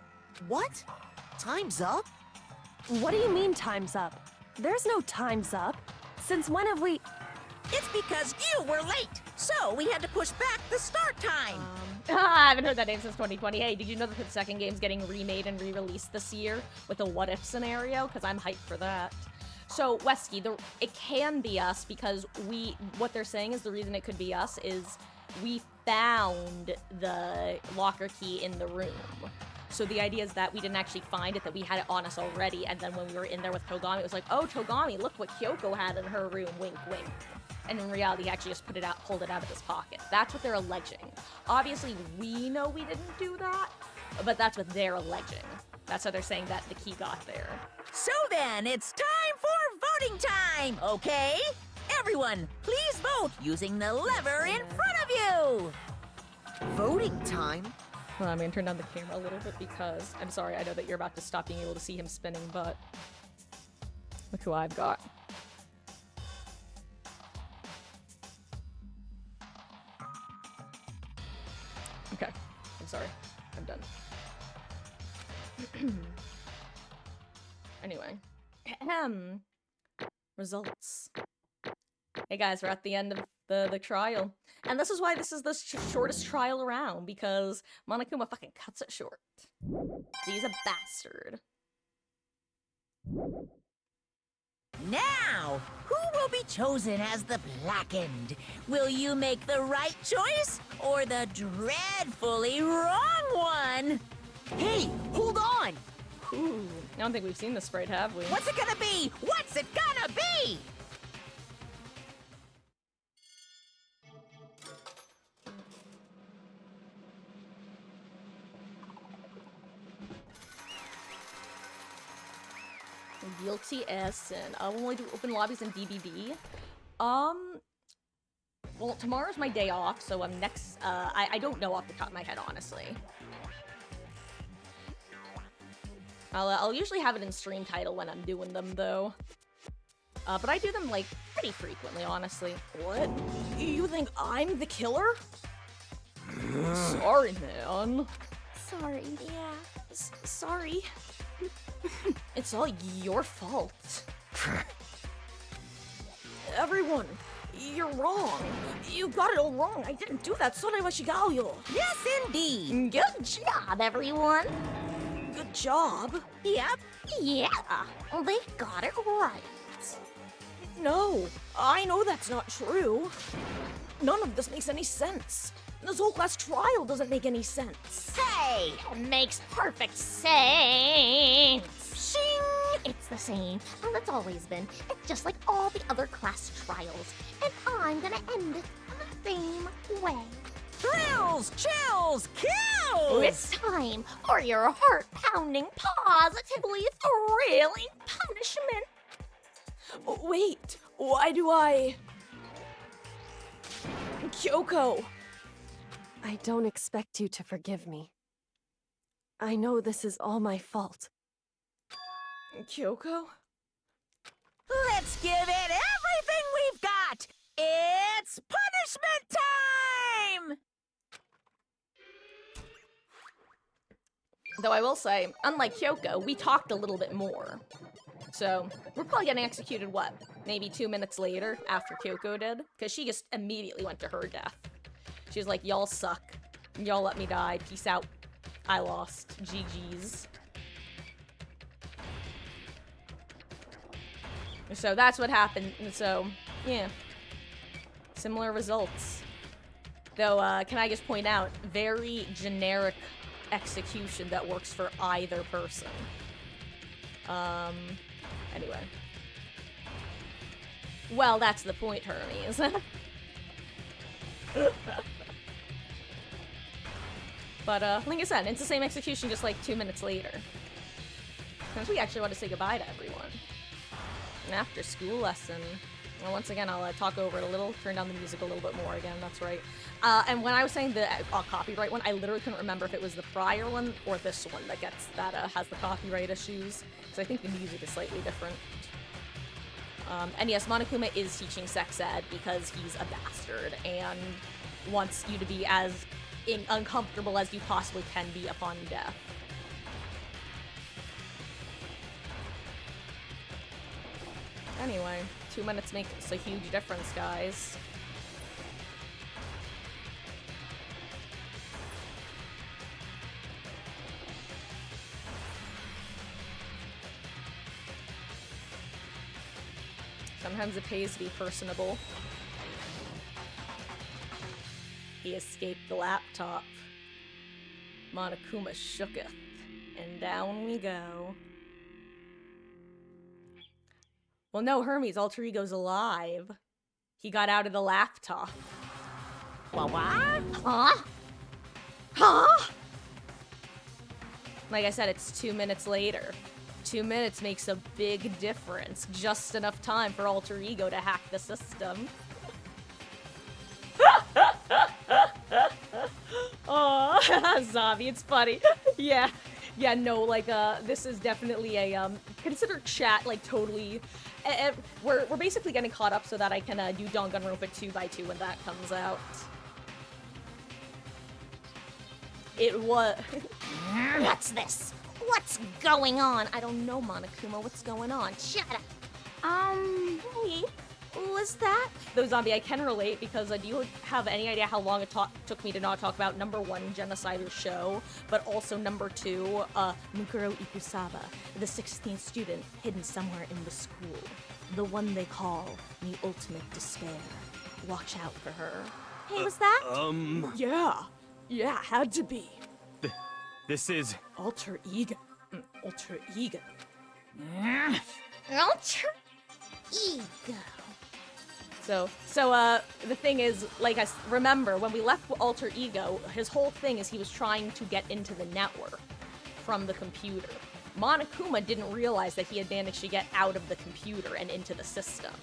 What? Time's up? What do you mean time's up? There's no time's up. Since when have we... It's because you were late, so we had to push back the start time. I haven't heard that name since 2020. Hey, did you know that the second game's getting remade and re-released this year with a what-if scenario? Because I'm hyped for that. So, Wesky, it can be us because what they're saying is the reason it could be us is we found the locker key in the room. So the idea is that we didn't actually find it, that we had it on us already, and then when we were in there with Togami, it was like, oh, Togami, look what Kyoko had in her room, wink, wink. And in reality, he actually just pulled it out of his pocket. That's what they're alleging. Obviously, we know we didn't do that, but that's what they're alleging. That's how they're saying that the key got there. So then, it's time for voting time, okay? Everyone, please vote using the lever in front of you! Voting time? Well, I'm gonna turn down the camera a little bit because, I'm sorry, I know that you're about to stop being able to see him spinning, but look who I've got. Okay, I'm sorry. I'm done. Anyway. Results. Hey guys, we're at the end of the trial. And this is why this is the shortest trial around, because Monokuma fucking cuts it short. He's a bastard. Now, who will be chosen as the Blackened? Will you make the right choice or the dreadfully wrong one? Hey, hold on! Ooh, I don't think we've seen this sprite, have we? What's it gonna be? What's it gonna be? Guilty as sin. I'll only do open lobbies in DBB. Well, tomorrow's my day off, so I'm next, I don't know off the top of my head, honestly. I'll usually have it in stream title when I'm doing them, though. But I do them, like, pretty frequently, honestly. What? You think I'm the killer? Sorry, man. sorry. Yeah, sorry. It's all your fault. Everyone, you're wrong. You got it all wrong. I didn't do that. Yes, indeed. Good job, everyone. Good job. Yep. Yeah, they got it right. No, I know that's not true. None of this makes any sense. This whole class trial doesn't make any sense. Hey, it makes perfect sense. Shing! It's the same, and it's always been. It's just like all the other class trials, and I'm gonna end it the same way. Thrills, chills, kills! It's time for your heart-pounding, positively thrilling punishment. Oh, wait, why do I... Kyoko! I don't expect you to forgive me. I know this is all my fault. Kyoko? Let's give it everything we've got! It's punishment time! Though I will say, unlike Kyoko, we talked a little bit more. So, we're probably getting executed, what, maybe 2 minutes later after Kyoko did? Because she just immediately went to her death. She was like, y'all suck. Y'all let me die. Peace out. I lost. GG's. So that's what happened. And so, yeah. Similar results. Though, can I just point out, very generic execution that works for either person. Anyway. Well, that's the point, Hermes. But, like I said, it's the same execution just like 2 minutes later. Because we actually want to say goodbye to everyone. An after school lesson. Well, once again, I'll talk over it a little, turn down the music a little bit more again, that's right. And when I was saying the copyright one, I literally couldn't remember if it was the prior one or this one that has the copyright issues. Because I think the music is slightly different. And yes, Monokuma is teaching sex ed because he's a bastard and wants you to be as uncomfortable as you possibly can be upon death. Anyway, 2 minutes makes a huge difference, guys. Sometimes it pays to be personable. He escaped the laptop. Monokuma shooketh, and down we go. Well, no, Hermes, alter ego's alive. He got out of the laptop. What? Huh? Huh? Like I said, it's 2 minutes later. 2 minutes makes a big difference. Just enough time for alter ego to hack the system. Oh, zombie, it's funny. Yeah, no, like, this is definitely a, consider chat, like, totally, we're basically getting caught up so that I can, do Danganronpa 2x2 when that comes out. It was... What's this? What's going on? I don't know, Monokuma. What's going on? Shut up. Hey, was that? Though, Zombie, I can relate because do you have any idea how long it took me to not talk about #1, Genocider Show, but also #2, Mukuro Ikusaba, the 16th student hidden somewhere in the school. The one they call the ultimate despair. Watch out for her. Hey, was that? Yeah, had to be. This is... Alter ego. Alter ego. Alter ego. So, the thing is, like, I remember when we left Alter Ego, his whole thing is he was trying to get into the network from the computer. Monokuma didn't realize that he had managed to get out of the computer and into the system.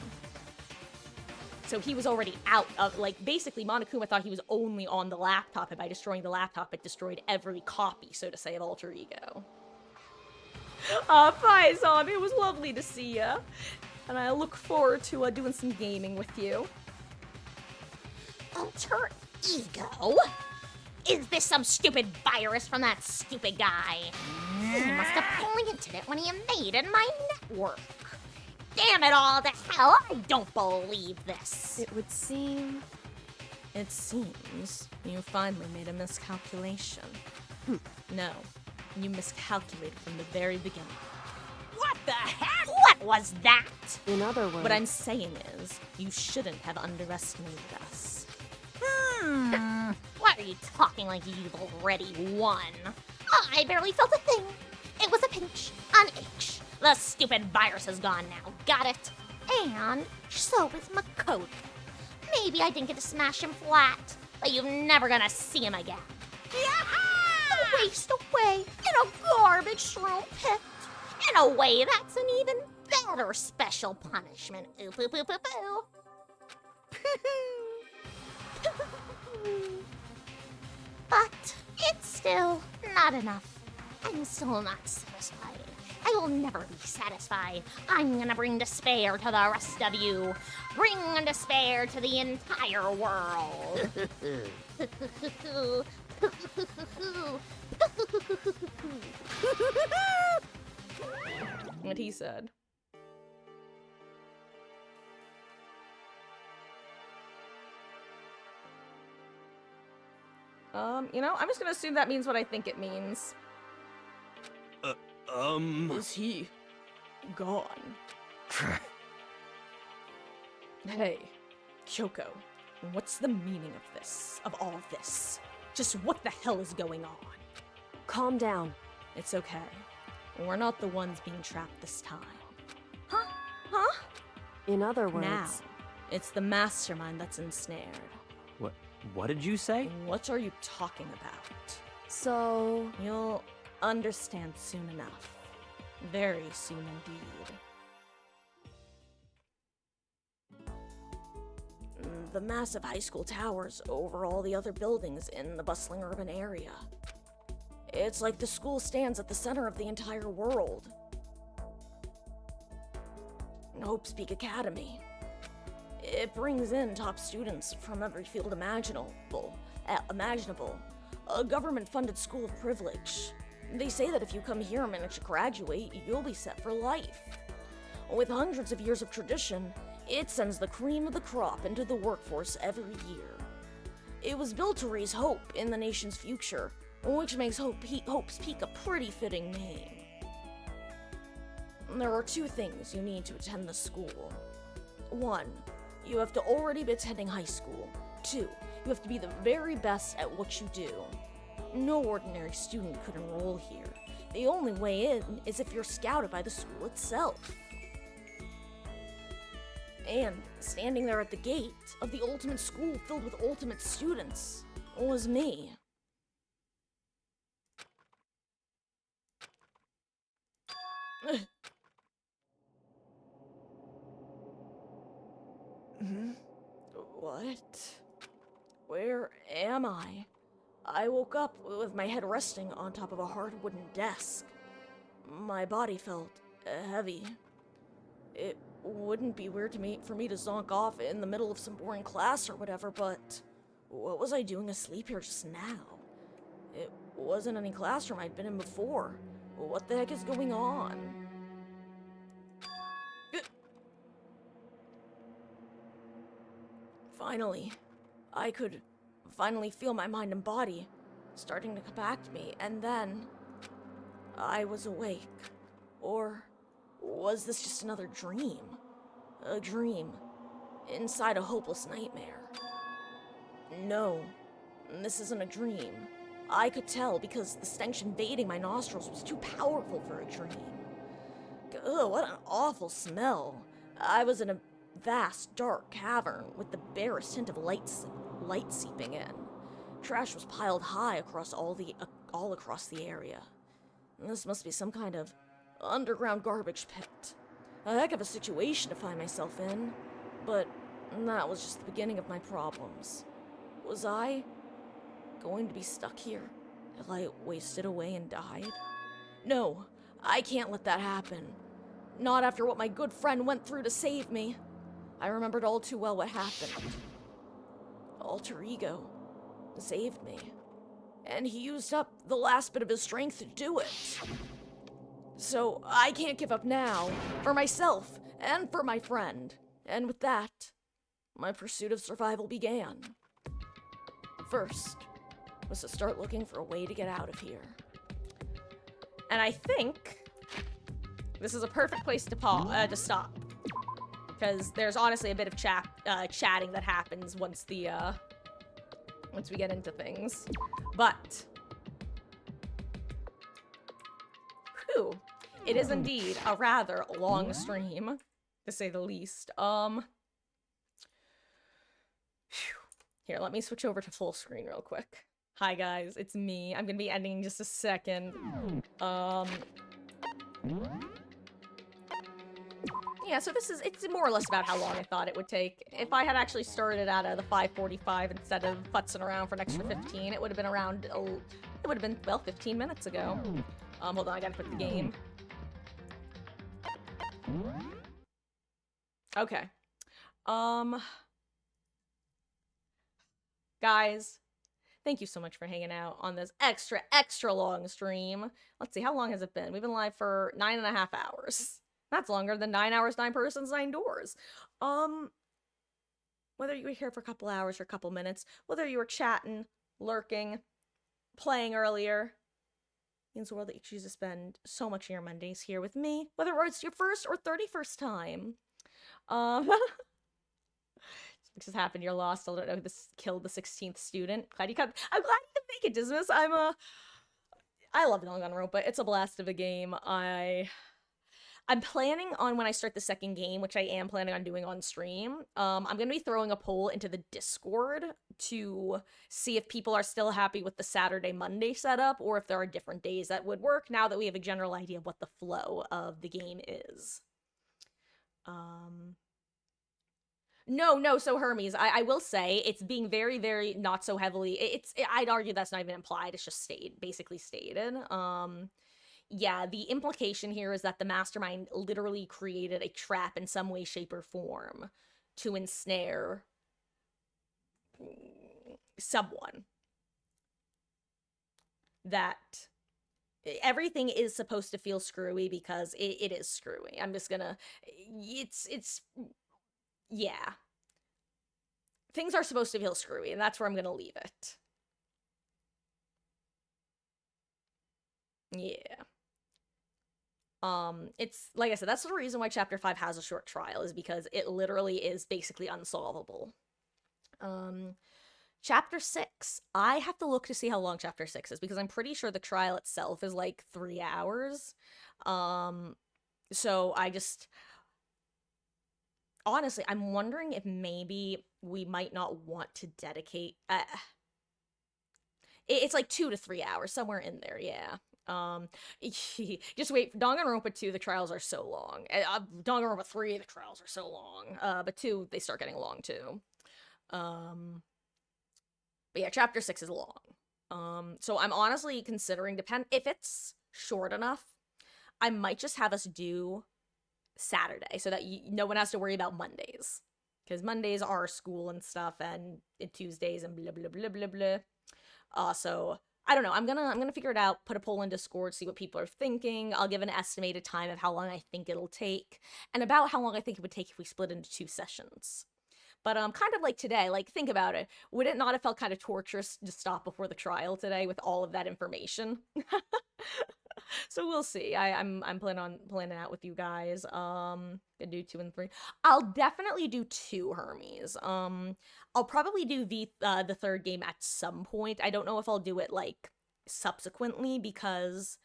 So he was already out of, like, basically Monokuma thought he was only on the laptop, and by destroying the laptop, it destroyed every copy, so to say, of Alter Ego. Bye, Zombie. It was lovely to see ya. And I look forward to doing some gaming with you. Alter ego? Is this some stupid virus from that stupid guy? He must have planted it when he invaded my network. Damn it all to hell, I don't believe this. It seems you finally made a miscalculation. No, you miscalculated from the very beginning. What the heck? What was that? In other words, What I'm saying is, you shouldn't have underestimated us. Why are you talking like you've already won? I barely felt a thing. It was a pinch, an itch. The stupid virus is gone now, got it? And so is Makoto. Maybe I didn't get to smash him flat, but you're never gonna see him again. A waste away in a garbage shroom pit. In a way, that's an even better special punishment. Oop, oop, oop, oop, oop. But it's still not enough. I'm still not satisfied. I will never be satisfied. I'm gonna bring despair to the rest of you. Bring despair to the entire world. What he said. I'm just gonna assume that means what I think it means. Is he gone? Hey, Kyoko, what's the meaning of this? Of all of this? Just what the hell is going on? calm down. It's okay. We're not the ones being trapped this time. Huh? In other words, Now, it's the mastermind that's ensnared. What did you say? What are you talking about? so You'll understand soon enough. Very soon indeed. The massive high school towers over all the other buildings in the bustling urban area. It's like the school stands at the center of the entire world. Hope's Peak Academy. It brings in top students from every field imaginable. A government-funded school of privilege. They say that if you come here and manage to graduate, you'll be set for life. With hundreds of years of tradition, it sends the cream of the crop into the workforce every year. It was built to raise hope in the nation's future, which makes Hope's Peak a pretty fitting name. There are two things you need to attend the school. 1, you have to already be attending high school. 2, you have to be the very best at what you do. No ordinary student could enroll here. The only way in is if you're scouted by the school itself. And standing there at the gate of the ultimate school filled with ultimate students was me. What? Where am I? I woke up with my head resting on top of a hard wooden desk. My body felt heavy. It wouldn't be weird for me to zonk off in the middle of some boring class or whatever, but what was I doing asleep here just now? It wasn't any classroom I'd been in before. What the heck is going on? Finally, I could finally feel my mind and body starting to come back to me, and then I was awake. Or was this just another dream? A dream inside a hopeless nightmare? No, this isn't a dream. I could tell because the stench invading my nostrils was too powerful for a dream. Ugh, what an awful smell. I was in a vast, dark cavern with the barest hint of light seeping in. Trash was piled high across all across the area. This must be some kind of underground garbage pit. A heck of a situation to find myself in, but that was just the beginning of my problems. Was I going to be stuck here till I wasted away and died? No, I can't let that happen. Not after what my good friend went through to save me. I remembered all too well what happened. Alter Ego saved me. and he used up the last bit of his strength to do it. So I can't give up now, for myself and for my friend. And with that, my pursuit of survival began. First was to start looking for a way to get out of here. And I think this is a perfect place to stop, because there's honestly a bit of chatting that happens once we get into things. But whew, it is indeed a rather long stream, to say the least. Here, let me switch over to full screen real quick. Hi guys, it's me. I'm gonna be ending in just a second. Yeah, so it's more or less about how long I thought it would take. If I had actually started out of the 5:45 instead of futzing around for an extra 15, it would have been around, it would have been, well, 15 minutes ago. Hold on, I gotta quit the game. Okay. Guys, thank you so much for hanging out on this extra long stream. Let's see, how long has it been? We've been live for 9.5 hours. That's longer than 9 hours, 9 persons, 9 doors. Whether you were here for a couple hours or a couple minutes, whether you were chatting, lurking, playing earlier, means the world that you choose to spend so much of your Mondays here with me, whether it's your first or 31st time. This has happened, you're lost. Still don't know who this killed the 16th student. I'm glad you could make it, Dismas. I love Danganronpa. It's a blast of a game. I'm planning on, when I start the second game, which I am planning on doing on stream, I'm going to be throwing a poll into the Discord to see if people are still happy with the Saturday-Monday setup, or if there are different days that would work, now that we have a general idea of what the flow of the game is. No, so Hermes, I will say, it's being very, very not so heavily, I'd argue that's not even implied, it's just basically stated. Yeah, the implication here is that the mastermind literally created a trap in some way, shape, or form to ensnare someone. That everything is supposed to feel screwy because it is screwy. I'm just gonna, yeah. Things are supposed to feel screwy, and that's where I'm gonna leave it. Yeah. It's, like I said, that's the reason why Chapter 5 has a short trial, is because it literally is basically unsolvable. Chapter 6, I have to look to see how long Chapter 6 is, because I'm pretty sure the trial itself is like 3 hours. So I just... Honestly, I'm wondering if maybe we might not want to dedicate... it's like 2 to 3 hours, somewhere in there, yeah. Just wait, for Danganronpa 2, the trials are so long. Danganronpa 3, the trials are so long. But 2, they start getting long, too. But yeah, Chapter 6 is long. So I'm honestly considering, if it's short enough, I might just have us do Saturday, so that no one has to worry about Mondays. Because Mondays are school and stuff, and Tuesdays and blah, blah, blah, blah, blah. So... I don't know, I'm gonna figure it out, put a poll in Discord, see what people are thinking. I'll give an estimated time of how long I think it'll take, and about how long I think it would take if we split into 2 sessions. But kind of like today, like, think about it. Would it not have felt kind of torturous to stop before the trial today with all of that information? So we'll see. I'm planning out with you guys. Gonna do 2 and 3. I'll definitely do 2 Hermes. I'll probably do the third game at some point. I don't know if I'll do it like subsequently, because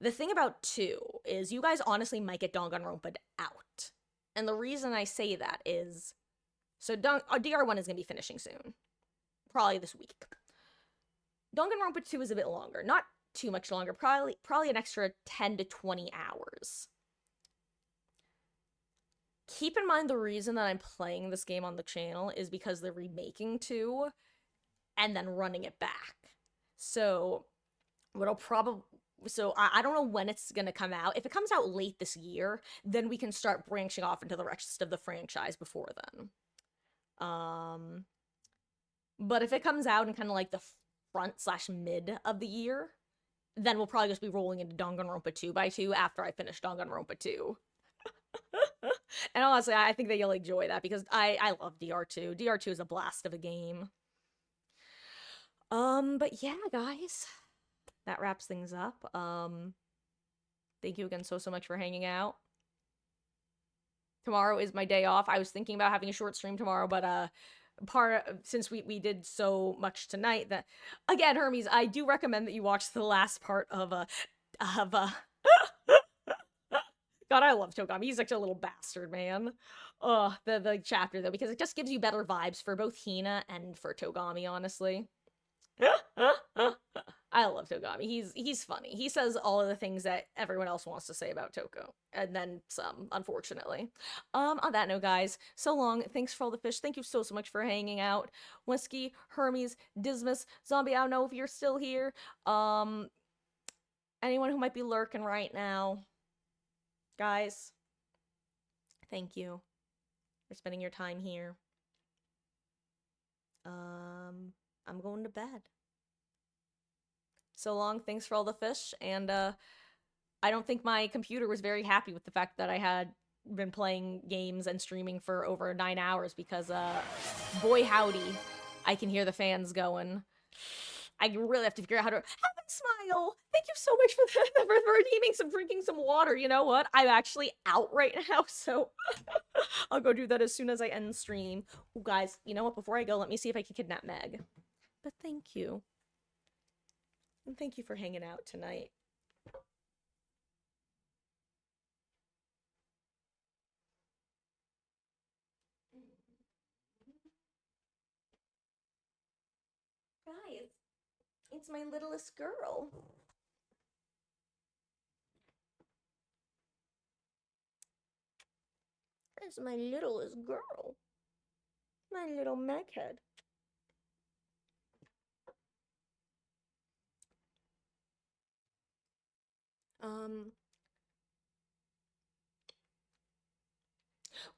the thing about 2 is you guys honestly might get Danganronpa out. And the reason I say that is, so DR1 is gonna be finishing soon, probably this week. Danganronpa 2 is a bit longer, not too much longer, probably an extra 10 to 20 hours. Keep in mind, the reason that I'm playing this game on the channel is because they're remaking 2 and then running it back. So I don't know when it's gonna come out. If it comes out late this year, then we can start branching off into the rest of the franchise before then. But if it comes out in kind of like the front slash mid of the year, then we'll probably just be rolling into Danganronpa 2 by 2 after I finish Danganronpa 2. And honestly, I think that you'll enjoy that because I love DR2. DR2 is a blast of a game. But yeah, guys, that wraps things up. Thank you again so much for hanging out. Tomorrow is my day off. I was thinking about having a short stream tomorrow, but since we did so much tonight that again, Hermes, I do recommend that you watch the last part of God, I love Togami. He's such a little bastard, man. The chapter though, because it just gives you better vibes for both Hina and for Togami, honestly. I love Togami. He's funny. He says all of the things that everyone else wants to say about Toko, and then some, unfortunately. On that note, guys, so long. Thanks for all the fish. Thank you so much for hanging out. Whiskey, Hermes, Dismas, Zombie, I don't know if you're still here. Anyone who might be lurking right now. Guys, thank you for spending your time here. I'm going to bed. So long, thanks for all the fish, and I don't think my computer was very happy with the fact that I had been playing games and streaming for over 9 hours because, boy howdy, I can hear the fans going. I really have to figure out how to have a smile. Thank you so much for redeeming some drinking some water. You know what? I'm actually out right now, so I'll go do that as soon as I end stream. Ooh, guys, you know what? Before I go, let me see if I can kidnap Meg. But thank you. And thank you for hanging out tonight. Guys, it's my littlest girl. It's my littlest girl. My little Meghead.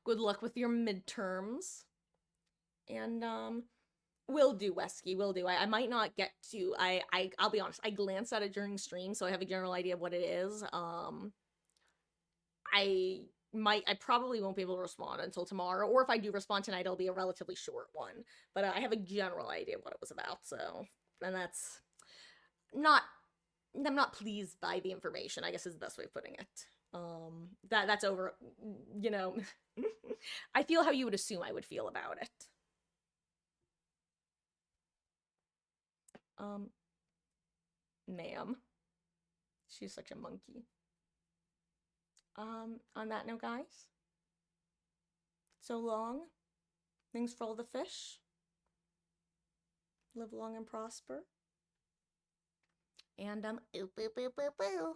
Good luck with your midterms. And, will do, Wesky, will do. I might not get to, I'll be honest, I glanced at it during stream, so I have a general idea of what it is. I probably won't be able to respond until tomorrow, or if I do respond tonight, it'll be a relatively short one. But I have a general idea of what it was about, so, and that's not, I'm not pleased by the information, I guess is the best way of putting it. That's over, you know, I feel how you would assume I would feel about it. Ma'am. She's such a monkey. On that note, guys, so long. Thanks for all the fish. Live long and prosper. And, ooh, boo, boo, boo, boo.